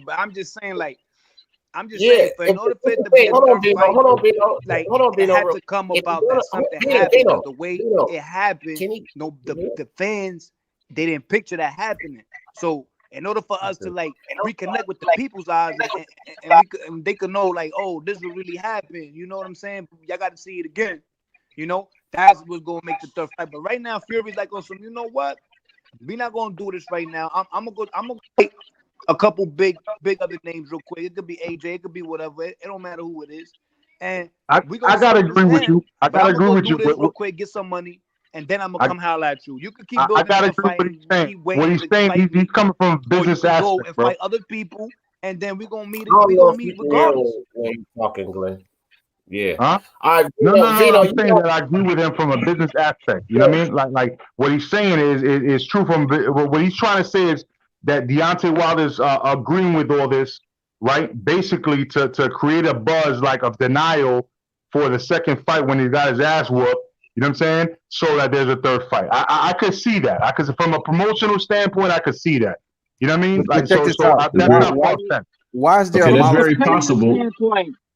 but I'm just saying, saying, in order for it to be hold on, Vino, it had to come about that something happened. The way it happened, the fans, they didn't picture that happening. So in order for us to reconnect with the people's eyes and they could know oh, this will really happen. You know what I'm saying? Y'all got to see it again. That's what's gonna make the third fight. But right now, Fury's on some. You know what? We're not gonna do this right now. I'm gonna take a couple big other names real quick. It could be AJ. It could be whatever. It don't matter who it is. And I gotta agree with you. I gotta agree with you. Real quick, get some money, and then I'm gonna come holler at you. You could keep building. I gotta agree with what he's saying. He's coming from a business aspect, go and fight other people, and then we're gonna meet. We're gonna meet regardless. You talking, Glenn? Yeah. Huh? No. I'm saying that I agree with him from a business aspect. You know what I mean? Like what he's saying is true. From what he's trying to say is that Deontay Wilder's agreeing with all this, right? Basically to create a buzz of denial for the second fight when he got his ass whooped. You know what I'm saying? So that there's a third fight. I could see that. From a promotional standpoint, I could see that. You know what I mean? That's not false sense. Why is there that's very possible?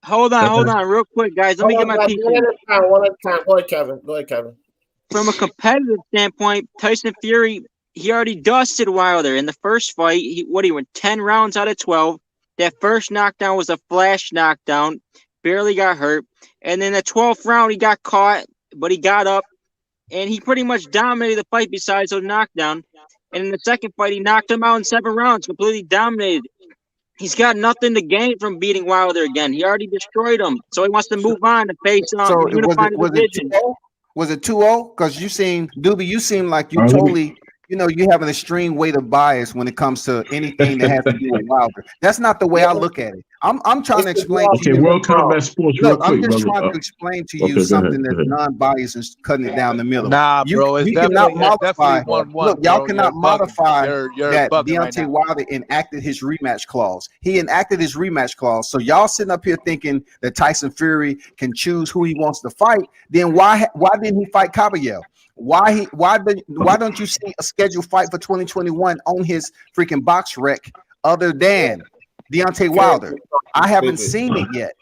Hold on, real quick, guys. Let me get my piece. One at a time. Go ahead, Kevin. From a competitive standpoint, Tyson Fury, he already dusted Wilder in the first fight. He went 10 rounds out of 12. That first knockdown was a flash knockdown, barely got hurt. And then the 12th round, he got caught, but he got up, and he pretty much dominated the fight besides the knockdown. And in the second fight, he knocked him out in 7 rounds, completely dominated. He's got nothing to gain from beating Wilder again. He already destroyed him, so he wants to move on to face unify the division. Was it 2-0? Because you seem, Doobie, you seem like you totally you have an extreme weight of bias when it comes to anything that has to do with Wilder. That's not the way I look at it. I'm trying to explain to you. Okay, World Combat Sports, real quick, I'm just brother. trying to explain to you something that's non-biased and cutting it down the middle. Nah, bro, we cannot modify. Look, y'all cannot modify that Deontay Wilder enacted his rematch clause. He enacted his rematch clause. So y'all sitting up here thinking that Tyson Fury can choose who he wants to fight. Then why didn't he fight Caballero? Why don't you see a scheduled fight for 2021 on his freaking box rec other than Deontay Wilder? I haven't seen it yet.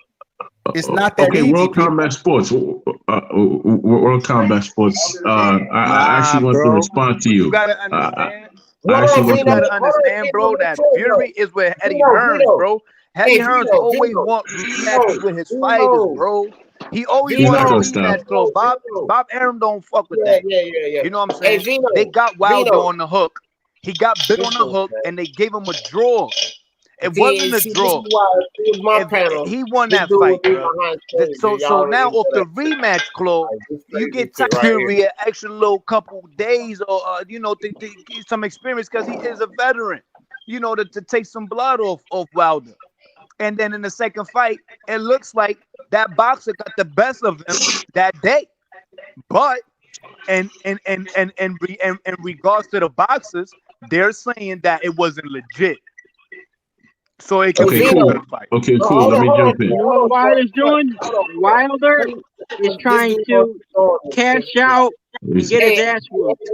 It's not that easy. World Combat Sports. World Combat Sports. I actually want to respond to you. You gotta understand. You gotta understand, bro, that Fury is with Eddie Hearns, bro. Eddie Hearns always wants rematches with his fighters, bro. He always wants a rematch, bro. Bob Arum don't fuck with that. Yeah. You know what I'm saying? They got Wilder on the hook. He got bit on the hook, and they gave him a draw. It wasn't a draw. He won that fight, bro. So now off the rematch clause, you get Fury an extra little couple days, or to get some experience because he is a veteran. To take some blood off Wilder. And then in the second fight, it looks like that boxer got the best of him that day. But in regards to the boxers, they're saying that it wasn't legit. So it could be a fight. Okay, cool. Let me jump in. You know what Wilder's doing? Wilder is trying to cash out and get his ass whooped.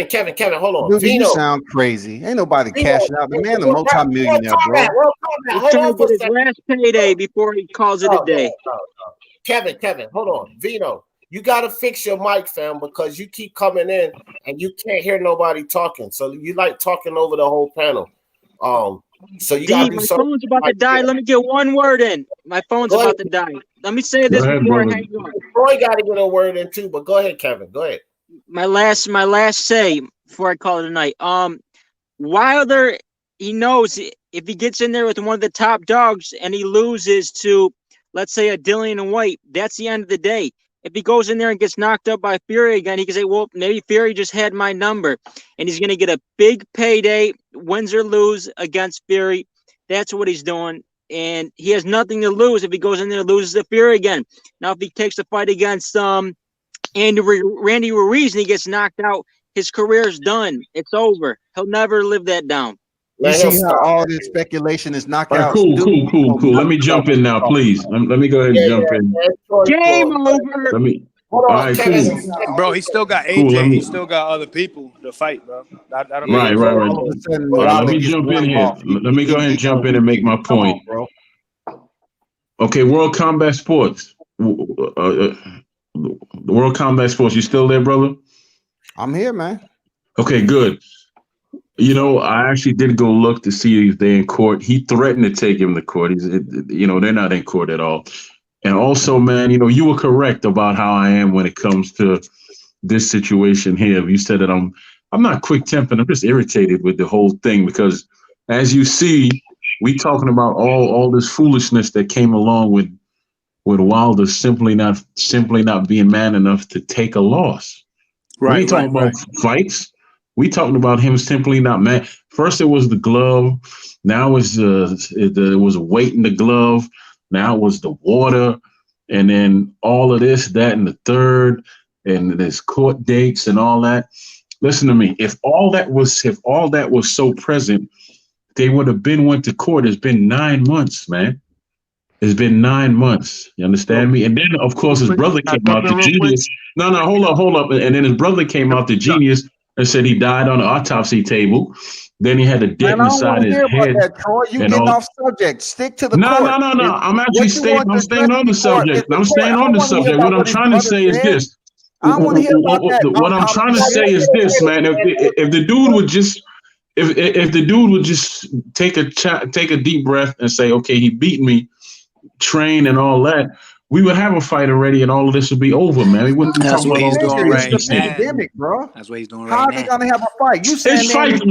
Kevin, hold on. Dude, you sound crazy. Ain't nobody cashing out. The man a multi-millionaire, bro. He's trying to get his last payday before he calls it a day. Kevin, hold on. Vino, you got to fix your mic, fam, because you keep coming in and you can't hear nobody talking. So you like talking over the whole panel. So you got to do my something. phone's about to die. Let me get one word in. My phone's about to die. Let me say this before I hang on. Troy got to get a word in too, but go ahead, Kevin. Go ahead. My last say before I call it a night. Wilder, he knows if he gets in there with one of the top dogs and he loses to, let's say, a Dillian White, that's the end of the day. If he goes in there and gets knocked up by Fury again, he can say, well, maybe Fury just had my number. And he's going to get a big payday, wins or lose against Fury. That's what he's doing. And he has nothing to lose if he goes in there and loses to Fury again. Now, if he takes the fight against Randy Ruiz and he gets knocked out, his career's done. It's over. He'll never live that down. You see how all this speculation is knockouts. Cool. Let me jump in now, please. Let me go ahead and jump in. Game over. Let me. Hold on, all right, Kevin. Bro, he still got AJ. He still got other people to fight, bro. I don't right. Let me jump in here. Let me go ahead and jump in and make my point. Bro. Okay, World Combat Sports. The World Combat Sports. You still there, brother? I'm here, man. Okay, good. I actually did go look to see if they're in court. He threatened to take him to court. They're not in court at all. And also, man, you were correct about how I am when it comes to this situation here. You said that I'm not quick-tempered. I'm just irritated with the whole thing because, as you see, we talking about all this foolishness that came along with Wilder simply not being man enough to take a loss. Right. We talking about fights. We talking about him simply not man. First, it was the glove. Now it was weight in the glove. Now it was the water, and then all of this, that, and the third, and there's court dates and all that. Listen to me. If all that was so present, they would have went to court. It's been 9 months, man. It's been 9 months. You understand me? And then, of course, his brother came out, the genius. No, hold up. And then his brother came out, the genius, and said he died on the autopsy table. Then he had a dent inside his head. You getting off subject. Stick to the court. No. I'm actually staying on the subject. I'm staying on the subject. What I'm trying to say is this. What I'm trying to say is this, man. If the dude would just if the dude would just take a deep breath and say, okay, he beat me, train and all that, we would have a fight already, and all of this would be over, man. We wouldn't be talking about all this crazy shit. Pandemic, bro. That's what he's doing How right are they now. gonna have a fight? You saying It's fights.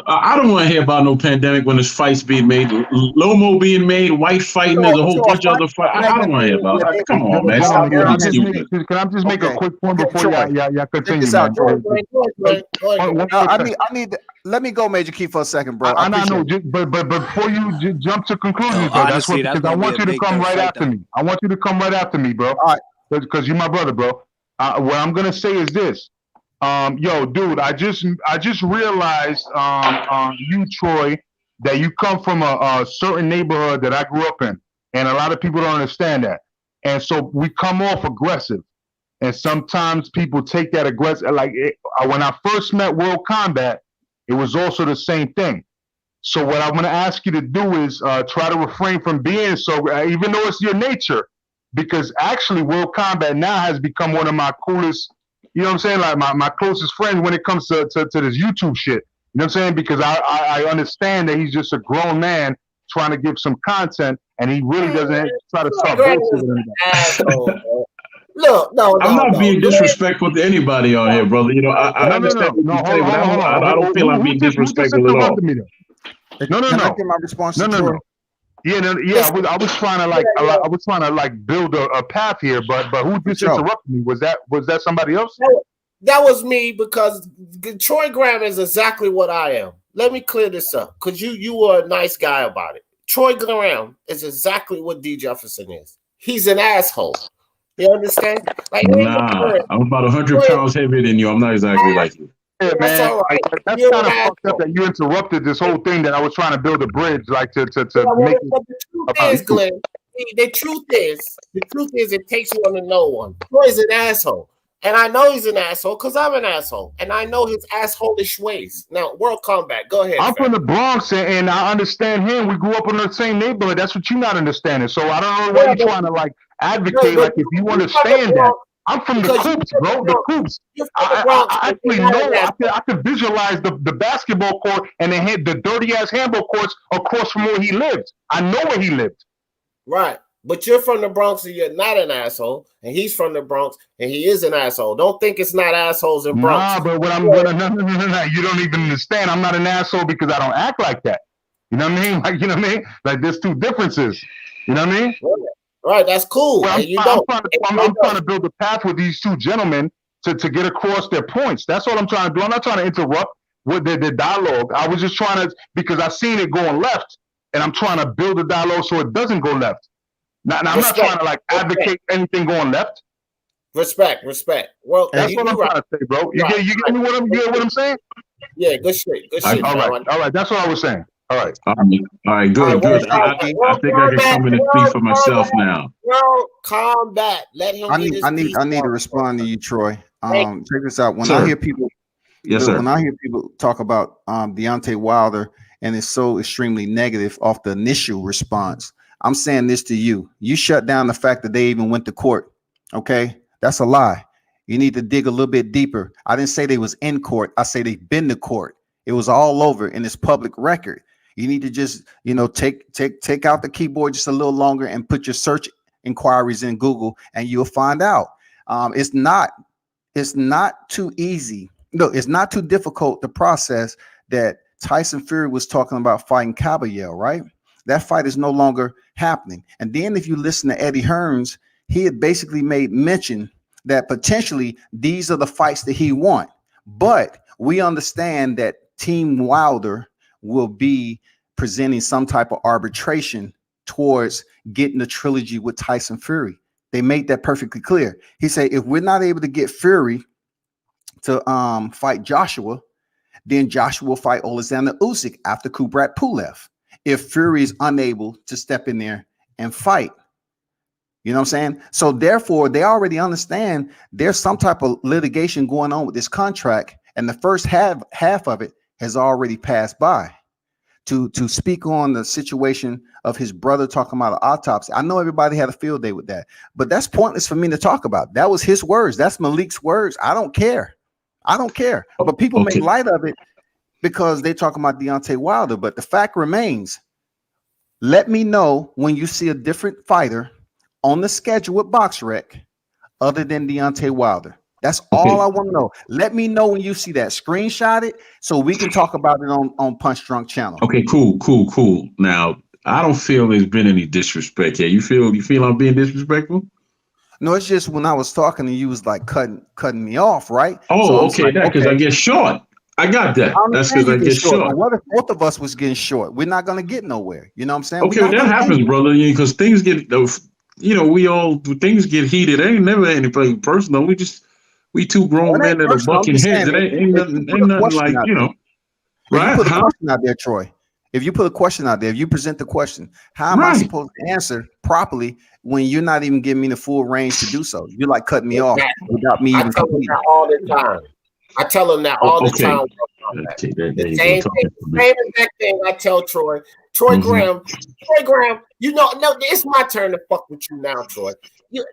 I don't want to hear about no pandemic when there's fights being made, Lomo being made, white fighting. There's a whole bunch of other fights. I don't want to hear about it. Come on, man. Stop Can being stupid. I just make a quick point before y'all continue, Check man? I need. Let me go, Major Key, for a second, bro. I know, but before you jump to conclusions, bro, honestly, because I want you to come right after me. I want you to come right after me, bro. All right. Because you're my brother, bro. What I'm gonna say is this. Yo, dude, I just realized, you, Troy, that you come from a certain neighborhood that I grew up in, and a lot of people don't understand that. And so we come off aggressive, and sometimes people take that aggressive. Like when I first met World Combat, it was also the same thing. So what I'm gonna ask you to do is try to refrain from being so, even though it's your nature. Because actually World Combat now has become one of my coolest, you know what I'm saying? Like my closest friends when it comes to this YouTube shit. You know what I'm saying? Because I understand that he's just a grown man trying to give some content, and he really doesn't try to start bullshit. Look, I'm not being disrespectful to anybody on here, brother. You know, I understand what you're saying, but I don't feel I'm being disrespectful at all. No. My response No. Yeah, I was trying to build a path here, but who just interrupted me? Was that somebody else? That was me, because Troy Graham is exactly what I am. Let me clear this up, because you were a nice guy about it. Troy Graham is exactly what D. Jefferson is. He's an asshole. You understand? Like, nah, I'm about 100 pounds heavier than you. I'm not exactly like you. Yeah, man. That's kind of fucked up that you interrupted this whole thing that I was trying to build a bridge, like to make it. The truth is, Glenn, the truth is, it takes one to know one. Troy's an asshole. And I know he's an asshole because I'm an asshole. And I know his assholish ways. Now, World Combat, go ahead. I'm from the Bronx, and I understand him. We grew up in the same neighborhood. That's what you're not understanding. So I don't know why you're trying to advocate. Like, if you understand that. I'm from the Coops, bro. The Coops. I actually know. I could visualize the basketball court and the dirty ass handball courts across from where he lived. I know where he lived. Right. But you're from the Bronx and you're not an asshole. And he's from the Bronx and he is an asshole. Don't think it's not assholes in Bronx. Nah, but what I'm gonna no. You don't even understand. I'm not an asshole because I don't act like that. You know what I mean? Like, you know what I mean? Like, there's two differences. You know what I mean? Right, that's cool. Well, I'm trying to build a path with these two gentlemen to get across their points. That's what I'm trying to do. I'm not trying to interrupt with their dialogue. I was just trying to, because I've seen it going left, and I'm trying to build a dialogue so it doesn't go left. Now I'm not trying to advocate anything going left. Respect. Well, that's what I'm trying to say, bro. You get me what I'm saying? Yeah, good shit. All right. That's what I was saying. All right. All right. Good. I think I can come in and speak for myself now. World Combat. Let him. I need to respond to you, Troy. Check this out. When Sir. I hear people, when I hear people talk about Deontay Wilder and it's so extremely negative off the initial response, I'm saying this to you. You shut down the fact that they even went to court. Okay, that's a lie. You need to dig a little bit deeper. I didn't say they was in court. I say they've been to court. It was all over in this public record. You need to just, take out the keyboard just a little longer and put your search inquiries in Google, and you'll find out. It's not too easy. No, it's not too difficult to process that Tyson Fury was talking about fighting Caballero, right? That fight is no longer happening. And then if you listen to Eddie Hearns, he had basically made mention that potentially these are the fights that he wants. But we understand that Team Wilder will be presenting some type of arbitration towards getting the trilogy with Tyson Fury. They made that perfectly clear. He said, if we're not able to get Fury to fight Joshua, then Joshua will fight Alexander Usyk after Kubrat Pulev. If Fury is unable to step in there and fight. You know what I'm saying? So therefore, they already understand there's some type of litigation going on with this contract, and the first half of it has already passed by. To speak on the situation of his brother talking about an autopsy. I know everybody had a field day with that, but that's pointless for me to talk about. That was his words. That's Malik's words. I don't care. But people make light of it because they're talking about Deontay Wilder. But the fact remains, let me know when you see a different fighter on the schedule with BoxRec other than Deontay Wilder? That's all I want to know. Let me know when you see that. Screenshot it so we can talk about it on Punch Drunk channel. Okay, cool. Now, I don't feel there's been any disrespect here. You feel I'm being disrespectful? No, it's just when I was talking to you was like cutting me off, right? Oh, so okay, because I get short. I got that. That's because I get short. What if both of us was getting short? We're not gonna get nowhere. You know what I'm saying? Okay, that happens, brother. Because things get, things get heated. It ain't never anything personal. We two grown men that are bucking heads. It ain't nothing like, Right? You put a question out there, Troy. If you put a question out there, if you present the question, how am I supposed to answer properly when you're not even giving me the full range to do so? You're like cutting me off without me even completing. All the time. I tell him that all the time. The same exact thing I tell Troy. Troy Graham, no, it's my turn to fuck with you now, Troy.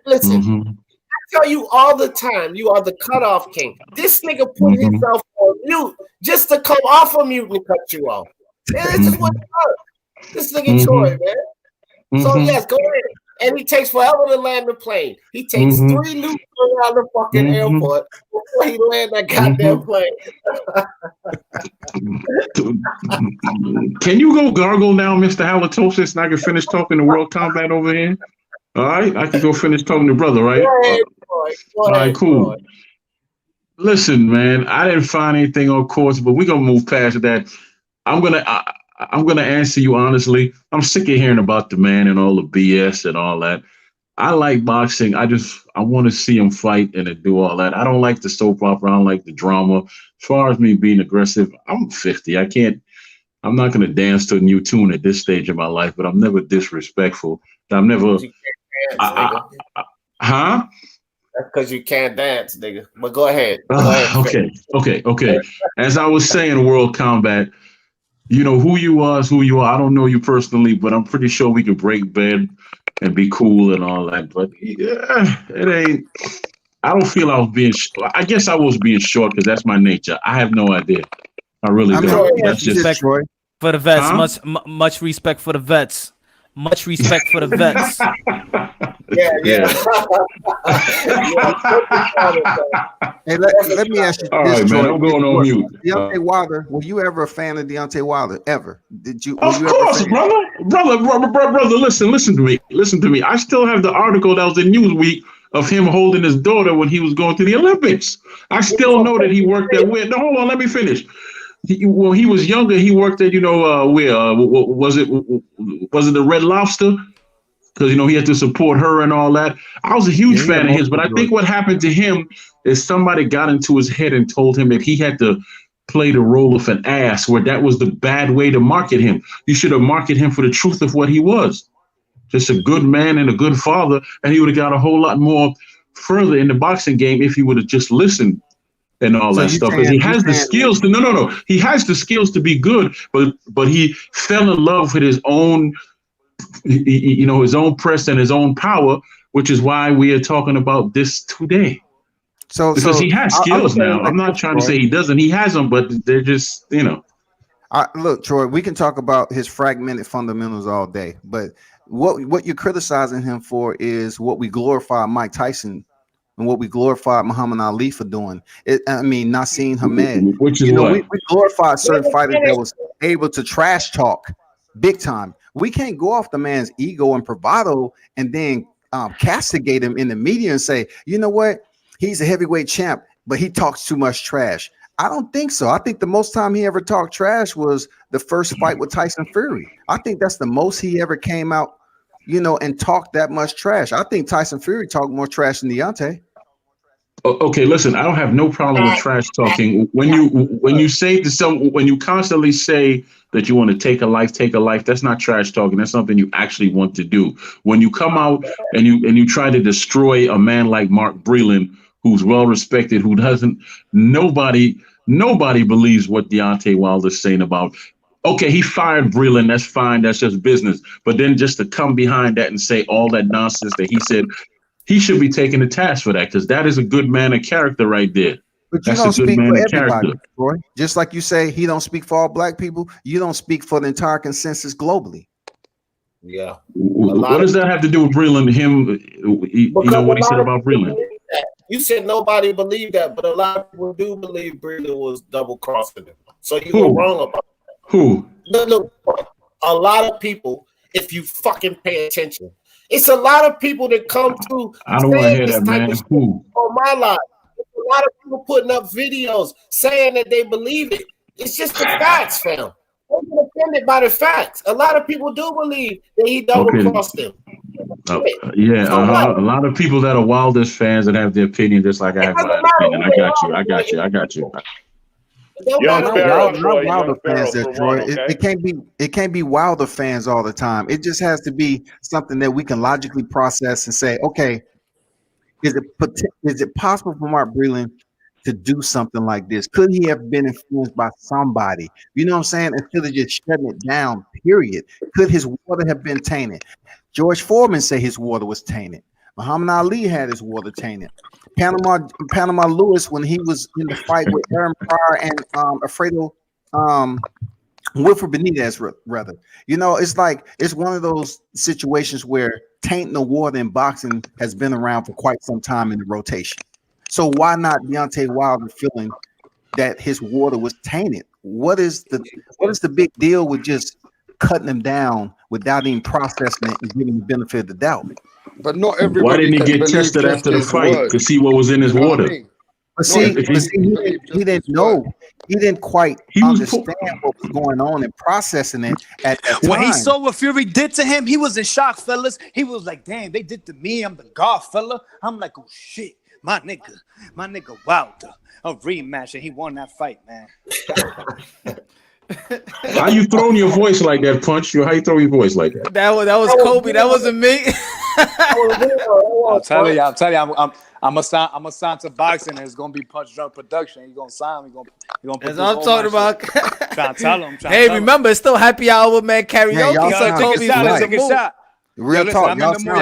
Listen, I tell you all the time, you are the cutoff king. This nigga put himself on mute just to come off of mute and cut you off. This is what he does. This nigga Troy, man. So yes, go ahead. And he takes forever to land the plane. He takes 3 loops around the fucking airport before he land that goddamn plane. Can you go gargle now, Mr. Halitosis, and I can finish talking to World Combat over here? All right, I can go finish talking to brother, right? All right, cool. Listen, man, I didn't find anything on course, but we're gonna move past that. I'm gonna answer you honestly. I'm sick of hearing about the man and all the BS and all that. I like boxing. I want to see him fight and do all that. I don't like the soap opera. I don't like the drama. As far as me being aggressive, I'm 50. I'm not gonna dance to a new tune at this stage of my life, but I'm never disrespectful. I'm never. Huh? That's because you can't dance, nigga. But go ahead. Okay. As I was saying, World Combat. Who you are is who you are. I don't know you personally, but I'm pretty sure we could break bed and be cool and all that. But yeah, it ain't. I don't feel I was being. I guess I was being short because that's my nature. I have no idea. I really don't. That's just respect for the vets. Much respect for the vets. Much respect for the vets. Yeah. Hey, let me ask you all this, right, Troy. man, I'm going on mute. Deontay Wilder, were you ever a fan of Deontay Wilder? Ever? Did you? Of course, brother. Listen to me. I still have the article that was in Newsweek of him holding his daughter when he was going to the Olympics. I still know that he worked at where. No, hold on, let me finish. When he was younger, he worked at where was it the Red Lobster? Because he had to support her and all that. I was a huge fan of his, but I think what happened to him is somebody got into his head and told him that he had to play the role of an ass, where that was the bad way to market him. You should have marketed him for the truth of what he was. Just a good man and a good father, and he would have got a whole lot more further in the boxing game if he would have just listened and all that stuff. Because he has the skills to he has the skills to be good, but he fell in love with his own his own press and his own power, which is why we are talking about this today. Because he has skills now. I'm not trying to say he doesn't. He has them, but they're just, Look, Troy, we can talk about his fragmented fundamentals all day, but what you're criticizing him for is what we glorify Mike Tyson and what we glorified Muhammad Ali for doing. Nassim Hamed. Which is we glorified certain fighters that was able to trash talk big time. We can't go off the man's ego and bravado and then castigate him in the media and say, you know what, he's a heavyweight champ, but he talks too much trash. I don't think so. I think the most time he ever talked trash was the first fight with Tyson Fury. I think that's the most he ever came out, and talked that much trash. I think Tyson Fury talked more trash than Deontay. Okay, listen, I don't have no problem with trash talking. When you say to someone, when you constantly say that you want to take a life, that's not trash talking. That's something you actually want to do. When you come out and you try to destroy a man like Mark Breland, who's well respected, who doesn't, nobody believes what Deontay Wilder's saying about. Okay, he fired Breland. That's fine. That's just business. But then just to come behind that and say all that nonsense that he said. He should be taking the task for that, because that is a good man of character right there. But you don't speak for everybody, Troy. Just like you say, he don't speak for all black people. You don't speak for the entire consensus globally. Yeah. What does that have to do with Breland? You know what he said about Breland? You said nobody believed that, but a lot of people do believe Breland was double crossing him. So you were wrong about that. Who? Look, a lot of people, if you fucking pay attention, it's a lot of people that come to. I don't want to hear that, man. Who? On my life, it's a lot of people putting up videos saying that they believe it. It's just the facts, fam. Don't get offended by the facts. A lot of people do believe that he double crossed them. A lot of people that are Wildest fans that have their opinion, just like I have my opinion. I got you. Wilder fans, Troy. It can't be Wilder fans all the time. It just has to be something that we can logically process and say, okay, is it possible for Mark Breland to do something like this? Could he have been influenced by somebody? You know what I'm saying? Instead of just shutting it down, period. Could his water have been tainted? George Foreman said his water was tainted. Muhammad Ali had his water tainted. Panama Lewis, when he was in the fight with Aaron Pryor and Alfredo Wilfred Benitez, rather. You know, it's like it's one of those situations where tainting the water in boxing has been around for quite some time in the rotation. So why not Deontay Wilder feeling that his water was tainted? What is the big deal with just cutting him down without even processing it and giving the benefit of the doubt? But not everybody. Why didn't he get tested after the fight to see what was in his water? But see, he didn't know. He didn't quite understand what was going on and processing it at that time. When he saw what Fury did to him, he was in shock, fellas. He was like, damn, they did to me. I'm the god, fella. I'm like, oh, shit. My nigga Wilder, a rematch, and he won that fight, man. How you throwing your voice like that, Punch? How you throw your voice like that? That was Kobe. That wasn't me. I'm telling you, I'm assigned to boxing. And it's gonna be Punch Drunk Production. He's gonna sign me. He gonna put That's what I'm talking about. Trying to tell him. Hey, remember, it's still happy hour with man karaoke. So take a shot. Real talk. I'm in the mood.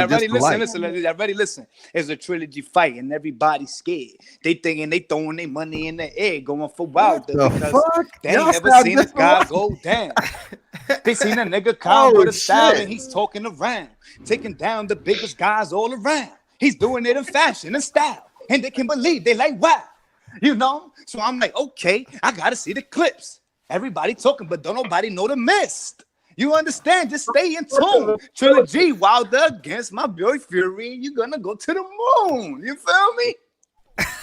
Y'all ready? Listen. It's a trilogy fight, and everybody's scared. They thinking they throwing their money in the air, going for Wilder because they ain't never seen a guy go down. They seen a nigga come with a style, and he's talking around, taking down the biggest guys all around. He's doing it in fashion and style, and they can believe they like wow, you know. So I'm like, okay, I gotta see the clips. Everybody talking, but don't nobody know the mist. You understand? Just stay in tune. Trilogy Wilder against my boy Fury. You're gonna go to the moon. You feel me?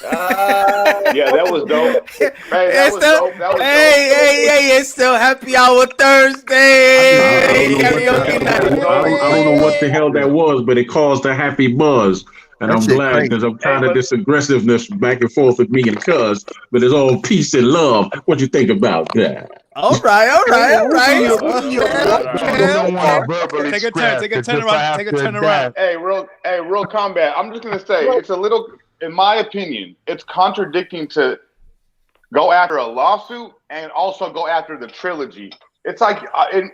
Yeah, that was dope. Hey, that was dope. Hey, it's still happy hour Thursday. I don't know what the hell that was, but it caused a happy buzz. And I'm glad because I'm tired of this aggressiveness back and forth with me and Cuz, but it's all peace and love. What you think about that? All right. Take a turn around. Hey, real combat. I'm just gonna say it's a little, in my opinion, it's contradicting to go after a lawsuit and also go after the trilogy. It's like, I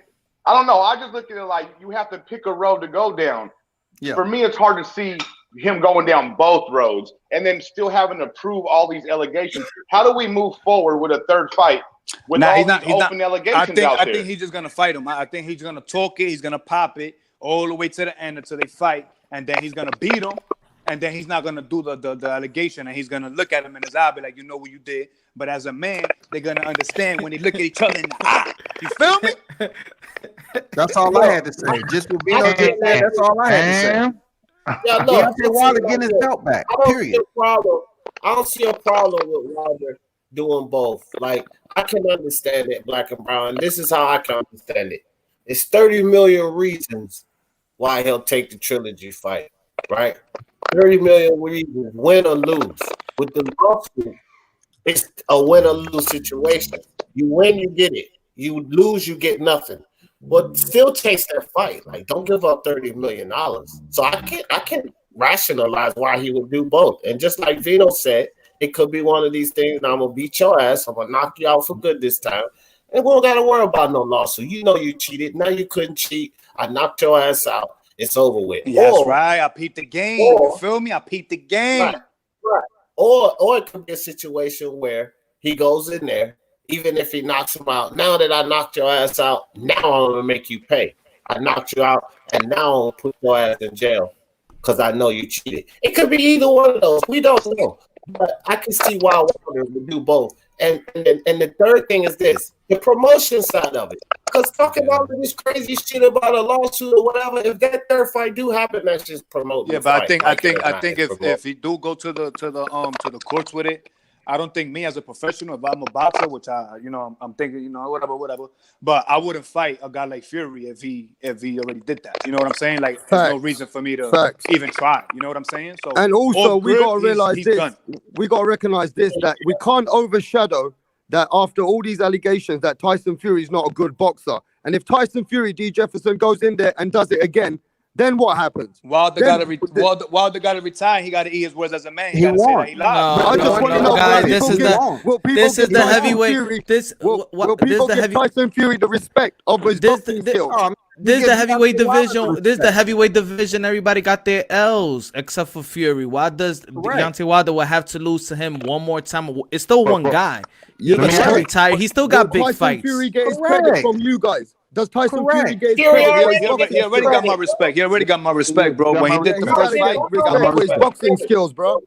don't know. I just look at it like you have to pick a road to go down. Yeah. For me, it's hard to see him going down both roads and then still having to prove all these allegations. How do we move forward with a third fight with all these open allegations out there? I think he's just gonna fight him. I think he's gonna talk it. He's gonna pop it all the way to the end until they fight, and then he's gonna beat him, and then he's not gonna do the allegation, and he's gonna look at him in his eye, be like, you know what you did. But as a man, they're gonna understand when they look at each other in the eye. You feel me? That's all I had to say. Just for being that's all I had to say. Yeah, look, Wilder getting his belt back. Period. I don't see a problem with Wilder doing both. Like, I can understand it, Black and Brown. This is how I can understand it. It's 30 million reasons why he'll take the trilogy fight, right? 30 million reasons, win or lose. With the lawsuit, it's a win or lose situation. You win, you get it. You lose, you get nothing. But still chase that fight. Like, don't give up $30 million. So I can't rationalize why he would do both. And just like Vino said, it could be one of these things. I'm gonna beat your ass. I'm gonna knock you out for good this time. And we don't gotta worry about no lawsuit. You know you cheated. Now you couldn't cheat. I knocked your ass out. It's over with. That's right. I peeped the game. You feel me? I peeped the game. Right. Or it could be a situation where he goes in there. Even if he knocks him out, now that I knocked your ass out, now I'm gonna make you pay. I knocked you out, and now I'll put your ass in jail because I know you cheated. It could be either one of those. We don't know. But I can see why Wilder would do both. And the third thing is this, the promotion side of it. Because talking all of this crazy shit about a lawsuit or whatever, if that third fight do happen, that's just promoting. Yeah, but I think if he do go to the courts with it, I don't think me as a professional, if I'm a boxer, which I'm thinking, whatever. But I wouldn't fight a guy like Fury if he already did that. You know what I'm saying? Like, there's no reason for me to even try. You know what I'm saying? So, and also we gotta realize this. We gotta recognize this, that we can't overshadow that after all these allegations that Tyson Fury is not a good boxer. And if Tyson Fury, D. Jefferson, goes in there and does it again, then what happens? Wilder got to retire. He got to eat his words as a man. He got to say that he lied. I just want to know, guys, this is the heavyweight. Will people give Tyson Fury the respect of his boxing skills? This is the heavyweight division. This is the heavyweight division. Everybody got their L's except for Fury. Why does Deontay Wilder will have to lose to him one more time? It's still one guy. He can retire. He still got big fights. Tyson Fury get his credit from you guys. Does Tyson Fury get his credit? He already got my respect. He already got my respect, bro. When he did the first fight, he got his boxing skills, bro.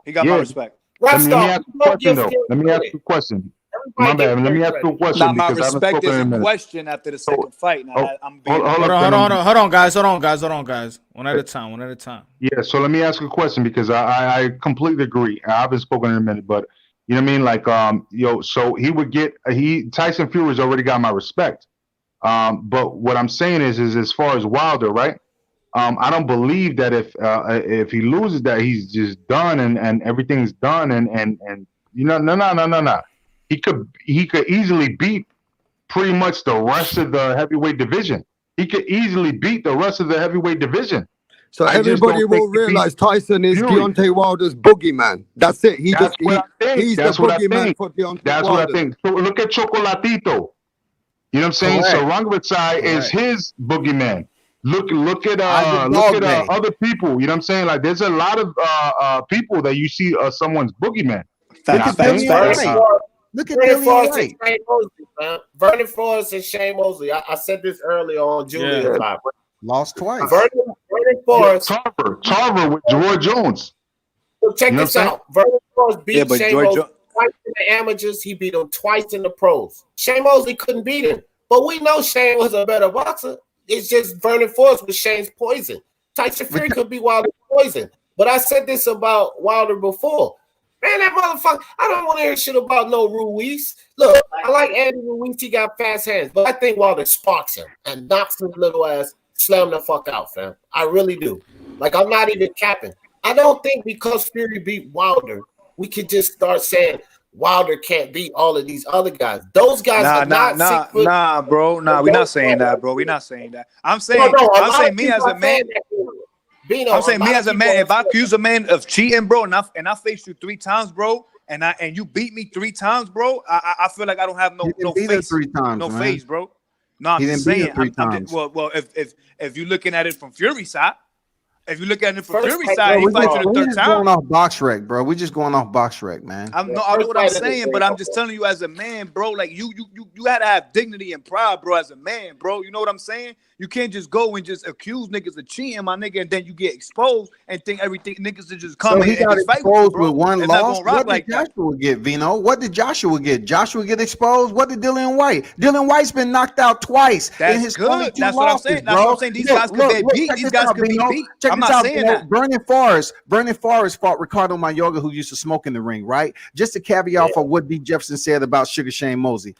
He got my respect. Let me ask you a question, though. Let me ask you a question. My bad. Let me ask you a question. Now, my respect is a question after the second fight. Now, Hold on, guys. One at a time. Yeah, so let me ask you a question because I completely agree. I haven't spoken in a minute, but you know what I mean? Like, so he would get Tyson Fury's already got my respect. But what I'm saying is as far as Wilder, right? I don't believe that if he loses that he's just done and everything's done and no. He could easily beat pretty much the rest of the heavyweight division. He could easily beat the rest of the heavyweight division. So everybody will realize Tyson is Deontay Wilder's boogeyman. That's it. He's the boogeyman for Deontay Wilder. That's what I think. So look at Chocolatito. You know what I'm saying? So Rangavachai is his boogeyman. Look at other people. You know what I'm saying? Like there's a lot of people that you see someone's boogeyman. Look at Vernon Forrest and Shane Mosley, man. Vernon Forrest and Shane Mosley. I said this earlier on Julia's live. Lost twice. Vernon Forrest. Tarver with George Jones. So check this out. Vernon Forrest beat Shane Mosley twice in the amateurs. He beat him twice in the pros. Shane Mosley couldn't beat him. But we know Shane was a better boxer. It's just Vernon Forrest was Shane's poison. Tyson Fury could be Wilder's poison. But I said this about Wilder before. Man, that motherfucker, I don't want to hear shit about no Ruiz. Look, I like Andy Ruiz. He got fast hands. But I think Wilder sparks him and knocks his little ass, slam the fuck out, fam. I really do. Like, I'm not even capping. I don't think because Fury beat Wilder, we could just start saying Wilder can't beat all of these other guys. Those guys are not 6 foot. Nah, bro. Nah, we're not saying that, bro. We're not saying that. I'm saying me as a man. I'm saying me as a man, if I accuse a man of cheating, bro, and I face you 3 times, bro, and you beat me 3 times, bro, I feel like I don't have no face, 3 times, no face, bro. No, I'm just saying. Well, if you're looking at it from Fury's side, if you look at it from Fury's side, he fights you the 3rd time. Going off box rec, bro. We're just going off box rec, man. I know what I'm saying, but I'm just telling you as a man, bro. Like you had to have dignity and pride, bro, as a man, bro. You know what I'm saying? You can't just go and just accuse niggas of cheating, my nigga, and then you get exposed and think everything niggas are just coming. So he got exposed with one loss. What did Joshua get, Vino? What did Joshua get? Joshua get exposed? What did Dillian White? Dillian White's been knocked out twice in his 22 That's losses, what I'm saying. That's what I'm saying. These guys could be beat. These guys could be beat. I'm not saying that. Vernon Forrest fought Ricardo Mayorga, who used to smoke in the ring, right? Just a caveat for what D. Jefferson said about Sugar Shane Mosley.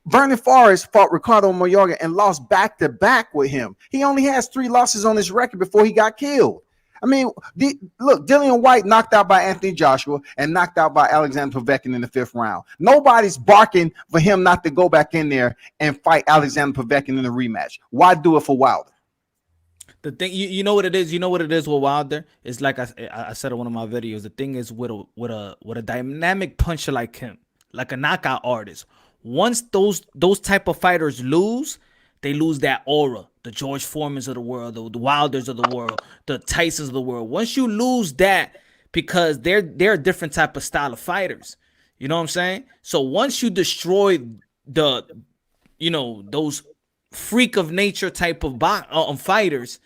Vernon Forrest fought Ricardo Mayorga and lost back-to-back with him. He only has 3 losses on his record before he got killed. I mean, look, Dillian White knocked out by Anthony Joshua and knocked out by Alexander Povetkin in the 5th round. Nobody's barking for him not to go back in there and fight Alexander Povetkin in a rematch. Why do it for Wilder? The thing, you know what it is. You know what it is with Wilder. It's like I said in one of my videos. The thing is with a dynamic puncher like him, like a knockout artist. Once those type of fighters lose, they lose that aura. The George Foremans of the world, the Wilders of the world, the Tysons of the world. Once you lose that, because they're a different type of style of fighters. You know what I'm saying? So once you destroy those freak of nature type of fighters,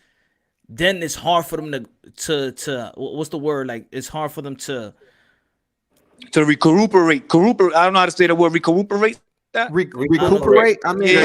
then it's hard for them to what's the word? Like it's hard for them to recuperate. I don't know how to say the word recuperate. Recuperate. I mean,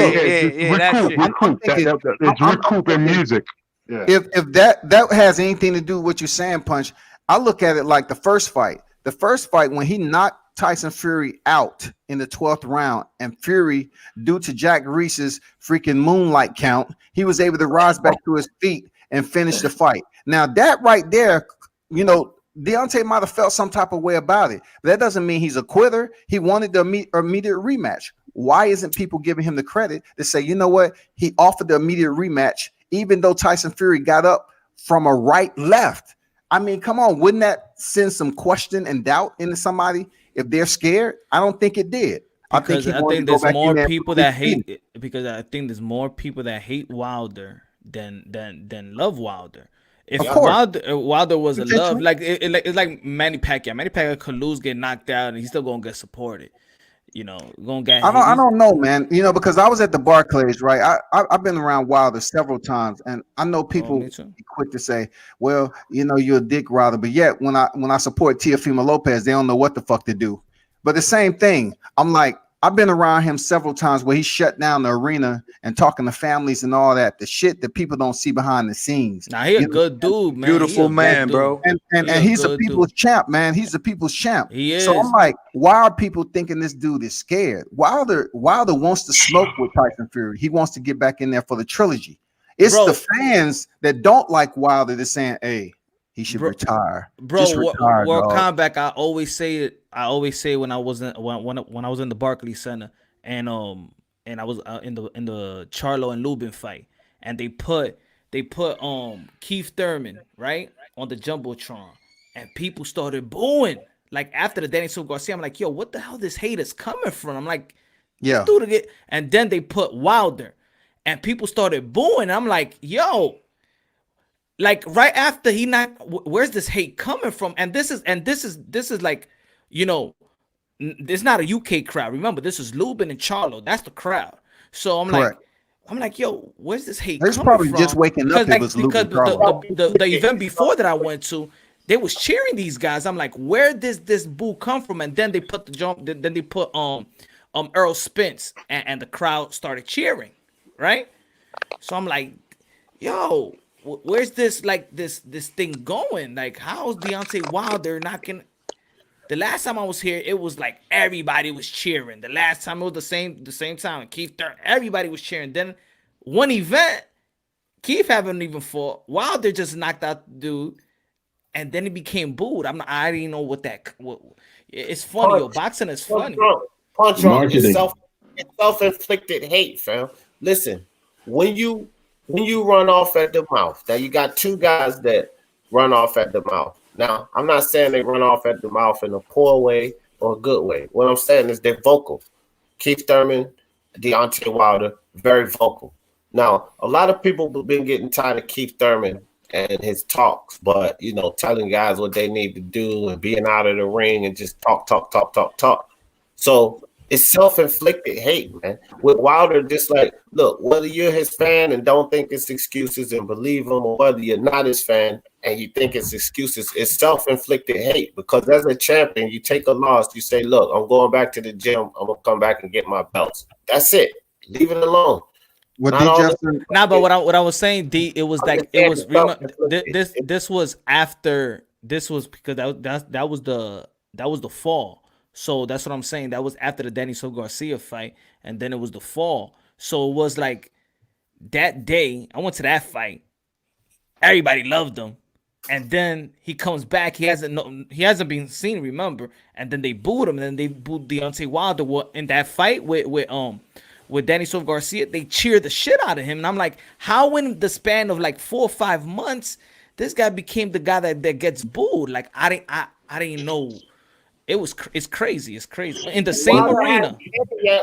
recoup. It's recoup in music. Yeah. If that has anything to do with what you're saying, Punch, I look at it like the first fight. The first fight when he knocked Tyson Fury out in the 12th round, and Fury, due to Jack Reese's freaking moonlight count, he was able to rise back to his feet and finish the fight. Now that right there, you know, Deontay might have felt some type of way about it. But that doesn't mean he's a quitter. He wanted the immediate rematch. Why isn't people giving him the credit to say, you know what? He offered the immediate rematch, even though Tyson Fury got up from a right left. I mean, come on, wouldn't that send some question and doubt into somebody if they're scared? I don't think it did. Because I think there's more people that hate it, because I think there's more people that hate Wilder than love Wilder. If Wilder was a love, like it's like Manny Pacquiao. Manny Pacquiao could lose, get knocked out, and he's still gonna get supported. You know, gonna get. I don't know, man. You know, because I was at the Barclays, right? I've been around Wilder several times, and I know people be quick to say, "Well, you know, you're a dick rider," but yet when I support Teofimo Lopez, they don't know what the fuck to do. But the same thing, I'm like, I've been around him several times where he shut down the arena and talking to families and all that, the shit that people don't see behind the scenes. Nah, he a good dude, man. Beautiful man, bro. And he's a people's champ, man. He's a people's champ. He is. So I'm like, why are people thinking this dude is scared? Wilder wants to smoke with Tyson Fury. He wants to get back in there for the trilogy. It's the fans that don't like Wilder that's saying, hey, he should retire. Bro, just retire, World Combat, I always say it. I always say when I was in the Barclays Center and I was in the Charlo and Lubin fight, and they put Keith Thurman right on the jumbotron, and people started booing. Like after the Danny Silva Garcia, I'm like, yo, what the hell this hate is coming from? I'm like, yeah, dude, again. And then they put Wilder, and people started booing. I'm like, yo. Like right after he knocked, where's this hate coming from? And this is like, you know, it's not a UK crowd. Remember, this is Lubin and Charlo. That's the crowd. So I'm like, yo, where's this hate coming from? Probably just waking up. Because the event before that I went to, they was cheering these guys. I'm like, where does this boo come from? And then they put then they put Earl Spence, and the crowd started cheering, right? So I'm like, yo. Where's this like this thing going? Like, how's Deontay Wilder knocking? The last time I was here, it was like everybody was cheering. The last time it was the same time. Keith Thurman, everybody was cheering. Then one event, Keith haven't even fought. Wilder just knocked out the dude, and then he became booed. I didn't know what that. It's funny, yo. Boxing is funny. Punch on self-inflicted hate, fam. Listen, when you run off at the mouth, now you got two guys that run off at the mouth. Now, I'm not saying they run off at the mouth in a poor way or a good way. What I'm saying is they're vocal. Keith Thurman, Deontay Wilder, very vocal. Now, a lot of people have been getting tired of Keith Thurman and his talks, but, you know, telling guys what they need to do and being out of the ring and just talk. So it's self-inflicted hate, man. With Wilder, just like, look, whether you're his fan and don't think it's excuses and believe him, or whether you're not his fan and you think it's excuses, it's self-inflicted hate. Because as a champion, you take a loss, you say, look, I'm going back to the gym. I'm going to come back and get my belts. That's it. Leave it alone. But what I was saying, D, it was like it was this was after, this was because that was the fall. So that's what I'm saying. That was after the Danny Silva Garcia fight, and then it was the fall. So it was like that day I went to that fight. Everybody loved him, and then he comes back. He hasn't been seen. Remember, and then they booed him. And then they booed Deontay Wilder in that fight with Danny Silva Garcia. They cheered the shit out of him, and I'm like, how in the span of like 4 or 5 months, this guy became the guy that gets booed? Like I didn't know. It's crazy. It's crazy. In the same arena.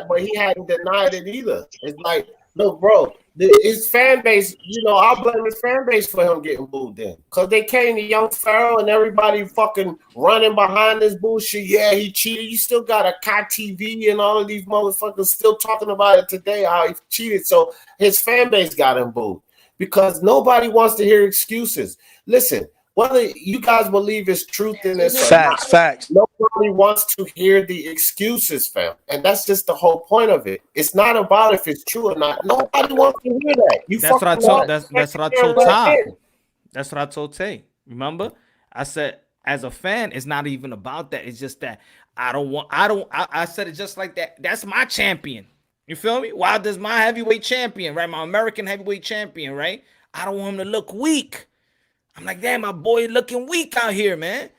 But he hadn't denied it either. It's like, look, bro, his fan base, I'll blame his fan base for him getting booed then. Because they came to Young Pharaoh and everybody fucking running behind this bullshit. Yeah, he cheated. You still got a Kai TV and all of these motherfuckers still talking about it today, how he cheated. So his fan base got him booed because nobody wants to hear excuses. Listen, whether you guys believe it's truth in this facts. Nobody wants to hear the excuses, fam. And that's just the whole point of it. It's not about if it's true or not. Nobody wants to hear that. That's what I told Ty. That's what I told Tay. Remember? I said, as a fan, it's not even about that. It's just that I said it just like that. That's my champion. You feel me? Wilder's my heavyweight champion, right? My American heavyweight champion, right? I don't want him to look weak. I'm like, damn, my boy looking weak out here, man.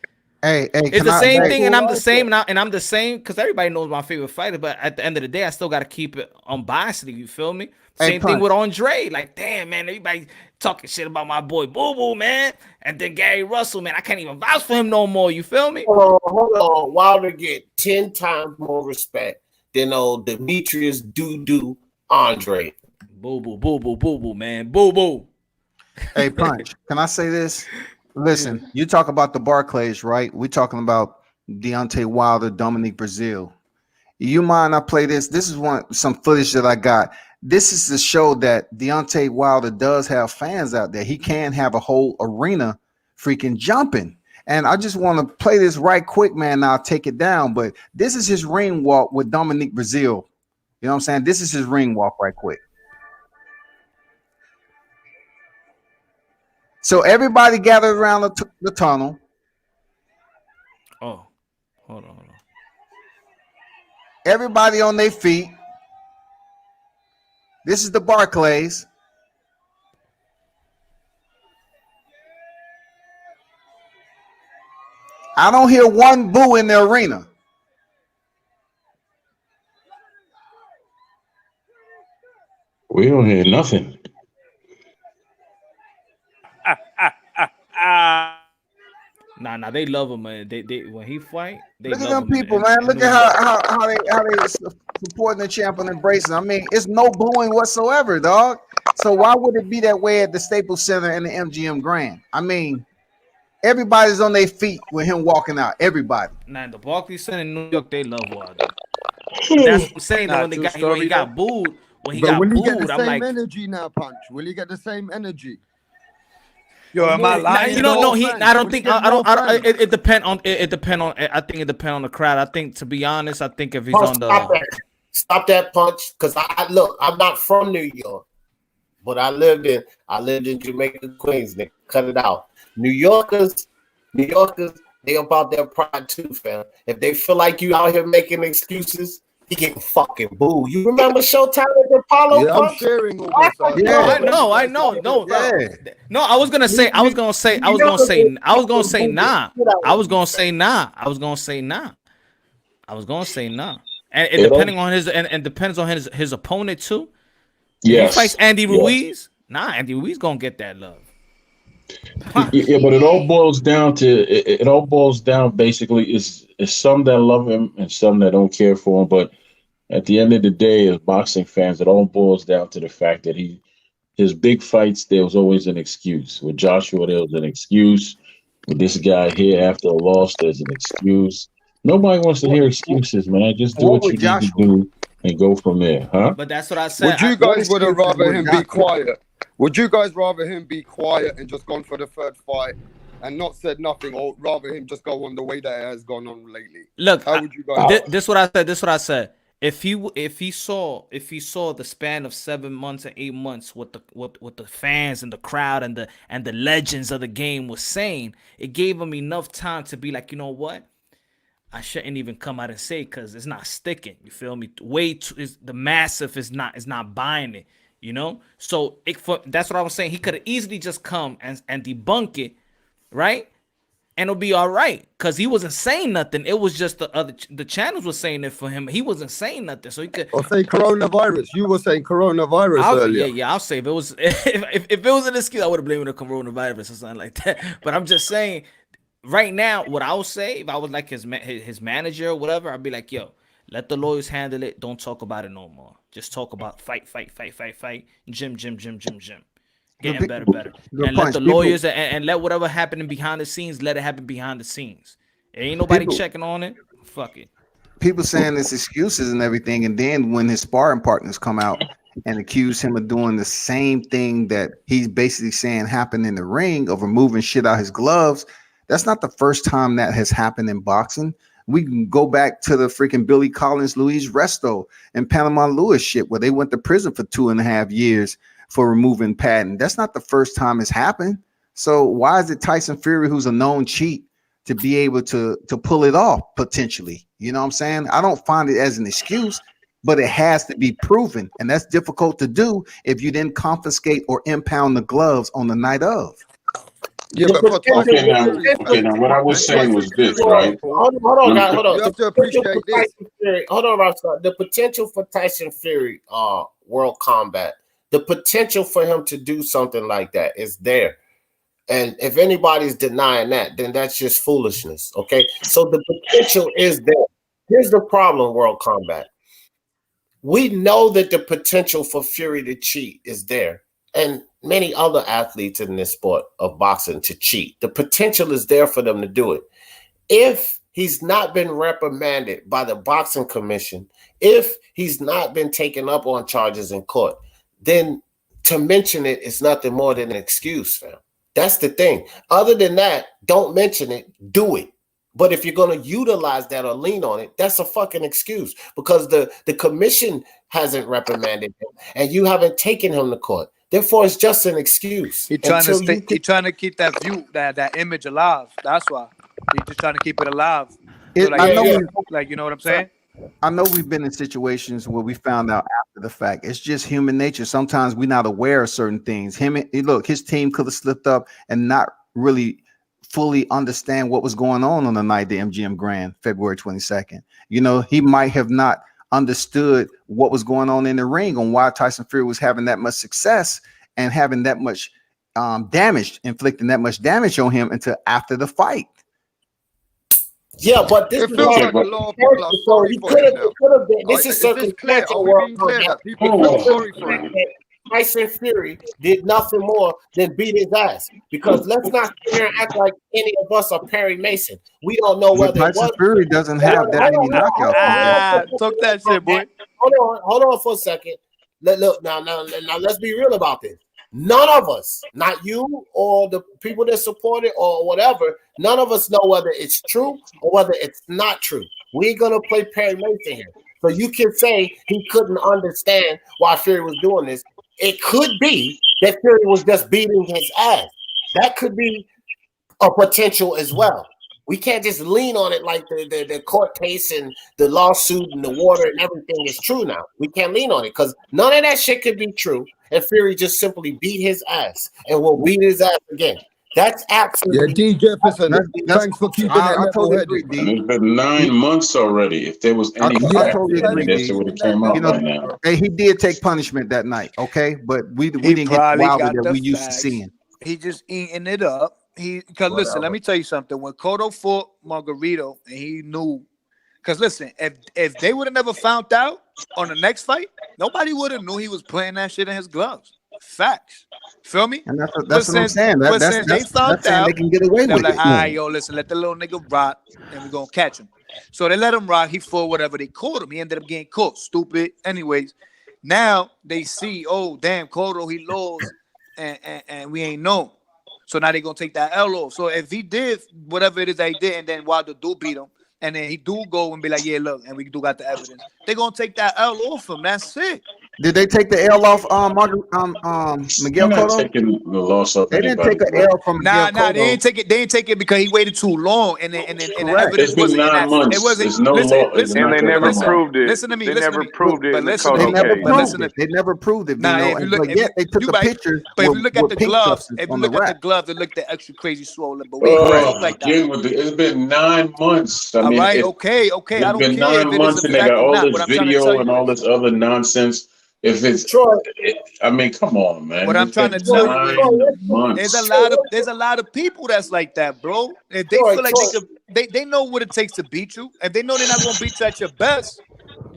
Hey, it's the same thing, and I'm the same, and I'm the same because everybody knows my favorite fighter. But at the end of the day, I still got to keep it unbiasedly. You feel me? Same thing with Andre. Like, damn, man, everybody talking shit about my boy Boo Boo, man. And then Gary Russell, man, I can't even vouch for him no more. You feel me? Hold on. Wilder get 10 times more respect than old Demetrius Doo Andre. Boo Boo, man, Boo Boo. Hey, Punch, can I say this? Listen, you talk about the Barclays, right? We're talking about Deontay Wilder, Dominique Brazil. You mind I play this? This is some footage that I got. This is to show that Deontay Wilder does have fans out there. He can have a whole arena freaking jumping. And I just want to play this right quick, man. I'll take it down. But this is his ring walk with Dominique Brazil. You know what I'm saying? This is his ring walk right quick. So everybody gathered around the tunnel. Oh, hold on. Everybody on their feet. This is the Barclays. I don't hear one boo in the arena. We don't hear nothing. Nah, they love him, man. They when he fight, they look love at them him, people, man. Look at how they supporting the champ and embracing. I mean, it's no booing whatsoever, dog. So why would it be that way at the Staples Center and the MGM Grand? I mean, everybody's on their feet with him walking out. Everybody. Nah, the Barclays Center in New York, they love Wilder. That's what I'm saying. When he got booed, will he get the same energy now, Punch? Will he get the same energy? Yo, am I lying? You don't know. I don't think. It depends on. It depend on. I think it depends on the crowd. I think, to be honest, I think if he's on the stop that, Punch, because I look. I'm not from New York, but I lived in Jamaica, Queens. Nigga, cut it out. New Yorkers, they about their pride too, fam. If they feel like you out here making excuses, he getting fucking booed. You remember Showtime at the Apollo? Yeah, I'm sharing all this. I know. No, I was gonna say nah. I was gonna say nah. And it depending on and depends on his opponent too. Yeah. If he fights Andy Ruiz, Andy Ruiz gonna get that love. Yeah, but it all boils down basically is some that love him and some that don't care for him. But at the end of the day, as boxing fans, it all boils down to the fact that his big fights, there was always an excuse. With Joshua, there was an excuse. With this guy here, after a loss, there's an excuse. Nobody wants to hear excuses, man. Just do what you need to do and go from there, huh? But that's what I said. Would you guys rather him be quiet? Would you guys rather him be quiet and just gone for the third fight and not said nothing, or rather him just go on the way that it has gone on lately? Look, how would you guys? This what I said. If he saw the span of 7 months and 8 months, what the fans and the crowd and the legends of the game was saying, it gave him enough time to be like, you know what? I shouldn't even come out and say because it's not sticking. You feel me? The massive is not buying it. You know, so that's what I was saying. He could have easily just come and debunk it, right? And it'll be all right because he wasn't saying nothing. It was just the channels were saying it for him. He wasn't saying nothing, so he could. Or say coronavirus. You were saying coronavirus earlier. Yeah. I'll say if it was if it was an excuse, I would have blamed the coronavirus or something like that. But I'm just saying, right now, what I would say if I was like his manager or whatever, I'd be like, yo, Let the lawyers handle it. Don't talk about it no more. Just talk about fight. Gym. Getting better. And let the lawyers and let whatever happening behind the scenes, let it happen behind the scenes. Ain't nobody checking on it. Fuck it. People saying it's excuses and everything, and then when his sparring partners come out and accuse him of doing the same thing that he's basically saying happened in the ring, of removing shit out his gloves, that's not the first time that has happened in boxing. We can go back to the freaking Billy Collins, Luis Resto, and Panama Lewis shit, where they went to prison for 2.5 years for removing patent. That's not the first time it's happened. So why is it Tyson Fury, who's a known cheat, to be able to pull it off potentially? You know what I'm saying? I don't find it as an excuse, but it has to be proven, and that's difficult to do if you then confiscate or impound the gloves on the night of. Yeah, but now what I was saying was this, right? Hold on, guys. Hold on. You have to appreciate this. Hold on, Rockstar. The potential for Tyson Fury, World Combat, the potential for him to do something like that is there. And if anybody's denying that, then that's just foolishness. Okay. So the potential is there. Here's the problem, World Combat. We know that the potential for Fury to cheat is there, and many other athletes in this sport of boxing to cheat. The potential is there for them to do it. If he's not been reprimanded by the boxing commission, if he's not been taken up on charges in court, then to mention it is nothing more than an excuse, fam. That's the thing. Other than that, don't mention it, do it. But if you're going to utilize that or lean on it, that's a fucking excuse, because the commission hasn't reprimanded him and you haven't taken him to court. Therefore, it's just an excuse. He's trying to stay, he's trying to keep that view, that image alive. That's why. He's just trying to keep it alive. So like, you know what I'm saying? I know we've been in situations where we found out after the fact. It's just human nature. Sometimes we're not aware of certain things. His team could have slipped up and not really fully understand what was going on the night of the MGM Grand, February 22nd. You know, he might have not understood what was going on in the ring, on why Tyson Fury was having that much success and having that much damage, inflicting that much damage on him until after the fight. Yeah, but this is like a lot of people are sorry for him now. This is circumstantial. Tyson Fury did nothing more than beat his ass, because let's not sit here and act like any of us are Perry Mason. We don't know whether Tyson Fury doesn't have that many knockouts. Talk that shit, boy. Hold on for a second. Look, now, let's be real about this. None of us, not you or the people that support it or whatever, none of us know whether it's true or whether it's not true. We ain't gonna play Perry Mason here. So you can say he couldn't understand why Fury was doing this. It could be that Fury was just beating his ass. That could be a potential as well. We can't just lean on it like the court case and the lawsuit and the water and everything is true now. We can't lean on it because none of that shit could be true. And Fury just simply beat his ass and will beat his ass again. That's absolutely. Yeah, D. Jefferson, thanks for keeping that. I totally agree, D. It's been 9 months already. If there was any fact, it would have came out by now. Hey, he did take punishment that night, okay? But we didn't get the Wilder that we used to seeing. He just eating it up. Because listen, let me tell you something. When Cotto fought Margarito, and he knew, because listen, if they would have never found out on the next fight, nobody would have knew he was playing that shit in his gloves. Facts. Feel me? And that's what I'm saying. They found out. They can get away with like, it. All right, yo, listen, let the little nigga rock, and we're gonna catch him. So they let him rock. He fought whatever they caught him. He ended up getting caught. Stupid. Anyways, now they see, oh damn, Cotto, he lost, and we ain't know. So now they're gonna take that L off. So if he did whatever it is that he did, and then Wilder do beat him, and then he do go and be like, yeah, look, and we do got the evidence, they're gonna take that L off him. That's it. Did they take the L off Miguel Cotto? Taking the loss off. They didn't take an L from Miguel Cotto. Nah, they didn't take it. They didn't take it because he waited too long, and then the evidence it's been 9 months. It wasn't. There's no law. And they never proved it. Listen to me. They never proved it. They never proved it. Nah, if you look, they took a picture. But if you look at the gloves, it looked the extra crazy swollen. But we ain't like that. It's been 9 months. I mean, all right, okay. I don't care. It's been 9 months, and they got all this video and all this other nonsense. If it's, I mean, come on, man. What I'm trying to tell you, there's a lot of people that's like that, bro. If they feel like they know what it takes to beat you, if they know they're not gonna beat you at your best,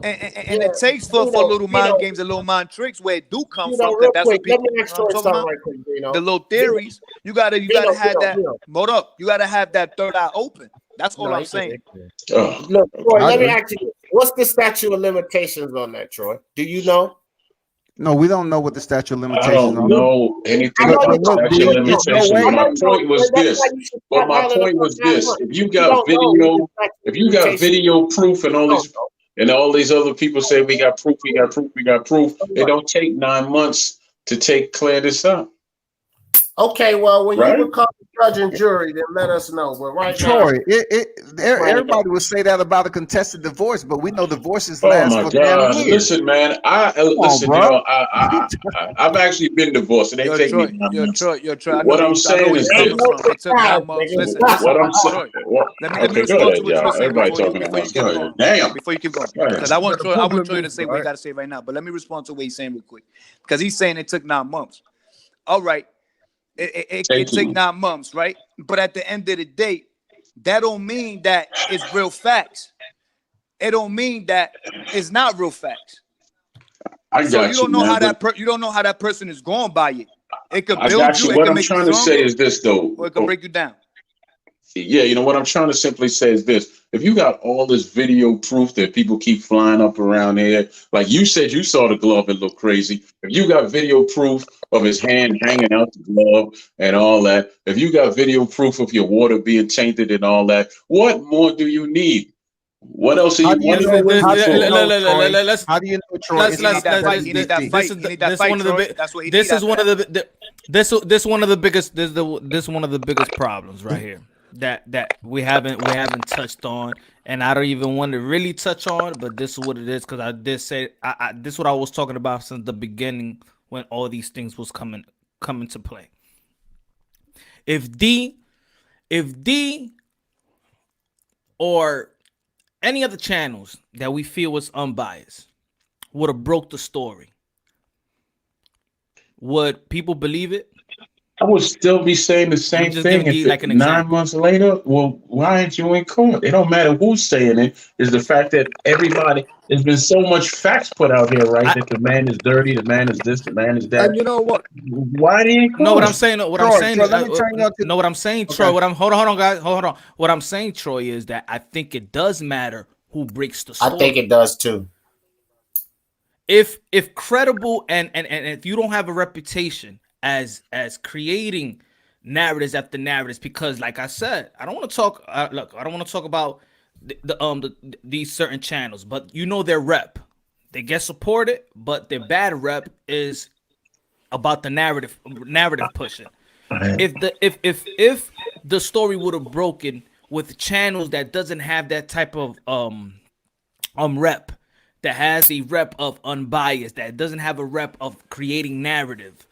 And it takes for little mind games and little mind tricks where it do come from. Because that's what people talking about. Right quick, the little theories. You gotta have that. Hold up. You gotta have that third eye open. That's all I'm saying. Look, Troy, let me ask you, what's the statute of limitations on that, Troy? Do you know? No, we don't know what the statute of limitations. I don't know anything about the statute of limitations. My point was this. But my point was this: if you got video proof, and all these other people say we got proof, it don't take 9 months to clear this up. Okay, well, when you become judge and jury, then let us know. But right Troy, everybody would say that about a contested divorce, but we know divorces last for damn years. Listen, man, y'all. I've actually been divorced, and they take me. Troy. What I'm saying is this. What I'm saying. Let me respond to what you're saying. Everybody talking about. Damn. Before you keep going, because I want Troy to say what he got to say right now. But let me respond to what he's saying real quick, because he's saying it took 9 months. All right. It took 9 months, right? But at the end of the day, that don't mean that it's real facts. It don't mean that it's not real facts. You don't know how that person is going by it. It could build you. What I'm trying to say is this, though. Or it can break you down. Yeah, what I'm trying to simply say is this. If you got all this video proof that people keep flying up around here, like you said you saw the glove, it looked crazy. If you got video proof of his hand hanging out the glove and all that, if you got video proof of your water being tainted and all that, what more do you need? What else are you? How do you know, Troy? This is one of the biggest problems right here that we haven't touched on, and I don't even want to really touch on, but this is what it is, because I did say this is what I was talking about since the beginning when all these things was coming to play. If D or any other channels that we feel was unbiased would have broke the story, would people believe it? I would still be saying the same thing if 9 months later. Well, why aren't you in court? It don't matter who's saying it. Is the fact that there's been so much facts put out here, right? That the man is dirty, the man is this, the man is that. And you know what? Why do you? No, what I'm saying. Hold on, guys. Hold on. What I'm saying, Troy, is that I think it does matter who breaks the story. I think it does too. If credible and if you don't have a reputation as creating narratives after narratives, because like I said, I don't want to talk. I don't want to talk about these certain channels, but their rep, they get supported, but their bad rep is about the narrative pushing. If the story would have broken with channels that doesn't have that type of rep, that has a rep of unbiased, that doesn't have a rep of creating narrative.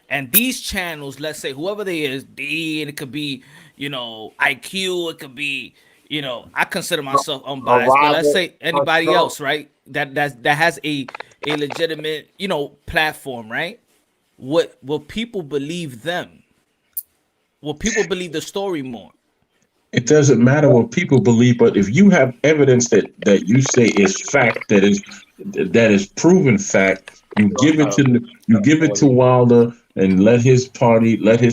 And these channels, let's say whoever they is, D, and it could be, IQ, it could be, I consider myself unbiased, but let's say anybody else, right? That has a legitimate, platform, right? Will people believe them? Will people believe the story more? It doesn't matter what people believe, but if you have evidence that you say is fact, that is proven fact, you give it to Wilder and let his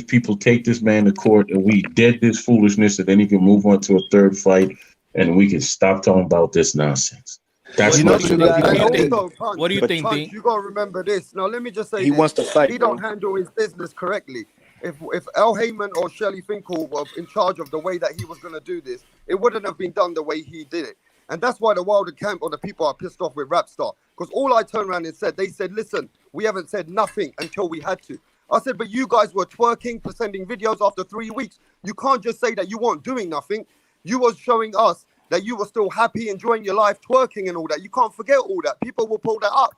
people take this man to court, and we dead this foolishness, and then he can move on to a third fight, and we can stop talking about this nonsense. That's what do you think, Punch, you gotta remember this. Now let me just say he wants to fight. He don't handle his business correctly. If Al Heyman or Shelley Finkel were in charge of the way that he was going to do this, it wouldn't have been done the way he did it. And that's why the Wilder camp or the people are pissed off with Rapstar. Because all I turned around and said, they said, listen, we haven't said nothing until we had to. I said, but you guys were twerking, sending videos after 3 weeks. You can't just say that you weren't doing nothing. You was showing us that you were still happy, enjoying your life, twerking and all that. You can't forget all that. People will pull that up.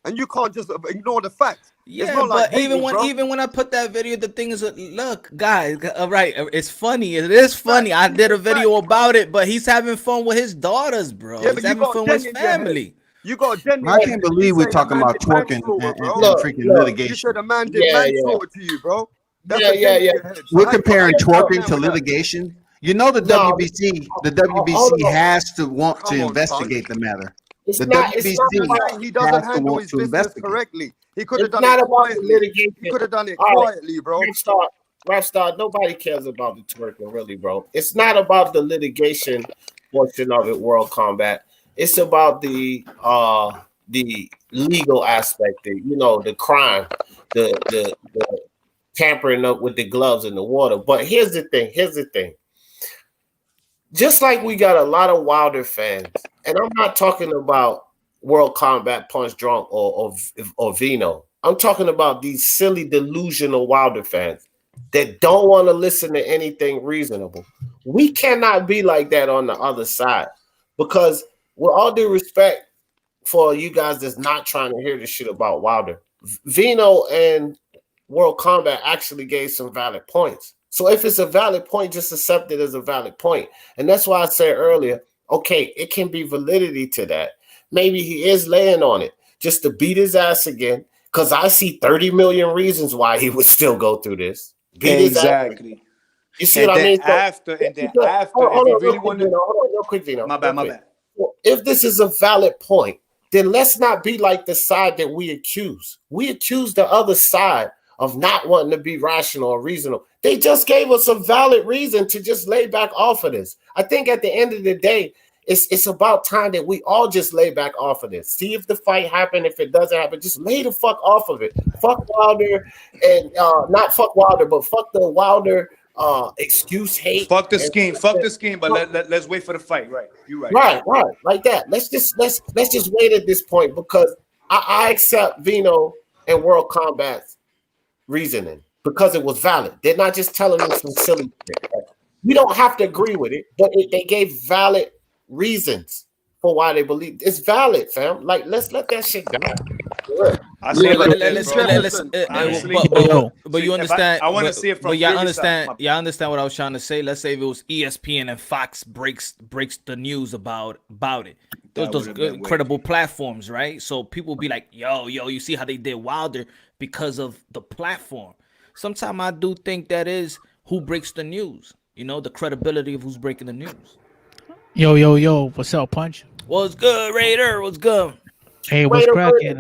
And you can't just ignore the facts. Yeah, but like even when I put that video, the thing is, look, guys, right? It's funny. It is funny. I did a video about it, but he's having fun with his daughters, bro. Yeah, he's having fun with his family. You got I can't believe we're talking about twerking and freaking litigation. You said a man did manslaughter to you, bro. Yeah. We're comparing twerking to litigation. The WBC has to want to investigate the matter. It's not about, he doesn't handle his business correctly. He could have done it quietly. He could have done it quietly, bro. Rapstar, nobody cares about the twerking, really, bro. It's not about the litigation portion of it, World Combat. It's about the legal aspect, the crime, the tampering up with the gloves in the water. But here's the thing. Just like we got a lot of Wilder fans, and I'm not talking about World Combat, Punch Drunk, or Vino. I'm talking about these silly, delusional Wilder fans that don't want to listen to anything reasonable. We cannot be like that on the other side, because with all due respect for you guys that's not trying to hear the shit about Wilder, Vino and World Combat actually gave some valid points. So if it's a valid point, just accept it as a valid point. And that's why I said earlier, okay, it can be validity to that. Maybe he is laying on it just to beat his ass again, because I see 30 million reasons why he would still go through this. Exactly. You see what I mean? Real quick, Vino. My bad. If this is a valid point, then let's not be like the side that we accuse. We accuse the other side of not wanting to be rational or reasonable. They just gave us a valid reason to just lay back off of this. I think at the end of the day, it's about time that we all just lay back off of this. See if the fight happens. If it doesn't happen, just lay the fuck off of it. Fuck Wilder, and not fuck Wilder, but fuck the Wilder excuse hate. Fuck the scheme. Fuck the scheme. But let's wait for the fight. Right. You're right. Right. Like that. Let's just wait at this point, because I accept Vino and World Combat's reasoning because it was valid. They're not just telling us some silly shit. We don't have to agree with it, but they gave valid reasons for why they believe it's valid, fam. Like, let's let that shit go. But you understand. I want to see it from. But y'all understand. Y'all understand what I was trying to say. Let's say if it was ESPN and Fox breaks the news about it. Those credible platforms, right? So people be like, yo, you see how they did Wilder because of the platform. Sometimes I do think that is who breaks the news. The credibility of who's breaking the news. Yo, what's up, Punch? What's good, Raider? What's good? Hey, what's cracking?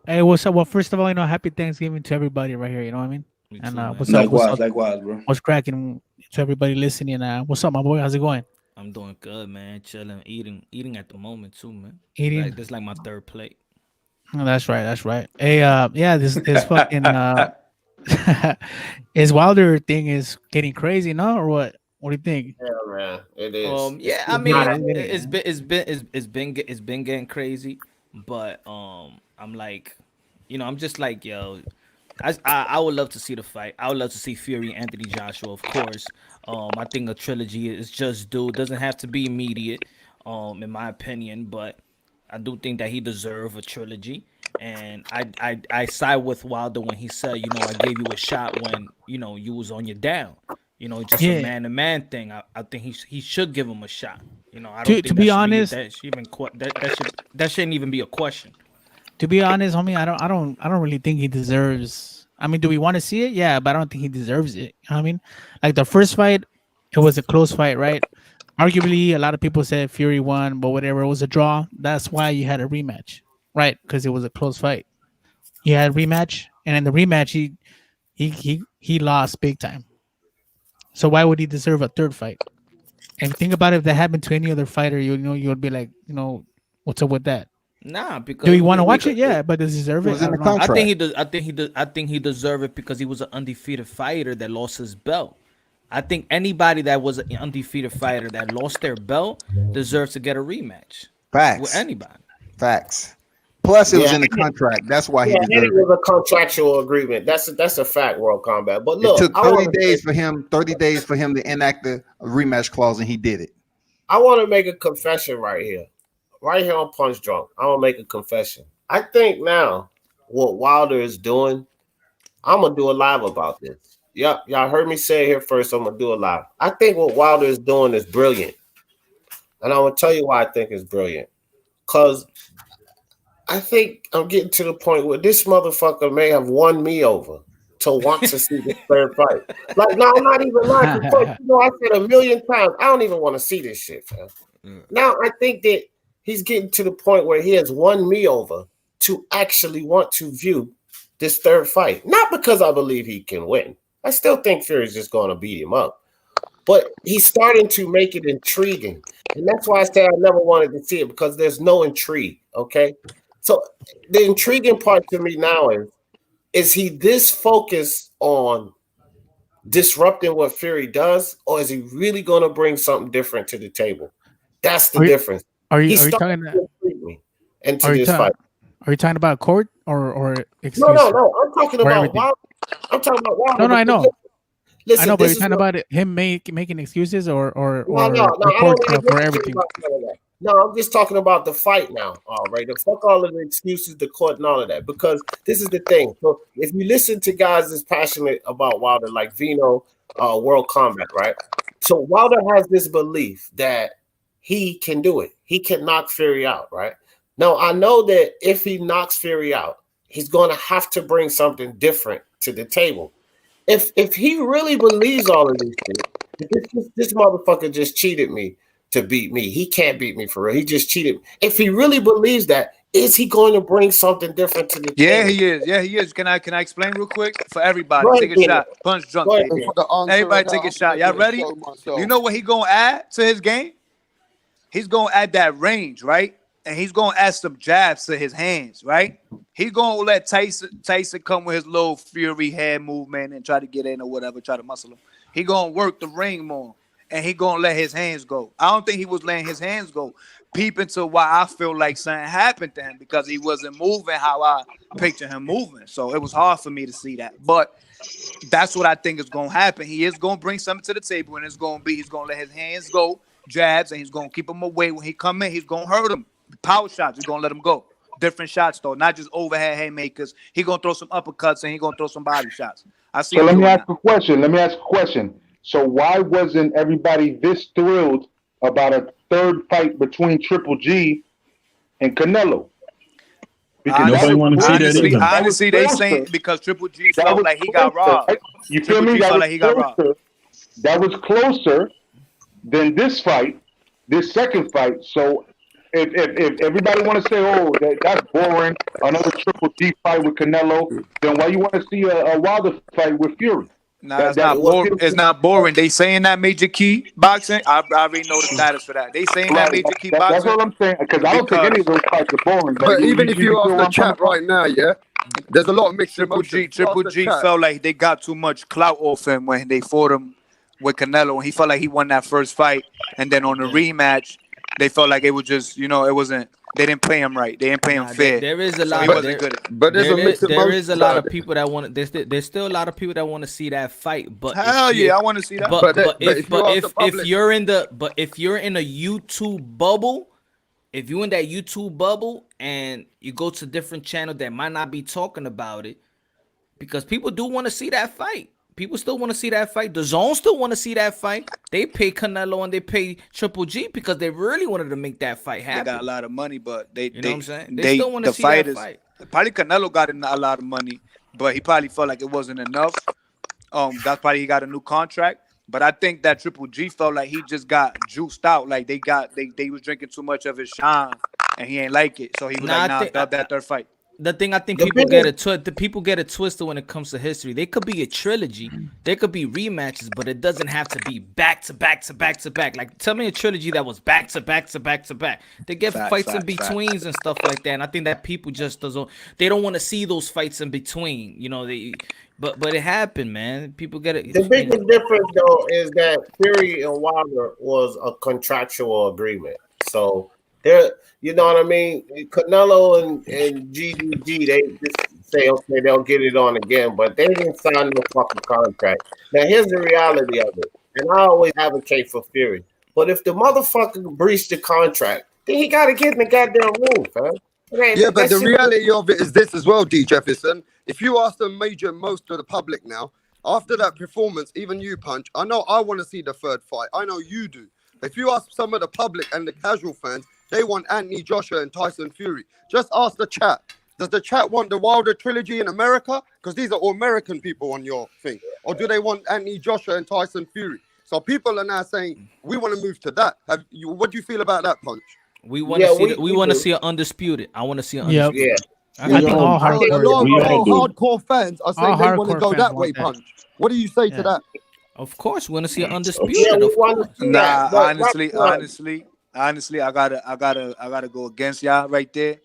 Hey, what's up? Well, first of all, happy Thanksgiving to everybody right here. You know what I mean? And what's up? Likewise, bro. What's cracking to everybody listening? What's up, my boy? How's it going? I'm doing good, man. Chilling, eating at the moment too, man. Eating. This is like my third plate. Oh, that's right. Hey, this fucking his Wilder thing is getting crazy, no, or what? What do you think? Yeah, man, it is. Yeah, I mean, it's been getting crazy, but I'm like, I'm just like, yo, I would love to see the fight. I would love to see Fury, Anthony Joshua, of course. I think a trilogy is just due. It doesn't have to be immediate, in my opinion, but I do think that he deserves a trilogy. And I side with Wilder when he said, I gave you a shot when you was on your down. Just a man-to-man thing. I think he should give him a shot. I don't think to be honest, that shouldn't even be a question. To be honest, homie, I don't really think he deserves. I mean, do we want to see it? Yeah, but I don't think he deserves it. You know what I mean, like the first fight, it was a close fight, right? Arguably, a lot of people said Fury won, but whatever, it was a draw. That's why you had a rematch, right? Because it was a close fight. You had a rematch, and in the rematch, he lost big time. So why would he deserve a third fight? And think about it, if that happened to any other fighter, you would be like, what's up with that? Nah, because do we want to watch it? Yeah, but does he deserve it? I think he does. I think he deserved it because he was an undefeated fighter that lost his belt. I think anybody that was an undefeated fighter that lost their belt deserves to get a rematch. Facts. With anybody. Facts. Plus, it was in the contract. That's why he deserved it. It was a contractual agreement. That's a fact, World Combat. But look, it took 30 days for him to enact the rematch clause, and he did it. I want to make a confession right here on Punch Drunk. I want to make a confession. I think now what Wilder is doing, I'm gonna do a live about this. Yep, y'all heard me say it here first. I'm gonna do a live. I think what Wilder is doing is brilliant, and I'm gonna tell you why I think it's brilliant. Cause I think I'm getting to the point where this motherfucker may have won me over to want to see this third fight. Like, no, I'm not even lying. I said a million times, I don't even want to see this shit, fam. Now I think that he's getting to the point where he has won me over to actually want to view this third fight. Not because I believe he can win. I still think Fury's just going to beat him up. But he's starting to make it intriguing. And that's why I say I never wanted to see it, because there's no intrigue, okay? So the intriguing part to me now is he this focused on disrupting what Fury does, or is he really going to bring something different to the table? That's the difference. Are you talking into this fight? Are you talking about court or excuse? No. I'm talking about Wilder. I'm talking about Wilder. No, I know. Listen, I know, but you're talking about him making excuses or no, court for everything. No, I'm just talking about the fight now. All right, fuck all of the excuses, the court, and all of that. Because this is the thing. So if you listen to guys that's passionate about Wilder, like Vino, World Combat, right? So Wilder has this belief that he can do it. He can knock Fury out, right? Now I know that if he knocks Fury out, he's going to have to bring something different to the table. If he really believes all of these things, this motherfucker just cheated me to beat me. He can't beat me for real. He just cheated. If he really believes that, is he going to bring something different to the table? He is. Yeah, he is. Can I explain real quick for everybody? Take a shot. Punch drunk, baby. Everybody take a shot. Y'all ready? You know what he gonna add to his game? He's gonna add that range, right? And he's gonna add some jabs to his hands, right? He's gonna let Tyson come with his little Fury head movement and try to get in or whatever, try to muscle him. He gonna work the ring more, and he gonna let his hands go. I don't think he was letting his hands go. Peeping to why I feel like something happened to him, because he wasn't moving how I picture him moving. So it was hard for me to see that. But that's what I think is gonna happen. He is gonna bring something to the table, and he's gonna let his hands go, jabs, and he's gonna keep him away. When he come in, he's gonna hurt him. Power shots, he's gonna let him go. Different shots though, not just overhead haymakers. He gonna throw some uppercuts and he gonna throw some body shots. I see. So let me ask a question. So why wasn't everybody this thrilled about a third fight between Triple G and Canelo? Because nobody wanted to see that either. Honestly, they saying because Triple G felt like he got robbed. Right? You feel me? That was closer than this fight, this second fight. So if everybody want to say, oh, that's boring, another Triple G fight with Canelo, then why you want to see a Wilder fight with Fury? No, it's not boring. It's not boring. They saying that Major Key boxing. I already know the status for that. They saying that Major Key boxing. That's what I'm saying. Because I don't think any of those fights are boring. But even if you ask the chat right now, yeah, there's a lot of mixed emotions. Triple G felt like they got too much clout off him when they fought him with Canelo, and he felt like he won that first fight, and then on the rematch, they felt like it was just, it wasn't. They didn't pay him right. They didn't pay him fair. There is a lot. There is a lot of people that want. There's still a lot of people that want to see that fight. But hell yeah, I want to see that. But if you're in a YouTube bubble, if you're in that YouTube bubble and you go to different channels that might not be talking about it, because people do want to see that fight. People still want to see that fight. The Zone still want to see that fight. They pay Canelo and they pay Triple G because they really wanted to make that fight happen. They got a lot of money, but know what I'm saying? They still want to see that fight. Probably Canelo got a lot of money, but he probably felt like it wasn't enough. That's probably he got a new contract. But I think that Triple G felt like he just got juiced out. Like they was drinking too much of his shine, and he ain't like it. So he was that third fight. The thing I think people get it twisted when it comes to history. They could be a trilogy, there could be rematches, but it doesn't have to be back to back to back to back. Like tell me a trilogy that was back to back to back to back. They get fights in betweens and stuff like that, and I think that people just don't want to see those fights in between. But it happened, man. People get it. The biggest difference though is that Fury and Wilder was a contractual agreement, so. You know what I mean? Canelo and GGG, they just say, okay, they'll get it on again, but they didn't sign no fucking contract. Now, here's the reality of it, and I always advocate for Fury, but if the motherfucker breached the contract, then he got to get in the goddamn room, fam. Yeah, but the reality of it is this as well, D. Jefferson. If you ask most of the public now, after that performance, even you, Punch, I know I want to see the third fight. I know you do. If you ask some of the public and the casual fans, they want Anthony Joshua and Tyson Fury. Just ask the chat. Does the chat want the Wilder trilogy in America? Because these are all American people on your thing. Or do they want Anthony Joshua and Tyson Fury? So people are now saying, we want to move to that. What do you feel about that, Punch? We want to see. We want to see an undisputed. I want to see an undisputed. Yeah. I think all hardcore fans are saying they want to go that way, Punch. What do you say to that? Of course, we want to see an undisputed. Nah, honestly, I gotta go against y'all right there,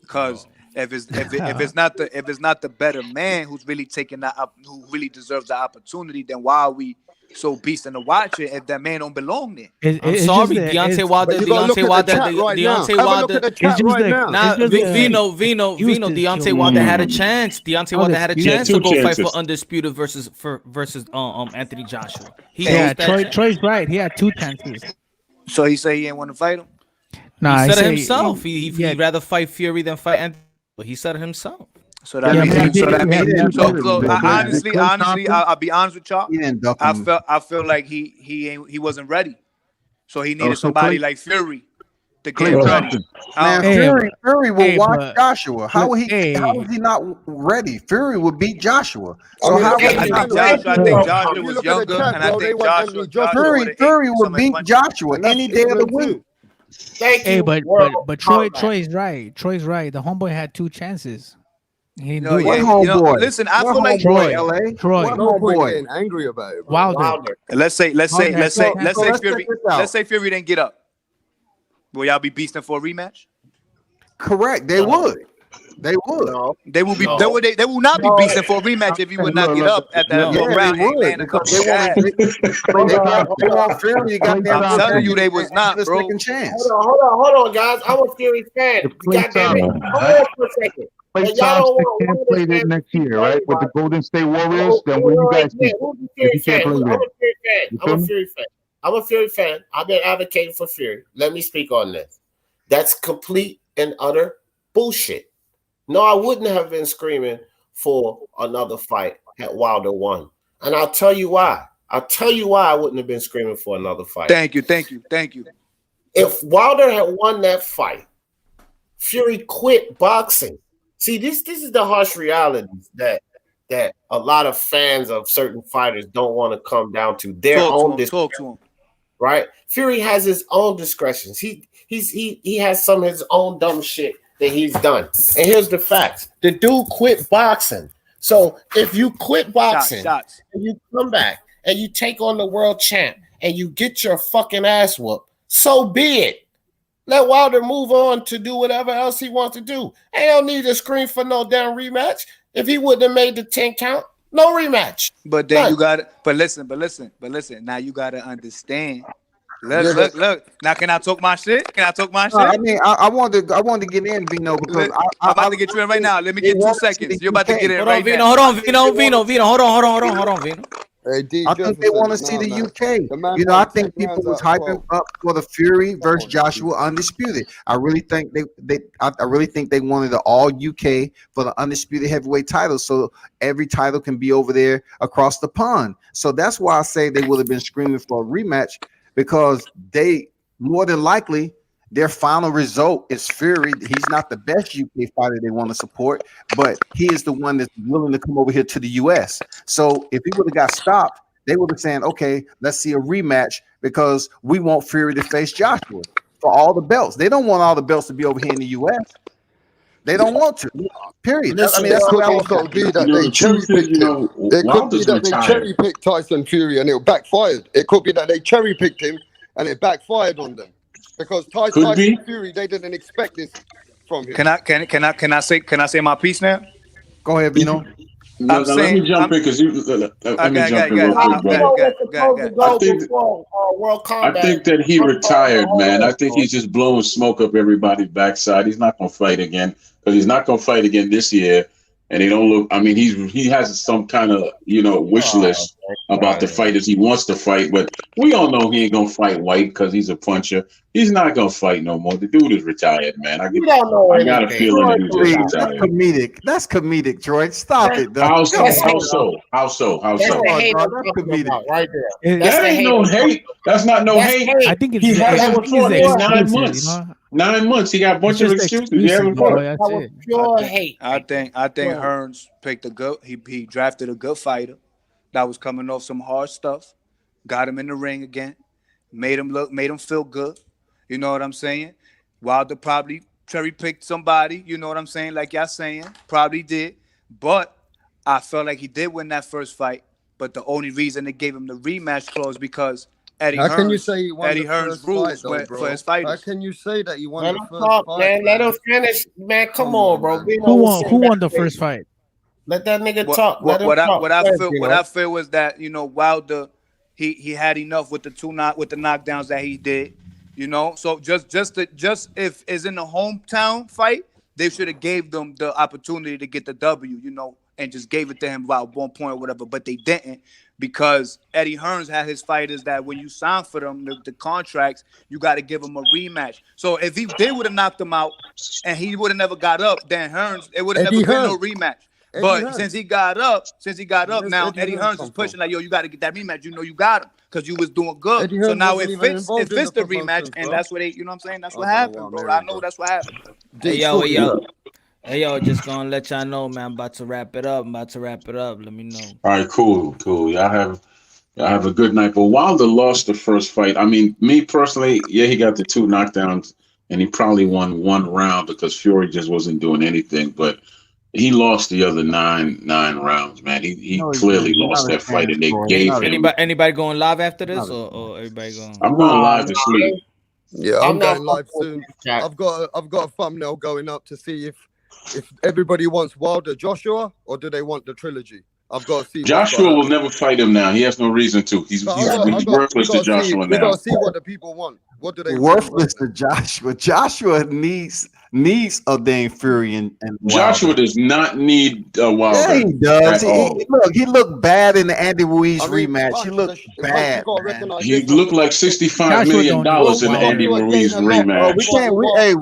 because if it's not the better man who's really taking that up, who really deserves the opportunity, then why are we so beasting to watch it if that man don't belong there? I'm sorry, Deontay Wilder. Deontay Wilder had a chance. Deontay Wilder had a chance to go fight for undisputed versus Anthony Joshua. Troy's right. He had 2 chances. So he said he didn't want to fight him. Nah, he said it himself. He'd rather fight Fury than fight Anthony. But he said it himself. So that means honestly, I'll be honest with y'all. I feel like he wasn't ready. So he needed somebody like Fury to get ready. Man, Fury will watch Joshua. How is he not ready? Fury will beat Joshua. So I think Joshua was younger, and I think Joshua Fury will beat Joshua any day of the week. But Troy is right. Troy's right. The homeboy had 2 chances. He knew listen, I feel like Troy. Homeboy getting angry about it. Wilder. Let's say Fury didn't get up. Will y'all be beasting for a rematch? Correct. They would. They would. No. They will be. No. They will not be beasting for a rematch if he would not get up at that round. They want Fury. I'm telling you, they was not, bro. Hold on, guys. I'm a Fury fan. Goddamn it. Hold on for a second. Can't play that next year, right? With the Golden State Warriors, then what you guys think? I'm a Fury fan. I've been advocating for Fury. Let me speak on this. That's complete and utter bullshit. No, I wouldn't have been screaming for another fight had Wilder won. And I'll tell you why. I wouldn't have been screaming for another fight. Thank you. If Wilder had won that fight, Fury quit boxing. See, this is the harsh reality that a lot of fans of certain fighters don't want to come down to their own discretion. Right? Fury has his own discretions. He has some of his own dumb shit that he's done. And here's the facts. The dude quit boxing. So if you quit boxing and you come back and you take on the world champ and you get your fucking ass whooped, so be it. Let Wilder move on to do whatever else he wants to do. Ain't no need to scream for no damn rematch. If he wouldn't have made the 10 count, no rematch. But then you got it. But listen. Now you got to understand. Look. Now can I talk my shit? I mean, I want to get in, Vino, because I'm about to get you in right now. Let me get 2 seconds. You're about to get in right now. Hold on, Vino. Hold on, Vino. I think they want to see the UK. I think people was hyping up for the Fury versus Joshua undisputed. I really think they wanted the all UK for the undisputed heavyweight title, so every title can be over there across the pond. So that's why I say they would have been screaming for a rematch, because they more than likely their final result is Fury. He's not the best UK fighter they want to support, but he is the one that's willing to come over here to the US. So if he would have got stopped, they would have said, okay, let's see a rematch, because we want Fury to face Joshua for all the belts. They don't want all the belts to be over here in the US. They don't want to. Period. It could also be that they cherry picked him. It could be that they cherry picked Tyson Fury and it backfired. It could be that they cherry picked him and it backfired on them. Because Tyson Fury, they didn't expect this from him. Can I say my piece now? Go ahead, Vino. Let me jump in, because you. Let me jump in. I think that he retired, man. I think he's just blowing smoke up everybody's backside. He's not going to fight again, because he's not going to fight again this year. And they don't look. I mean, he has some kind of wish list about the fighters he wants to fight, but we all know he ain't gonna fight White because he's a puncher. He's not gonna fight no more. The dude is retired, man. I got a feeling that he's just retired. That's comedic, Troy. Stop it. How so? That's comedic right there. That ain't no hate. That's not no hate. I think he hasn't fought in 9 months. 9 months. He got a bunch of excuses. Pure hate. I think Hearns picked a good. He drafted a good fighter that was coming off some hard stuff. Got him in the ring again. Made him feel good. You know what I'm saying? Wilder probably cherry picked somebody. You know what I'm saying? Like y'all saying, probably did. But I felt like he did win that first fight. But the only reason they gave him the rematch clause because Eddie How Hearns, can you say he won Eddie the Hearns first rules fight, though, for his bro? fighters. How can you say that he won Let the him first talk, fight, man. Let him finish, man. Come on, bro. Who won the first fight? Let that nigga talk. Let him talk. What I feel was that Wilder, he had enough with the knockdowns that he did. So just if it's in the hometown fight, they should have gave them the opportunity to get the W, and just gave it to him about 1 point or whatever. But they didn't, because Eddie Hearns had his fighters that when you sign for them, the contracts, you got to give them a rematch. So if they would have knocked him out and he would have never got up, then Hearns, it would have never been no rematch. But since he got up, now Eddie Hearns is pushing like, yo, you got to get that rematch. You got him because you was doing good. So now it fits the rematch, and that's what they, you know what I'm saying? That's what happened, bro. I know that's what happened. Hey, yo, just gonna let y'all know, man. I'm about to wrap it up. Let me know. All right, cool. Y'all have a good night. But Wilder lost the first fight. I mean, me personally, yeah, he got the 2 knockdowns, and he probably won 1 round because Fury just wasn't doing anything. But he lost the other nine rounds, man. He clearly lost that fight, and they gave him. Anybody going live after this, or everybody going? I'm going live to sleep. Yeah, I'm going live soon. I've got a thumbnail going up to see if everybody wants Wilder Joshua or do they want the trilogy. I've got to see. Joshua will never fight him now. He has no reason to. He's worthless to Joshua now. We got to see what the people want. What do they worthless to Joshua? Joshua needs a damn Fury and Joshua Wilder. does not need Wilder. Yeah, he does. He looked bad in the Andy Ruiz rematch. He looked bad. He looked like $65 million in the Andy Ruiz rematch.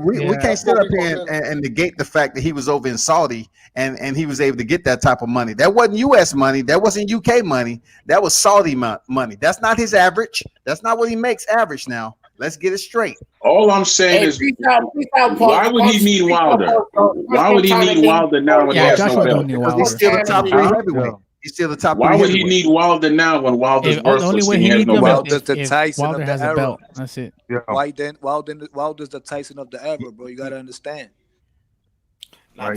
We can't sit up here and negate the fact that he was over in Saudi and he was able to get that type of money. That wasn't U.S. money. That wasn't UK money. That was Saudi money. That's not his average. That's not what he makes average now. Let's get it straight. All I'm saying is, why would he need Wilder? Why would he need Wilder now when he has no belt? Because he's still the top 3 heavyweight. He's still the top 3 Why would heavyweight. he need Wilder now when Wilder's worthless and he has no belt? Wilder's the Tyson Wilder of the has era. a belt. That's it. Yeah. Wilder's the Tyson of the era, bro. You gotta understand. I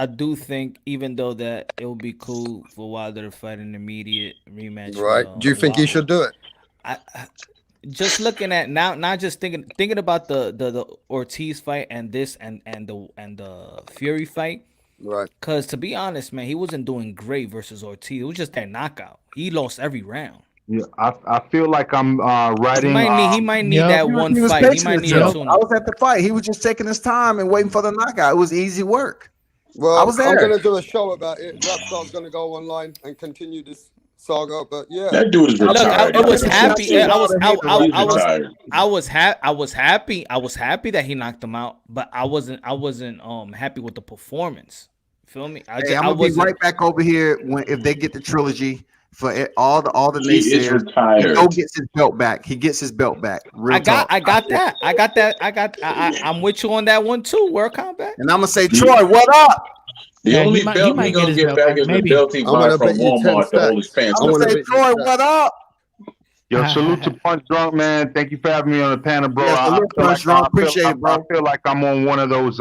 do think, even though that it would be cool for Wilder to fight an immediate rematch. Right? Do you think he should do it? Just looking at now, not just thinking about the Ortiz fight and this and the Fury fight. Right. Because to be honest, man, he wasn't doing great versus Ortiz. It was just that knockout. He lost every round. Yeah, I feel like I'm writing. He might need that one fight. He might need I was at the fight. He was just taking his time and waiting for the knockout. It was easy work. Well, I was there. I'm going to do a show about it. Rapstar's going to go online and continue this saga. But yeah, that dude is retired. Look, I was happy. I was happy that he knocked him out, but I wasn't happy with the performance. Feel me? I'm gonna be right back over here if they get the trilogy. For all the naysayers, he gets his belt back. He gets his belt back. I got that. I'm with you on that one too. World Combat. And I'm gonna say, Troy, what up? The only belt he's gonna get back is the belt he bought from Walmart to hold his pants. I'm gonna say, Troy, what up? Yo, salute to Punch Drunk, man. Thank you for having me on the panel, bro. Appreciate it, bro. I feel like I'm on one of those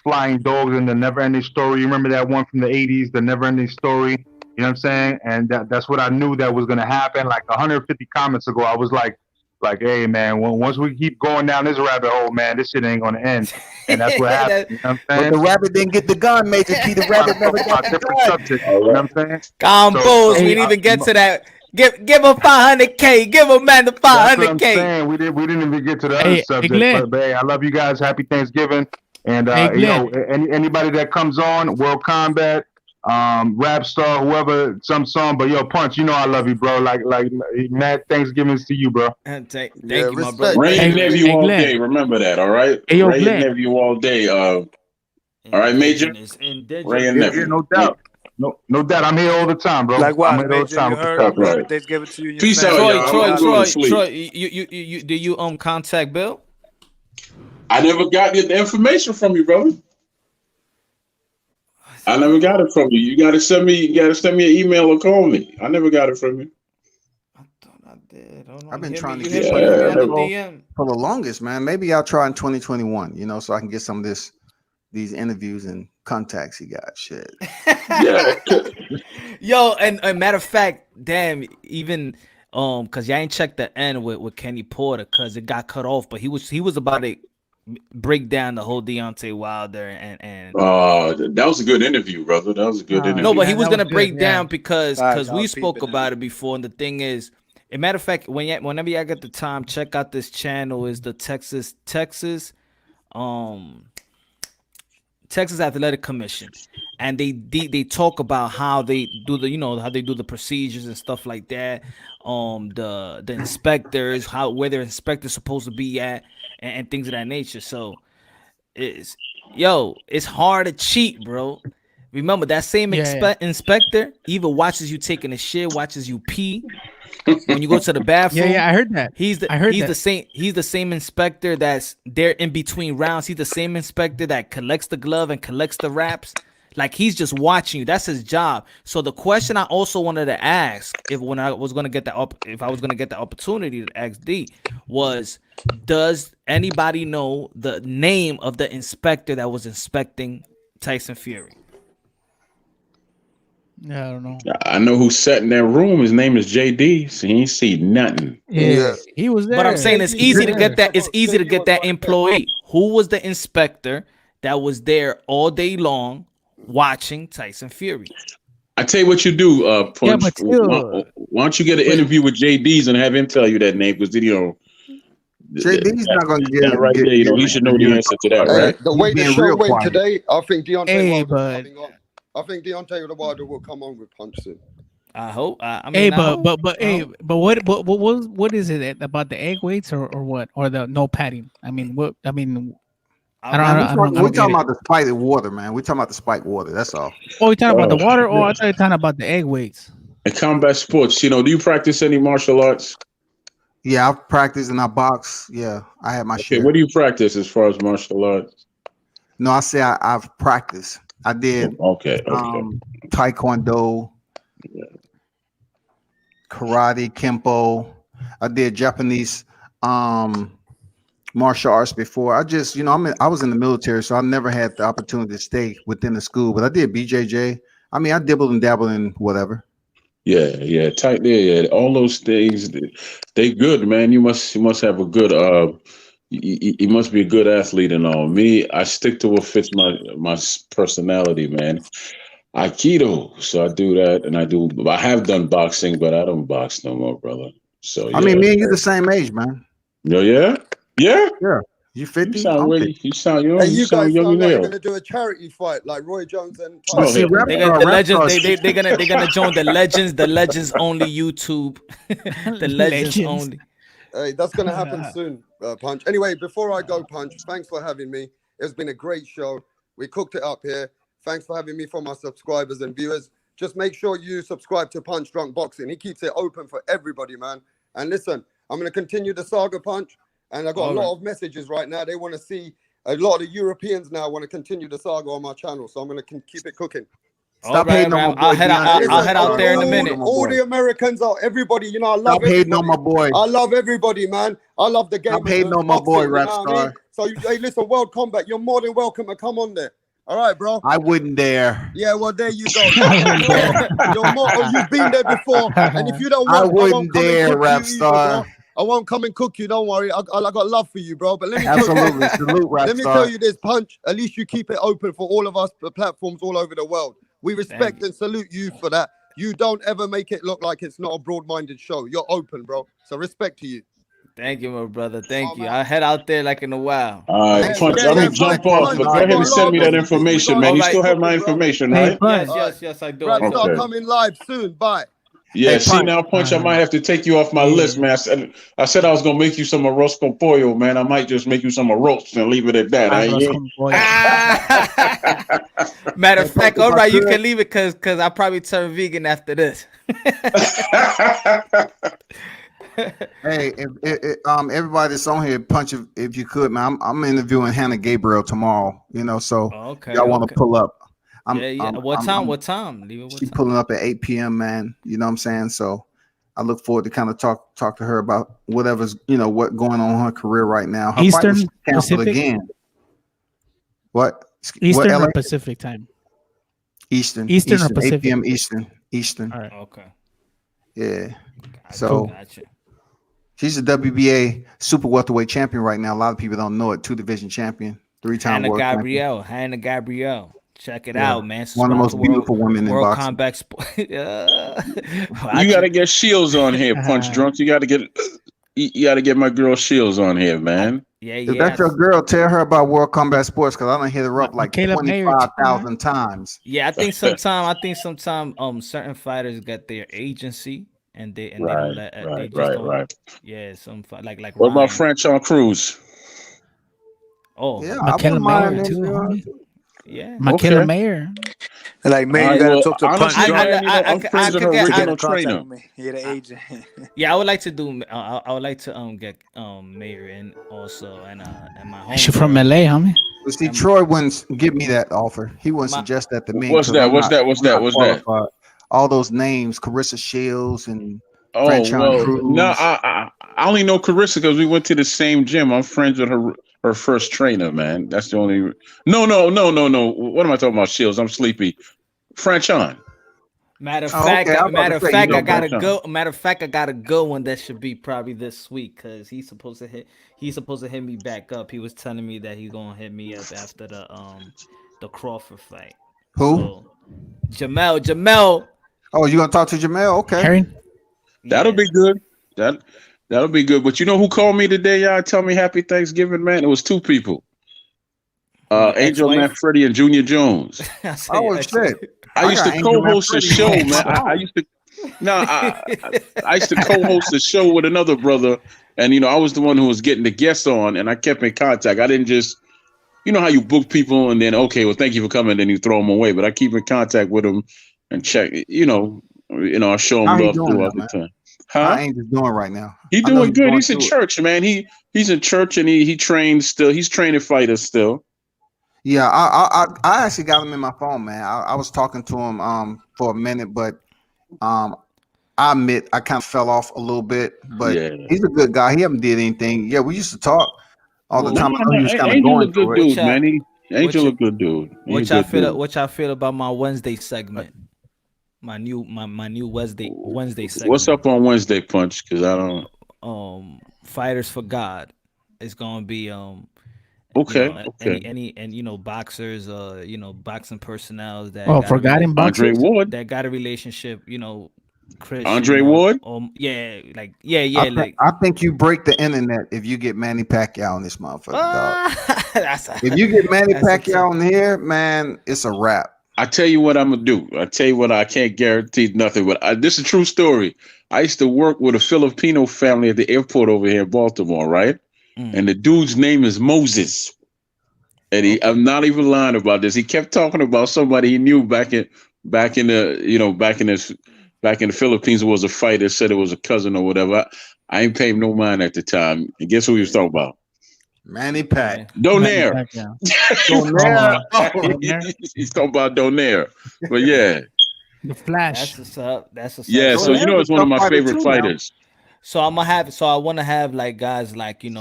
flying dogs in the Never Ending Story. You remember that one from the 80s, the Never Ending Story? You know what I'm saying? And that's what I knew that was going to happen. Like 150 comments ago, I was like, hey, man, once we keep going down this rabbit hole, man, this shit ain't going to end. And that's what happened. You know what I'm saying? But the rabbit didn't get the gun, Major Key. The rabbit never got the gun. Subject, you know what I'm saying? Combos, we didn't even get to that. Give him 500K. Give him, man, the 500K. That's what I'm saying. We didn't even get to the other subject. But hey, I love you guys. Happy Thanksgiving. And anybody that comes on, World Combat, Rapstar, whoever, some song, but yo, Punch, you know I love you, bro. Like mad Thanksgivings to you, bro. Thank you, my brother. Ray and Nephew all day. Remember that, all right? Ray and Nephew all day. All right, Major. Ray and Nephew. Yeah, no doubt. No doubt. I'm here all the time, bro. Likewise, I'm here all the Major, time. you heard Right. Thanksgiving to you and your Peace family. out, y'all. Troy, you do you contact Bill? I never got the information from you, brother. I never got it from you. You gotta send me an email or call me. I never got it from you. I thought I did. I've been trying to get for the longest, man. Maybe I'll try in 2021, you know, so I can get some of these interviews and contacts he got. Shit. Yeah. Yo, and matter of fact, damn, even because y'all ain't checked the end with Kenny Porter because it got cut off, but he was about to break down the whole Deontay Wilder and that was a good interview, brother. That was a good interview. No, but he was gonna break down because we spoke about it before, and the thing is, a matter of fact, whenever y'all get the time, check out this channel. Is the Texas Athletic Commission, and they talk about how they do the procedures and stuff like that. The inspectors, where their inspectors supposed to be at, and things of that nature. So it's hard to cheat, bro. Remember that same inspector even watches you taking a shit, watches you pee when you go to the bathroom. Yeah, I heard that. He's the same inspector that's there in between rounds. He's the same inspector that collects the glove and collects the wraps. Like, he's just watching you. That's his job. So the question I also wanted to ask, if I was gonna get the opportunity to ask D, was, does anybody know the name of the inspector that was inspecting Tyson Fury? Yeah, I don't know. I know who sat in that room. His name is JD. So he ain't see nothing. Yeah, he was there. But I'm saying it's easy to get that. It's easy to get that employee. Who was the inspector that was there all day long watching Tyson Fury? I tell you what you do, Punch. Why don't you get an interview with JD's and have him tell you that name? Because JD's not going to get that right there. You know, he should know the answer to that, right? The way the show went today, I think Deontay but I think Deontay Wilder will come on with Punch soon. I hope. I mean, what is it about the egg weights or what, or the no padding? I mean, what? I mean, we're talking about the spiked water, man. We're talking about the spiked water. That's all. Oh, you're talking about the water, or I thought you were talking about the egg weights. In combat sports, do you practice any martial arts? Yeah, I've practiced and I box. Yeah, I have my share. What do you practice as far as martial arts? No, I say I've practiced. I did Taekwondo, karate, Kempo. I did Japanese martial arts before. I just, I was in the military, so I never had the opportunity to stay within the school. But I did BJJ. I mean, I dibbled and dabbled in whatever. Yeah, tight there. Yeah, all those things, they good, man. You must have a good you must be a good athlete and all. Me, I stick to what fits my personality, man. Aikido, so I do that, and I have done boxing, but I don't box no more, brother. So I mean, me and you the same age, man. Yeah. You 50? You sound young. Hey, you guys young sound like now. you're gonna do a charity fight like Roy Jones and They're gonna join the legends only YouTube. The legends only. Hey, that's gonna happen soon, Punch. Anyway, before I go, Punch, thanks for having me. It's been a great show. We cooked it up here. Thanks for having me, for my subscribers and viewers. Just make sure you subscribe to Punch Drunk Boxing. He keeps it open for everybody, man. And listen, I'm gonna continue the saga, Punch. And I got a lot of messages right now. They want to see, a lot of the Europeans now want to continue the saga on my channel. So I'm going to keep it cooking. Stop hating on my boy. I'll head out there in a minute. All the Americans everybody, I love Stop hating on my boy. I love everybody, man. I love the game. Stop hating on my boy, Rap Star. So, hey, listen, World Combat, you're more than welcome to come on there. All right, bro. I wouldn't dare. Yeah, well, there you go. You've been there before. And if you don't want, I wouldn't dare, Rap Star. I won't come and cook you. Don't worry. I got love for you, bro. But let me absolutely salute, Rap Let me tell you this, Punch. At least you keep it open for all of us, the platforms all over the world. We respect and salute you for that. You don't ever make it look like it's not a broad-minded show. You're open, bro. So respect to you. Thank you, my brother. Thank you. I'll head out there like in a while. All right, Punch. I'm gonna jump off, but go ahead and send me that information, man. You still have my information, right? Yes, I do. Rap Star coming live soon. Bye. Yeah, see now, Punch, I might have to take you off my list, man. I said I was gonna make you some arroz con pollo, man. I might just make you some arroz and leave it at that. Matter of fact, all right, you can leave it because I probably turn vegan after this. Hey, everybody that's on here, Punch, if you could, man. I'm interviewing Hannah Gabriel tomorrow. So y'all want to pull up. What time? She's pulling up at 8 p.m., man. You know what I'm saying? So I look forward to kind of talk to her about whatever's what going on in her career right now. Her Eastern, fight was canceled Pacific? again. What? Eastern what, or Pacific time? Eastern. Eastern or 8 Pacific? p.m. Eastern. All right. Okay. Yeah. Gotcha, So gotcha. she's a WBA super welterweight champion right now. A lot of people don't know it. 2-division champion, 3-time world champion. Hannah Gabrielle. Check it Yeah. out, man. One of the most beautiful women in World boxing. Combat Sport. You got to get Shields on here, Punch Drunk. You got to get my girl Shields on here, man. If that's your girl, tell her about World Combat Sports because I done hit her up like 25,000 times. Yeah, I think sometime certain fighters got their agency and they don't let they just don't. Yeah, some like what Ryan. about French on Cruise? Oh, yeah, Michaela Mayer too. Yeah, Michaela Mayer. Like, man, you gotta talk to Punch Drunk. I'm friends with her original trainer. You're the agent. Yeah, I would like to do. I would like to get Mayer in also and my home. She from LA, homie. But see, Troy wouldn't give me that offer. He wouldn't suggest that to me. What's that? All those names, Carissa Shields and Cruz. No, I only know Carissa because we went to the same gym. I'm friends with her first trainer, man. That's the only. No. What am I talking about? Shields. I'm sleepy. French on. Matter of fact, I gotta go. Matter of fact, I gotta go when that should be probably this week because he's supposed to hit me back up. He was telling me that he's gonna hit me up after the Crawford fight. Who? So, Jamel. Oh, you gonna talk to Jamel? Okay. Harry? That'll be good. That'll be good. But you know who called me today, y'all? Tell me happy Thanksgiving, man. It was two people. Angel Manfredi and Junior Jones. Oh shit. I used to co-host a show, man. I used to co-host a show with another brother, and I was the one who was getting the guests on, and I kept in contact. I didn't just, how you book people and then thank you for coming, then you throw them away. But I keep in contact with them and check, I show them love throughout the time. How Angel's doing right now? He's doing good. He's in church, man. He's in church and he trains still. He's training fighters still. Yeah, I actually got him in my phone, man. I was talking to him for a minute, but I admit I kind of fell off a little bit. But he's a good guy. He haven't did anything. Yeah, we used to talk all the time. I know he was kind of going through it. Dude, man. Angel a good dude. What y'all feel about my Wednesday segment? My new Wednesday segment. What's up on Wednesday, Punch? Because I don't. Fighters for God. It's gonna be okay. Any boxers, boxing personnel that forgotten boxers. Andre Ward that got a relationship, Chris. Andre Ward. I think you break the internet if you get Manny Pacquiao on this motherfucker, dog. If you get Manny Pacquiao on here, man, it's a wrap. I tell you what I'm gonna do. I tell you what, I can't guarantee nothing, but this is a true story. I used to work with a Filipino family at the airport over here in Baltimore, right? And the dude's name is Moses. And I'm not even lying about this. He kept talking about somebody he knew back in the Philippines who was a fighter, said it was a cousin or whatever. I ain't paying no mind at the time. And guess who he was talking about? Manny Pac. Donaire. He's talking about Donaire. But yeah. The Flash. That's up. Yeah, so it's one of my favorite fighters. So I want to have like guys like Peter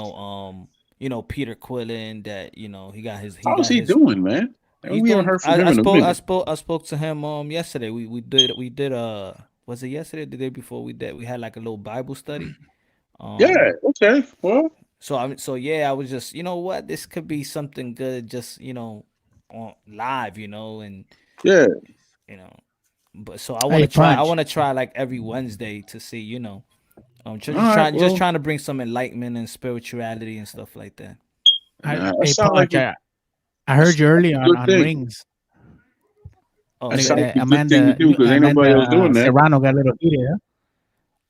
Quillen that he got his. How's he doing, man? We haven't heard from him in a minute. I spoke to him yesterday. We did was it yesterday? The day before we had like a little Bible study. Yeah. Okay. Well. I was just this could be something good just on live and but so I want to try like every Wednesday to see just trying to bring some enlightenment and spirituality and stuff like that. I heard you earlier on Rings. Oh, Amanda Serrano got a little heated. Huh?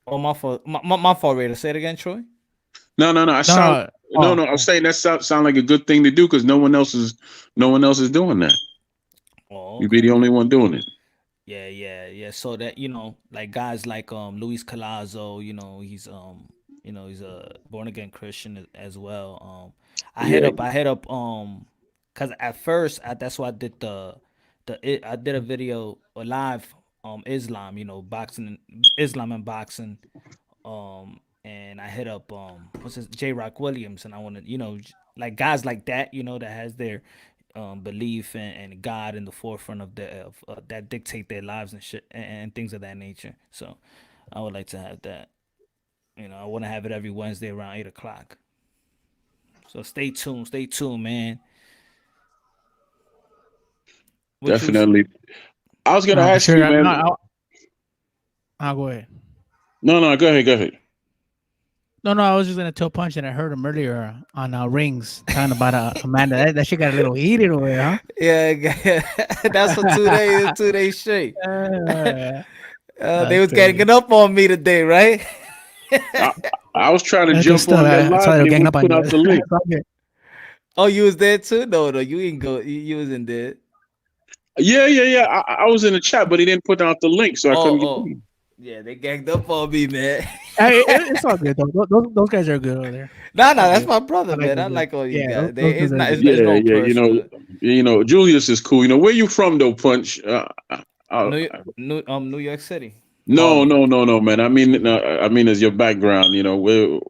Oh, my fault, Raider. Say it again, Troy. No. I was saying that sound like a good thing to do because no one else is doing that. Oh, okay. You'd be the only one doing it. Yeah. So that like guys like Luis Collazo, he's he's a born again Christian as well. I hit up because at first that's why I did I did a video live Islam, boxing, Islam and boxing. And I hit up what's his J. Rock Williams, and I want to, like guys like that, that has their belief and God in the forefront of that dictate their lives and shit and things of that nature. So I would like to have that. I want to have it every Wednesday around 8:00. So stay tuned, man. Definitely. I was gonna ask you, man. I'll go ahead. No, go ahead. No, I was just gonna tell Punch that I heard him earlier on Rings talking about Amanda. That shit got a little heated over there, huh? Yeah, that's for 2 days, 2 days straight. They was crazy. getting up on me today, right? I was trying to jump on that live, and they put out the link. Oh, you was there too? No, you didn't go. You wasn't there. Yeah. I was in the chat, but he didn't put out the link, so I couldn't get in. Yeah, they ganged up on me, man. Hey, it's all good though. Those guys are good over there. Nah, that's my brother, man. I like all you guys. It's no personal. Julius is cool. Where you from though, Punch? New York City. No, man. I mean, as your background. Where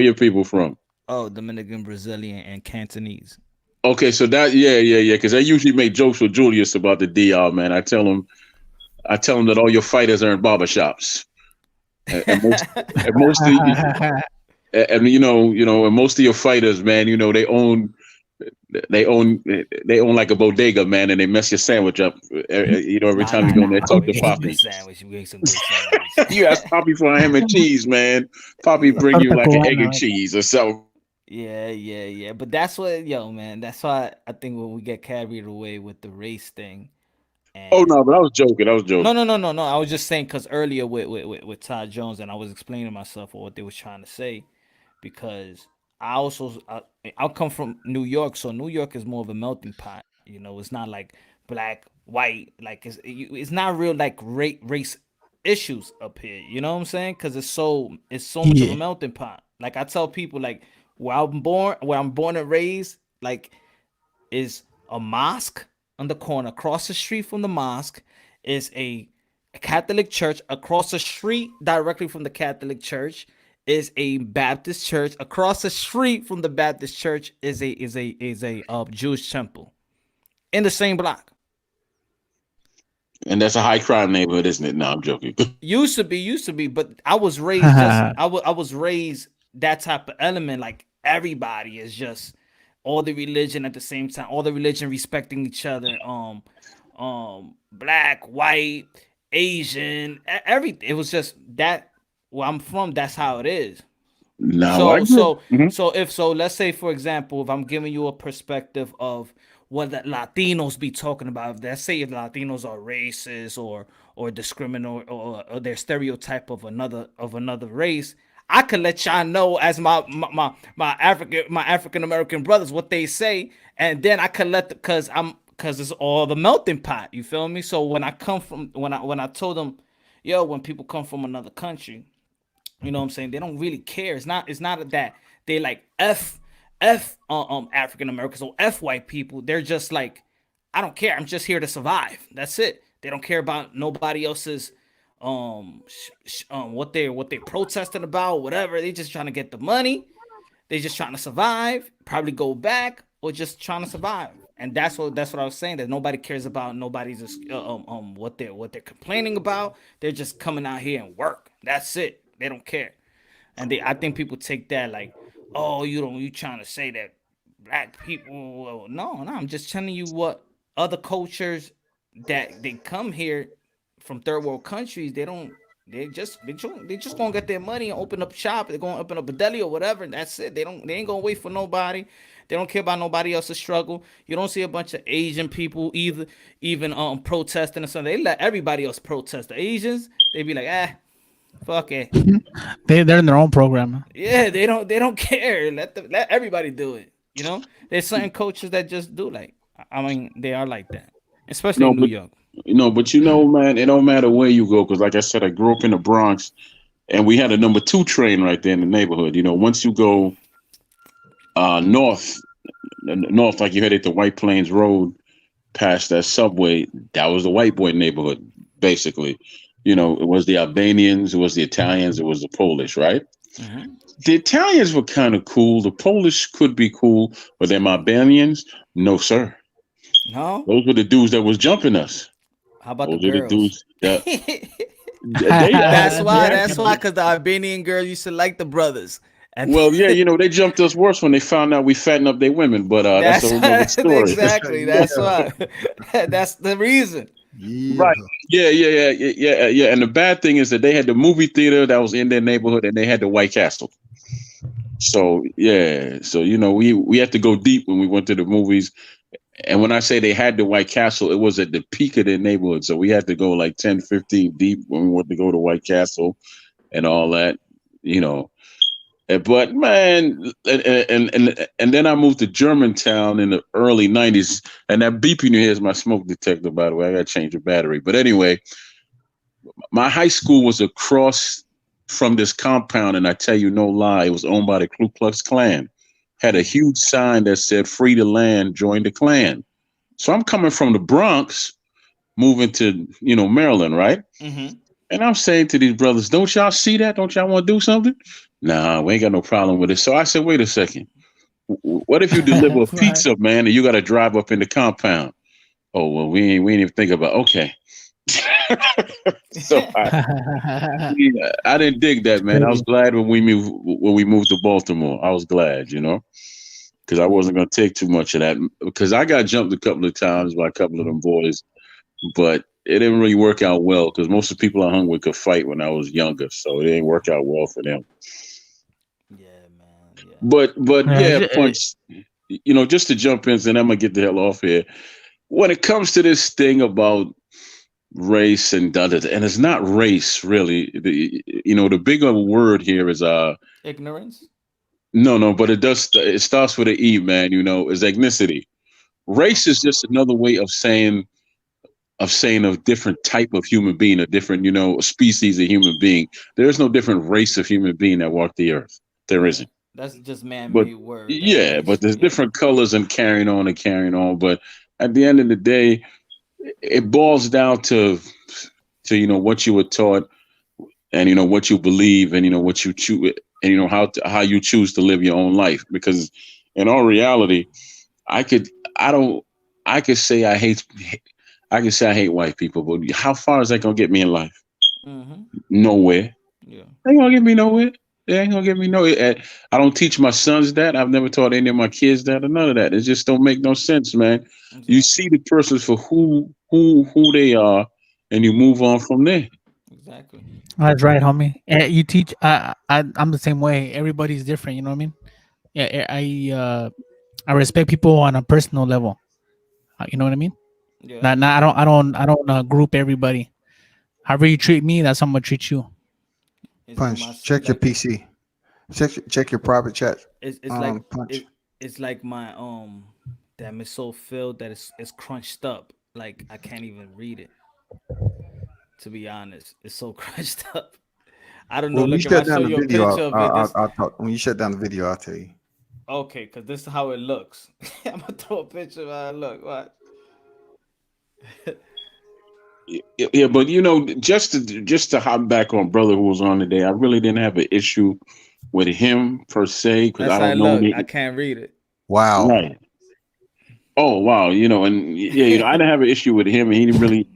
your people from? Oh, Dominican, Brazilian, and Cantonese. Okay, so that because I usually make jokes with Julius about the DR, man. I tell him that all your fighters are in barbershops, and most of your fighters, man, they own like a bodega, man, and they mess your sandwich up. Every time you go in there, talk to Poppy. You ask Poppy for a ham and cheese, man. Poppy bring you like an egg and cheese or something. Yeah. But that's what, man. That's why I think when we get carried away with the race thing. Oh no, but I was joking. No. I was just saying because earlier with Todd Jones, and I was explaining myself what they was trying to say, because I come from New York, so New York is more of a melting pot. It's not like black, white, like it's not real like race issues up here. You know what I'm saying? Because it's so much of a melting pot. Like I tell people, like where I'm born and raised, like is a mosque on the corner. Across the street from the mosque is a Catholic church. Across the street, directly from the Catholic church, is a Baptist church. Across the street from the Baptist church is a Jewish temple in the same block. And that's a high crime neighborhood, isn't it? No, I'm joking. Used to be, but I was raised I was raised that type of element. Like everybody is just all the religion at the same time, all the religion respecting each other. Black, white, Asian, everything. It was just that where I'm from, that's how it is. No, So let's say, for example, if I'm giving you a perspective of what the Latinos be talking about, let's say if Latinos are racist or discriminatory or their stereotype of another race, I could let y'all know as my African American brothers what they say, and then I could because it's all the melting pot. You feel me? So when I told them, when people come from another country, you know what I'm saying, they don't really care. It's not that they like F African Americans or F white people. They're just like, I don't care. I'm just here to survive. That's it. They don't care about nobody else's what they protesting about, whatever. They just trying to get the money. They just trying to survive, probably go back, or just trying to survive. And that's what I was saying, that nobody cares about nobody's what they're complaining about. They're just coming out here and work. That's it. They don't care. And I think people take that like, oh, you trying to say that black people? No, I'm just telling you what other cultures that they come here from third world countries, they just gonna get their money and open up shop. They're gonna open up a deli or whatever, and that's it. They ain't gonna wait for nobody. They don't care about nobody else's struggle. You don't see a bunch of Asian people even protesting or something. They let everybody else protest. The Asians, they be like, fuck it. They're in their own program. Yeah, they don't care. Let everybody do it. There's certain cultures that just do they are like that, especially in New York. But man, it don't matter where you go, because like I said, I grew up in the Bronx, and we had a number 2 train right there in the neighborhood. Once you go north, like you headed to White Plains Road, past that subway, that was the white boy neighborhood. basically. You know, it was the Albanians, it was the Italians, it was the Polish, right? Mm-hmm. The Italians were kind of cool. The Polish could be cool, but them Albanians, no, sir. No, those were the dudes that was jumping us. How about those the girls? Were the dudes that that's why, because the Albanian girl used to like the brothers. And well, yeah, you know, they jumped us worse when they found out we fattened up their women, but that's a whole other story. Exactly. That's why. That's the reason. Right. Yeah. And the bad thing is that they had the movie theater that was in their neighborhood, and they had the White Castle. So yeah, so you know, we had to go deep when we went to the movies. And when I say they had the White Castle, it was at the peak of their neighborhood. So we had to go like 10, 15 deep when we went to go to White Castle and all that, you know. But man, and then I moved to Germantown in the early 90s. And that beeping you hear is my smoke detector, by the way. I got to change the battery. But anyway, my high school was across from this compound. And I tell you no lie, it was owned by the Ku Klux Klan. Had a huge sign that said, "Free the land, join the Klan." So I'm coming from the Bronx, moving to, you know, Maryland, right? Mm-hmm. And I'm saying to these brothers, don't y'all see that? Don't y'all want to do something? Nah, we ain't got no problem with it. So I said, wait a second. What if you deliver a pizza, man, and you got to drive up in the compound? Oh, well, we ain't even think about, okay. So I didn't dig that, man. I was glad when we moved to Baltimore. I was glad, you know, because I wasn't going to take too much of that, because I got jumped a couple of times by a couple of them boys, but it didn't really work out well because most of the people I hung with could fight when I was younger, so it didn't work out well for them. Yeah, man. Yeah. But yeah, Punch, you know, just to jump in, and I'm gonna get the hell off here. When it comes to this thing about race and and it's not race really. The bigger word here is ignorance. No, but it starts with an E, man. You know, is ethnicity. Race is just another way of saying a different type of human being, a different, you know, species of human being. There is no different race of human being that walk the earth. There isn't. That's just man-made word. Yeah, but there's different colors and carrying on. But at the end of the day, it boils down to you know what you were taught, and you know what you believe, and you know what you choose, and you know how you choose to live your own life. Because in all reality, I could say I hate white people, but how far is that gonna get me in life? Mm-hmm. Nowhere. Yeah. Ain't gonna get me nowhere. It ain't gonna get me nowhere. I don't teach my sons that. I've never taught any of my kids that or none of that. It just don't make no sense, man. Exactly. You see the person for who they are, and you move on from there. Exactly. That's right, homie. You teach. I'm the same way. Everybody's different. You know what I mean? Yeah. I respect people on a personal level. You know what I mean? Yeah. I don't group everybody. However you treat me, that's how I'm gonna treat you. Punch. Check your PC. Check your private chat. It's like Punch. It's like my damn, it's so filled that it's crunched up. Like I can't even read it. To be honest, it's so crunched up. I don't know. When Look, you shut down the video, I'll talk. When you shut down the video, I'll tell you. Okay, because this is how it looks. I'm gonna throw a picture of how it look. What? Yeah, but you know, just to hop back on brother who was on today, I really didn't have an issue with him per se because I don't know. I can't read it. Wow. Right. Oh wow, you know, and yeah, you know, I didn't have an issue with him, and he didn't really.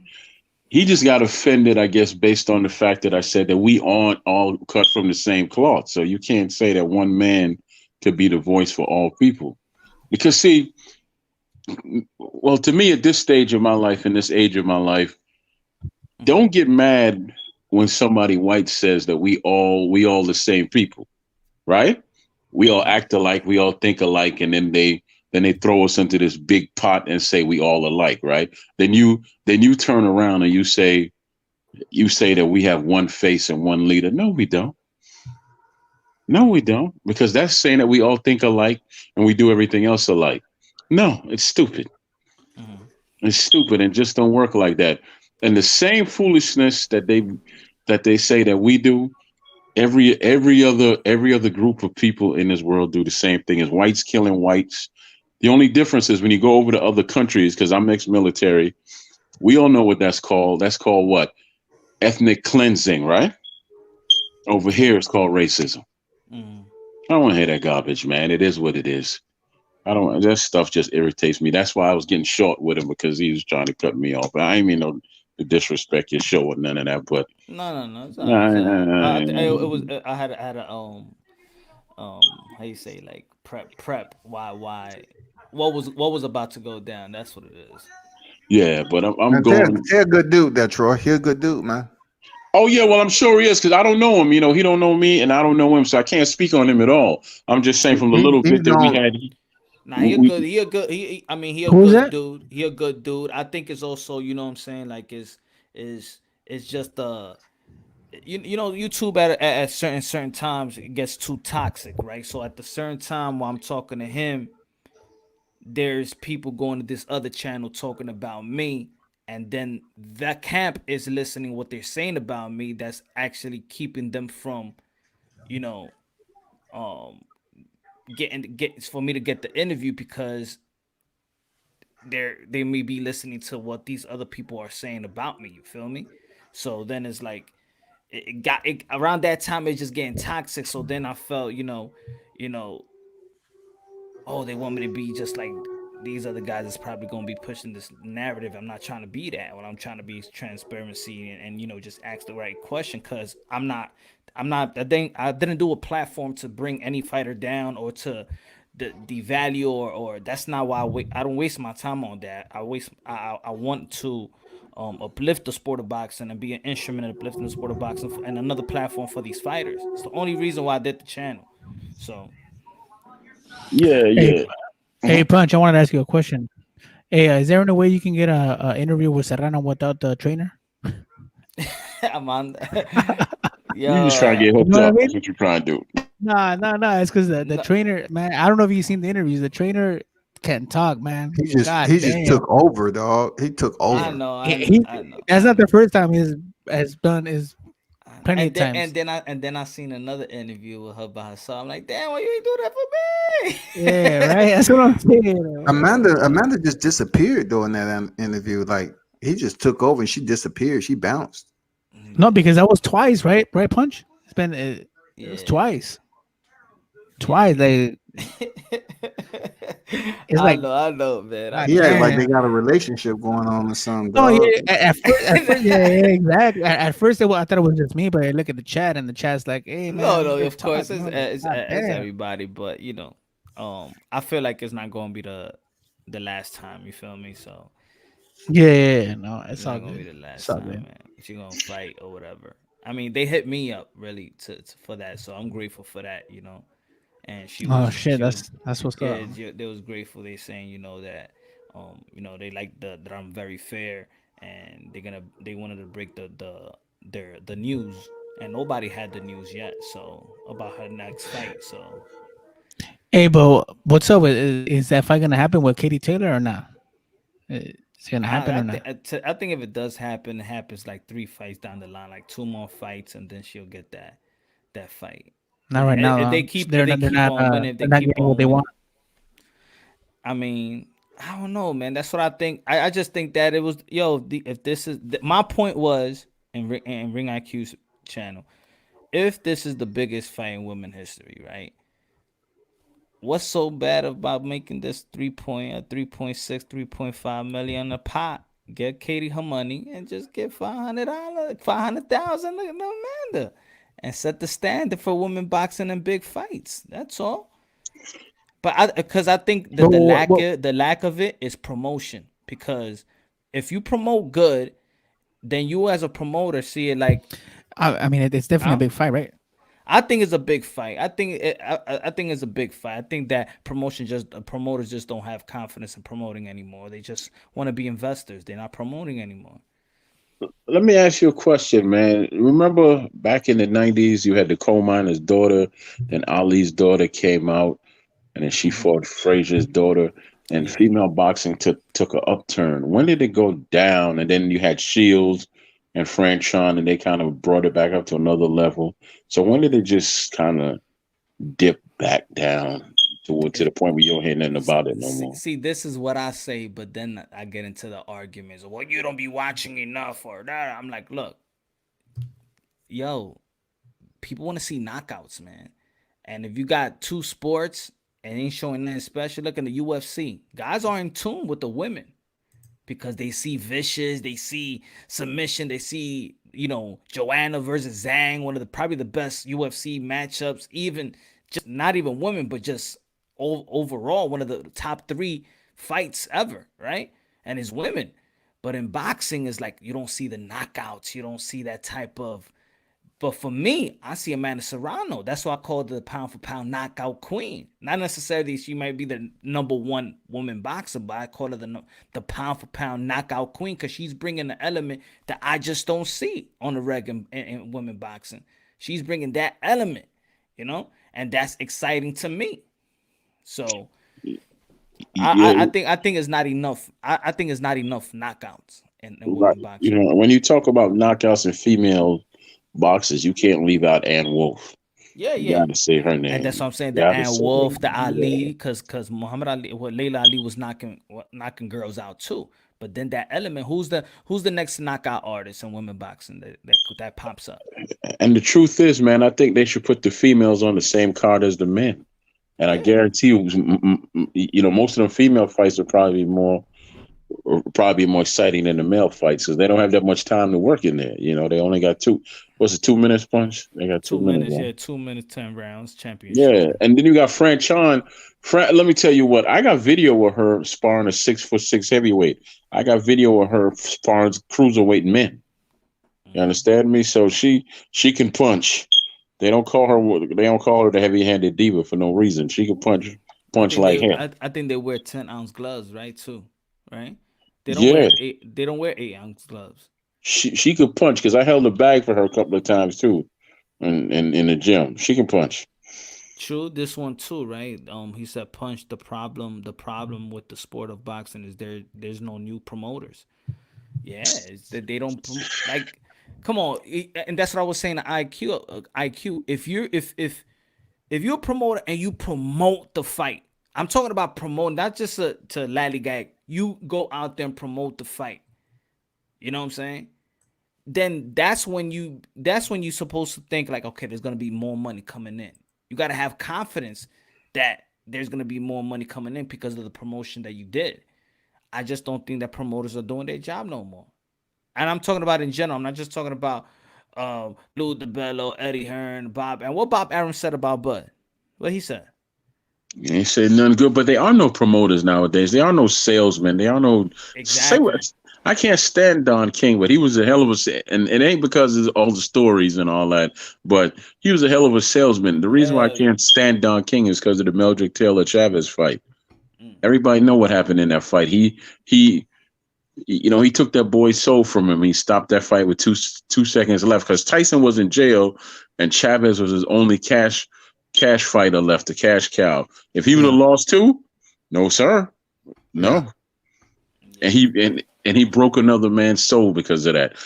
He just got offended, I guess, based on the fact that I said that we aren't all cut from the same cloth. So you can't say that one man could be the voice for all people, because see, well, to me at this stage of my life, in this age of my life. Don't get mad when somebody white says that we all the same people, right? We all act alike, we all think alike, and then they throw us into this big pot and say we all alike, right? Then you turn around and you say that we have one face and one leader. No, we don't. No, we don't, because that's saying that we all think alike and we do everything else alike. No, it's stupid. Mm-hmm. It's stupid and just don't work like that. And the same foolishness that they say that we do, every other group of people in this world do the same thing as whites killing whites. The only difference is when you go over to other countries, because I'm ex-military, We all know what that's called. That's called what? Ethnic cleansing, right? Over here, it's called racism. I don't want to hear that garbage, man. It is what it is. I don't. That stuff just irritates me. That's why I was getting short with him, because he was trying to cut me off. But I ain't mean no to disrespect your show or none of that. But no. It's not. It was. I had a how you say, like prep. Why? What was about to go down? That's what it is. Yeah, but I'm man, going. He's a good dude, that Troy. He's a good dude, man. Oh yeah, well I'm sure he is, because I don't know him. You know, he don't know me, and I don't know him, so I can't speak on him at all. I'm just saying from the little bit that we had. Nah, he a good. He a good. He a Who's good that? dude. He a good dude. I think it's also, you know what I'm saying, like it's just you know, YouTube at certain times it gets too toxic, right? So at the certain time while I'm talking to him, there's people going to this other channel talking about me, and then that camp is listening what they're saying about me. That's actually keeping them from, you know, get for me to get the interview, because they may be listening to what these other people are saying about me. You feel me? So then it's like it around that time it's just getting toxic. So then I felt, you know, oh, they want me to be just like these other guys is probably going to be pushing this narrative. I'm not trying to be that. What I'm trying to be is transparency and you know, just ask the right question, because I didn't do a platform to bring any fighter down or to devalue or that's not why I don't waste my time on that. I want to uplift the sport of boxing and be an instrument in uplifting the sport of boxing and another platform for these fighters. It's the only reason why I did the channel. So yeah. Hey, Punch, I wanted to ask you a question. Hey, is there any way you can get a interview with Serrano without the trainer? Amanda. You just trying to get hooked up. That's what you're trying to do. Nah. It's because the trainer, man. I don't know if you've seen the interviews. The trainer can't talk, man. He just took over, dog. He took over. I know. That's not the first time he has done is plenty of times. And then I seen another interview with her by herself. I'm like, damn, why you ain't do that for me? Yeah, right. That's what I'm saying. Amanda just disappeared during that interview. Like he just took over and she disappeared. She bounced. No, because that was twice, right? Right, Punch. It's been it was twice. Like it's I know, man. Like they got a relationship going on or something. Oh yeah, at first, yeah, exactly. At first, I thought it was just me, but I look at the chat and the chat's like, "Hey, man." No, of course it's everybody, but you know, I feel like it's not going to be the last time. You feel me? So yeah, no, it's not all going to good. be the last time, man. She's gonna fight or whatever. I mean, they hit me up really for that, so I'm grateful for that. You know. And she was, that's what's up. They was grateful. They saying, you know, that you know, they like that I'm very fair, and they wanted to break the news, and nobody had the news yet, so about her next fight. So hey, but what's up? Is that fight gonna happen with Katie Taylor or not? It's gonna happen or not? I think if it does happen, it happens like 3 fights down the line, like 2 more fights, and then she'll get that fight. Not right now. If they keep on winning, they keep on what they want. I mean, I don't know, man. That's what I think. I just think that it was if this is my point was in Ring IQ's channel, if this is the biggest fight in women history, right? What's so bad about making this 3.6, 3.5 million a pot? Get Katie her money and just get $500,000 to Amanda. And set the standard for women boxing and big fights. That's all. But I think the lack of it is promotion. Because if you promote good, then you as a promoter see it like. I mean, it's definitely a big fight, right? I think it's a big fight. I think it's a big fight. I think that promoters just don't have confidence in promoting anymore. They just want to be investors. They're not promoting anymore. Let me ask you a question, man. Remember back in the 90s, you had the coal miner's daughter, then Ali's daughter came out, and then she fought Frazier's daughter, and female boxing took an upturn. When did it go down? And then you had Shields and Franchon, and they kind of brought it back up to another level. So when did it just kind of dip back down? to the point where you don't hear nothing about it no more. See, this is what I say, but then I get into the arguments. Well, you don't be watching enough or that. I'm like, look, yo, people want to see knockouts, man. And if you got two sports and ain't showing nothing special, look in the UFC. Guys are in tune with the women because they see vicious, they see submission, they see, Joanna versus Zhang, one of probably the best UFC matchups, even just not even women, but just overall one of the top 3 fights ever, right? And it's women. But in boxing, it's like you don't see the knockouts, you don't see that type of. But for me, I see Amanda Serrano. That's why I call her the pound for pound knockout queen. Not necessarily she might be the number 1 woman boxer, but I call her the pound for pound knockout queen because she's bringing the element that I just don't see on the reg in women boxing. She's bringing that element, and that's exciting to me. So I think it's not enough. I think it's not enough knockouts in women boxing. When you talk about knockouts in female boxers, you can't leave out Ann Wolf. Yeah. You gotta say her name. And that's what I'm saying. The Ann Wolf, the Ali, because Muhammad Ali, Layla Ali was knocking girls out too. But then that element, who's the next knockout artist in women boxing that pops up? And the truth is, man, I think they should put the females on the same card as the men. And I guarantee you, most of them female fights are probably more exciting than the male fights because they don't have that much time to work in there. They only got 2 minutes punch? They got 2 minutes. Yeah, 2 minutes, 10 rounds, championship. Yeah, and then you got Fran Chan. Let me tell you what, I got video of her sparring a 6'6" heavyweight. I got video of her sparring cruiserweight men. You understand me? So she can punch. They don't call her the heavy-handed diva for no reason. She can punch like hell. I think they wear 10-ounce gloves, right? Too, right? They don't wear 8-ounce gloves. She could punch because I held a bag for her a couple of times too, in the gym. She can punch. True, this one too, right? He said punch. The problem with the sport of boxing is there's no new promoters. Yeah, it's that they don't like. Come on, and that's what I was saying to IQ. If you're a promoter and you promote the fight, I'm talking about promoting, not just to lallygag. You go out there and promote the fight. You know what I'm saying? Then that's when you're supposed to think like, okay, there's gonna be more money coming in. You gotta have confidence that there's gonna be more money coming in because of the promotion that you did. I just don't think that promoters are doing their job no more. And I'm talking about in general. I'm not just talking about Lou DiBello, Eddie Hearn, Bob. And what Bob Arum said about Bud? What he said? He said nothing good, but there are no promoters nowadays. There are no salesmen. There are no. Exactly. I can't stand Don King, but he was a hell of a, and it ain't because of all the stories and all that, but he was a hell of a salesman. The reason why I can't stand Don King is because of the Meldrick Taylor Chavez fight. Everybody know what happened in that fight. He took that boy's soul from him. He stopped that fight with two seconds left because Tyson was in jail and Chavez was his only cash fighter left, the cash cow. If he would have lost 2, no sir, no. And he broke another man's soul because of that.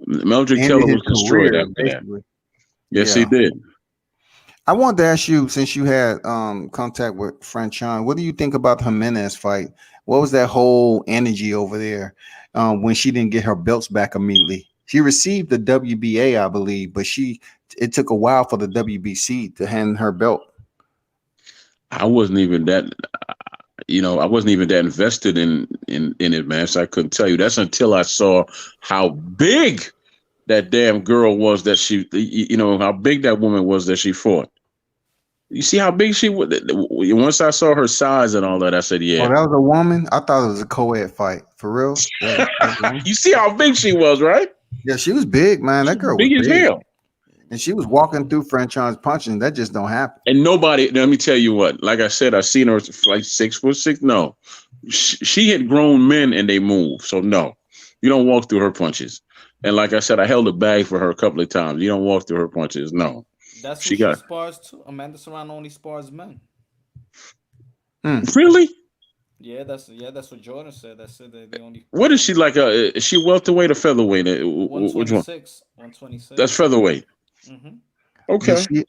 Meldrick Taylor was destroyed after that. Yes, he did. I wanted to ask you, since you had contact with Fran Chan, what do you think about the Jimenez fight? What was that whole energy over there when she didn't get her belts back immediately? She received the WBA, I believe, but it took a while for the WBC to hand her belt. I wasn't even that, I wasn't even that invested in it, man. So I couldn't tell you. That's until I saw how big that damn girl was that she, how big that woman was that she fought. You see how big she was? Once I saw her size and all that, I said, yeah. Oh, that was a woman? I thought it was a co-ed fight. For real? You see how big she was, right? Yeah, she was big, man. That girl was big as hell. And she was walking through Fran Chan's punching. That just don't happen. And nobody, let me tell you what, like I said, I've seen her like 6'6". No, she hit grown men and they move. So no, you don't walk through her punches. And like I said, I held a bag for her a couple of times. You don't walk through her punches. No. That's what she spars too. Amanda Serrano only spars men. Really? Yeah, that's what Jordan said. That's it. They only. What is she like? Is she welterweight or featherweight? Which one? 126. That's featherweight. Mm-hmm. Okay.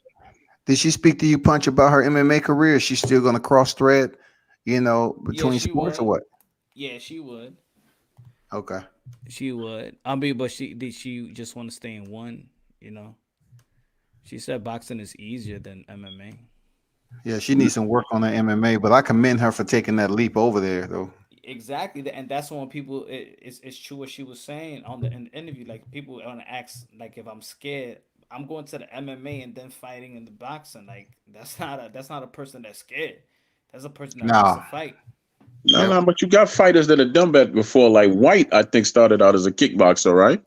Did she speak to you, Punch, about her MMA career? Is she still going to cross thread, between sports or what? Yeah, she would. Okay. She would. I mean, but she just want to stay in one, She said boxing is easier than MMA. Yeah, she needs some work on the MMA, but I commend her for taking that leap over there, though. Exactly, and that's when people. It's true what she was saying in the interview. Like people want to ask, like if I'm scared, I'm going to the MMA and then fighting in the boxing. Like that's not a person that's scared. That's a person that wants to fight. No, but you got fighters that have done that before. Like White, I think started out as a kickboxer, right?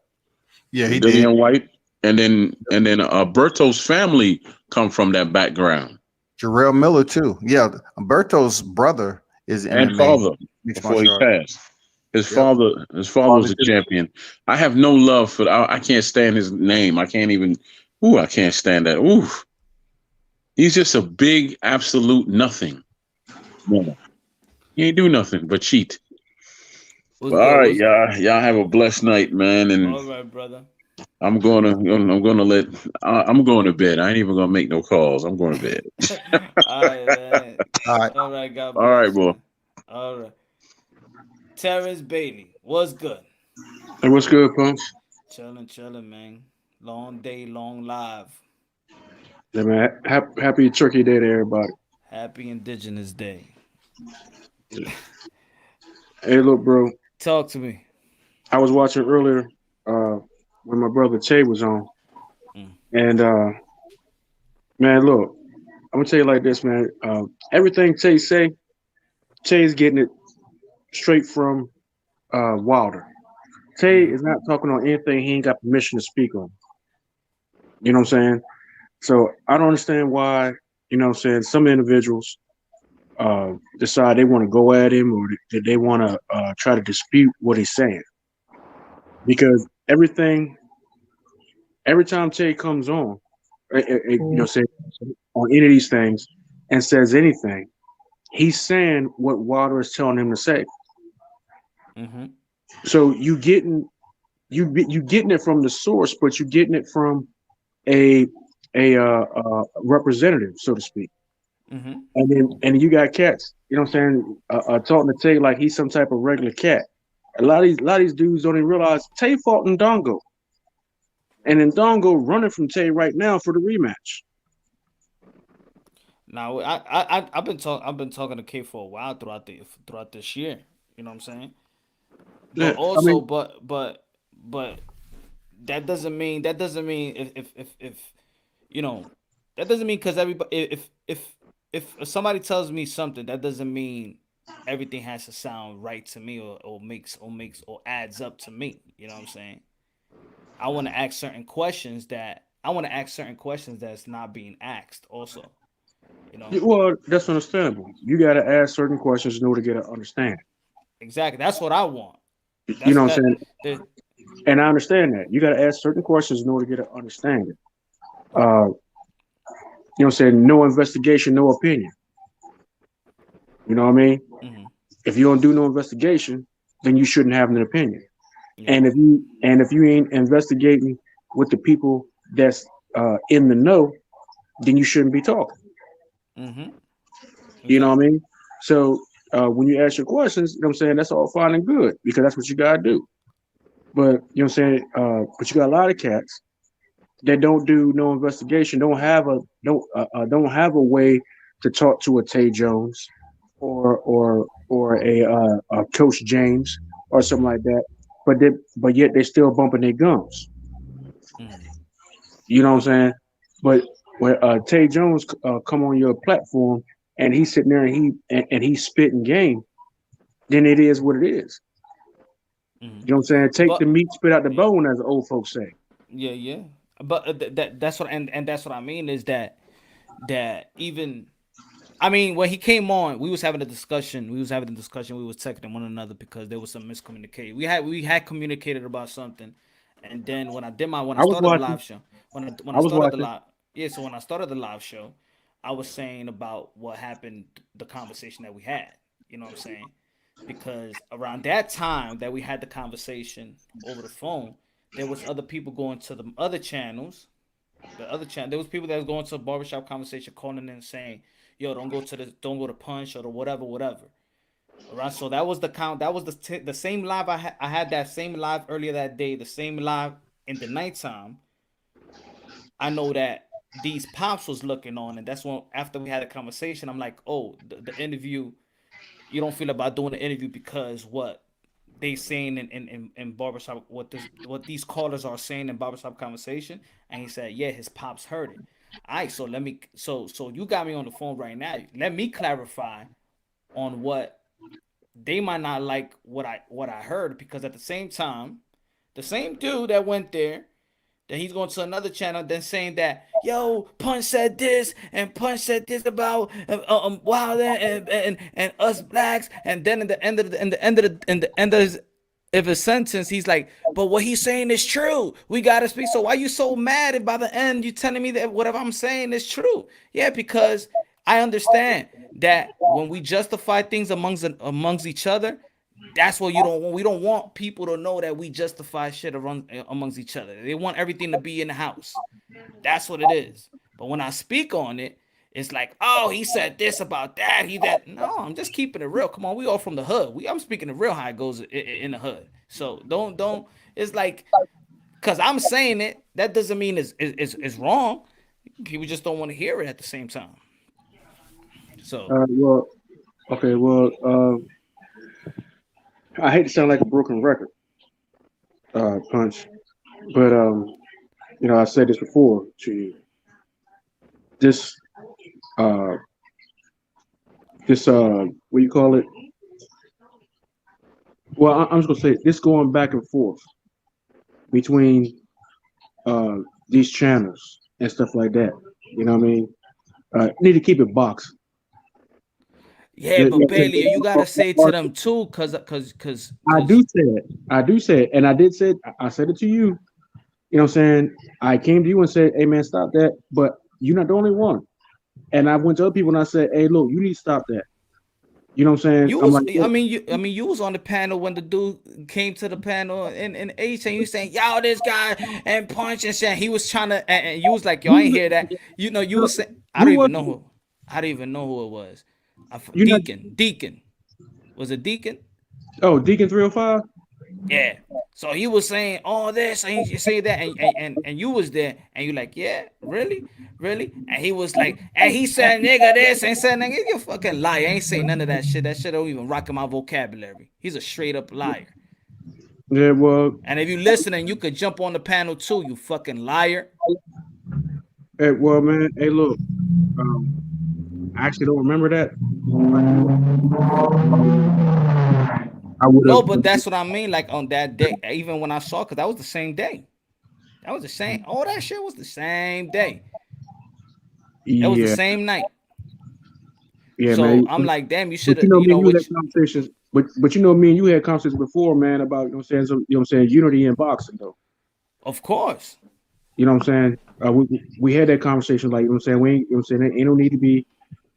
Yeah, he did. White, and then Berto's family come from that background. Jarrell Miller too. Yeah, Berto's brother is and MMA. father before he passed. His father was a champion. I have no love for. I can't stand his name. I can't even. I can't stand that. Ooh, he's just a big absolute nothing. Yeah. He ain't do nothing but cheat. All right, y'all have a blessed night, man. And all right, brother. I'm going to bed. I ain't even gonna make no calls. I'm going to bed. All right, man. All right. All right, God bless. All right, boy. All right. Terrence Bailey, what's good? Hey, what's good, Punch? Chilling, man. Long day, long live. Yeah, man. Happy Turkey Day to everybody. Happy Indigenous Day. Hey, look, bro. Talk to me. I was watching earlier when my brother Che was on. And, man, look, I'm going to tell you like this, man. Everything Che say, Che's getting it straight from Wilder. Che is not talking on anything he ain't got permission to speak on. You know what I'm saying? So I don't understand why, some individuals decide they want to go at him or that they want to try to dispute what he's saying. Because every time Che comes on, say on any of these things and says anything, he's saying what Wilder is telling him to say. Mm-hmm. So you getting it from the source, but you getting it from a representative, so to speak. Mm-hmm. And then you got cats, talking to Tay like he's some type of regular cat. A lot of these dudes don't even realize Tay fought Ndongo, and Ndongo running from Tay right now for the rematch. Now I've been talking to K for a while throughout this year. You know what I'm saying? But Yeah, also, but that doesn't mean if that doesn't mean because everybody if somebody tells me something, that doesn't mean everything has to sound right to me or makes or adds up to me. You know what I'm saying? I want to ask certain questions that's not being asked also. Well, that's understandable. You got to ask certain questions in order to get an understanding. Exactly. That's what I want. You know what I'm saying? And I understand that. You got to ask certain questions in order to get an understanding. You know what I'm saying? No investigation, no opinion. You know what I mean? Mm-hmm. If you don't do no investigation, then you shouldn't have an opinion. Yeah. And if you ain't investigating with the people that's in the know, then you shouldn't be talking. Mm-hmm. Exactly. You know what I mean? So when you ask your questions, you know what I'm saying, that's all fine and good because that's what you gotta do. But you know what I'm saying? But you got a lot of cats that don't do no investigation, don't have a way to talk to a Tay Jones or a Coach James or something like that. But yet they still bumping their gums. Mm-hmm. You know what I'm saying? But when Tay Jones come on your platform and he's sitting there and he's spitting game, then it is what it is. Mm-hmm. You know what I'm saying? Take the meat, spit out the bone, as the old folks say. Yeah. But that's what and that's what I mean is that even. I mean, when he came on, we was having a discussion. We was texting one another because there was some miscommunication. We had communicated about something, and then when I started the live show, when I started the live show, I was saying about what happened, the conversation that we had. You know what I'm saying? Because around that time that we had the conversation over the phone, there was other people going to the other channels The other channel, there was people that was going to a barbershop conversation, calling in and saying, "Yo, don't go to Punch or the whatever." All right, so that was the count. That was the same live I had that same live earlier that day, the same live in the nighttime. I know that these pops was looking on, and that's when after we had a conversation, I'm like, oh, the interview, you don't feel about doing the interview because what they saying in barbershop, what these callers are saying in barbershop conversation, and he said, yeah, his pops heard it. All right, so you got me on the phone right now. Let me clarify on what they might not like what I heard, because at the same time, the same dude that went there, then he's going to another channel, then saying that, yo, Punch said this, and Punch said this about Wilder and us blacks, and then in the end of his sentence, he's like, but what he's saying is true. We gotta speak. So why you so mad? And by the end, you telling me that whatever I'm saying is true? Yeah, because I understand that when we justify things amongst each other, that's what we don't want people to know that we justify shit amongst each other. They want everything to be in the house. That's what it is. But when I speak on it, it's like, oh, he said this about that. No, I'm just keeping it real. Come on, we all from the hood. I'm speaking the real how it goes in the hood. So don't. It's like, because I'm saying it, that doesn't mean it's wrong. People just don't want to hear it at the same time. So I hate to sound like a broken record, Punch, but I said this before to you. This what do you call it? Well, I'm just gonna say this going back and forth between these channels and stuff like that. You know what I mean? Need to keep it boxed. Yeah, but Bailey, you gotta say to them too, cause I do say it, and I said it to you. You know what I'm saying? I came to you and said, hey man, stop that. But you're not the only one. And I went to other people and I said, hey, look, you need to stop that. You know what I'm saying? You was on the panel when the dude came to the panel in H, and you saying, yo, this guy and Punch and shit. He was trying to, and you was like, yo, I ain't hear that. You know, you was saying, I don't even know who it was. Deacon. Was it Deacon? Oh, Deacon 305? Yeah. So he was saying all this, and he say that, and you was there, and you like, yeah, really? And he was like, and he said nigga this, and said nigga, you fucking liar. I ain't saying none of that shit. That shit don't even rock in my vocabulary. He's a straight up liar. Yeah, well. And if you listening, you could jump on the panel too, you fucking liar. Hey, well, man, hey, look, I actually don't remember that. No, but that's what I mean. Like on that day, even when I saw, because that was the same day. That was the same. All that shit was the same day. It was the same night. Yeah, so man. I'm like, damn, you should have. Conversations. But you know, me and you had conversations before, man, about you know what I'm saying, unity in boxing, though. Of course. You know what I'm saying? We had that conversation, like you know what I'm saying. There ain't no need to be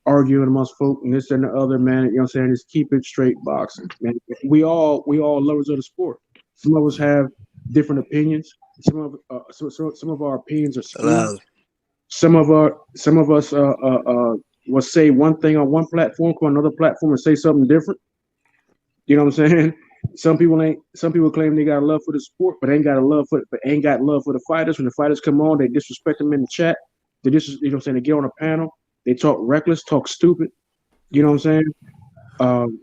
arguing amongst folk and this and the other, man. You know what I'm saying? Just keep it straight boxing, man. We all lovers of the sport. Some of us have different opinions. Some of our opinions are skewed. Some of us will say one thing on one platform, come on another platform and say something different. You know what I'm saying? Some people claim they got a love for the sport, but ain't got love for the fighters. When the fighters come on, they disrespect them in the chat. You know what I'm saying? They get on a panel. They talk reckless, talk stupid. You know what I'm saying?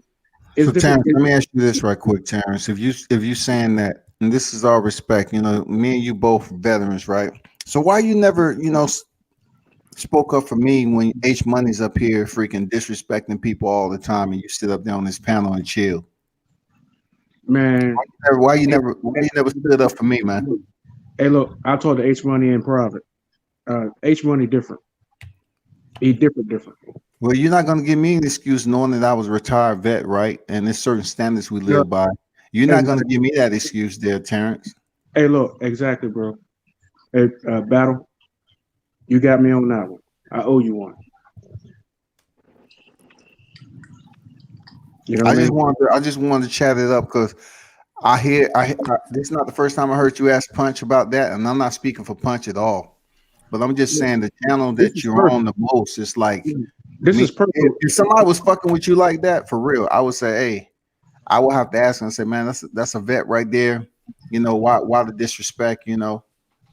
So Terrence, let me ask you this right quick, Terrence. If you saying that, and this is all respect, you know, me and you both veterans, right? So why you never, you know, spoke up for me when H Money's up here freaking disrespecting people all the time, and you sit up there on this panel and chill? Man, why you never stood up for me, man? Hey, look, I told the H Money in private. H Money different. He different. Well, you're not gonna give me an excuse knowing that I was a retired vet, right? And there's certain standards we live by. You're not gonna give me that excuse there, Terrence. Hey, look, exactly, bro. Hey, Battle, you got me on that one. I owe you one. You know I just wanted to chat it up because this is not the first time I heard you ask Punch about that, and I'm not speaking for Punch at all. But I'm just saying the channel that you're on the most, it's like this is personal. If somebody was fucking with you like that for real, I would say, hey, I would have to ask him and say, man, that's a vet right there. You know, why the disrespect, you know?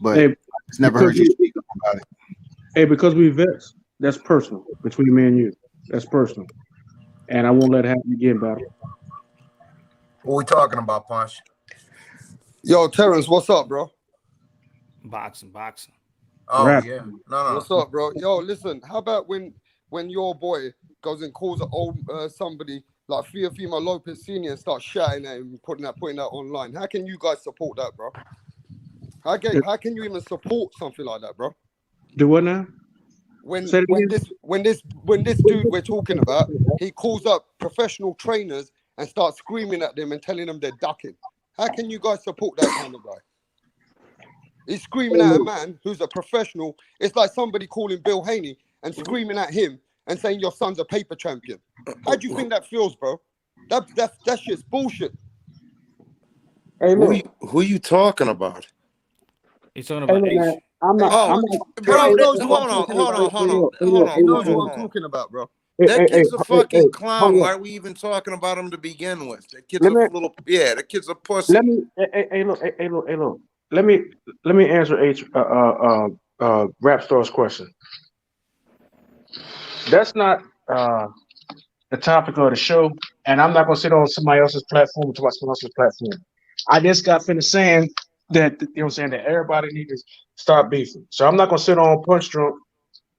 But Hey, I just never heard you speak up about it. Hey, because we vets, that's personal between me and you. That's personal. And I won't let it happen again, battle. What we talking about, Punch? Yo, Terrence, what's up, bro? Boxing. Oh, Rap. yeah. No. What's up, bro? Yo, listen, how about when your boy goes and calls an old somebody like Teofimo Lopez Sr. and starts shouting at him, putting that online? How can you guys support that, bro? How can you even support something like that, bro? Do what now? When this dude we're talking about, he calls up professional trainers and starts screaming at them and telling them they're ducking. How can you guys support that kind of guy? He's screaming at a man who's a professional. It's like somebody calling Bill Haney and screaming at him and saying your son's a paper champion. How do you think that feels, bro? That shit's bullshit. Hey, who you talking about? He's talking about H. I'm not. Bro, knows hold on. Knows what I'm talking about, bro. That kid's a fucking clown. Why are we even talking about him to begin with? That kid's that kid's a pussy. Look. Let me answer Rapstar's question. That's not the topic of the show, and I'm not gonna sit on somebody else's platform to watch someone else's platform. I just got finished saying that that everybody needs to start beefing. So I'm not gonna sit on Punch Drunk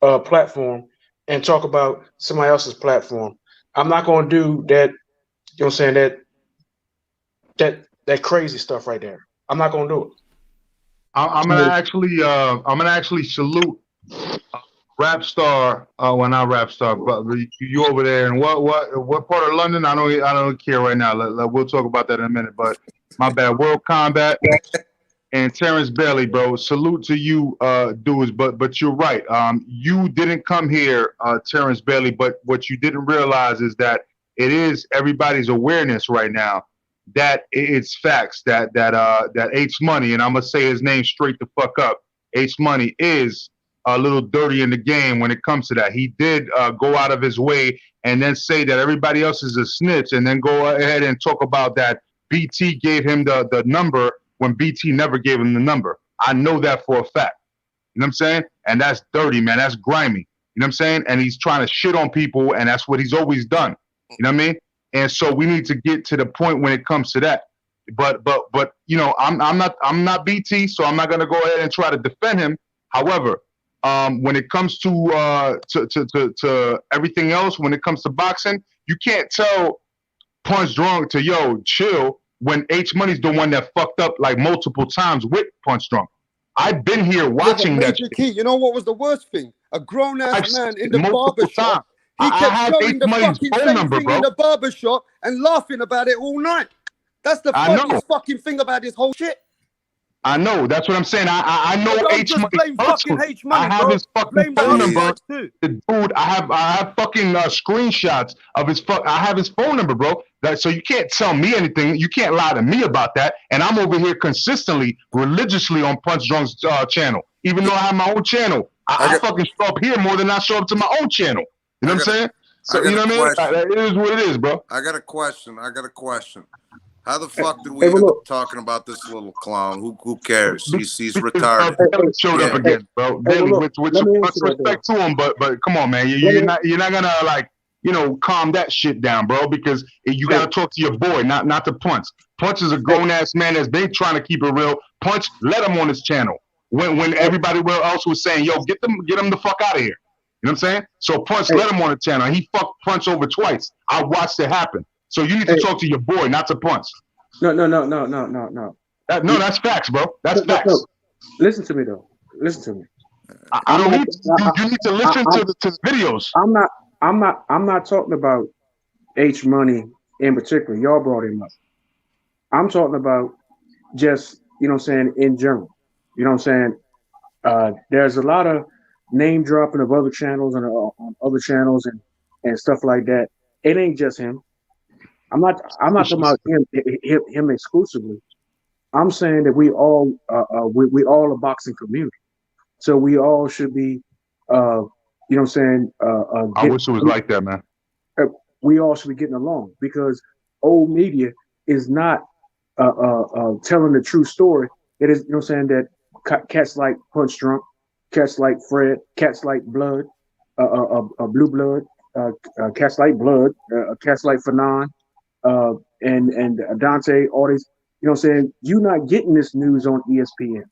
platform and talk about somebody else's platform. I'm not gonna do that. That crazy stuff right there. I'm not gonna do it. I'm gonna actually salute Rapstar. Well, not Rapstar, but you over there. And what part of London? I don't care right now. We'll talk about that in a minute. But my bad. World Combat and Terrence Bailey, bro. Salute to you, dudes. But you're right. You didn't come here, Terrence Bailey. But what you didn't realize is that it is everybody's awareness right now that it's facts that H Money, and I'm gonna say his name straight the fuck up. H Money is a little dirty in the game when it comes to that. He did go out of his way and then say that everybody else is a snitch, and then go ahead and talk about that BT gave him the number when BT never gave him the number. I know that for a fact. You know what I'm saying? And that's dirty, man. That's grimy. You know what I'm saying? And he's trying to shit on people, and that's what he's always done. You know what I mean? And so we need to get to the point when it comes to that. But you know, I'm not BT, so I'm not gonna go ahead and try to defend him. However, when it comes to everything else, when it comes to boxing, you can't tell Punch Drunk to chill when H Money's the one that fucked up like multiple times with Punch Drunk. I've been here watching that shit. Key, you know what was the worst thing? A grown ass man in the barber shop. He kept showing the fucking same thing in the barber shop and laughing about it all night. That's the funniest fucking thing about this whole shit. I know. That's what I'm saying. I know H Money. I have his fucking phone number. Dude, I have fucking screenshots of his I have his phone number, bro. So you can't tell me anything. You can't lie to me about that. And I'm over here consistently, religiously on Punch Drunk's channel. Even though I have my own channel, I fucking show up here more than I show up to my own channel. You know what I'm saying? So you know what I mean? It is what it is, bro. I got a question. How the fuck did we end up talking about this little clown? Who cares? He's retarded. Showed up again, bro. Daily, with much respect to him, but come on, man. You're not gonna calm that shit down, bro. Because you gotta talk to your boy, not to Punch. Punch is a grown ass man that's been trying to keep it real. Punch, let him on his channel. When everybody else was saying, yo, get him the fuck out of here. You know what I'm saying? So Punch let him on the channel. He fucked Punch over twice. I watched it happen. So you need to talk to your boy, not to Punch. No. No, that's facts, bro. That's facts. No. Listen to me though. Listen to me. You need to listen to the videos. I'm not talking about H Money in particular. Y'all brought him up. I'm talking about just, you know what I'm saying, in general. You know what I'm saying? There's a lot of name dropping of other channels and on other channels and stuff like that. It ain't just him. I'm not talking about him exclusively. I'm saying that we all a boxing community. So we all should be, you know what I'm saying? I wish it was like that, man. We all should be getting along because old media is not telling the true story. It is, you know what I'm saying, that cats like Punch Drunk, cats like Fred, cats like Blood, Blue Blood, cats like Blood, cats like Fanon, and Dante, all these, you know what I'm saying? You're not getting this news on ESPN.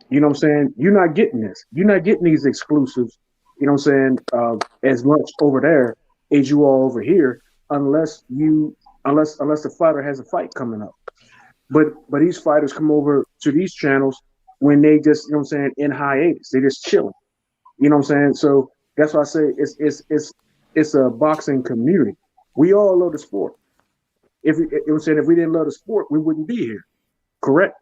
You know what I'm saying? You're not getting this. You're not getting these exclusives, you know what I'm saying, as much over there as you are over here, unless the fighter has a fight coming up. But these fighters come over to these channels when they just, you know what I'm saying, in hiatus. They just chilling. You know what I'm saying? So that's why I say it's a boxing community. We all love the sport. If you know what I'm saying, if we didn't love the sport, we wouldn't be here. Correct?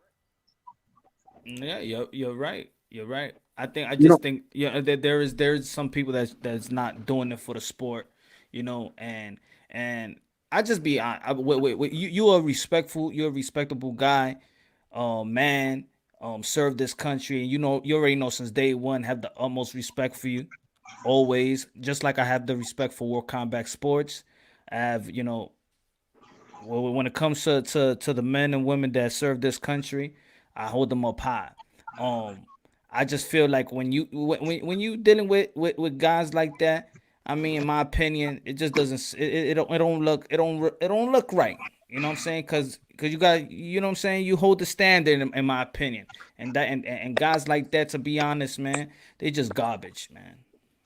Yeah, you're right. You're right. I just think that there's some people that's not doing it for the sport, you know, and I just be you're a respectable guy, man, served this country, and you already know since day one have the utmost respect for you, always, just like I have the respect for World Combat Sports. I have, when it comes to the men and women that serve this country, I hold them up high. I just feel like when you dealing with guys like that, I mean, in my opinion, it just doesn't it don't look right. You know what I'm saying? Because you got, you know what I'm saying, you hold the standard in my opinion, and guys like that, to be honest, man, they just garbage, man.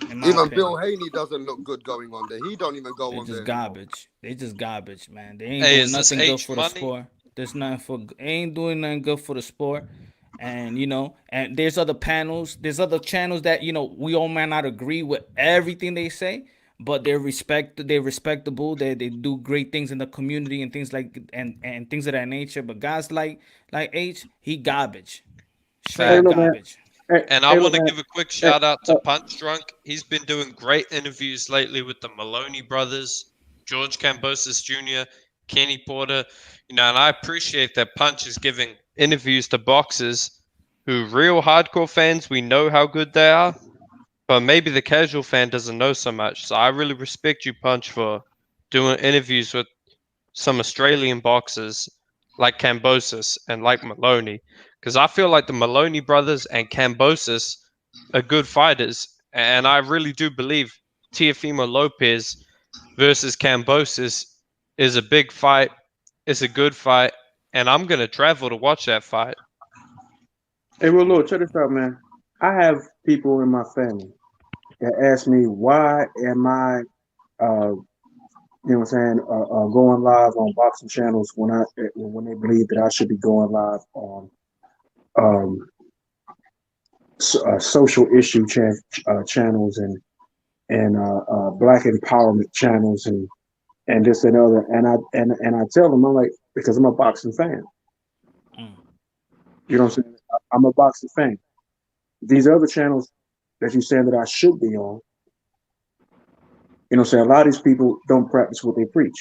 Even Bill Haney doesn't look good going on there. He don't even go on there. They just garbage, man. They ain't doing nothing good for the sport. Ain't doing nothing good for the sport. And and there's other panels, there's other channels that we all might not agree with everything they say, but they're respectable. They do great things in the community and things like and things of that nature. But guys like H, he garbage, straight garbage. And I want to give a quick shout out to Punch Drunk. He's been doing great interviews lately with the Maloney brothers, George Kambosos Jr., Kenny Porter. And I appreciate that Punch is giving interviews to boxers who real hardcore fans, we know how good they are, but maybe the casual fan doesn't know so much. So I really respect you, Punch, for doing interviews with some Australian boxers like Kambosos and like Maloney. Because I feel like the Maloney brothers and Kambosos are good fighters. And I really do believe Teofimo Lopez versus Kambosos is a big fight. It's a good fight. And I'm going to travel to watch that fight. Hey, well, look, check this out, man. I have people in my family that ask me, why am I, you know what I'm saying, going live on boxing channels when they believe that I should be going live on social issue channels and black empowerment channels and this and other, and I tell them, I'm like, because I'm a boxing fan. You know what I'm saying? I'm a boxing fan. These other channels that you're saying that I should be on, you know what I'm saying, a lot of these people don't practice what they preach.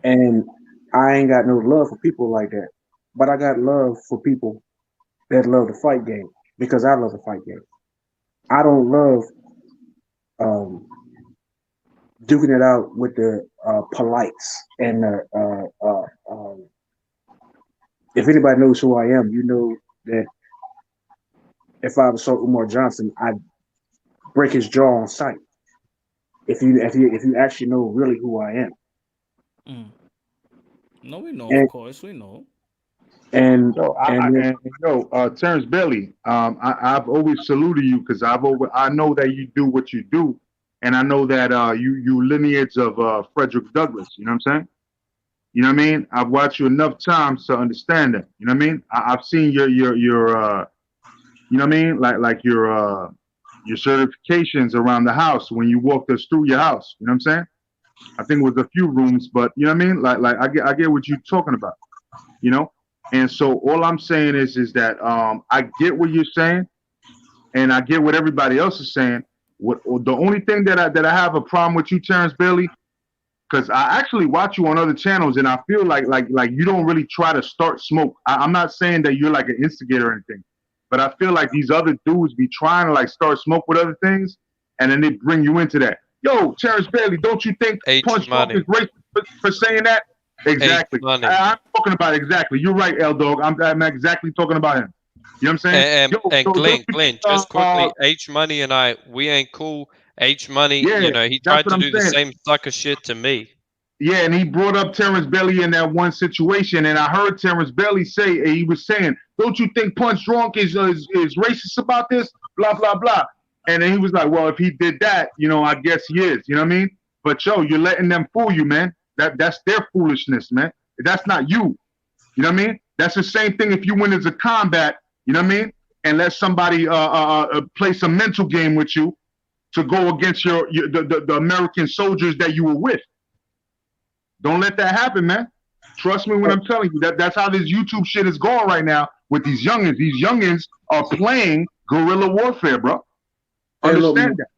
And I ain't got no love for people like that. But I got love for people that love the fight game, because I love the fight game. I don't love duking it out with the polites and if anybody knows who I am, you know that if I saw Umar Johnson, I'd break his jaw on sight. If you actually know really who I am. No, we know, of course, we know. And Terrence Bailey, I've always saluted you because I know that you do what you do, and I know that you lineage of Frederick Douglass. You know what I'm saying? You know what I mean? I've watched you enough times to understand that. You know what I mean? I've seen your you know what I mean? Like your certifications around the house when you walked us through your house. You know what I'm saying? I think it was a few rooms, but you know what I mean? Like I get what you're talking about. You know? And so all I'm saying is that I get what you're saying, and I get what everybody else is saying. The only thing that I have a problem with you, Terrence Bailey, because I actually watch you on other channels, and I feel like you don't really try to start smoke. I'm not saying that you're like an instigator or anything, But I feel like these other dudes be trying to like start smoke with other things, and then they bring you into that. Yo, Terrence Bailey, don't you think Punch Drunk is racist for saying that? Exactly. I'm talking about exactly. You're right, L Dog. I'm exactly talking about him. You know what I'm saying? And Glenn, just quickly, H Money and I, we ain't cool. H Money, Yeah, he tried to do the same sucker shit to me. Yeah, and he brought up Terrence Bailey in that one situation, and I heard Terrence Bailey say, he was saying, "Don't you think Punch Drunk is racist about this?" Blah blah blah. And then he was like, "Well, if he did that, I guess he is." You know what I mean? But yo, you're letting them fool you, man. That's their foolishness, man. That's not you. You know what I mean? That's the same thing if you went into combat. You know what I mean? And let somebody play some mental game with you to go against the American soldiers that you were with. Don't let that happen, man. Trust me when I'm telling you that's how this YouTube shit is going right now with these youngins. These youngins are playing guerrilla warfare, bro. Understand that.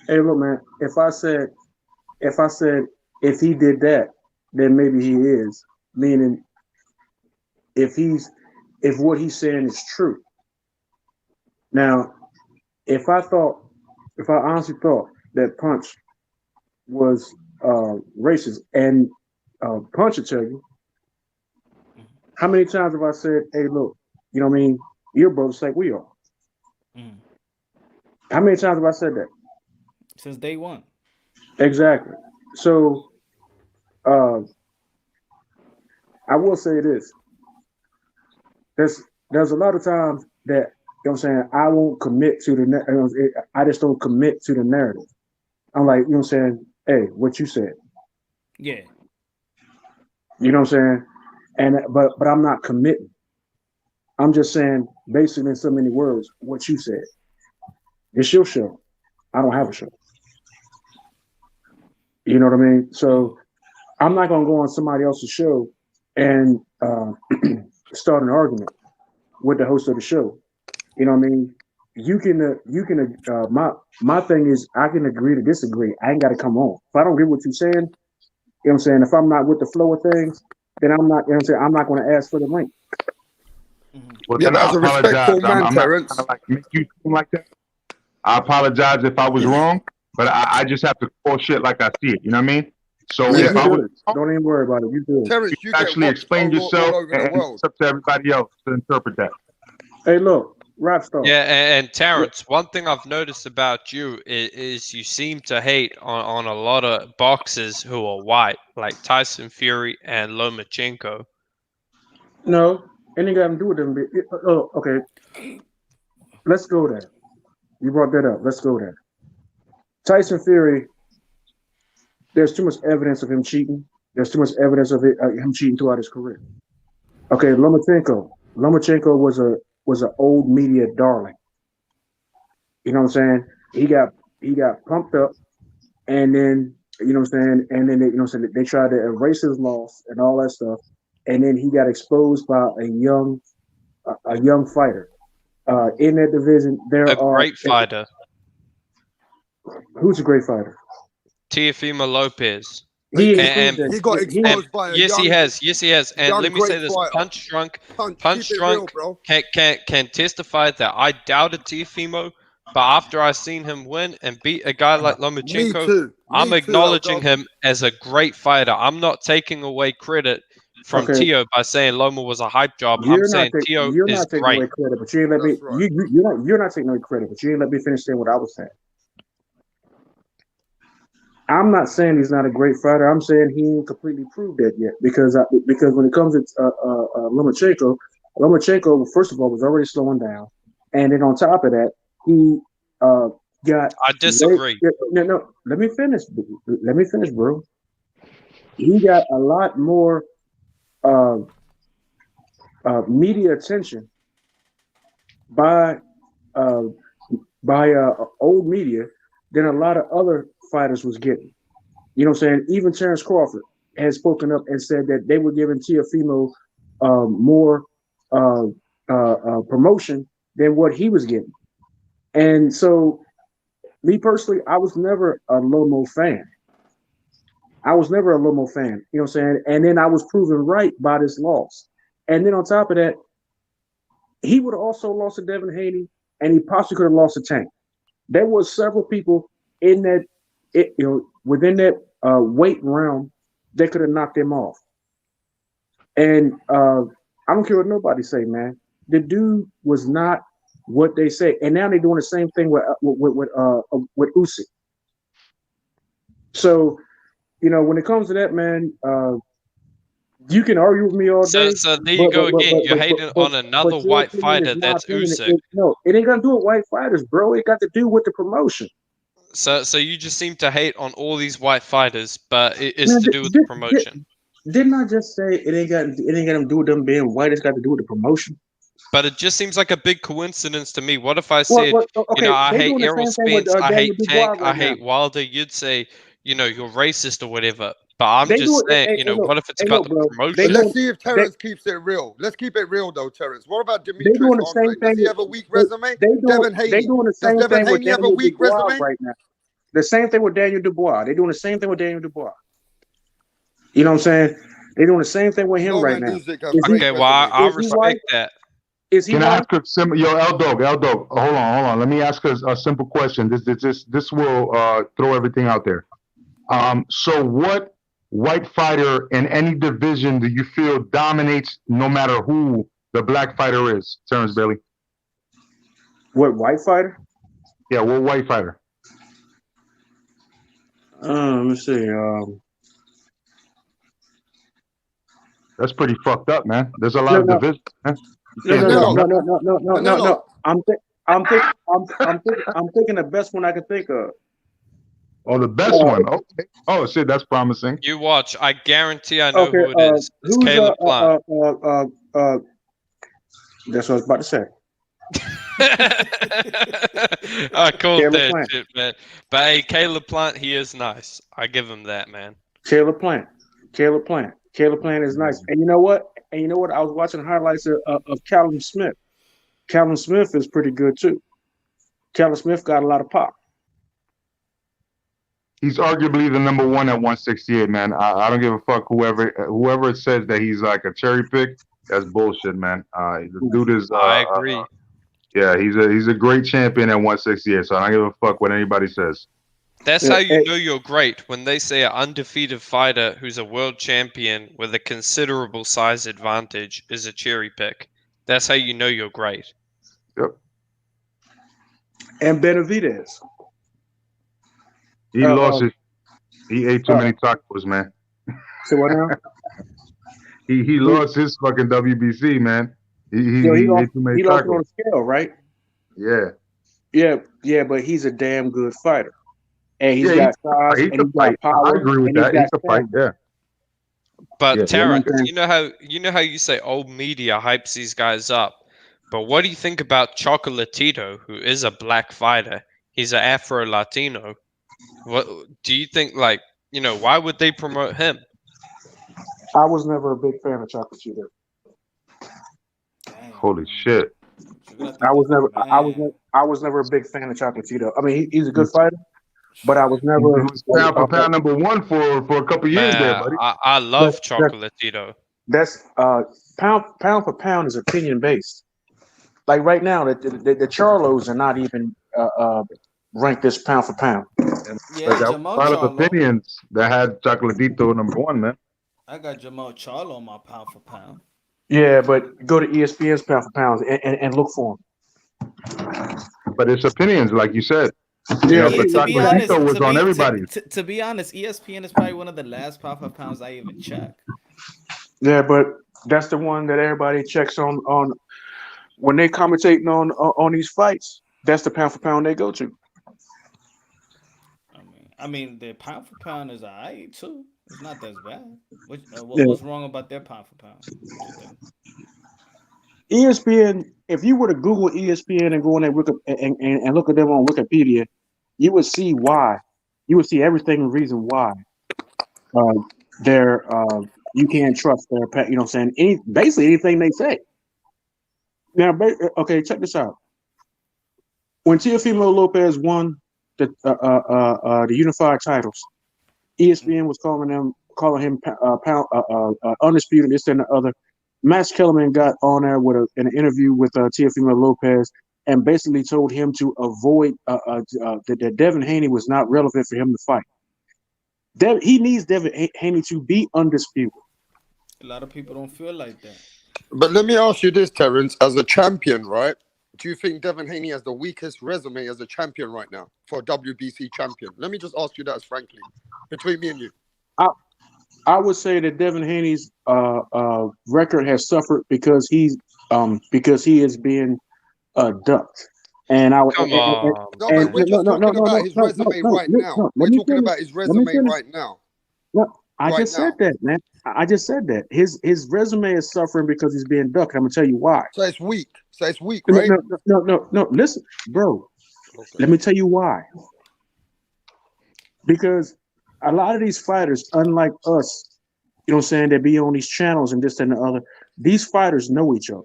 Hey, look, man. If I said if he did that, then maybe he is. Meaning, if what he's saying is true. Now, if I honestly thought that Punch was racist, and Punch will tell you, how many times have I said, "Hey, look, you know what I mean? Your brothers like we are." How many times have I said that? Since day one. Exactly. So, I will say this: there's a lot of times that, you know what I'm saying, I won't commit to the. I just don't commit to the narrative. I'm like, you know what I'm saying? Hey, what you said. Yeah. You know what I'm saying? But I'm not committing. I'm just saying, basically in so many words, what you said. It's your show. I don't have a show. You know what I mean? So I'm not gonna go on somebody else's show and start an argument with the host of the show. You know what I mean? My thing is, I can agree to disagree. I ain't got to come on. If I don't agree with what you're saying, you know what I'm saying? If I'm not with the flow of things, then I'm not, you know what I'm saying? I'm not going to ask for the link. Well, yeah, that's a respectful man, Terrence. I'm not like make you seem like that. I apologize if I was wrong, but I just have to call shit like I see it. You know what I mean? So if I was, don't even worry about it. You do. Terrence, you actually explain yourself, and it's up to everybody else to interpret that. Hey, look. Rap star. Yeah, and Terrence, one thing I've noticed about you is you seem to hate on a lot of boxers who are white, like Tyson Fury and Lomachenko. No, anything got to do with them. Oh, okay. Let's go there. You brought that up. Let's go there. Tyson Fury, there's too much evidence of him cheating. There's too much evidence of him cheating throughout his career. Okay, Lomachenko was an old media darling. You know what I'm saying? He got pumped up, and then, you know what I'm saying, and then they tried to erase his loss and all that stuff, and then he got exposed by a young fighter. In that division, there are great fighter. Who's a great fighter? Teofimo Lopez. He got exposed by a yes, young, he has. Yes, he has. And let me say this: fighter. Punch Drunk can testify that I doubted Teofimo, but after I seen him win and beat a guy like Lomachenko, I'm acknowledging him as a great fighter. I'm not taking away credit from Teo by saying Loma was a hype job. I'm saying Teo is great. Away credit, but you ain't let me. You're not taking away credit, but you ain't let me finish saying what I was saying. I'm not saying he's not a great fighter. I'm saying he ain't completely proved that yet. Because when it comes to Lomachenko, first of all, was already slowing down, and then on top of that, he got. I disagree. No. Let me finish. Let me finish, bro. He got a lot more media attention by old media than a lot of other fighters was getting. You know what I'm saying? Even Terrence Crawford has spoken up and said that they were giving Teofimo more promotion than what he was getting. And so, me personally, I was never a Lomo fan. You know what I'm saying? And then I was proven right by this loss. And then on top of that, he would have also lost to Devin Haney, and he possibly could have lost to Tank. There was several people in that, within that weight realm that could have knocked him off. And I don't care what nobody say, man. The dude was not what they say, and now they're doing the same thing with Usyk. So, when it comes to that, man, you can argue with me all day. So there you go again. You're hating on another white fighter that's Usyk. No, it ain't gonna do with white fighters, bro. It got to do with the promotion. So you just seem to hate on all these white fighters, but it's to do with the promotion. Didn't I just say it ain't got to do with them being white? It's got to do with the promotion. But it just seems like a big coincidence to me. What if I said, I hate Errol Spence, I hate Tank, I hate Wilder? You'd say, you're racist or whatever. But I'm just saying, what if it's about the promotion? Let's see if Terrence keeps it real. Let's keep it real, though, Terrence. What about Demetrius Andre? Does he have a weak resume? Devin Haney. They doing the same Does Devin thing with Haney have a Daniel weak Dubois resume? right now. The same thing with Daniel Dubois. They're doing the same thing with Daniel Dubois. You know what I'm saying? They're doing the same thing with him right now. Okay, well, I respect that. Can I ask a simple, L Dog, hold on. Let me ask a simple question. This will throw everything out there. So what white fighter in any division do you feel dominates no matter who the black fighter is, Terrence Bailey? What white fighter? Yeah, what white fighter? Let me see. That's pretty fucked up, man. There's a lot of divisions. Man. No. I'm thinking the best one I can think of. Oh, the best one. Okay. Oh shit, that's promising. You watch. I guarantee I know who it is. It's Caleb Plant. That's what I was about to say. I called that shit, man. But hey, Caleb Plant, he is nice. I give him that, man. Caleb Plant is nice. And you know what? I was watching highlights of Callum Smith. Callum Smith is pretty good too. Callum Smith got a lot of pop. He's arguably the number one at 168, man. I don't give a fuck whoever says that he's like a cherry pick. That's bullshit, man. The dude is. I agree. Yeah, he's a great champion at 168. So I don't give a fuck what anybody says. That's how you know you're great, when they say an undefeated fighter who's a world champion with a considerable size advantage is a cherry pick. That's how you know you're great. Yep. And Benavidez. He lost it. He ate too many tacos, man. So what now? he lost his fucking WBC, man. He ate too many he lost on the scale, right? Yeah. Yeah, but he's a damn good fighter. And he's got size, and he's got power. I agree with that. He's a fight, yeah. But Terrence, you know how you say old media hypes these guys up. But what do you think about Chocolatito, who is a black fighter? He's an Afro-Latino. What do you think? Like, why would they promote him? I was never a big fan of Chocolatito. Holy shit! I was never a big fan of Chocolatito. I mean, he's a good fighter, but I was never. He was pound for pound number one for a couple years there, buddy. I love Chocolatito. That's pound for pound is opinion based. Like right now, the Charlos are not even ranked as pound for pound. Yeah, a lot of opinions that had Chocolatito number one, man. I got Jamal Charlo on my pound for pound. Yeah, but go to ESPN's pound for pounds and look for him. But it's opinions, like you said. Yeah, but Chocolatito was on everybody. To be honest, ESPN is probably one of the last pound for pounds I even check. Yeah, but that's the one that everybody checks on when they commentating on these fights. That's the pound for pound they go to. I mean, their pound for pound is alright too. It's not that bad. What's wrong about their pound for pound? ESPN. If you were to Google ESPN and go on there and look at them on Wikipedia, you would see why. You would see everything and reason why. You can't trust their. You know what I'm saying? Basically anything they say. Now, okay, check this out. When Teofimo Lopez won the unified titles, ESPN was calling him undisputed, this and the other. Max Kellerman got on there with an interview with Teofimo Lopez and basically told him to avoid that Devin Haney was not relevant for him to fight. He needs Devin Haney to be undisputed. A lot of people don't feel like that. But let me ask you this, Terrence, as a champion, right? Do you think Devin Haney has the weakest resume as a champion right now for a WBC champion? Let me just ask you that as frankly, between me and you. I would say that Devin Haney's record has suffered because he is being ducked. And I would come on. No, but we're just talking about his resume right now. We're talking about his resume right now. I just said that, man. I just said that his resume is suffering because he's being ducked. I'm gonna tell you why. So it's weak. Right? No. Listen, bro. Okay. Let me tell you why. Because a lot of these fighters, unlike us, you know what I'm saying, that be on these channels and this and the other, these fighters know each other.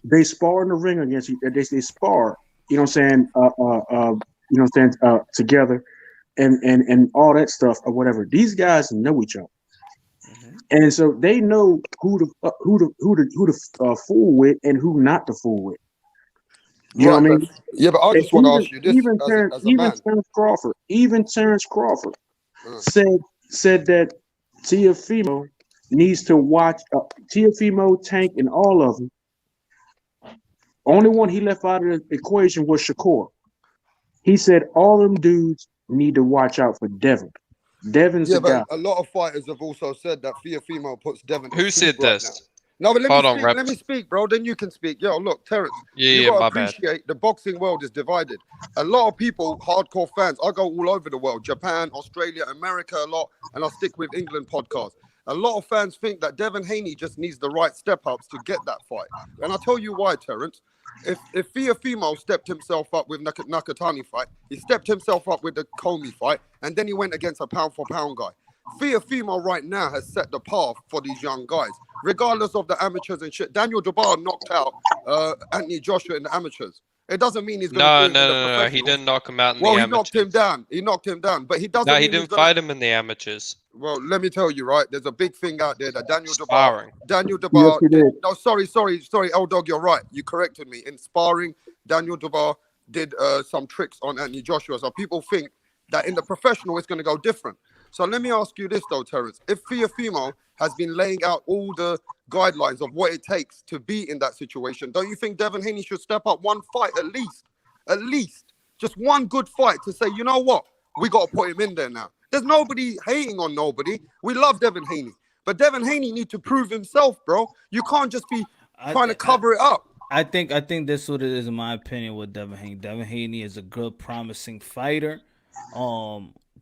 They spar in the ring against each other. They spar, you know what I'm saying, together and all that stuff or whatever. These guys know each other. And so they know who to fool with and who not to fool with. You know what I mean? Yeah, but I just want to ask you this: even Terrence Crawford said that Teofimo needs to watch Teofimo, Tank, and all of them. Only one he left out of the equation was Shakur. He said all them dudes need to watch out for Devin. Devin's the guy. A lot of fighters have also said that Teofimo puts Devin. Who said this? No, but let me speak, bro. Then you can speak. Yo, look, Terrence. You gotta appreciate the boxing world is divided. A lot of people, hardcore fans. I go all over the world: Japan, Australia, America, a lot, and I'll stick with England podcast. A lot of fans think that Devin Haney just needs the right step ups to get that fight, and I'll tell you why, Terrence. If Teofimo stepped himself up with Nakatani fight, he stepped himself up with the Comey fight, and then he went against a pound for pound guy. Teofimo right now has set the path for these young guys, regardless of the amateurs and shit. Daniel Dubois knocked out Anthony Joshua in the amateurs. It doesn't mean he's going to do it in the professionals. No. He didn't knock him out in the amateurs. Well, he knocked him down, but he doesn't. No, he didn't fight him in the amateurs. Well, let me tell you, right? There's a big thing out there that Daniel Yes, Dubois. No, sorry, L Dog, you're right. You corrected me. In sparring, Daniel Dubois did some tricks on Anthony Joshua. So people think that in the professional it's going to go different. So let me ask you this though, Terrence. If Teofimo has been laying out all the guidelines of what it takes to be in that situation, don't you think Devin Haney should step up one fight at least, just one good fight to say, you know what, we got to put him in there now. There's nobody hating on nobody. We love Devin Haney, but Devin Haney need to prove himself, bro. You can't just be trying to cover it up. I think this is what it is in my opinion with Devin Haney. Devin Haney is a good, promising fighter.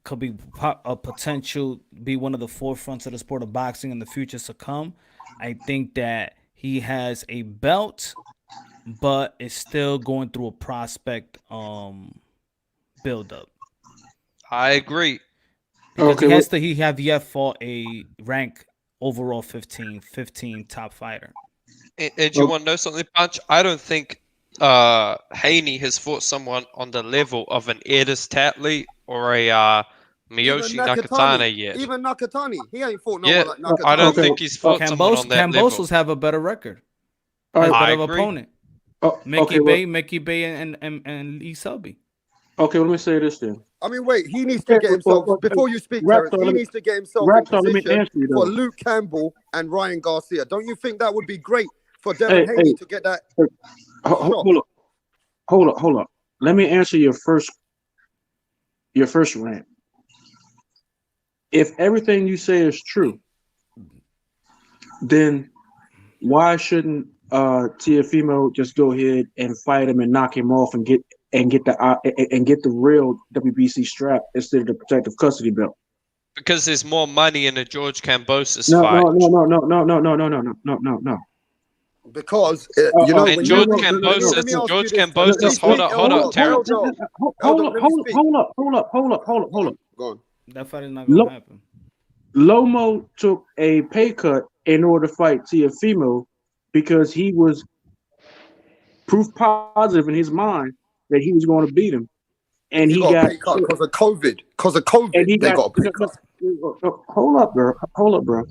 Could be a potential, be one of the forefronts of the sport of boxing in the future to come. I think that he has a belt, but is still going through a prospect build up. I agree. Because he have yet fought a rank overall 15 top fighter. And you want to know something, Punch? I don't think Haney has fought someone on the level of an Edis Tatley or a Miyoshi Nakatani yet. Even Nakatani, he ain't fought no one like Nakatani. I don't think he's fought someone on that level. Cambosos have a better record. A better opponent. Mickey Bay and Lee Selby. Okay, let me say this then. I mean, wait, he needs to get himself, before you speak, Terrence, he needs to get himself in position for Luke Campbell and Ryan Garcia. Don't you think that would be great for Devin Haney to get that? Hold up. Let me answer your first rant. If everything you say is true, then why shouldn't Teofimo just go ahead and fight him and knock him off and get the real WBC strap instead of the protective custody belt? Because there's more money in a George Kambosos fight. No. Because George Kambosos. Hold up. Go on. That fight is not going to happen. Lomo took a pay cut in order to fight Teofimo because he was proof positive in his mind that he was going to beat him, and he got pay cut because of COVID. And they got a pay cut. Hold up, bro.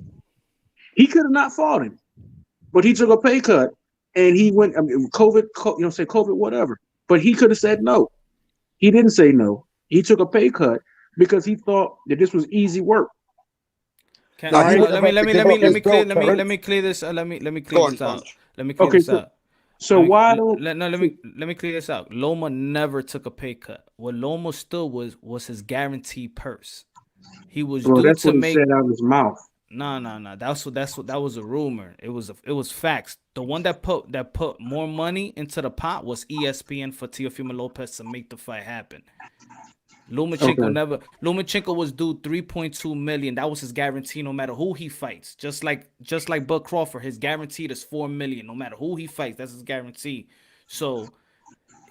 He could have not fought him. but he took a pay cut and he went. I mean, COVID, whatever. But he could have said no. He didn't say no. He took a pay cut because he thought that this was easy work. Let me clear this out. So why don't let me clear this out. Loma never took a pay cut. What Loma stood was his guaranteed purse. He was due to make said out of his mouth. No. That was a rumor. It was facts. The one that put more money into the pot was ESPN for Teofimo Lopez to make the fight happen. Lomachenko was due $3.2 million. That was his guarantee no matter who he fights. Just like Bud Crawford, his guaranteed is $4 million no matter who he fights. That's his guarantee. So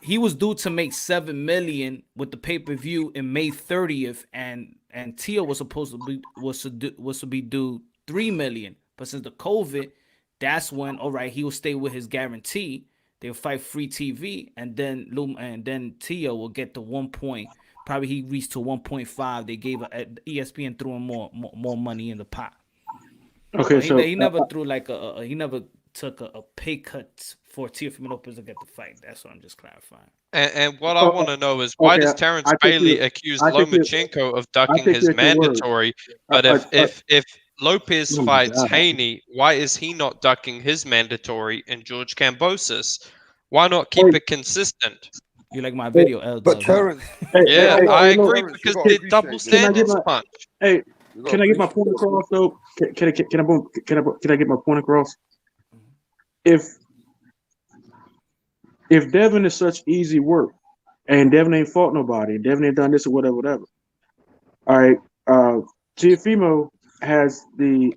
he was due to make $7 million with the pay-per-view in May 30th, and Teo was supposed to be due $3 million. But since the COVID, that's when he will stay with his guarantee. They'll fight free TV, and then Teo will get the 1 point. Probably he reached to 1.5. They gave ESPN threw him more money in the pot. Okay, so he never threw he never took a pay cut for Teofimo Lopez to get the fight. That's what I'm just clarifying. And what I want to know is why does Terrence Bailey accuse Lomachenko of ducking his mandatory? But if Lopez fights Haney, why is he not ducking his mandatory in George Kambosos? Why not keep it consistent? You like my video, L? But Terrence, I agree because the double standards punch. Hey, can I get my point across though? Can I get my point across? If Devin is such easy work, and Devin ain't fought nobody, Devin ain't done this or whatever. All right, Teofimo has the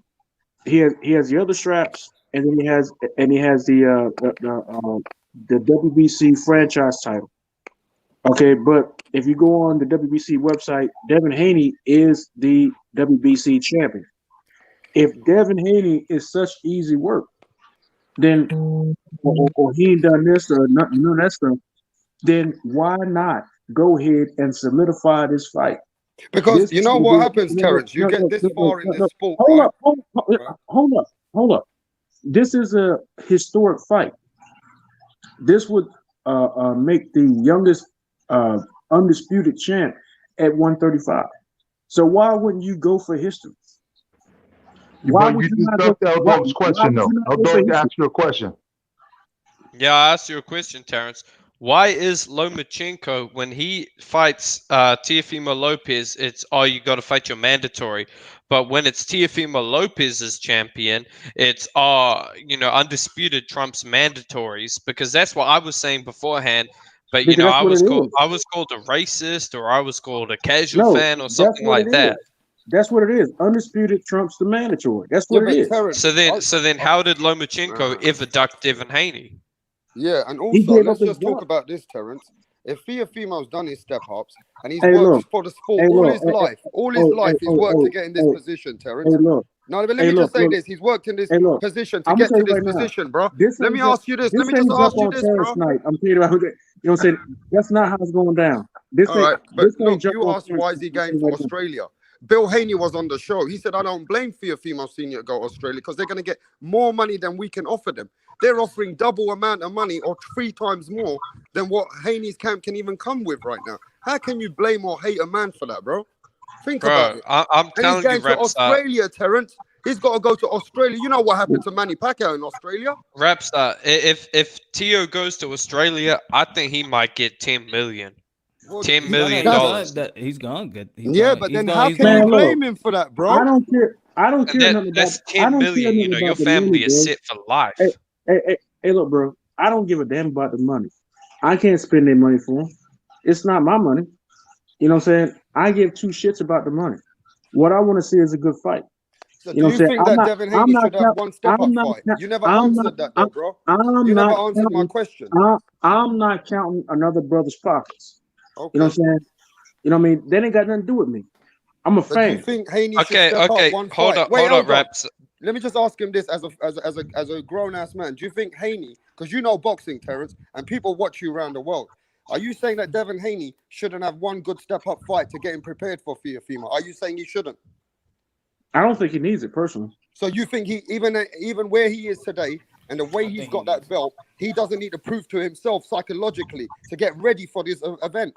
other straps, and then he has the WBC franchise title. Okay, but if you go on the WBC website, Devin Haney is the WBC champion. If Devin Haney is such easy work, then or he ain't done this or none of that stuff, then why not go ahead and solidify this fight? Because you know what happens, Terrence? You get this far in this sport. Hold up. This is a historic fight. This would make the youngest undisputed champ at 135. So why wouldn't you go for history? Why would you not go for Eldog's question though? Eldog asked you a question. Yeah, I asked you a question, Terrence. Why is Lomachenko, when he fights Teofimo Lopez, it's you got to fight your mandatory, but when it's Teofimo Lopez as champion, it's undisputed trumps mandatories, because that's what I was saying beforehand. But I was called a racist, or I was called a casual fan, or something like that. That's what it is. Undisputed trumps the mandatory. That's what it is. Terrence, so then, how did Lomachenko ever duck Devin Haney? Yeah, and also let's just talk about this, Terrence. If Teofimo's done his step ups and he's worked for the sport all his life, he's worked to get in this position, Terrence. Now, let me just say this: he's worked in this position to get to this position, bro. Let me ask you this. Let me just ask you this, bro. I'm kidding about it. You know what I'm saying? That's not how it's going down. All right, but look, you asked why is he going for Australia? Bill Haney was on the show. He said, I don't blame Teofimo Senior to go to Australia because they're going to get more money than we can offer them. They're offering double amount of money or 3 times more than what Haney's camp can even come with right now. How can you blame or hate a man for that, bro? Think about it. I'm telling you, he's going to Australia, Terrence. He's got to go to Australia. You know what happened to Manny Pacquiao in Australia? Rapstar, if Teo goes to Australia, I think he might get $10 million. $10 million. He's gonna get. But then how can you blame him for that, bro? I don't care. That's $10 million. Your family is set for life. Hey, look, bro. I don't give a damn about the money. I can't spend their money for them. It's not my money. You know what I'm saying? I give 2 shits about the money. What I want to see is a good fight. So do you think that Devin Haney should have one step-up fight? You never answered that, though, bro. You never answered my question. I'm not counting another brother's pockets. Okay. You know what I'm saying? You know what I mean? That ain't got nothing to do with me. I'm a fan. Do you think Haney should step up one hold fight? up, Raps. Let me just ask him this as a grown-ass man. Do you think Haney, because you know boxing, Terrence, and people watch you around the world, are you saying that Devin Haney shouldn't have one good step-up fight to get him prepared for Teofimo? Are you saying he shouldn't? I don't think he needs it personally. So you think he even where he is today, And the way he's got that belt, he doesn't need to prove to himself psychologically to get ready for this event.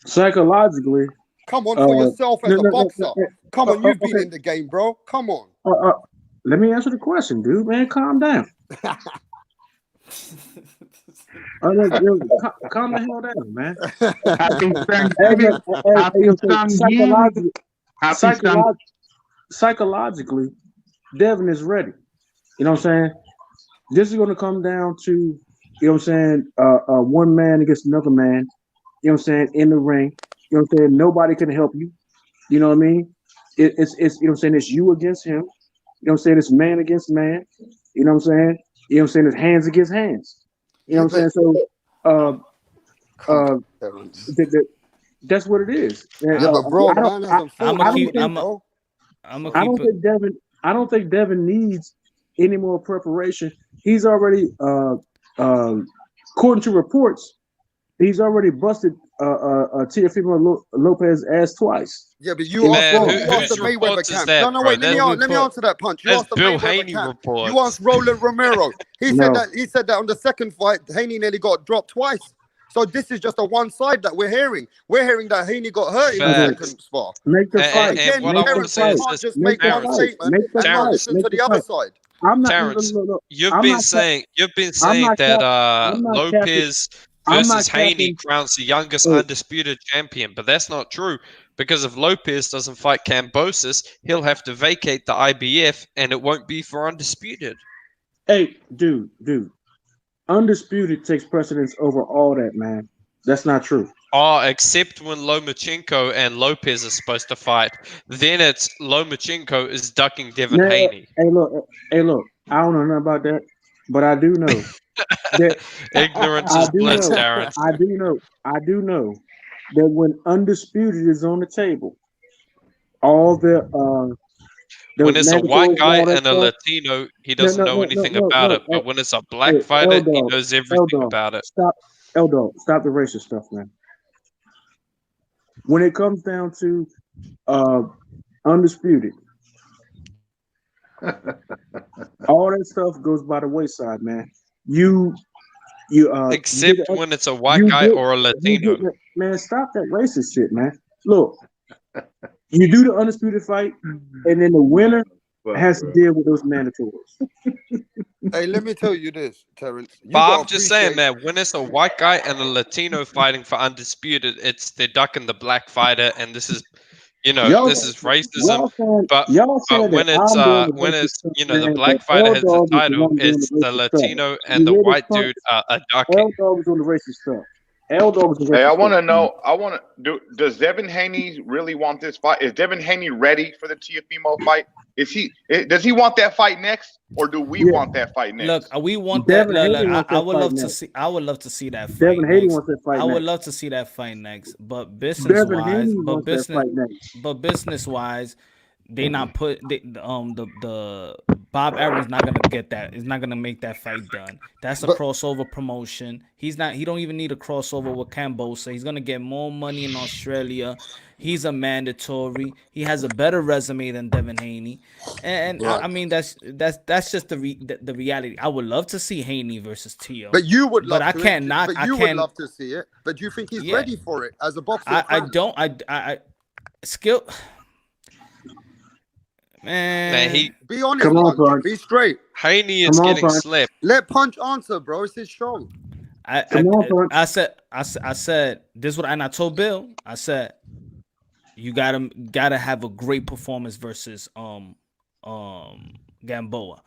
Psychologically, come on for yourself as a boxer. Come on, you've been in the game, bro. Come on. Let me answer the question, dude. Man, calm down. Calm the hell down, man. Psychologically, Devin is ready. You know what I'm saying? This is going to come down to, you know what I'm saying, one man against another man, you know what I'm saying, in the ring. You know what I'm saying? Nobody can help you. You know what I mean? It's you know what I'm saying, it's you against him. You know what I'm saying? It's man against man. You know what I'm saying? You know what I'm saying? It's hands against hands. You know what I'm saying? So that's what it is. Yeah, but bro, I don't think Devin needs any more preparation. He's already according to reports, he's already busted Teofimo Lopez ass twice. Yeah, but you asked the Mayweather camp. No, wait, let me answer that punch. You asked the Bill Mayweather Haney camp. reports. You asked Roland Romero. He said that on the second fight, Haney nearly got dropped twice. So this is just a one side that we're hearing. We're hearing that Haney got hurt in the second spar. Make the fight. Again, Terrence can't just make one statement and not listen to the other side. Terrence, you've been saying that Lopez versus Haney crowns the youngest undisputed champion, but that's not true, because if Lopez doesn't fight Kambosos, he'll have to vacate the IBF and it won't be for undisputed. Hey, dude, undisputed takes precedence over all that, man. That's not true. Oh, except when Lomachenko and Lopez are supposed to fight. Then it's Lomachenko is ducking Devin Haney. Hey, look. I don't know nothing about that, but I do know that ignorance is bliss, Darren. I do know that when undisputed is on the table, all the when it's a white guy and a Latino, he doesn't know anything about it. But when it's a black fighter, he knows everything about it. Stop the racist stuff, man. When it comes down to undisputed, all that stuff goes by the wayside, man. Except when it's a white guy or a Latino. Man, stop that racist shit, man. Look, you do the undisputed fight, and then the winner has to deal with those mandatories. Hey, let me tell you this, Terrence. But I'm just saying, man, when it's a white guy and a Latino fighting for undisputed, they're ducking the black fighter, and this is, this is racism. But when it's the black fighter has the title, it's the Latino and the white dude are ducking. L-Dog was on the racist stuff. Hey, I want to know. Does Devin Haney really want this fight? Is Devin Haney ready for the Teofimo fight? Does he want that fight next, or do we want that fight next? Look, we want that. I would love to see. I would love to see that fight. Devin Haney wants that fight. I would love to see that fight next. But business wise, they not put the Bob Arum's not gonna get that. He's not gonna make that fight done. That's a crossover promotion. He don't even need a crossover with Kambosos. He's gonna get more money in Australia. He's a mandatory. He has a better resume than Devin Haney, and I mean that's just the reality. I would love to see Haney versus Teo. But you would love would love to see it. But do you think he's ready for it as a boxer? I skill. Man, be honest, Punch. Be straight. Haney is getting slipped. Let Punch answer, bro. It's his show. I said this what I told Bill. I said you gotta have a great performance versus Gamboa.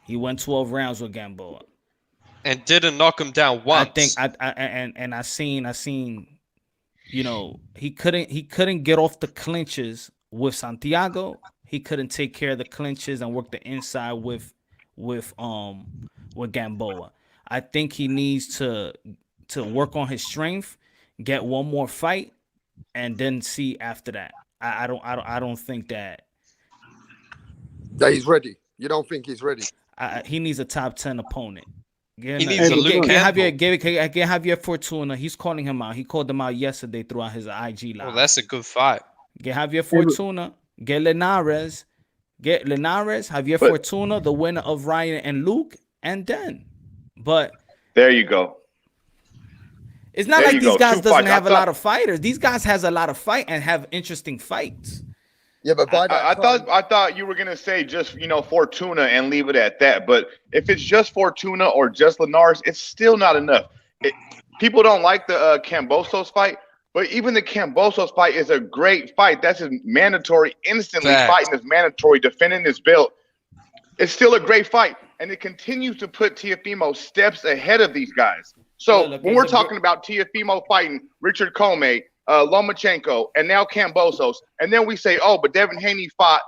He went 12 rounds with Gamboa and didn't knock him down once. I seen he couldn't get off the clinches with Santiago. He couldn't take care of the clinches and work the inside with Gamboa. I think he needs to work on his strength, get one more fight, and then see after that. I don't think that he's ready. You don't think he's ready? He needs a top 10 opponent. He needs a Luke Campbell. Javier Fortuna. He's calling him out. He called him out yesterday throughout his IG live. Well, that's a good fight. Get Javier Fortuna, get Linares, get Linares, Javier Fortuna, the winner of Ryan and Luke, and then. But there you go. It's not like these guys doesn't have a lot of fighters. These guys has a lot of fight and have interesting fights. Yeah, but by that I thought you were gonna say just Fortuna and leave it at that. But if it's just Fortuna or just Linares, it's still not enough. People don't like the Kambosos fight, but even the Kambosos fight is a great fight. That's his mandatory, instantly fighting his mandatory, defending his belt. It's still a great fight, and it continues to put Teofimo steps ahead of these guys. So when we're talking about Teofimo fighting Richard Comey, Lomachenko, and now Kambosos, and then we say, oh, but Devin Haney fought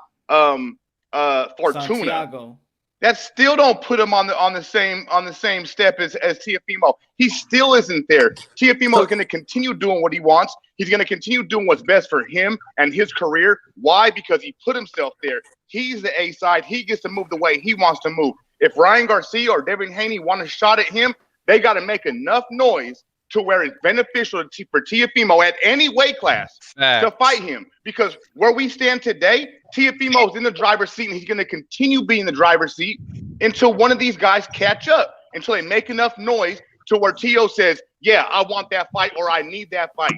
Fortuna. Santiago. That still don't put him on the same step as Teofimo. He still isn't there. Teofimo is going to continue doing what he wants. He's going to continue doing what's best for him and his career. Why? Because he put himself there. He's the A side. He gets to move the way he wants to move. If Ryan Garcia or Devin Haney want a shot at him, they got to make enough noise to where it's beneficial for Teofimo at any weight class to fight him. Because where we stand today, Teofimo's in the driver's seat, and he's going to continue being in the driver's seat until one of these guys catch up, until they make enough noise to where Teo says, yeah, I want that fight or I need that fight.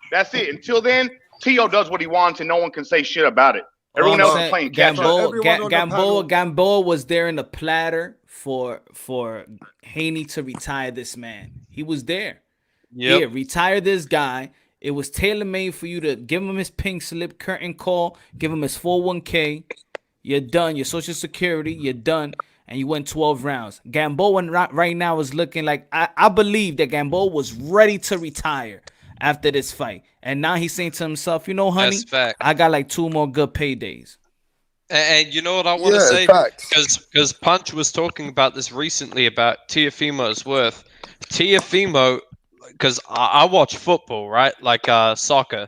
That's it. Until then, Teo does what he wants, and no one can say shit about it. Everyone else is playing catch up. Gamboa was there in the platter for Haney to retire this man. He was there. Yeah, retire this guy. It was tailor-made for you to give him his pink slip, curtain call, give him his 401k. You're done. Your Social Security, you're done. And you went 12 rounds. Gamboa right now is looking like, I believe that Gamboa was ready to retire after this fight. And now he's saying to himself, you know, honey, I got like 2 more good paydays. And you know what I want to say? Because Punch was talking about this recently about Teofimo's worth. Teofimo, because I watch football, right? Like soccer.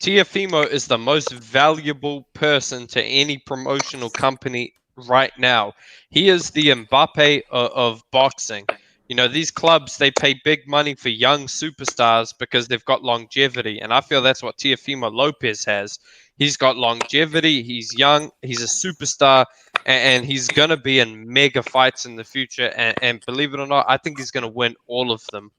Teofimo is the most valuable person to any promotional company right now. He is the Mbappe of boxing. You know, these clubs, they pay big money for young superstars because they've got longevity. And I feel that's what Teofimo Lopez has. He's got longevity. He's young. He's a superstar. And he's going to be in mega fights in the future. And believe it or not, I think he's going to win all of them.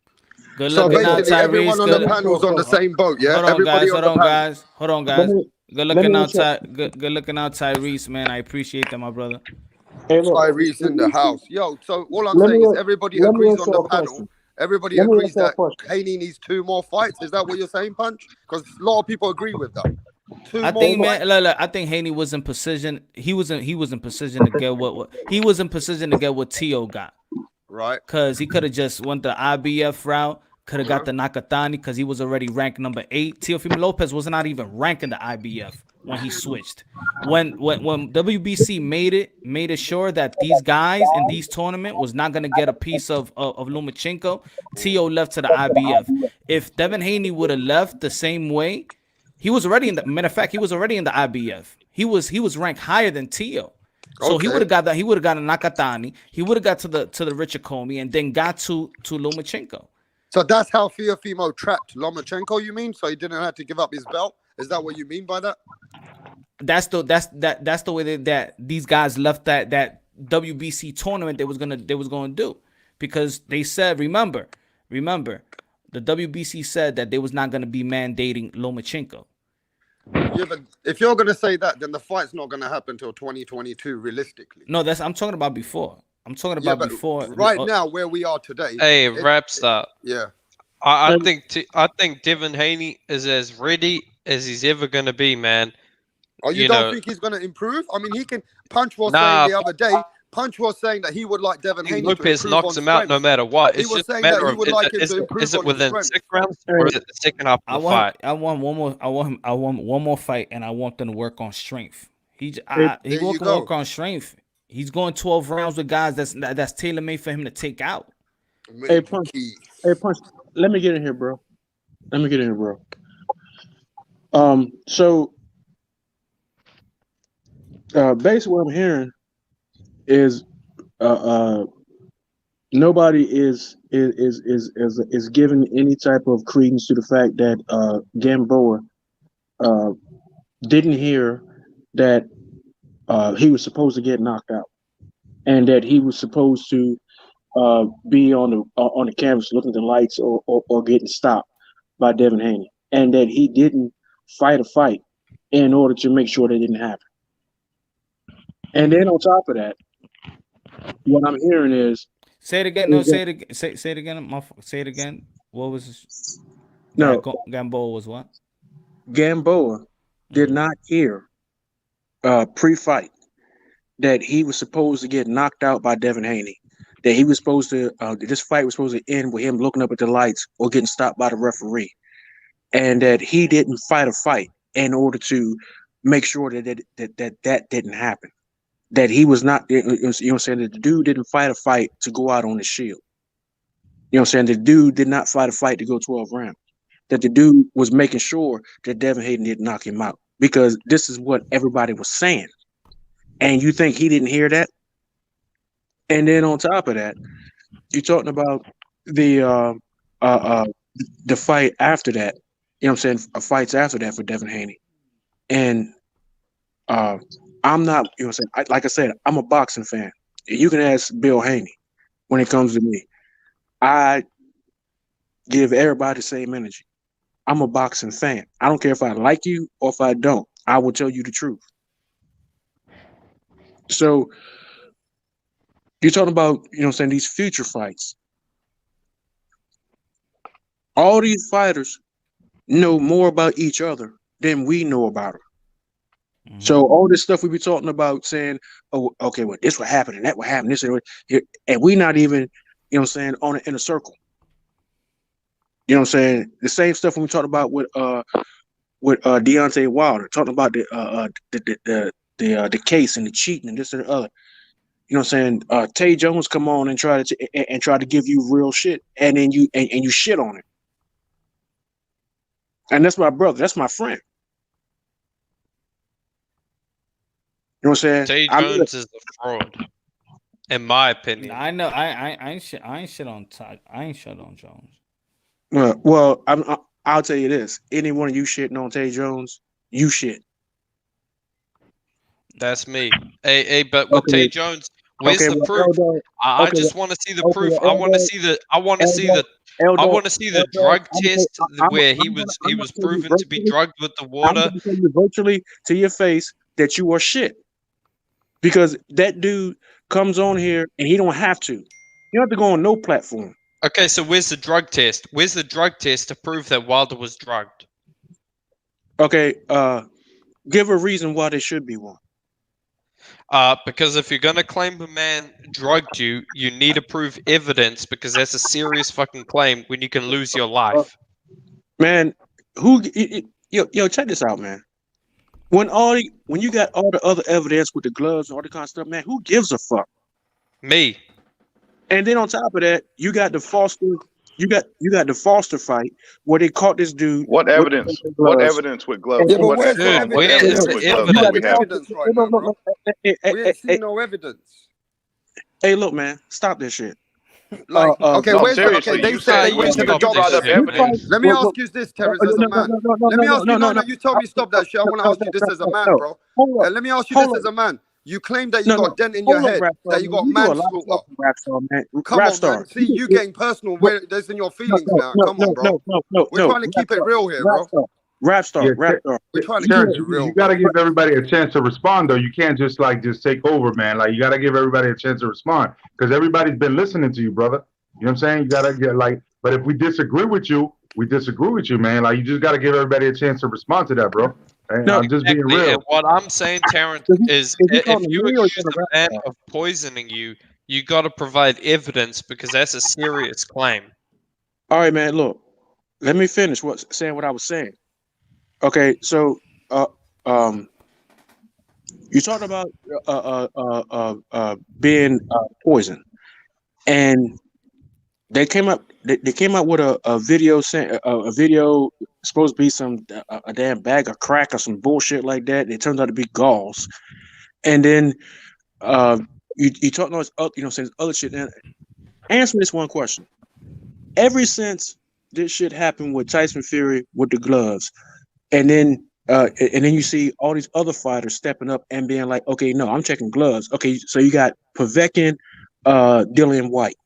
Good looking out, Tyrese. Everyone on the panel's on the same boat, yeah? Hold on, guys. Good looking out, Tyrese, man. I appreciate that, my brother. Tyrese in the house. Yo, so all I'm saying is everybody agrees on the panel. Everybody agrees that Haney needs 2 more fights. Is that what you're saying, Punch? Because a lot of people agree with that. I think Haney was in position. He was in position to get what Teo got. Right. Because he could have just went the IBF route. Could have got the Nakatani because he was already ranked number 8. Teofimo Lopez was not even ranking the IBF when he switched. When WBC made it sure that these guys in these tournament was not gonna get a piece of Lomachenko, Teo left to the IBF. If Devin Haney would have left the same way, he was already in the matter of fact, he was already in the IBF. He was ranked higher than Teo. So he would have got that. He would have got a Nakatani. He would have got to the Richard Comey and then got to Lomachenko. So that's how Teofimo trapped Lomachenko, you mean? So he didn't have to give up his belt? Is that what you mean by that? That's the way that these guys left that WBC tournament they was gonna do, because they said remember the WBC said that they was not gonna be mandating Lomachenko. Yeah, but if you're gonna say that, then the fight's not gonna happen until 2022, realistically. No, I'm talking about before. I'm talking about before. Right now, where we are today. Hey, wrap stop. Yeah. I think Devin Haney is as ready as he's ever gonna be, man. Oh, you don't think he's gonna improve? I mean, he can. Punch was saying the other day. Punch was saying that he would like Devin Haney. Lopez knocks him out no matter what. It's just a matter of is it within 6 rounds or is it the second half of the fight? I want one more. I want one more fight, and I want them to work on strength. He won't work on strength. He's going 12 rounds with guys that's tailor made for him to take out. Hey Punch. Let me get in here, bro. So basically what I'm hearing is nobody is giving any type of credence to the fact that Gamboa didn't hear that he was supposed to get knocked out, and that he was supposed to be on the canvas looking at the lights or getting stopped by Devin Haney, and that he didn't fight a fight in order to make sure that didn't happen. And then on top of that, what I'm hearing is say it again. No, say it again. Say it again. Say it again. What was Gamboa was what? Gamboa did not hear pre-fight that he was supposed to get knocked out by Devin Haney. That he was supposed to this fight was supposed to end with him looking up at the lights or getting stopped by the referee, and that he didn't fight a fight in order to make sure that didn't happen. That he was not, you know what I'm saying, that the dude didn't fight a fight to go out on his shield. You know what I'm saying? The dude did not fight a fight to go 12 rounds. That the dude was making sure that Devin Haney didn't knock him out, because this is what everybody was saying. And you think he didn't hear that? And then on top of that, you're talking about the fight after that. You know what I'm saying? Fights after that for Devin Haney. And I'm not, you know what I'm saying? Like I said, I'm a boxing fan. You can ask Bill Haney when it comes to me. I give everybody the same energy. I'm a boxing fan. I don't care if I like you or if I don't. I will tell you the truth. So you're talking about, you know what I'm saying, these future fights. All these fighters know more about each other than we know about them. Mm-hmm. So all this stuff we be talking about, saying, oh, okay, well, this will happen and that will happen, this and we not even, you know what I'm saying, in a circle. You know what I'm saying? The same stuff when we talked about with Deontay Wilder, talking about the case and the cheating and this and the other. You know what I'm saying? Tay Jones come on and try to give you real shit, and then you shit on it. And that's my brother. That's my friend. You know what I'm saying? Tay Jones is a fraud, in my opinion. I know. I ain't shit on Jones. Well, I'll tell you this: any one of you shitting on Tay Jones, you shit. That's me. Hey, but with Tay Jones, where's the proof? I just want to see the proof. I want to see the drug test where he was proven to be drugged with the water. I'm going to tell you virtually to your face that you are shit, because that dude comes on here and he don't have to. You don't have to go on no platform. Okay, so where's the drug test? Where's the drug test to prove that Wilder was drugged? Okay, give a reason why there should be one. Because if you're gonna claim a man drugged you, you need to prove evidence, because that's a serious fucking claim when you can lose your life. Man, yo, check this out, man. When you got all the other evidence with the gloves and all the kind of stuff, man, who gives a fuck? Me. And then on top of that, you got the Foster. You got the Foster fight where they caught this dude. What evidence? What evidence with gloves? Yeah, but where's the evidence right now, bro? We ain't seen no evidence. Hey, look, man, stop this shit. Like, okay, no, where's seriously, they said they went to the doctor. Let me ask you this, Terrence, as a man. Let me ask you. No, you told me stop that shit. I want to ask you this as a man, bro. Let me ask you this as a man. You claim that you got dent in your head, that you got manslaughter. Come on, man. See, you getting personal where there's in your feelings now. Come on, bro. We're trying to keep it real here, bro. Rap star. We're trying to keep it real. You got to give everybody a chance to respond, though. You can't just take over, man. Like, you got to give everybody a chance to respond, because everybody's been listening to you, brother. You know what I'm saying? You got to get but if we disagree with you, man. Like, you just got to give everybody a chance to respond to that, bro. No, I'm just being real. And what I'm saying, Terrence, is if you accuse a man of poisoning you, you got to provide evidence, because that's a serious claim. All right, man. Look, let me finish what I was saying. Okay, so you talked about being poisoned, and they came up with a video saying a video supposed to be some a damn bag of crack or some bullshit like that. It turned out to be gauze, and then you talking about saying other shit. And answer me this one question: ever since this shit happened with Tyson Fury with the gloves, and then And then you see all these other fighters stepping up and being like, okay, no, I'm checking gloves. Okay, so you got Povetkin, Dillian White.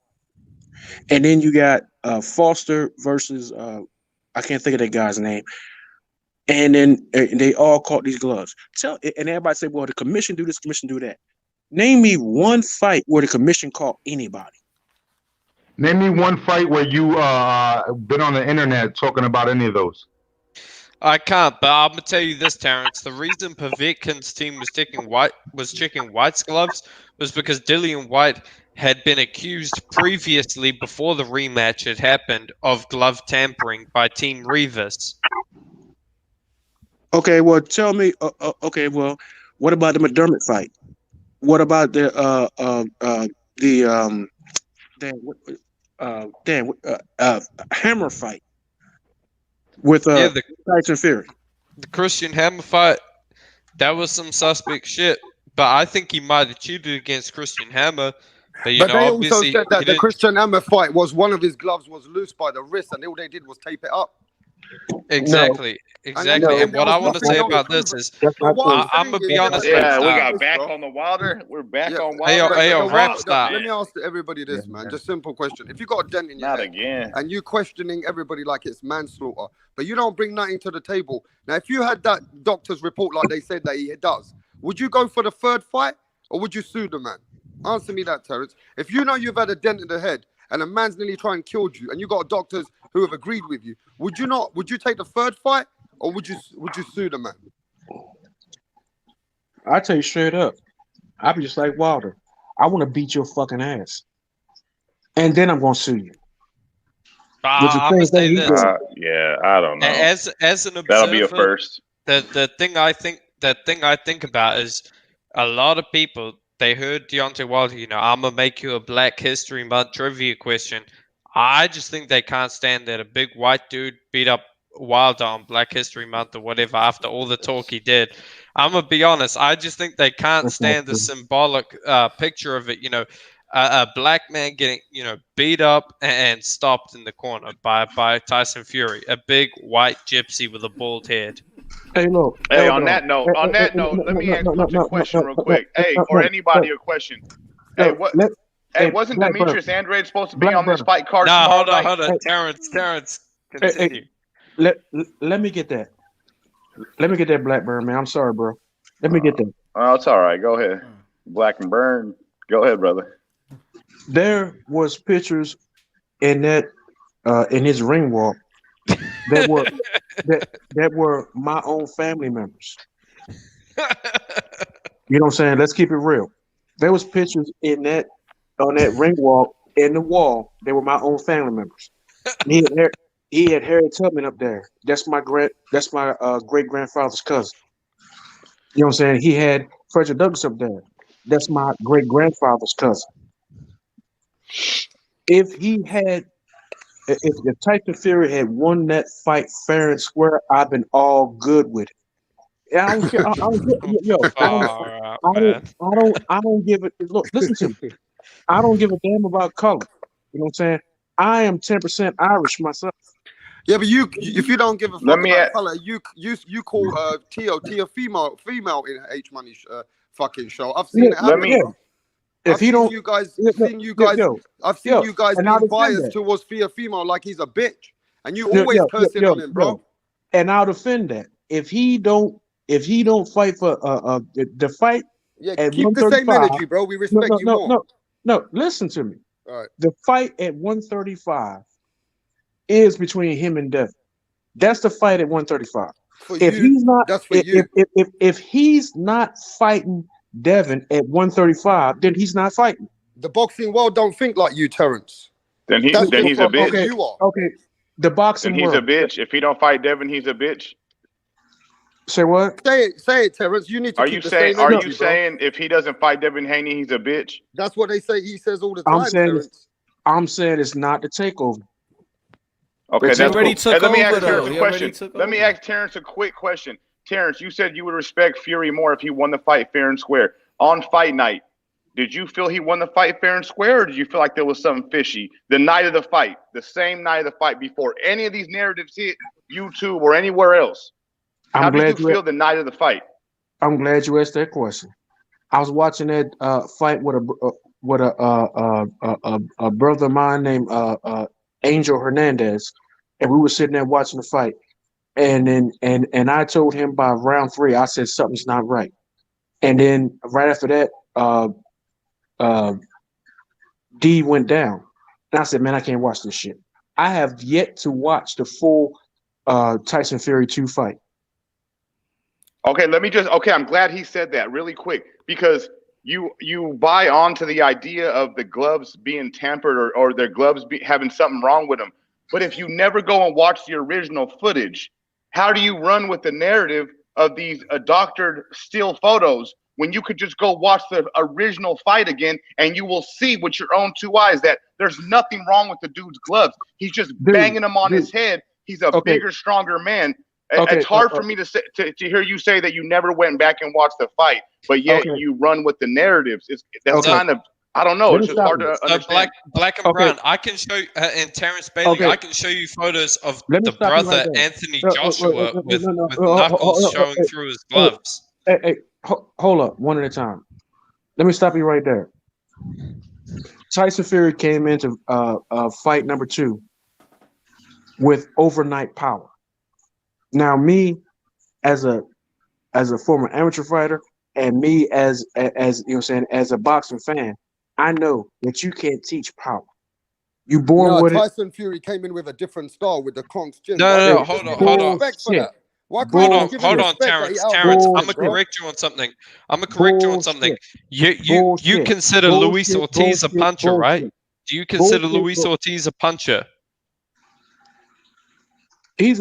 And then you got Foster versus I can't think of that guy's name. And then they all caught these gloves. And everybody say, well, the commission do this, commission do that. Name me one fight where the commission caught anybody. Name me one fight where you been on the internet talking about any of those. I can't, but I'm gonna tell you this, Terrence. The reason Povetkin's team was checking White's gloves was because Dillian White had been accused previously, before the rematch had happened, of glove tampering by Team Rivas. Okay, well, tell me. Okay, well, what about the McDermott fight? What about the Hammer fight with the Tyson Fury? The Christian Hammer fight, that was some suspect shit. But I think he might have cheated against Christian Hammer. But But they also said that the Christian Hammer fight was one of his gloves was loose by the wrist, and all they did was tape it up. Exactly. And what I want to say about this is, I'm gonna be honest. Yeah, we got back on the Wilder. We're back on Wilder. Let me ask everybody this, man. Just simple question: if you got a dent in your head, again, and you questioning everybody like it's manslaughter, but you don't bring nothing to the table. Now, if you had that doctor's report like they said that he does, would you go for the third fight or would you sue the man? Answer me that, Terrence. If you know you've had a dent in the head and a man's nearly trying to kill you, and you got doctors who have agreed with you, would you not? Would you take the third fight, or would you sue the man? I tell you straight up, I'd be just like Wilder. I want to beat your fucking ass, and then I'm gonna sue you. I'm gonna say this. Yeah, I don't know. As an observer, that'll be a first. The thing I think about is a lot of people. They heard Deontay Wilder, I'm going to make you a Black History Month trivia question. I just think they can't stand that a big white dude beat up Wilder on Black History Month or whatever after all the talk he did. I'm going to be honest. I just think they can't stand the symbolic picture of it, a black man getting, beat up and stopped in the corner by Tyson Fury, a big white gypsy with a bald head. Hey, look. Hey, on that note, let me ask a question real quick. Hey, or anybody a question. Hey, wasn't Demetrius Andrade supposed to be on this fight card? No, hold on. Terrence, continue. Let me get that. Let me get that, Blackburn, man. I'm sorry, bro. Let me get that. Oh, it's all right. Go ahead. Black and Burn. Go ahead, brother. There was pictures in that in his ring walk that were that were my own family members. You know what I'm saying? Let's keep it real. There was pictures in that on that ring walk in the wall. They were my own family members. He had Harry Tubman up there. That's my great grandfather's cousin. You know what I'm saying? He had Frederick Douglass up there. That's my great grandfather's cousin. If Tyson Fury had won that fight fair and square, I've been all good with it. I don't care. I don't give it. Look, listen to me. I don't give a damn about color. You know what I'm saying? I am 10% Irish myself. Yeah, but if you don't give a fuck about color, you call Teofimo female in H Money fucking show. I've seen it happen. I've seen you guys being biased towards Teofimo like he's a bitch, and you always cursing on him, bro. And I'll defend that. If he don't fight for the fight, keep the same energy, bro. We respect you more. No, listen to me. All right. The fight at 135 is between him and Devin. That's the fight at 135. If he's not fighting Devin at 135, then he's not fighting. The boxing world don't think like you, Terrence. Then he's a bitch. Okay, you are. Okay. The boxing world. He's a bitch. If he don't fight Devin, he's a bitch. Say what? Say it, Terrence. You need to. Are you saying if he doesn't fight Devin Haney, he's a bitch? That's what they say. He says all the time. I'm saying it's not the takeover. Okay, that's already cool. took Let me over, ask Terrence though. a question. Let me ask Terrence a quick question. Terrence, you said you would respect Fury more if he won the fight fair and square. On fight night, did you feel he won the fight fair and square, or did you feel like there was something fishy the night of the fight, the same night of the fight, before any of these narratives hit YouTube or anywhere else? How did you feel the night of the fight? I'm glad you asked that question. I was watching that fight with a brother of mine named Angel Hernandez, and we were sitting there watching the fight. And I told him by round 3, I said something's not right. And then right after that, D went down, and I said, "Man, I can't watch this shit." I have yet to watch the full Tyson Fury 2 fight. Okay, I'm glad he said that really quick, because you buy onto the idea of the gloves being tampered or their gloves having something wrong with them. But if you never go and watch the original footage, how do you run with the narrative of these doctored still photos when you could just go watch the original fight again and you will see with your own 2 eyes that there's nothing wrong with the dude's gloves. He's just banging them on his head. He's a bigger, stronger man. It's hard for me to hear you say that you never went back and watched the fight, but yet you run with the narratives. That's kind of, I don't know. It's just hard to understand. Black and Brown, I can show you, and Terrence Bailey, I can show you photos of the brother Anthony Joshua with knuckles showing through his gloves. Hey, hold up, one at a time. Let me stop you right there. Tyson Fury came into fight number 2 with overnight power. Now, me as a former amateur fighter, and me as you know what I'm saying, as a boxing fan, I know that you can't teach power. You born with Tyson Fury came in with a different style with the Kronk's chin. No, hold on. Hold on, Terrence. I'm gonna correct you on something. You consider Luis Ortiz a puncher, right? Do you consider Luis Ortiz a puncher? He's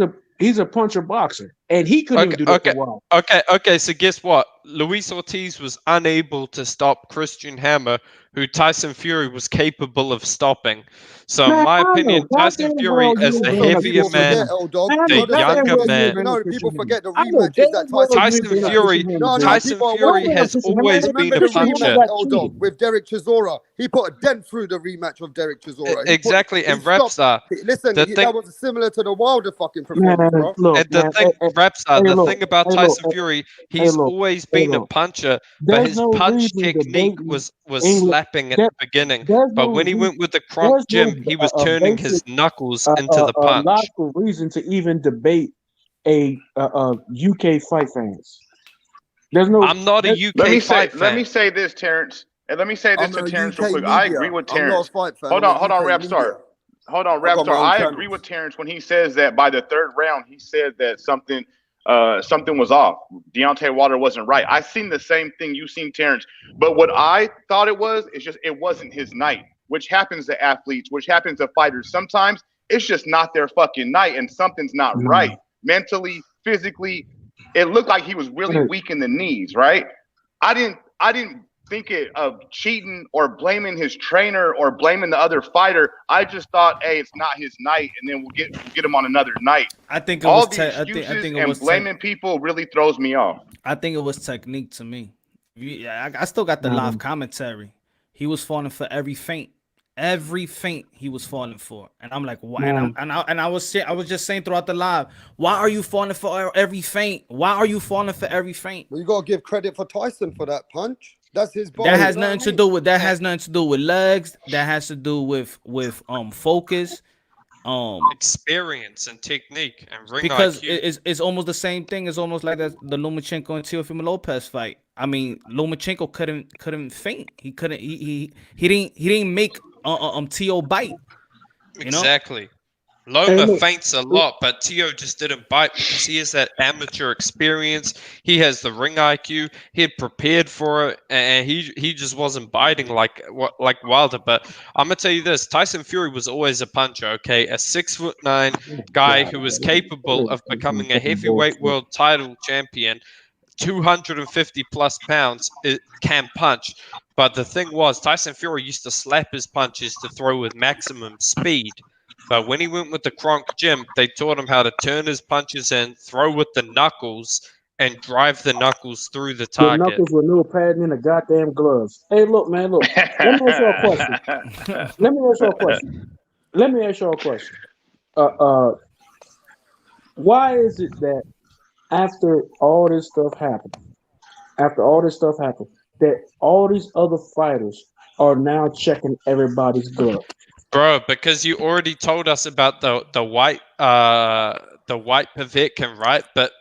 a puncher boxer, and he couldn't even do that for a while. Okay. So guess what? Luis Ortiz was unable to stop Christian Hammer, who Tyson Fury was capable of stopping. So, in my opinion, Tyson Fury, as the heavier man, the younger man, No, people forget the rematches that Tyson Fury has always been a puncher. With Derek Chisora, he put a dent through the rematch of Derek Chisora. Exactly, and Repstar. Listen, that was similar to the Wilder fucking performance, bro. And the thing about Tyson Fury, he's always been a puncher, but his punch technique was slapping at the beginning. But when he went with the Kronk Gym, he was turning his knuckles into the punch. Logical reason to even debate a UK fight fans. I'm not a UK fight fan. Let me say this, Terrence, and let me say this to Terrence real quick. I agree with Terrence. Hold on, Rapstar. I agree with Terrence when he says that by the 3rd round, he said that something was off. Deontay Wilder wasn't right. I seen the same thing you seen, Terrence. But what I thought it wasn't his night, which happens to athletes, which happens to fighters. Sometimes it's just not their fucking night, and something's not right. Mentally, physically, it looked like he was really weak in the knees, right? I didn't think of cheating or blaming his trainer or blaming the other fighter. I just thought, hey, it's not his night, and then we'll get him on another night. I think all these excuses and blaming people really throws me off. I think it was technique to me. I still got the live commentary. He was falling for every feint. Every feint he was falling for, and I'm like, why? And I was just saying throughout the live, why are you falling for every feint? Why are you falling for every feint? Well, you gotta give credit for Tyson for that punch. That's his body. That has nothing to do with legs. That has to do with focus, experience and technique and ring because IQ. It's almost the same thing. It's almost like the Lomachenko and Teofimo Lopez fight. I mean, Lomachenko couldn't feint. He couldn't. He didn't make Teo bite. Exactly. Loma feints a lot, but Teo just didn't bite because he has that amateur experience. He has the ring IQ. He had prepared for it, and he just wasn't biting like Wilder. But I'm gonna tell you this: Tyson Fury was always a puncher. Okay, a 6'9" guy who was capable of becoming a heavyweight world title champion. 250 plus pounds, it can punch. But the thing was, Tyson Fury used to slap his punches to throw with maximum speed. But when he went with the Kronk Gym, they taught him how to turn his punches in, throw with the knuckles, and drive the knuckles through the target. The knuckles with no padding in the goddamn gloves. Hey, look, man, look. Let me ask you a question. Why is it that after all this stuff happened, that all these other fighters are now checking everybody's glove? Bro, because you already told us about the white Povetkin, right? But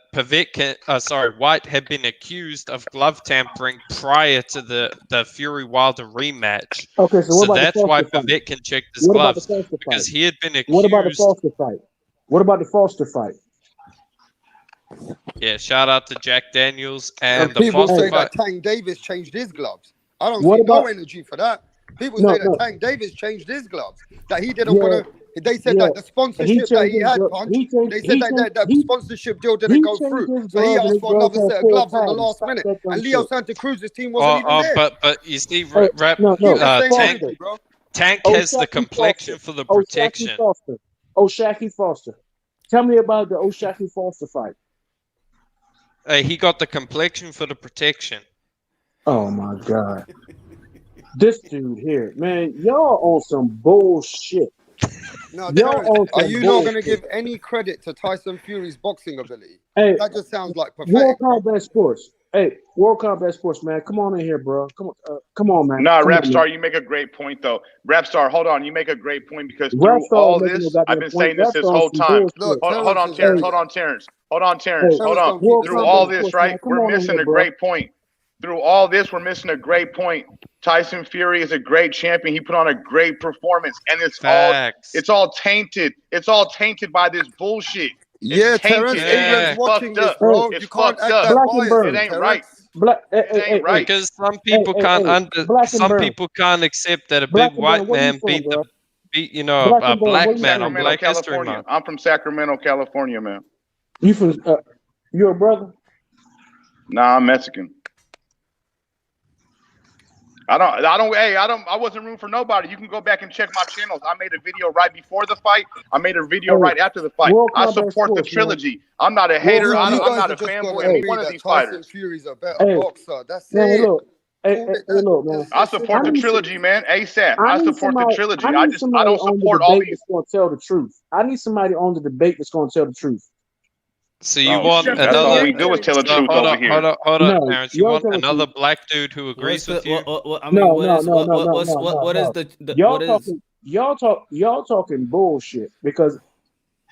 White had been accused of glove tampering prior to the Fury Wilder rematch. Okay, so that's why Povetkin checked his gloves, because he had been accused. What about the Foster fight? What about the Foster fight? Yeah, shout out to Jack Daniels and the people Foster say fight. that Tank Davis changed his gloves. I don't see no energy for that. People say that Tank Davis changed his gloves. That he didn't want to. They said that the sponsorship that he had, Punch. They said that sponsorship deal didn't go through. So he asked for another set of gloves on the last minute. And Leo Santa Cruz's team wasn't even there. But you see, Tank has the complexion for the protection. O'Shaquie Foster. Tell me about the O'Shaquie Foster fight. He got the complexion for the protection. Oh my God. This dude here, man, y'all on some bullshit. No, are you not going to give any credit to Tyson Fury's boxing ability? Hey, that just sounds like pathetic. World Combat Sports. Hey, World Combat Sports, man. Come on in here, bro. Come on, man. Nah, Rapstar, you make a great point, though. Rapstar, hold on. You make a great point because through all this, I've been saying this whole time. Hold on, Terrence. Hold on, Terrence. Through all this, right, we're missing a great point. Through all this, we're missing a great point. Tyson Fury is a great champion. He put on a great performance, and it's all tainted. It's all tainted by this bullshit. Yeah, Terrence, England's watching this, bro. It's you can't fucked act up. that It ain't right. It ain't right. Because some people can't accept that a big white man beat a black man on Black History Month. I'm from Sacramento, California, man. You from? You're a brother? Nah, I'm Mexican. I wasn't rooting for nobody. You can go back and check my channels. I made a video right before the fight. I made a video right after the fight. I support the trilogy. Man. I'm not a hater. I'm not a fanboy of any one of these fighters. Fury's a better boxer. That's it. Look, man. I support the trilogy, man. ASAP. I support the trilogy. I don't support all these. Going to tell the truth. I need somebody on the debate that's going to tell the truth. So you want another? That's all we do is tell the truth over here. Hold on, Terrence. You want another black dude who agrees with you? What is the? Y'all talking bullshit because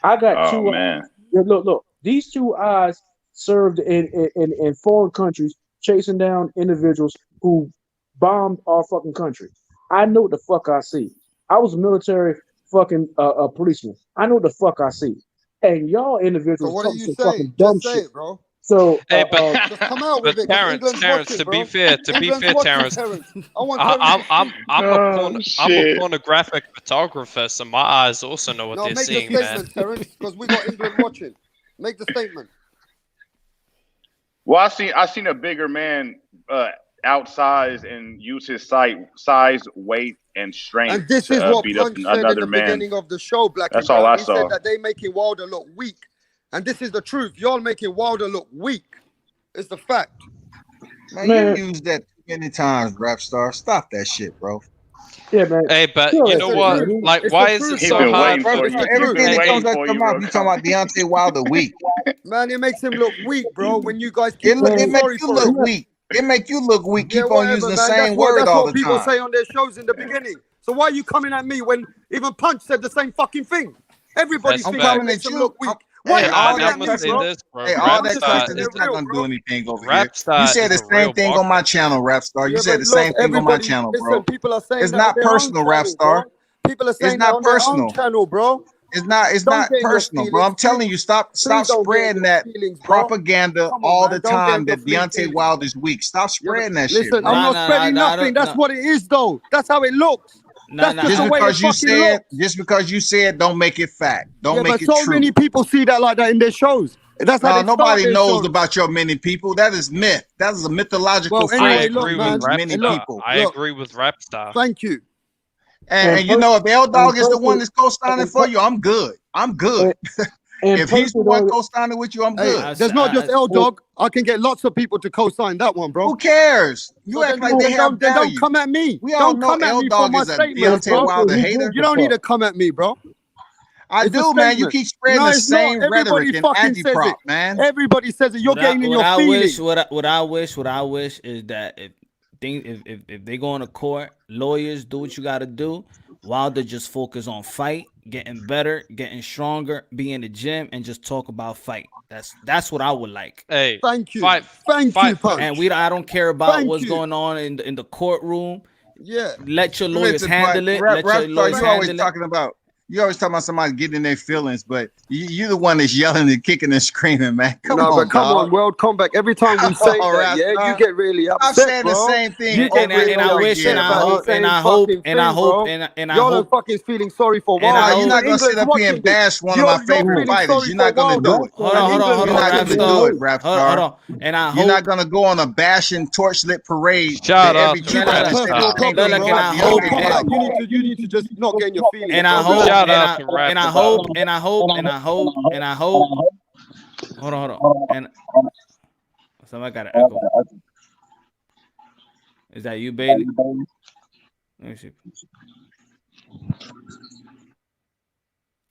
I got two. Man. Look. These two eyes served in foreign countries, chasing down individuals who bombed our fucking country. I know what the fuck I see. I was a military fucking policeman. I know what the fuck I see. And y'all individuals talking some fucking dumb shit, it, bro. So, just come out with it. Terrence, to be fair, Terrence, I'm a pornographic photographer, so my eyes also know what they're seeing, man. Terrence, because we got England watching. Make the statement. Well, I seen a bigger man outsize and use his size, weight, and strength. And this is what beat Punch up said another in the man. beginning of the show, Black. That's all I He saw. said that they making Wilder look weak, and this is the truth. Y'all making Wilder look weak. It's the fact. Man, you used that too many times, Rapstar. Stop that shit, bro. Yeah, man. Hey, but you know what? Like, why is it so hard? Everything that comes out your mouth, you talking about Deontay Wilder weak. Man, it makes him look weak, bro. When you guys keep it makes you look weak. It make you look weak. Keep on using the same word all the time. That's what people say on their shows in the beginning. So why are you coming at me when even Punch said the same fucking thing? Everybody's makes him look weak. Why all that cussing is not gonna do anything over here. You said the same thing on my channel, Rapstar. You said the same thing on my channel, bro. People are saying it's not personal, Rapstar. People are saying it's not personal. Channel, bro. It's not personal, bro. I'm telling you, stop spreading that propaganda all the time that Deontay Wilder's weak. Stop spreading that shit. Listen, I'm not spreading nothing. That's what it is, though. That's how it looks. Just because you said don't make it fact. Don't make it true. So many people see that like that in their shows. That's how nobody knows about your many people. That is myth. That is a mythological thing. I agree with Rapstar. Thank you. And you know, if L-Dog is the one that's co-signing for you, I'm good. I'm good. If he's the one co-signing with you, I'm good. There's not just L-Dog. I can get lots of people to co-sign that one, bro. Who cares? You act like they have value. Don't come at me. We all know L-Dog is a Deontay Wilder hater. You don't need to come at me, bro. I do, man. You keep spreading the same rhetoric and agitprop, man. Everybody says it. You're getting in your feelings. What I wish is that if they go into court, lawyers do what you got to do. Wilder just focus on fight, getting better, getting stronger, be in the gym, and just talk about fight. That's what I would like. Hey, thank you, thank you, Punch. And I don't care about what's going on in the courtroom. Yeah, let your lawyers handle it. Let your lawyers handle it. You always talking about somebody getting in their feelings, but you're the one that's yelling and kicking and screaming, man. Come on, World Comeback. Every time we say that, you get really upset. I'm saying the same thing. Y'all are fucking feeling sorry for Wilder. You're not gonna sit up here and bash one of my favorite fighters. You're not gonna do it. Hold on, and I hope you're not gonna go on a bashing torchlit parade. Shut up. You need to just not get in your feelings. And I hope. Hold on. And somebody got an echo. Is that you, Bailey? Let me see.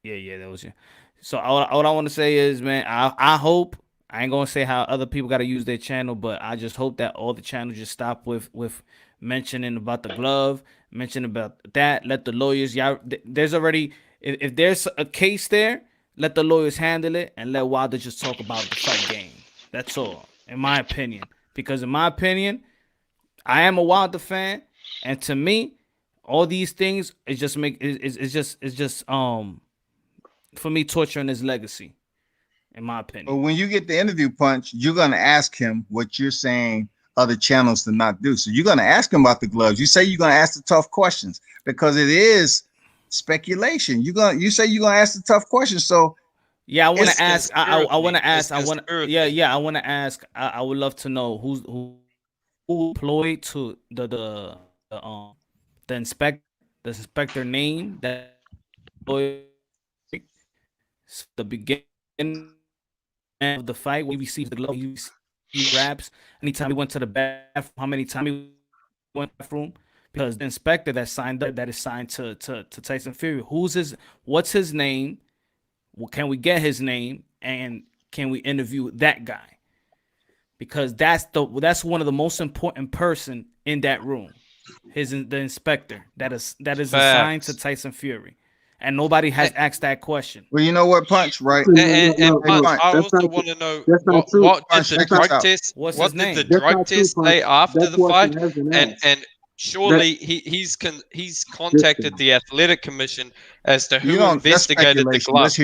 Yeah, that was you. So all I want to say is, man, I hope, I ain't gonna say how other people got to use their channel, but I just hope that all the channels just stop with mentioning about the glove, mentioning about that. Let the lawyers, there's already, if there's a case there, let the lawyers handle it and let Wilder just talk about the fight game. That's all, in my opinion. Because in my opinion, I am a Wilder fan, and to me, all these things is just for me torturing his legacy, in my opinion. But when you get the interview, Punch, you're gonna ask him what you're saying other channels to not do. So you're gonna ask him about the gloves. You say you're gonna ask the tough questions because it is speculation. You say you're gonna ask the tough questions. So yeah, I want to ask. I want to ask. I want to ask. I would love to know who employed to the inspector name that the beginning of the fight when he receives the glove, he raps. Anytime he went to the bathroom, how many times he went to the bathroom? Because the inspector that signed up, that is signed to Tyson Fury, what's his name? Well, can we get his name, and can we interview that guy? Because that's one of the most important person in that room. The inspector that is assigned to Tyson Fury. And nobody has asked that question. Well, you know what, Punch, right? And Punch, I also want to know what did the drug test? What did the drug test say after the fight? And surely he's contacted the athletic commission as to who investigated the gloves.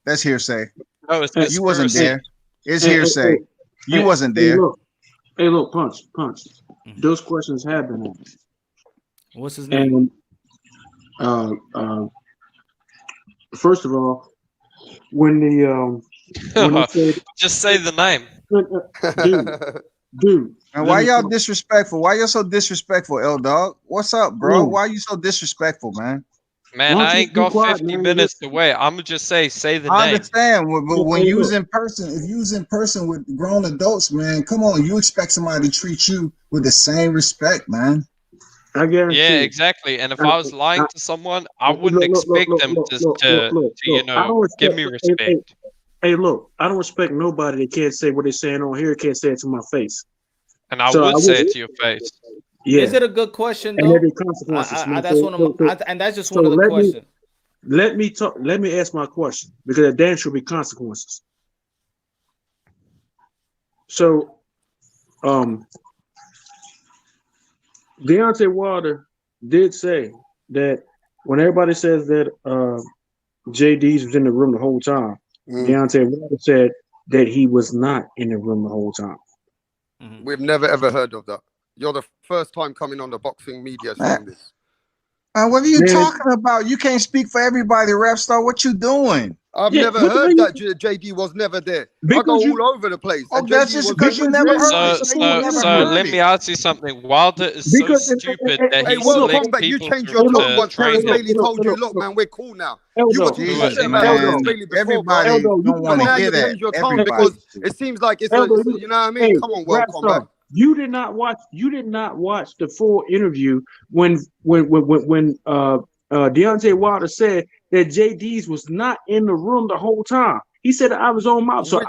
That's hearsay. No, it's you wasn't there. It's hearsay. You wasn't there. Hey, look, Punch. Those questions have been asked. What's his name? And first of all, when just say the name, dude. And why y'all disrespectful? Why y'all so disrespectful, L Dog? What's up, bro? Why are you so disrespectful, man? Man, I ain't got 50 minutes to wait. I'm gonna just say the name. I understand, but when you was in person, if you was in person with grown adults, man, come on, you expect somebody to treat you with the same respect, man. I guarantee. Yeah, exactly. And if I was lying to someone, I wouldn't expect them to give me respect. Hey, look, I don't respect nobody that can't say what they're saying on here, can't say it to my face. And I would say it to your face. Yeah. Is it a good question though? And there be consequences. And that's just one of the questions. Let me talk. Let me ask my question because there should be consequences. So, Deontay Wilder did say that when everybody says that JD's was in the room the whole time, Deontay Wilder said that he was not in the room the whole time. We've never ever heard of that. You're the first time coming on the boxing media saying this. What are you talking about? You can't speak for everybody, Rap Star. What you doing? I've never heard that JD was never there. I go all over the place. Oh, that's just because you never heard it. So let me ask you something. Wilder is so stupid that he selects people you changed your tone once Bailey told you, look, man, we're cool now. You were everybody don't want to hear that. Because it seems like it's, you know what I mean? Come on, World Comeback. You did not watch the full interview when Deontay Wilder said that JD's was not in the room the whole time. He said it out of his own mouth. So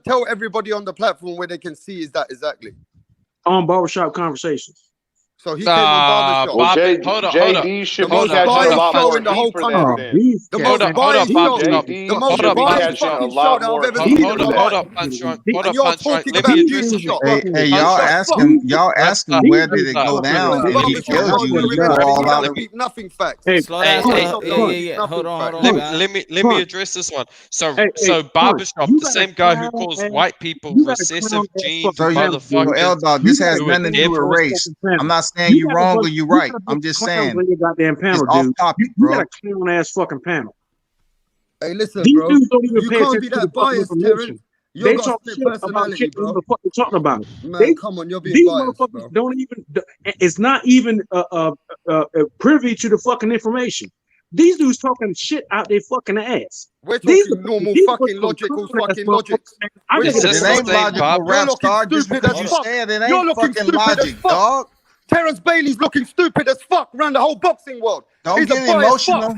tell everybody on the platform where they can see is that exactly on Barbershop Conversations. So he came on Barbershop. Well, JD should be catching a lot more heat for that then. The most biased show. The most biased fucking show that I've ever seen. Hold up, Punchline. Hey, y'all ask him where did it go down, and he tells you all out of nothing facts. Hold on. Let me address this one. So Barbershop, the same guy who calls white people recessive genes, motherfuckers. L-Dog, this has nothing to do with race. I'm not saying you wrong or you right. I'm just saying it's off topic, you bro. got a clown ass fucking panel. Hey, listen, these bro. dudes don't even You pay can't attention be to that the fucking biased, information. They talk shit about shit bro. the fuck they're talking about. Man, come on, you're being these biased, motherfuckers bro. don't even. It's not even privy to the fucking information. These dudes talking shit out their fucking ass. We're talking normal fucking logical fucking logic. It ain't logical, rap star. Just because you said it ain't fucking logic, dog. Terrence Bailey's looking stupid as fuck around the whole boxing world. Don't get emotional.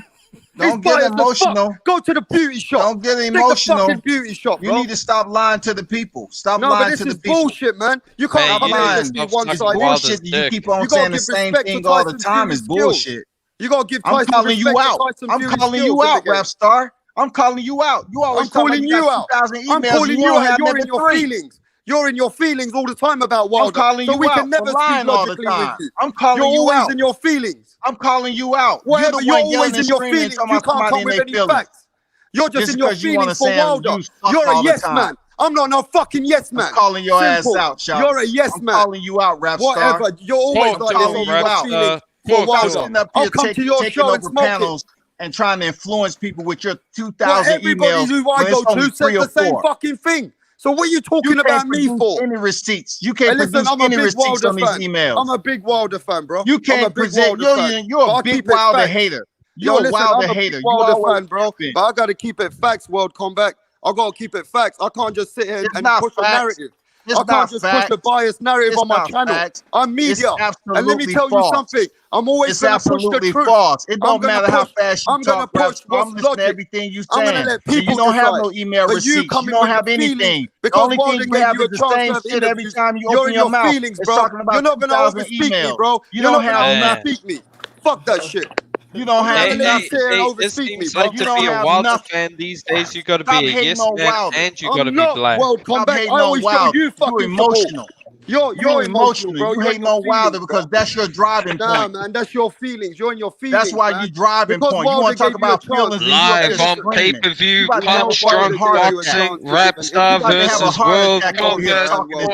Don't get emotional. Go to the beauty shop. Don't get emotional. Beauty shop, bro. You need to stop lying to the people. Stop but lying this to the is people. bullshit, man. You can't come in and just be one It's side. bullshit. You keep on saying the same thing all the time. It's bullshit. You gotta give I'm Tyson calling you out. I'm calling you out, rap star. I'm calling you out. You always calling you out. I'm calling you out. You're in your feelings. You're in your feelings all the time about Wilder. I'm calling you so we out. can never speak logically with you. I'm calling you You're out. always in your feelings. I'm calling you out. Whatever, you're always in your feelings. You can't come with any facts. You're just in your feelings for Wilder. You're a yes man. I'm not no fucking yes man. I'm calling your ass out, Shaq. You're a yes man. I'm calling you out, rap star. Whatever. You're always like this on your feelings for Wilder. I'll come to your show and smoke it. And trying to influence people with your 2,000 everybody emails. Who I go to says the same fucking thing. So what are you talking about me for? Any receipts? You can't produce any receipts on these emails. I'm a big Wilder fan, bro. You can't present. You're a big Wilder hater. You're a Wilder hater. You Wilder fan, bro. But I gotta keep it facts, World Combat. I gotta keep it facts. I can't just sit here and push a narrative. I can't just push a biased narrative on my channel. I'm media. And let me tell you something. I'm always going to push the truth. False. It don't matter how fast you I'm going to push what's logic. Everything you I'm going to let people you don't decide. have no email receipts. You don't have anything. The only thing you have is the same shit every time you open your mouth. Feelings, bro. You're not going to overspeak me, bro. You don't have overspeak me. Fuck that shit. You don't have nothing. It seems like to be a Wilder fan these days, you got to be a yes man and you got to be black. World Combat. I always show you fucking emotional. You're emotional, bro. You hating on Wilder because that's your driving point. Nah, man, that's your feelings. You're in your feelings. That's why you driving point. You want to talk about feelings? Live on pay-per-view, Punch Drunk Boxing, Rap Star versus World Combat.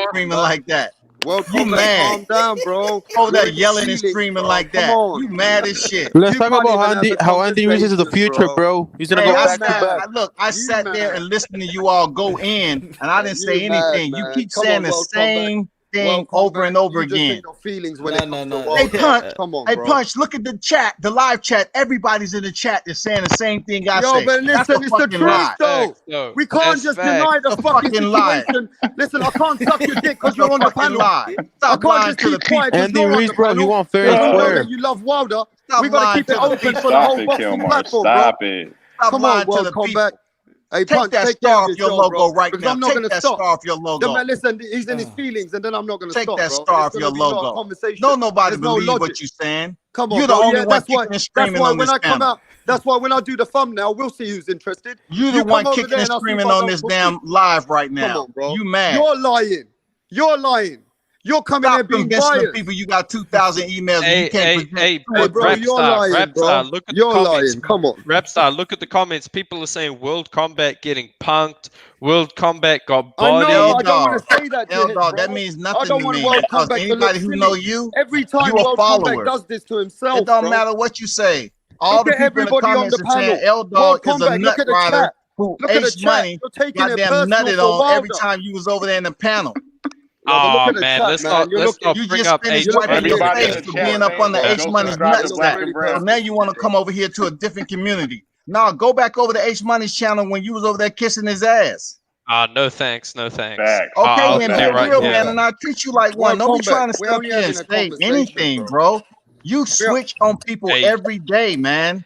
Screaming like that. Well, you mad? Calm down, bro. Over there yelling and screaming like that. You mad as shit. Let's talk about how Andy reaches the future, bro. He's gonna go back to back. Look, I sat there and listened to you all go in, and I didn't say anything. You keep saying the same thing over and over again. Hey, Punch, come on, hey, Punch, look at the chat, the live chat. Everybody's in the chat. They're saying the same thing I say. Yo, but listen, it's the truth, though. We can't just deny the fucking situation. Listen, I can't suck your dick because you're on the panel. I can't just keep quiet. Andy Reese, bro, you want fair and square. You love Wilder. We gotta keep it open for the whole boxing platform, bro. Stop it. Come on, World Combat. Hey, take that star off your logo right now. I'm not take that star off your logo. Man, listen, he's in his feelings, and then I'm not going to take stop, that star off your logo. No, nobody believes what you're saying. Come on, you're the only one kicking and screaming on this channel. That's why when I do the thumbnail, we'll see who's interested. You're the one kicking and screaming on this damn live right now. Come on, bro. You mad? You're lying. You're lying. You're coming here being biased. People, you got 2,000 emails. And you can't hey, bro, you're lying, bro. Look at you're the comments. Lying. Come on, Rapstar, look at the comments. People are saying World Combat getting punked. World Combat got bodied. I don't want to say that to him, bro. That means nothing I don't to want me. World Combat Anybody who know you, every time you a World follower. Combat does this to himself, it don't matter what you say. All the people in the comments are saying L-Dog is a nut rider who H Money goddamn nutted on every time you was over there in the panel. Oh man, let's not bring up H Money. Your face for being up on the H Money's nutsack. So now you want to come over here to a different community. Nah, go back over to H Money's channel when you was over there kissing his ass. No thanks, no thanks. Okay, then be real, man, and I treat you like one. Don't be trying to step here and say anything, bro. You switch on people every day, man.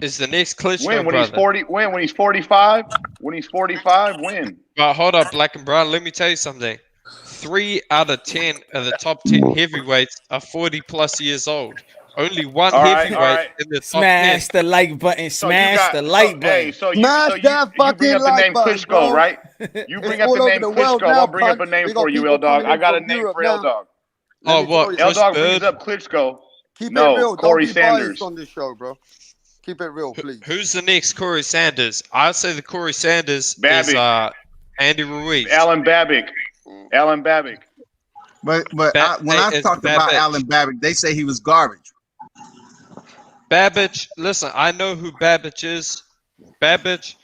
is the next Klitschko when brother. He's 40. When he's 45. When he's 45. When? But hold up, Black and Brown. Let me tell you something. 3 out of 10 of the top 10 heavyweights are 40+ years old. Only one heavyweight in the top 10. Smash the like button. Smash the like button. Hey, so you bring up the name Klitschko, right? You bring up the name Klitschko. I'll bring up a name for you, L Dog. I got a name for L Dog. Oh, what? L Dog brings up Klitschko. Keep it real. Corey Don't be Sanders biased on this show, bro. Keep it real, please. Who's the next Corey Sanders? I'd say the Corey Sanders is Andy Ruiz. Alan Babic. But when I talked about Alan Babic, they say he was garbage. Babbage, listen, I know who Babbage is. Babbage,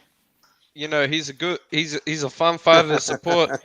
you know, he's a fun fighter to support.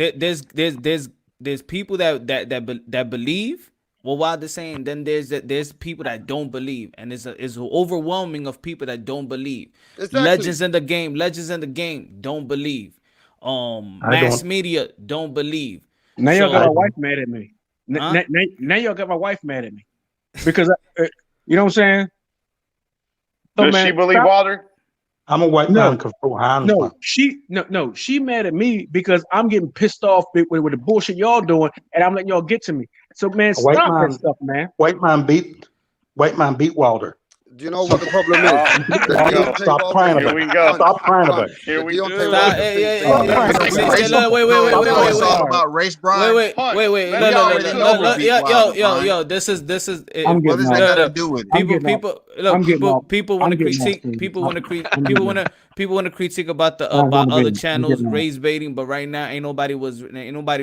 there's people that believe what Wilder's saying. Then there's people that don't believe, and it's an overwhelming of people that don't believe. Exactly. Legends in the game don't believe. Mass media don't believe. Now y'all got my wife mad at me. Now y'all got my wife mad at me because you know what I'm saying. So, Does she believe Wilder? I'm a white man. She mad at me because I'm getting pissed off with the bullshit y'all doing, and I'm letting y'all get to me. So man, stop that stuff, man. White man beat Wilder. Do you know what the problem is? Stop crying about it. Stop crying about it. Here we go. Wait, about race, Brian. Wait. Yo. This is. What does that got to do with it? People want to critique. People want to critique about the about other channels race baiting, but right now ain't nobody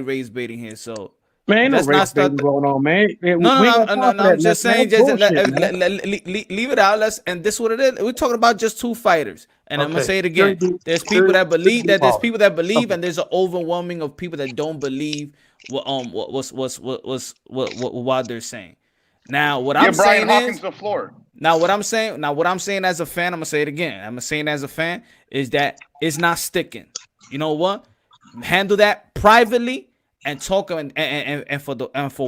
race baiting here. So. Man, ain't no race baiting going on, man. No. I'm just saying, just leave it out. And this is what it is. We're talking about just two fighters, and I'm gonna say it again. There's people that believe that. There's people that believe, and there's an overwhelming of people that don't believe what they're saying. Now, what I'm saying is, the floor. Now, what I'm saying as a fan, I'm gonna say it again. I'm saying as a fan is that it's not sticking. You know what? Handle that privately. And talk and for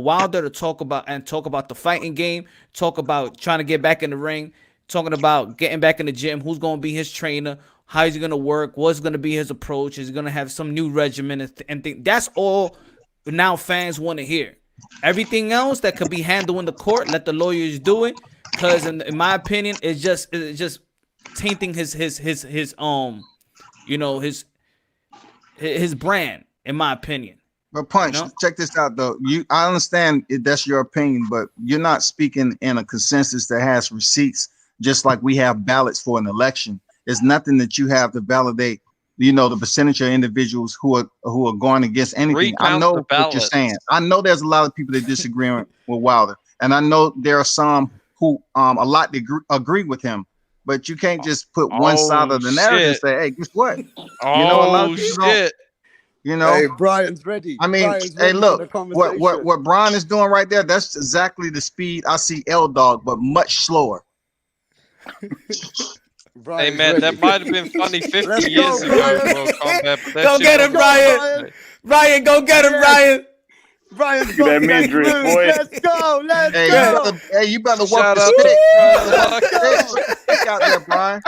Wilder to talk about the fighting game, talk about trying to get back in the ring, talking about getting back in the gym, who's going to be his trainer, how is he going to work, what's going to be his approach, is he going to have some new regimen and think that's all now fans want to hear. Everything else that could be handled in the court, let the lawyers do it, because in my opinion, it's just tainting his brand, in my opinion. But Punch, check this out though. I understand that's your opinion, but you're not speaking in a consensus that has receipts, just like we have ballots for an election. There's nothing that you have to validate, the percentage of individuals who are going against anything. I know what you're saying. I know there's a lot of people that disagree with Wilder, and I know there are some who a lot agree with him. But you can't just put one side of the narrative and say, "Hey, guess what?" A lot of people don't. Hey, Brian's ready. I mean, look, what Brian is doing right there, that's exactly the speed I see L-Dog, but much slower. Hey, man, that might have been funny 50 years ago. Go get him, Brian. Brian, go get him, Brian. Brian's that midriff, boy. Let's go. You better work the stick. Stick out there, Brian.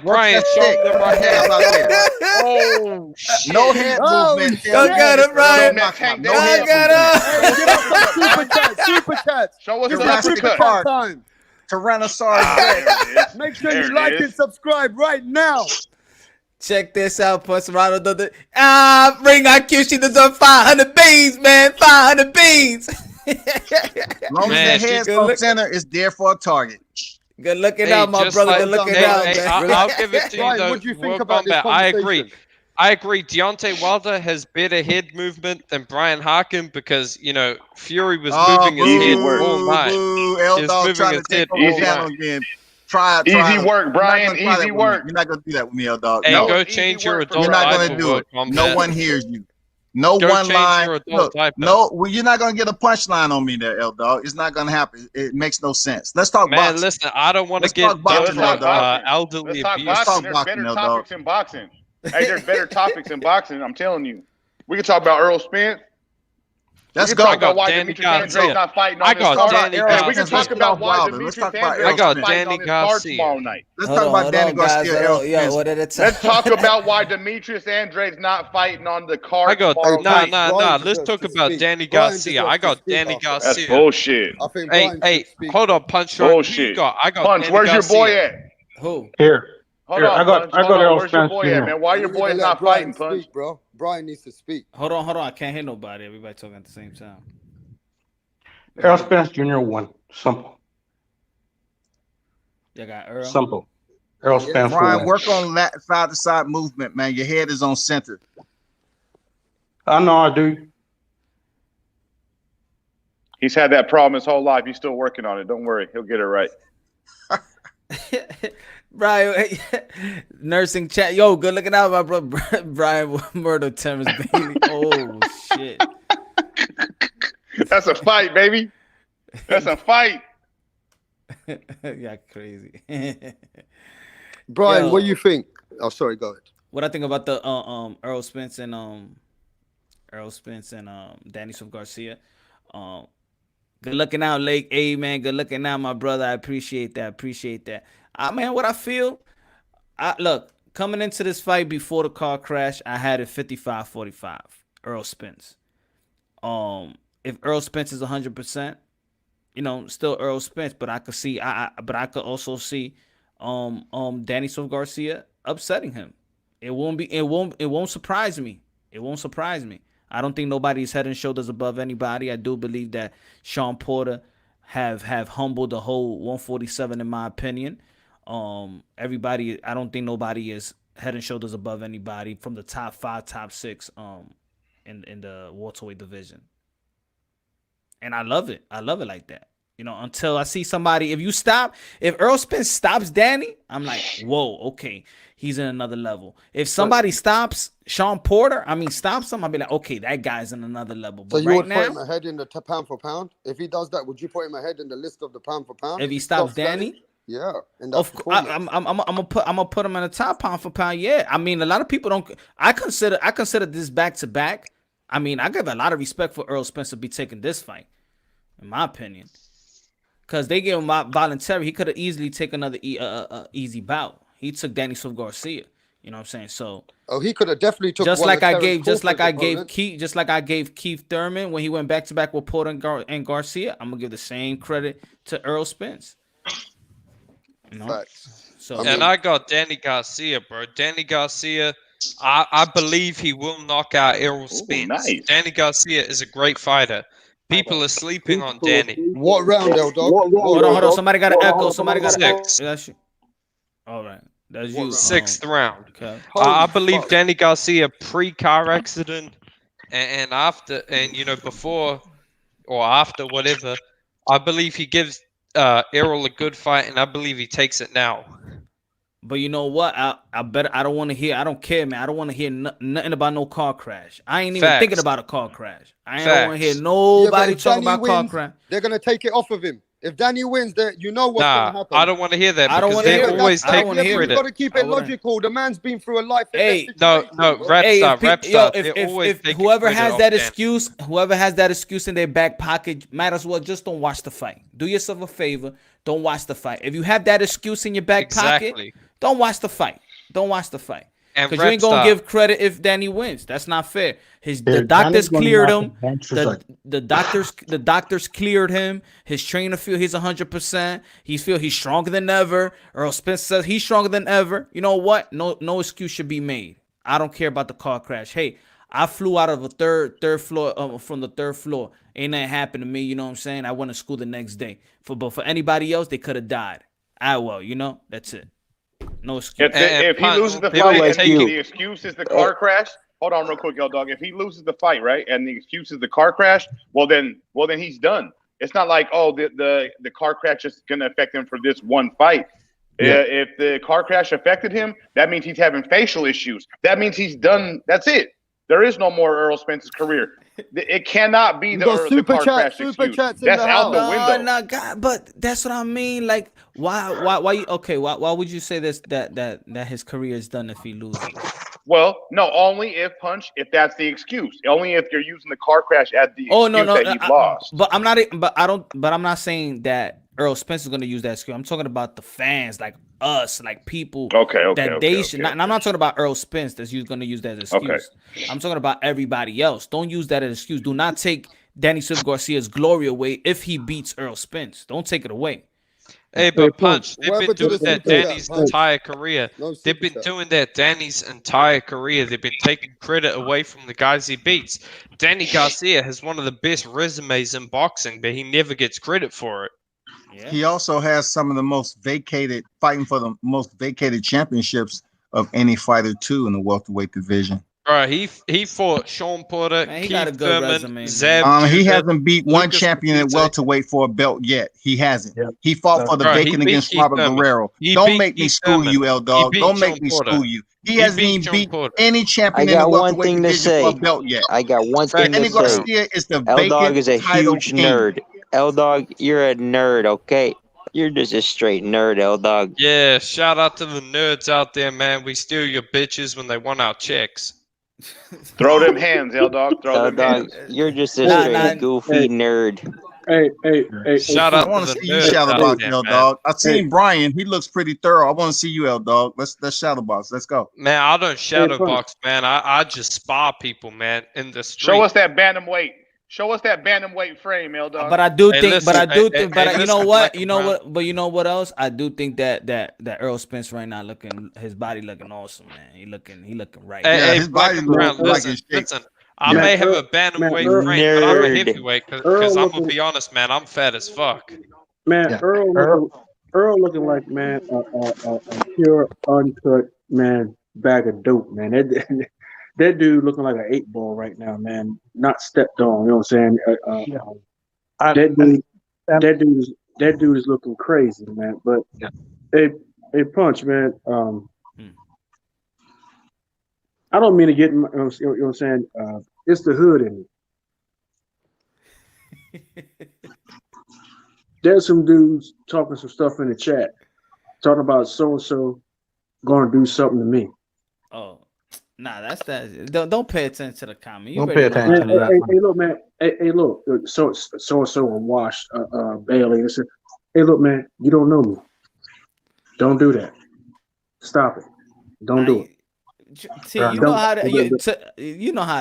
Brian, show them right here. Oh, shit. No head movement. Go get him, Brian. Go get him. Give us super chats. Show us the super chat time. Tyrannosaurus. Make sure you like and subscribe right now. Check this out, Punch. Ring IQ. She deserves 500 beans, man. 500 beans. As long as the head's on center, it's there for a target. Good looking out, my brother. Good looking out, man. I'll give it to you, though. What do you think about this conversation? I agree. Deontay Wilder has better head movement than Brian Harkin because, Fury was moving his head all night. He was moving his head all night. Try easy work, Brian. Easy work. You're not gonna do that with me, L-Dog. Hey, go change your adult You're not gonna do it. No one hears you. No one line. Look, you're not gonna get a punchline on me there, L-Dog. It's not gonna happen. It makes no sense. Let's talk boxing. Man, listen, I don't want to get elderly abuse. Let's talk boxing. There's better topics in boxing. Hey, there's better topics in boxing. I'm telling you. We can talk about Earl Spence. Let's go. Talk about why Demetrius Andre's not fighting on this card. We can talk about why Demetrius Andre's not fighting on this card tomorrow night. Let's talk about Danny Garcia. Let's talk about why Demetrius Andre's not fighting on the card tomorrow night. Nah. Let's talk about Danny Garcia. I got Danny Garcia. That's bullshit. Hey, hold on, Punch. Bullshit. I got Punch, where's your boy at? Who? Here. Hold on, I got Earl where's your Spence boy at, man? Why your boy not fighting, Punch? Bro, Brian needs to speak. Hold on. I can't hear nobody. Everybody talking at the same time. Earl Spence Jr. won. Simple. You got Earl. Simple. Earl Spence. Brian, work on that side-to-side movement, man. Your head is on center. I know I do. He's had that problem his whole life. He's still working on it. Don't worry. He'll get it right. Brian, nursing chat. Yo, good looking out, my brother. Brian murder Terrence Bailey. Oh, shit. That's a fight, baby. That's a fight. Yeah, crazy. Brian, what do you think? Oh, sorry, go ahead. What I think about the Earl Spence and Errol Spence and Danny Swift Garcia. Good looking out, Lake A, man. Good looking out, my brother. I appreciate that. Man, what I feel, look, coming into this fight before the car crash, I had it 55-45, Errol Spence. If Errol Spence is 100%, still Errol Spence, but I could see, but I could also see, Danny Swift Garcia upsetting him. It won't surprise me. It won't surprise me. I don't think nobody's head and shoulders above anybody. I do believe that Sean Porter have humbled the whole 147 in my opinion. Everybody, I don't think nobody is head and shoulders above anybody from the top 5, top 6 in the welterweight division. And I love it. I love it like that. Until I see somebody, if Errol Spence stops Danny, I'm like, whoa, okay, he's in another level. If somebody stops Sean Porter, stops him, I'll be like, okay, that guy's in another level. But so you would put him ahead in the pound for pound? If he does that, would you put him ahead in the list of the pound for pound? If he stops Danny? Yeah. And I'm gonna put him in the top pound for pound. Yeah. A lot of people don't. I consider this back to back. I give a lot of respect for Errol Spence to be taking this fight, in my opinion. Because they gave him voluntary. He could have easily taken another easy bout. He took Danny Swift Garcia. You know what I'm saying? So he could have definitely took just like I gave Keith Thurman when he went back to back with Porter and Garcia. I'm gonna give the same credit to Errol Spence. And I got Danny Garcia, bro. Danny Garcia, I believe he will knock out Errol Spence. Nice. Danny Garcia is a great fighter. People are sleeping on Danny. What round, L Dog? Hold on. Somebody got an echo. All right. That's you. 6th round. Okay. I believe Danny Garcia pre-car accident and after, and before or after, whatever. I believe he gives Errol a good fight, and I believe he takes it now. But you know what? I don't want to hear. I don't care, man. I don't want to hear nothing about no car crash. I ain't even thinking about a car crash. I don't want to hear nobody talking about car crash. They're gonna take it off of him. If Danny wins, you know what's gonna happen. I don't want to hear that. I don't want to hear. Always take credit. You got to keep it logical. The man's been through a life. Hey, no, rap star. If whoever has that excuse in their back pocket, might as well just don't watch the fight. Do yourself a favor. Don't watch the fight. If you have that excuse in your back pocket, don't watch the fight. Because you ain't gonna give credit if Danny wins. That's not fair. The doctors cleared him. The doctors cleared him. His trainer feel he's 100%. He feel he's stronger than ever. Earl Spence says he's stronger than ever. You know what? No excuse should be made. I don't care about the car crash. Hey, I flew out of a third floor from the 3rd floor. Ain't nothing happened to me. You know what I'm saying? I went to school the next day. But for anybody else, they could have died. That's it. No excuse. If he loses the fight and the excuse is the car crash, hold on real quick, L Dog. If he loses the fight, right, and the excuse is the car crash, well then he's done. It's not like the car crash is gonna affect him for this one fight. Yeah. If the car crash affected him, that means he's having facial issues. That means he's done. That's it. There is no more Errol Spence's career. It cannot be the car crash excuse. That's out the window. No, God, but that's what I mean. Like, why would you say this that his career is done if he loses? Well, no, only if that's the excuse. Only if you're using the car crash as the excuse that he lost. But I'm not saying that Errol Spence is going to use that excuse. I'm talking about the fans, like us, like people. I'm not talking about Errol Spence that's going to use that as an excuse. I'm talking about everybody else. Don't use that as an excuse. Do not take Danny Swift Garcia's glory away if he beats Errol Spence. Don't take it away. Hey, but Punch, they've been doing that Danny's entire career. They've been doing that Danny's entire career. They've been taking credit away from the guys he beats. Danny Garcia has one of the best resumes in boxing, but he never gets credit for it. Yeah. He also has some of the most vacated, fighting for the most vacated championships of any fighter too in the welterweight division. Right, he fought Sean Porter, he got a good resume. Zeb, he hasn't beat one champion at welterweight for a belt yet. He hasn't. Yep. He fought for the vacant against Robert Guerrero. Don't make me school you, L Dog. Don't make me school you. He hasn't even beat any champion in the welterweight division for a belt yet. I got one thing to say. Garcia is the L Dog is a huge nerd. L Dog, you're a nerd, okay? You're just a straight nerd, L Dog. Yeah, shout out to the nerds out there, man. We steal your bitches when they want our checks. Throw them hands, L Dog. Throw them hands. You're just a straight goofy nerd. Hey, shout I out want to to the see you nerds shadow out box, there, L man. Dog. I seen Brian. He looks pretty thorough. I want to see you, L Dog. Let's shadow box. Let's go. Man, I don't shadow box, man. I just spar people, man, in the street. Show us that bantamweight. Show us that bantamweight frame, L Dog. But I do think, listen, you know what, you know what, but you know what else? I do think that Earl Spence right now his body looking awesome, man. He looking right. Hey, his Black body and looks Brown, like listen. I may have a bantamweight frame, but I'm a heavyweight because I'm gonna be honest, man. I'm fat as fuck. Man, Earl looking like, man, a pure uncut, man, bag of dope, man. That dude looking like an 8-ball right now, man. Not stepped on. You know what I'm saying? That dude is looking crazy, man. But hey, Punch, man. I don't mean to get, you know what I'm saying? It's the hood in me. There's some dudes talking some stuff in the chat, talking about so and so going to do something to me. Oh. Nah, that's that. Don't pay attention to the comment. Don't pay attention to that. Hey, look, man. Hey, look. So and so and Wash Bailey. Said, hey, look, man. You don't know me. Don't do that. Stop it. Don't do it. See, you know how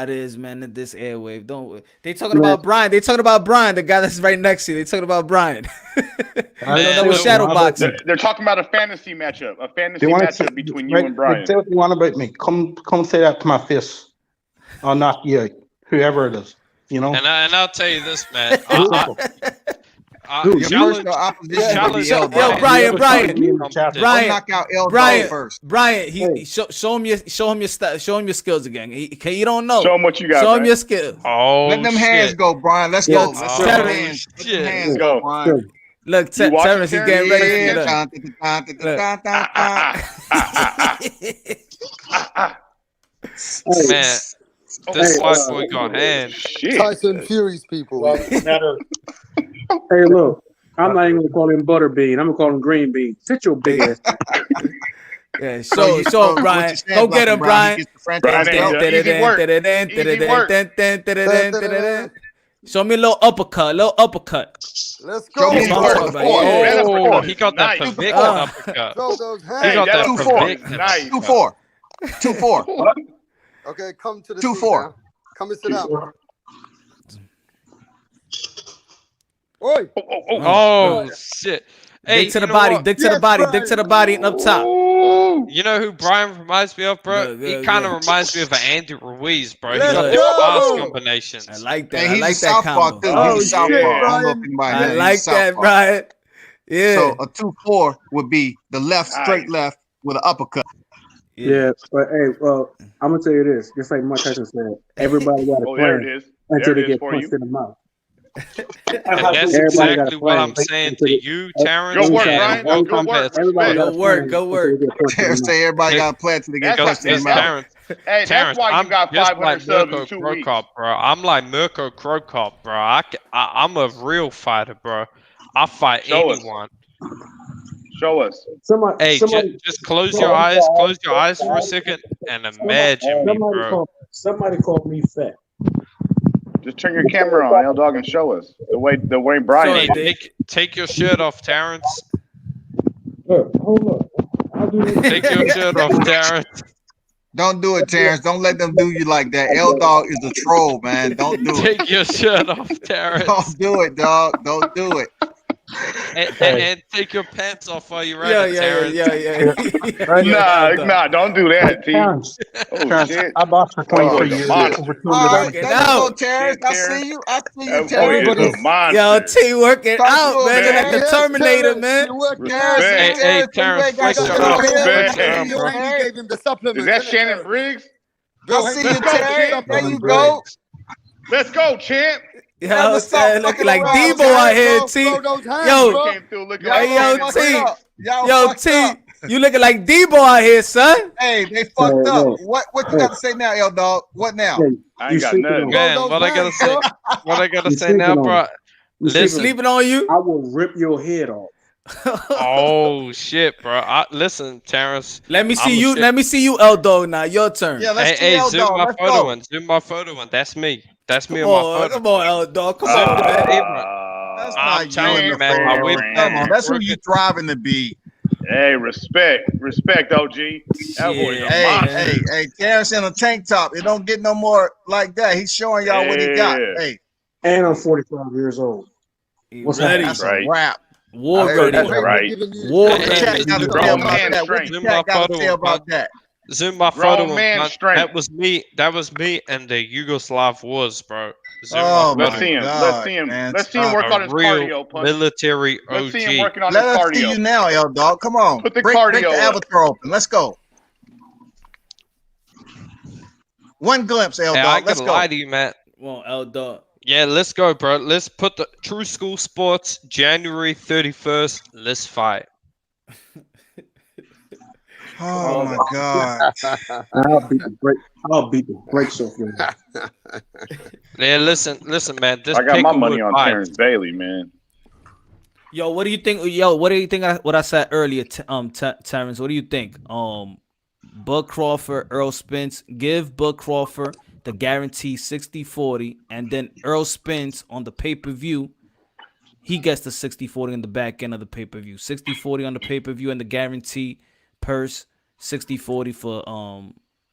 it is, man. In this airwave, don't they talking about Brian? They talking about Brian, the guy that's right next to you. They talking about Brian. Shadow boxing. They're talking about a fantasy matchup. A fantasy matchup between you and Brian. Say what you want about me. Come say that to my face. I'll knock you, whoever it is. You know. And I'll tell you this, man. Brian. Show him your skills again. You don't know. Show him what you got. Show him your skills. Oh, let them hands go, Brian. Let's go. Let them hands go, Brian. Look, Terrence, he's getting ready to man. This white boy got hands. Tyson Fury's people. Hey, look. I'm not even gonna call him Butterbean. I'm gonna call him Green Bean. Sit your big ass. Yeah, show him, Brian. Go get him, Brian. Show me a little uppercut. Let's go. He got that conviction uppercut. He got that conviction. 2-4. Okay, come to the 2-4. Come and sit down. Oi. Oh shit. Hey, dick to the body, dick to the body, and up top. You know who Brian reminds me of, bro? He kind of reminds me of an Andy Ruiz, bro. He got the fast combinations. I like that. And I like that combo. He's a southpaw. I like that, Brian. Yeah. So a 2-4 would be the left, straight left with an uppercut. Yeah, but hey, well, I'm gonna tell you this. Just like Mike Tyson said, everybody got a plan until they get punched in the mouth. And that's exactly what I'm saying to you, Terrence. Go work, Brian. Go work. Terrence say everybody got a plan to get punched in the mouth. Hey, that's why you got 500 subs in 2 weeks. Bro. I'm like Mirko Krokop, bro. I'm a real fighter, bro. I fight anyone. Show us. Just close your eyes. Close your eyes for a second and imagine me, bro. Somebody called me fat. Just turn your camera on, L Dog, and show us the way Brian. Take your shirt off, Terrence. Look, hold up. Take your shirt off, Terrence. Don't do it, Terrence. Don't let them do you like that. L Dog is a troll, man. Don't do it. Take your shirt off, Terrence. Don't do it, dog. Don't do it. And take your pants off while you're at it, Terrence. Nah, don't do that, T. Terrence, shit. I boxed for 23 years. Terrence. I see you, Terrence. Yo, T, work it out, man. You're like the Terminator, man. Hey, Terrence, flex your arm. Is that Shannon Briggs? I see you, Terrence. There you go. Let's go, champ. Yo, looking like Debo out here, T. Yo, T. You looking like Debo out here, son. Hey, they fucked up. What you got to say now, L Dog? What now? I ain't got nothing. Man, what I gotta say now, bro? They sleeping on you? I will rip your head off. Oh shit, bro! Listen, Terrence. Let me see you. Let me see you, L Dog. Now your turn. Yeah, let's see L zoom Dog. my Let's photo go. in. Zoom my photo in. That's me. That's me Come on my on, photo. come on, L Dog. Come Zoom on, my man. favorite. That's I'm not telling you you, in the man. I photo. went Come on, back. that's who you thriving to be. Hey, respect, OG. That boy's a monster. Hey, Terrence in a tank top. It don't get no more like that. He's showing y'all what he got. Hey, and I'm 45 years old. What's ready? That's a wrap. War ready. Right. War What the ready. chat got to say about that? What the chat got to say about that? Zoom my Grown photo man in. strength. That was me. That was me and the Yugoslav wars, bro. Zoom Oh my Let's photo see him. in. Let's see him. Man, Let's see him work on his real cardio. Punch. military OG. Let's see him working on Let his us cardio. see you now, L Dog. Come on, Put the break cardio the up. avatar open. Let's go. One glimpse, L Hey, I Dog. ain't Let's gonna go. lie to you, Matt. Well, L Dog. Yeah, let's go, bro. Let's put the True School Sports January 31st. Let's fight. Oh my God! I'll beat the brakes off you. Yeah, listen, man. This I got my Picklewood money on fight. Terrence Bailey, man. Yo, what do you think? Yo, what do you think? What I said earlier, Terrence. What do you think? Bud Crawford, Earl Spence. Give Bud Crawford the guarantee 60-40, and then Earl Spence on the pay-per-view. He gets the 60-40 in the back end of the pay-per-view. 60-40 on the pay-per-view and the guarantee purse 60-40 for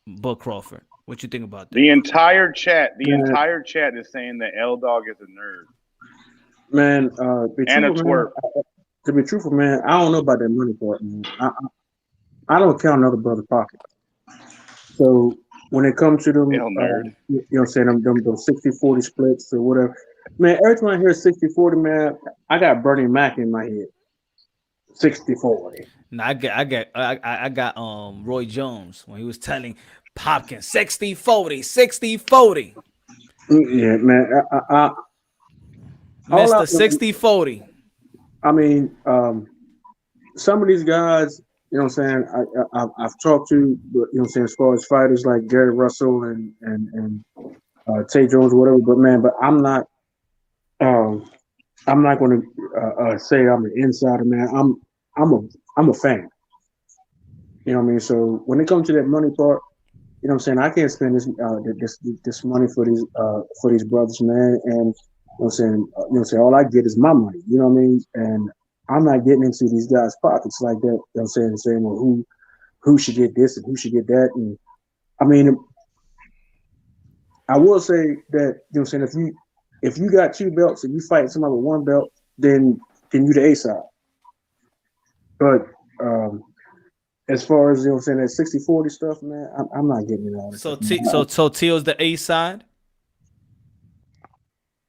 Bud Crawford. What you think about that? The entire chat is saying that L Dog is a nerd. Man, And a twerp. To be truthful, man, I don't know about that money part, man. I don't count another brother's pocket. So when it comes to them, you know what I'm saying, them 60-40 splits or whatever, man, every time I hear 60-40, man, I got Bernie Mac in my head. 60-40. No, I got Roy Jones when he was telling Hopkins 60-40, 60-40. Yeah, man. Mr. 60-40. I mean, some of these guys, you know what I'm saying, I've talked to, you know what I'm saying, as far as fighters like Gary Russell and Tay Jones or whatever, but I'm not going to say I'm an insider, man. I'm a fan. You know what I mean? So when it comes to that money part, you know what I'm saying, I can't spend this money for these brothers, man. And you know what I'm saying, all I get is my money. You know what I mean? And I'm not getting into these guys' pockets like that. You know what I'm saying, well, who should get this and who should get that. And I mean, I will say that, you know what I'm saying, if you got 2 belts and you fight somebody with 1 belt, then you the A side. But as far as, you know what I'm saying, that 60-40 stuff, man, I'm not getting it all. So Teo's the A side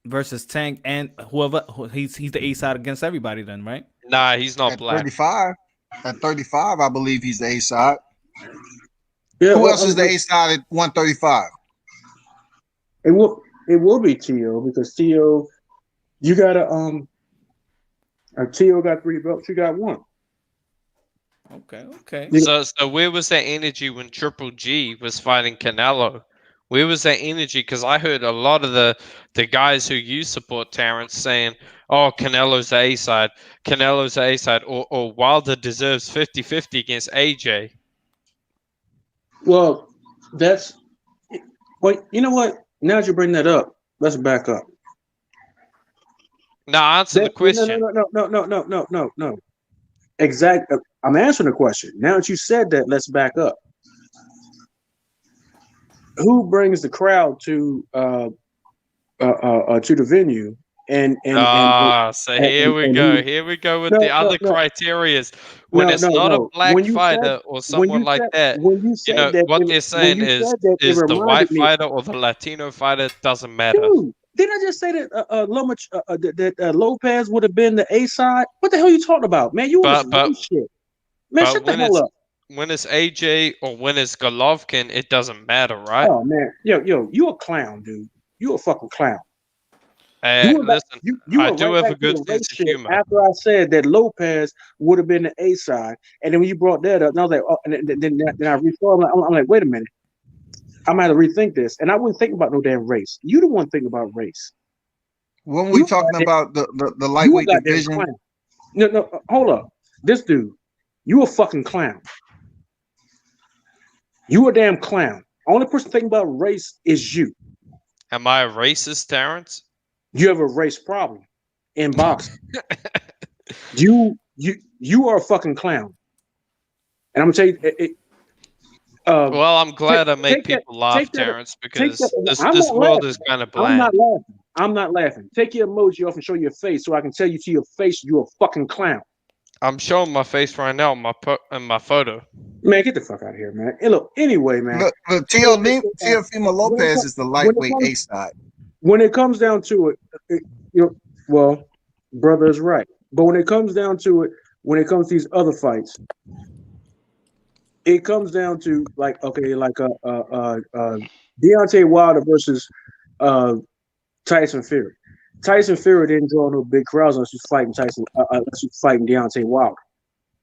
versus Tank and whoever. He's the A side against everybody then, right? Nah, he's not At black. 35, I believe he's the A side. Yeah, Who else is the A side at 135? It will be Teo, because Teo, you got Teo got 3 belts, you got 1. Okay. So where was that energy when Triple G was fighting Canelo? Where was that energy? Because I heard a lot of the guys who you support, Terrence, saying, "Oh, Canelo's the A side. Canelo's the A side," or Wilder deserves 50-50 against AJ. Well, you know what? Now that you bring that up, let's back up. Now answer the question. No. Exactly. I'm answering the question. Now that you said that, let's back up. Who brings the crowd to the venue? So here we go. Here we go with the other criterias. When it's not a black fighter or someone like that, you know what they're saying is the white fighter or the Latino fighter doesn't matter. Dude, didn't I just say that Lopez would have been the A side? What the hell are you talking about, man? You on this shit, man? Shut the hell up. When it's AJ or when it's Golovkin, it doesn't matter, right? Oh man, yo, you a clown, dude. You a fucking clown. Listen, I do have a good sense of humor. After I said that Lopez would have been the A side, and then when you brought that up, and I was like, oh, and then I rethought. I'm like, wait a minute, I might have to rethink this, and I wouldn't think about no damn race. You the one thinking about race. When we talking about the lightweight division, No, hold up. This dude, you a fucking clown. You a damn clown. Only person thinking about race is you. Am I a racist, Terrence? You have a race problem in boxing. You are a fucking clown. And I'm gonna tell you, well, I'm glad I make people laugh, Terrence, because this world is kind of bland. I'm not laughing. Take your emoji off and show your face so I can tell you to your face you're a fucking clown. I'm showing my face right now in my photo. Man, get the fuck out of here, man. Hey, look, anyway, man. Look, Teofimo Lopez is the lightweight A side. When it comes down to it, brother is right. But when it comes down to it, when it comes to these other fights, it comes down to Deontay Wilder versus Tyson Fury. Tyson Fury didn't draw no big crowds unless you're fighting Deontay Wilder.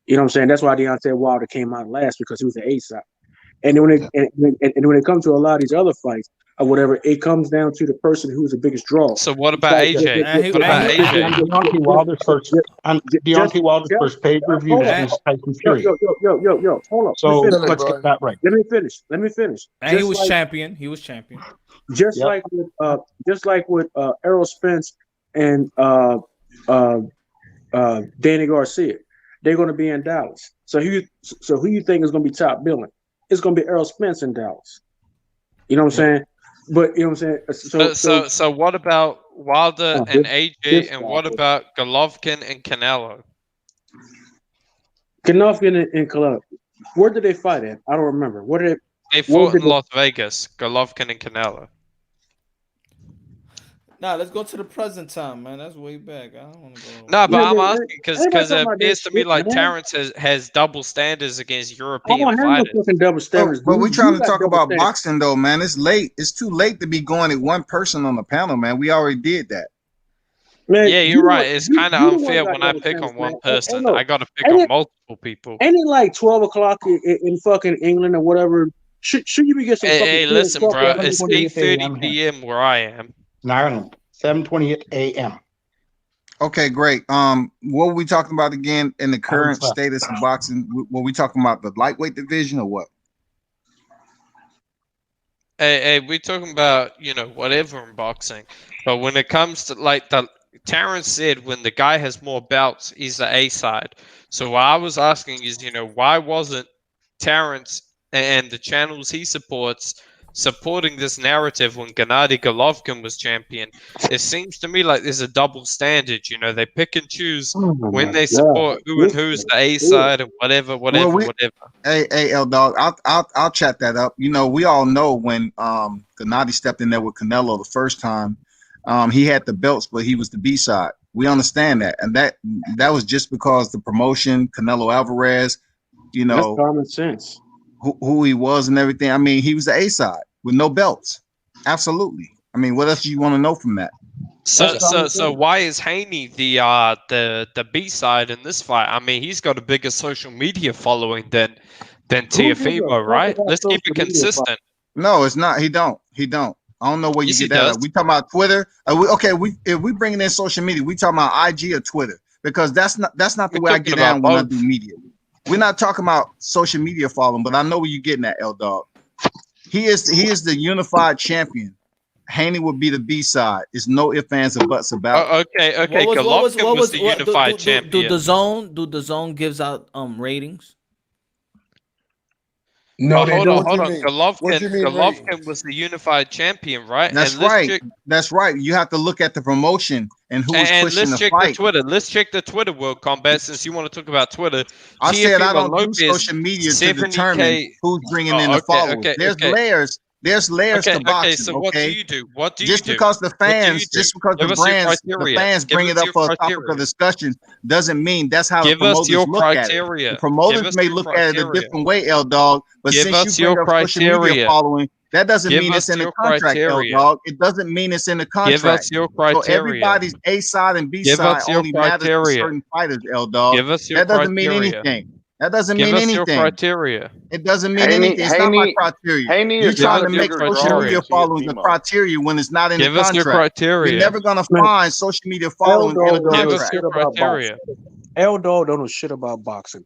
You know what I'm saying? That's why Deontay Wilder came out last, because he was the A side. And when it comes to a lot of these other fights or whatever, it comes down to the person who's the biggest draw. So what about AJ? What about AJ? Deontay Wilder's first pay-per-view against Tyson Fury. Yo, hold up. So let's get that right. Let me finish. And he was champion. He was champion. Just like with Errol Spence and Danny Garcia, they're going to be in Dallas. So who you think is going to be top billing? It's going to be Errol Spence in Dallas. You know what I'm saying? But you know what I'm saying. So what about Wilder and AJ, and what about Golovkin and Canelo? Golovkin and Canelo. Where did they fight at? I don't remember. They fought in Las Vegas. Golovkin and Canelo. Nah, let's go to the present time, man. That's way back. I don't want to go. No, but I'm asking because it appears to me like Terrence has double standards against European fighters. Double standards, but we're trying to talk about boxing, though, man. It's late. It's too late to be going at one person on the panel, man. We already did that. Man, yeah, you're right. It's kind of unfair when I pick on one person. I got to pick on multiple people. Ain't it like 12 o'clock in fucking England or whatever? Should you be getting some? Hey, listen, bro. It's 8:30 p.m. where I am. In Ireland, 7:28 a.m. Okay, great. What were we talking about again in the current status of boxing? Were we talking about the lightweight division or what? Hey, we're talking about, whatever in boxing. But when it comes to Terrence said, when the guy has more belts, he's the A side. So what I was asking is, why wasn't Terrence and the channels he supporting this narrative when Gennady Golovkin was champion? It seems to me like there's a double standard. They pick and choose when they support who's the A side and whatever. Hey, L Dog, I'll chat that up. We all know when Gennady stepped in there with Canelo the first time, he had the belts, but he was the B side. We understand that, and that was just because the promotion, Canelo Alvarez, that's common sense. Who he was and everything. I mean, he was the A side with no belts. Absolutely. I mean, what else do you want to know from that? So why is Haney the B side in this fight? I mean, he's got a bigger social media following than Teofimo, right? Let's keep it consistent. No, it's not. He don't. I don't know where you get that. We talking about Twitter. If we bringing in social media, we talking about IG or Twitter, because that's not the way I get down when I do media. We're not talking about social media following, but I know where you're getting at, L Dog. He is the unified champion. Haney would be the B side. There's no ifs, ands, or buts about it. Okay. Golovkin was the unified champion. Do the zone gives out ratings? No, hold on. Golovkin was the unified champion, right? That's right. That's right. You have to look at the promotion and who was pushing the fight. Let's check the Twitter, World Combat, since you want to talk about Twitter. I said I don't do social media to determine who's bringing in the followers. There's layers to boxing. Okay, so what do you do? Just because the fans bring it up for a topic of discussion doesn't mean that's how the promoters look at it. The promoters may look at it a different way, L Dog, but since you bring up social media following, that doesn't mean it's in the contract, L Dog. It doesn't mean it's in the contract. Give us your criteria. So everybody's A side and B side only matters to certain fighters, L Dog. That doesn't mean anything. That doesn't mean anything. Your criteria. It doesn't mean anything. It's not my criteria. You're trying to make social media following the criteria when it's not in the contract. Your criteria. You're never going to find social media following in a contract. Give us your criteria. L Dog don't know shit about boxing.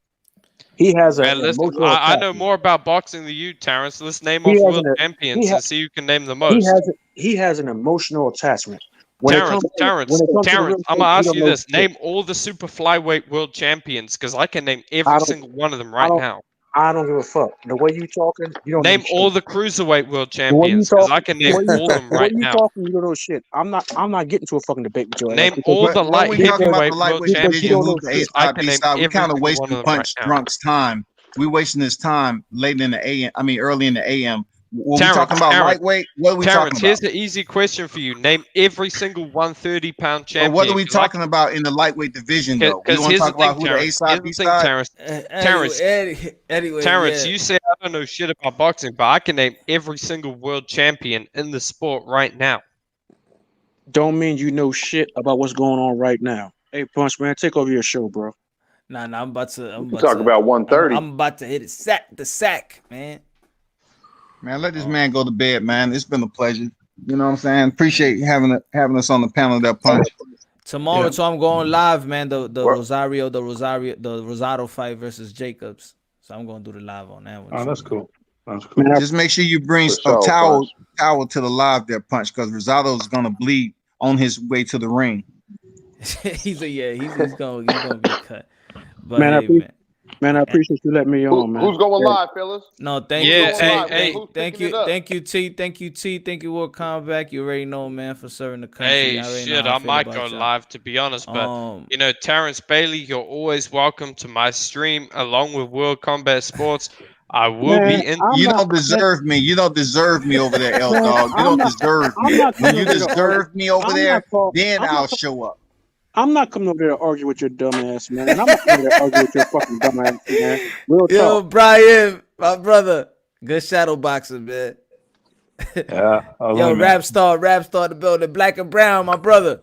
He has Man, listen, I know more about boxing than you, Terrence. Let's name off world champions and see who can name the most. He has an emotional attachment. Terrence, I'm gonna ask you this: name all the super flyweight world champions, because I can name every single one of them right now. I don't give a fuck. The way you talking, you don't name all the cruiserweight world champions, because I can name all of them right now. Talking, you don't know shit. I'm not getting to a fucking debate with you. Name all the light heavyweight world champions. I can name we kind of wasting Punch Drunk's time. We're wasting his time late in the AM. I mean, early in the AM. What we talking about lightweight? What are we talking about? Here's the easy question for you. Name every single 130-pound champion. But what are we talking about in the lightweight division, though? We want to talk about who the A side, B side. Terrence, you say I don't know shit about boxing, but I can name every single world champion in the sport right now. Don't mean you know shit about what's going on right now. Hey, Punch Man, take over your show, bro. Nah, I'm about to. Talk about 130. I'm about to hit it. The sack, man. Man, let this man go to bed, man. It's been a pleasure. You know what I'm saying? Appreciate having us on the panel that Punch. Tomorrow, so I'm going live, man. The Rosado fight versus Jacobs. So I'm going to do the live on that one. Oh, that's cool. Just make sure you bring a towel to the live there, Punch, because Rosado's gonna bleed on his way to the ring. he's gonna be cut. But man, I appreciate you letting me on, man. Who's going live, fellas? No, thank you. Thank you, T. Thank you, World Combat. You already know, man, for serving the country. Hey, shit, I might go live, to be honest, but you know, Terrence Bailey, you're always welcome to my stream along with World Combat Sports. I will be in. You don't deserve me. You don't deserve me over there, L Dog. You don't deserve me. When you deserve me over there, then I'll show up. I'm not coming over there to argue with your dumb ass, man. And I'm not coming over there to argue with your fucking dumb ass, man. Yo, Brian, my brother. Good shadow boxing, man. Yeah. Yo, rap star the building. Black and brown, my brother.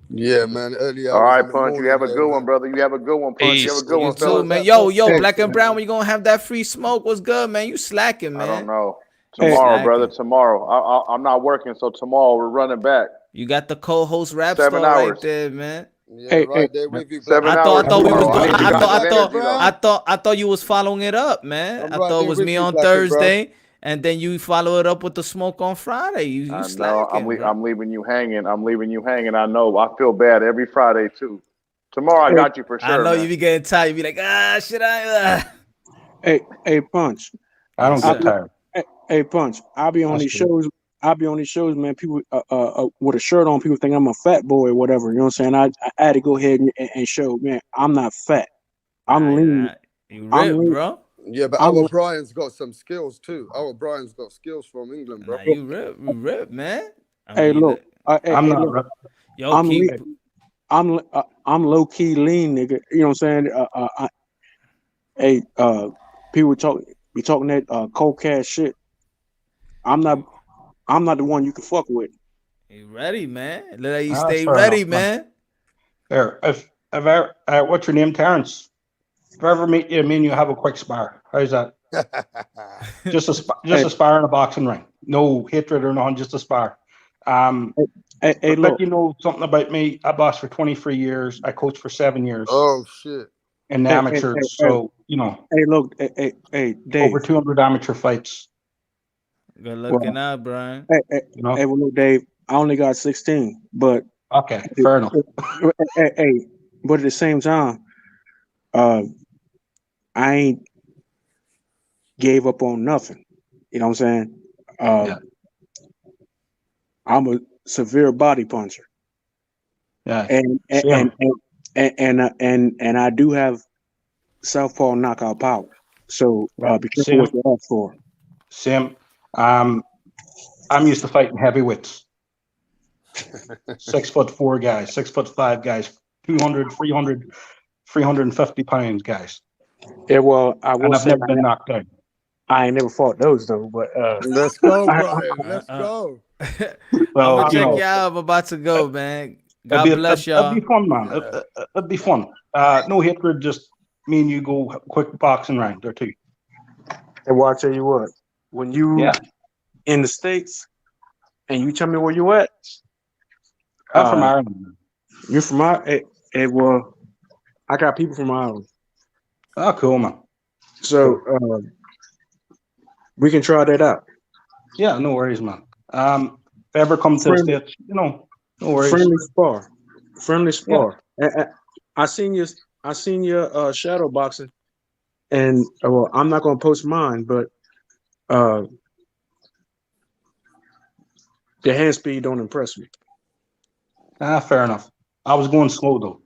Yeah, man. Early all right, Punch. You have a good one, brother. You have a good one, Punch. You have a good one, too, man. Yo, Black and brown. When you gonna have that free smoke? What's good, man? You slacking, man? I don't know. Tomorrow, brother. Tomorrow. I'm not working, so tomorrow we're running back. You got the co-host rap star right there, man. Yeah, right there with you. I thought you was following it up, man. I thought it was me on Thursday. And then you follow it up with the smoke on Friday. You slacking. I'm leaving you hanging. I know. I feel bad every Friday too. Tomorrow I got you for sure. I know you be getting tired. You be like, should I? Hey, Punch. I don't get tired. Hey, Punch. I'll be on these shows. Man. People with a shirt on, people think I'm a fat boy or whatever. You know what I'm saying? I had to go ahead and show, man, I'm not fat. I'm lean. You ripped, bro. Yeah, but our Brian's got some skills too. Our Brian's got skills from England, bro. You rip, man. Look. I'm not ripped. Yo, I'm low key lean, nigga. You know what I'm saying? People be talking that cold cash shit. I'm not the one you can fuck with. You ready, man? Let you stay ready, man. There. If what's your name, Terrence? If I ever meet you, you have a quick spar. How's that? just a spar in a boxing ring. No hatred or nothing, just a spar. Look, you know something about me. I boxed for 23 years. I coached for 7 years. Oh shit! In the amateurs, so you know. Hey, look, hey, Dave. Over 200 amateur fights. Good looking out, Brian. Hey, well, look, Dave. I only got 16, but okay, fair enough. But at the same time, I ain't gave up on nothing. You know what I'm saying? I'm a severe body puncher. Yeah. And I do have southpaw knockout power. So be careful what you ask for. Sam, I'm used to fighting heavyweights. 6'4" guys, 6'5" guys, 200, 300, 350 pounds guys. Yeah, well, I've never been knocked out. I ain't never fought those though, but let's go, Brian. Let's go. Well, I'm gonna check y'all. I'm about to go, man. God bless y'all. It'd be fun, man. It'd be fun. No hatred, just me and you go quick boxing round or two. Hey, well, I'll tell you what. When you in the States and you tell me where you at, I'm from Ireland. You're from Ireland. Well, I got people from Ireland. Oh, cool, man. So we can try that out. Yeah, no worries, man. If ever come to the States, no worries. Friendly spar. Yeah. I seen your shadow boxing, and well, I'm not gonna post mine, but the hand speed don't impress me. Fair enough. I was going slow though.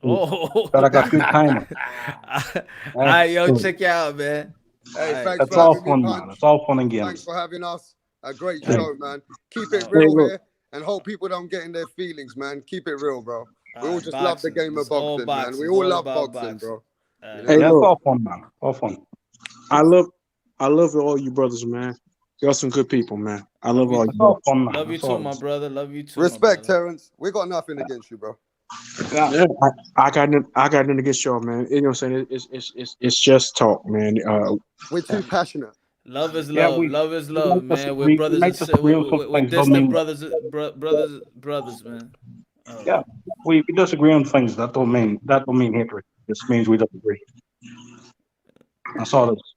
Oh, but I got good timing. All right, yo, check you out, man. Hey, thanks That's for all having fun, me, man. Punch. It's all fun and games. Thanks for having us. A great show, man. Keep it real here, and hope people don't get in their feelings, man. Keep it real, bro. We all just love the game of boxing, man. We all love boxing, bro. Hey, that's all fun, man. All fun. I love all you brothers, man. Y'all some good people, man. I love all you brothers. Love you too, my brother. Love you too. Respect, Terrence. We got nothing against you, bro. Yeah, I got nothing against y'all, man. You know what I'm saying? It's just talk, man. We're too passionate. Love is love. Love is love, man. We're brothers and we're distant brothers, man. Yeah, we disagree on things. That don't mean hatred. This means we don't agree. That's all it is.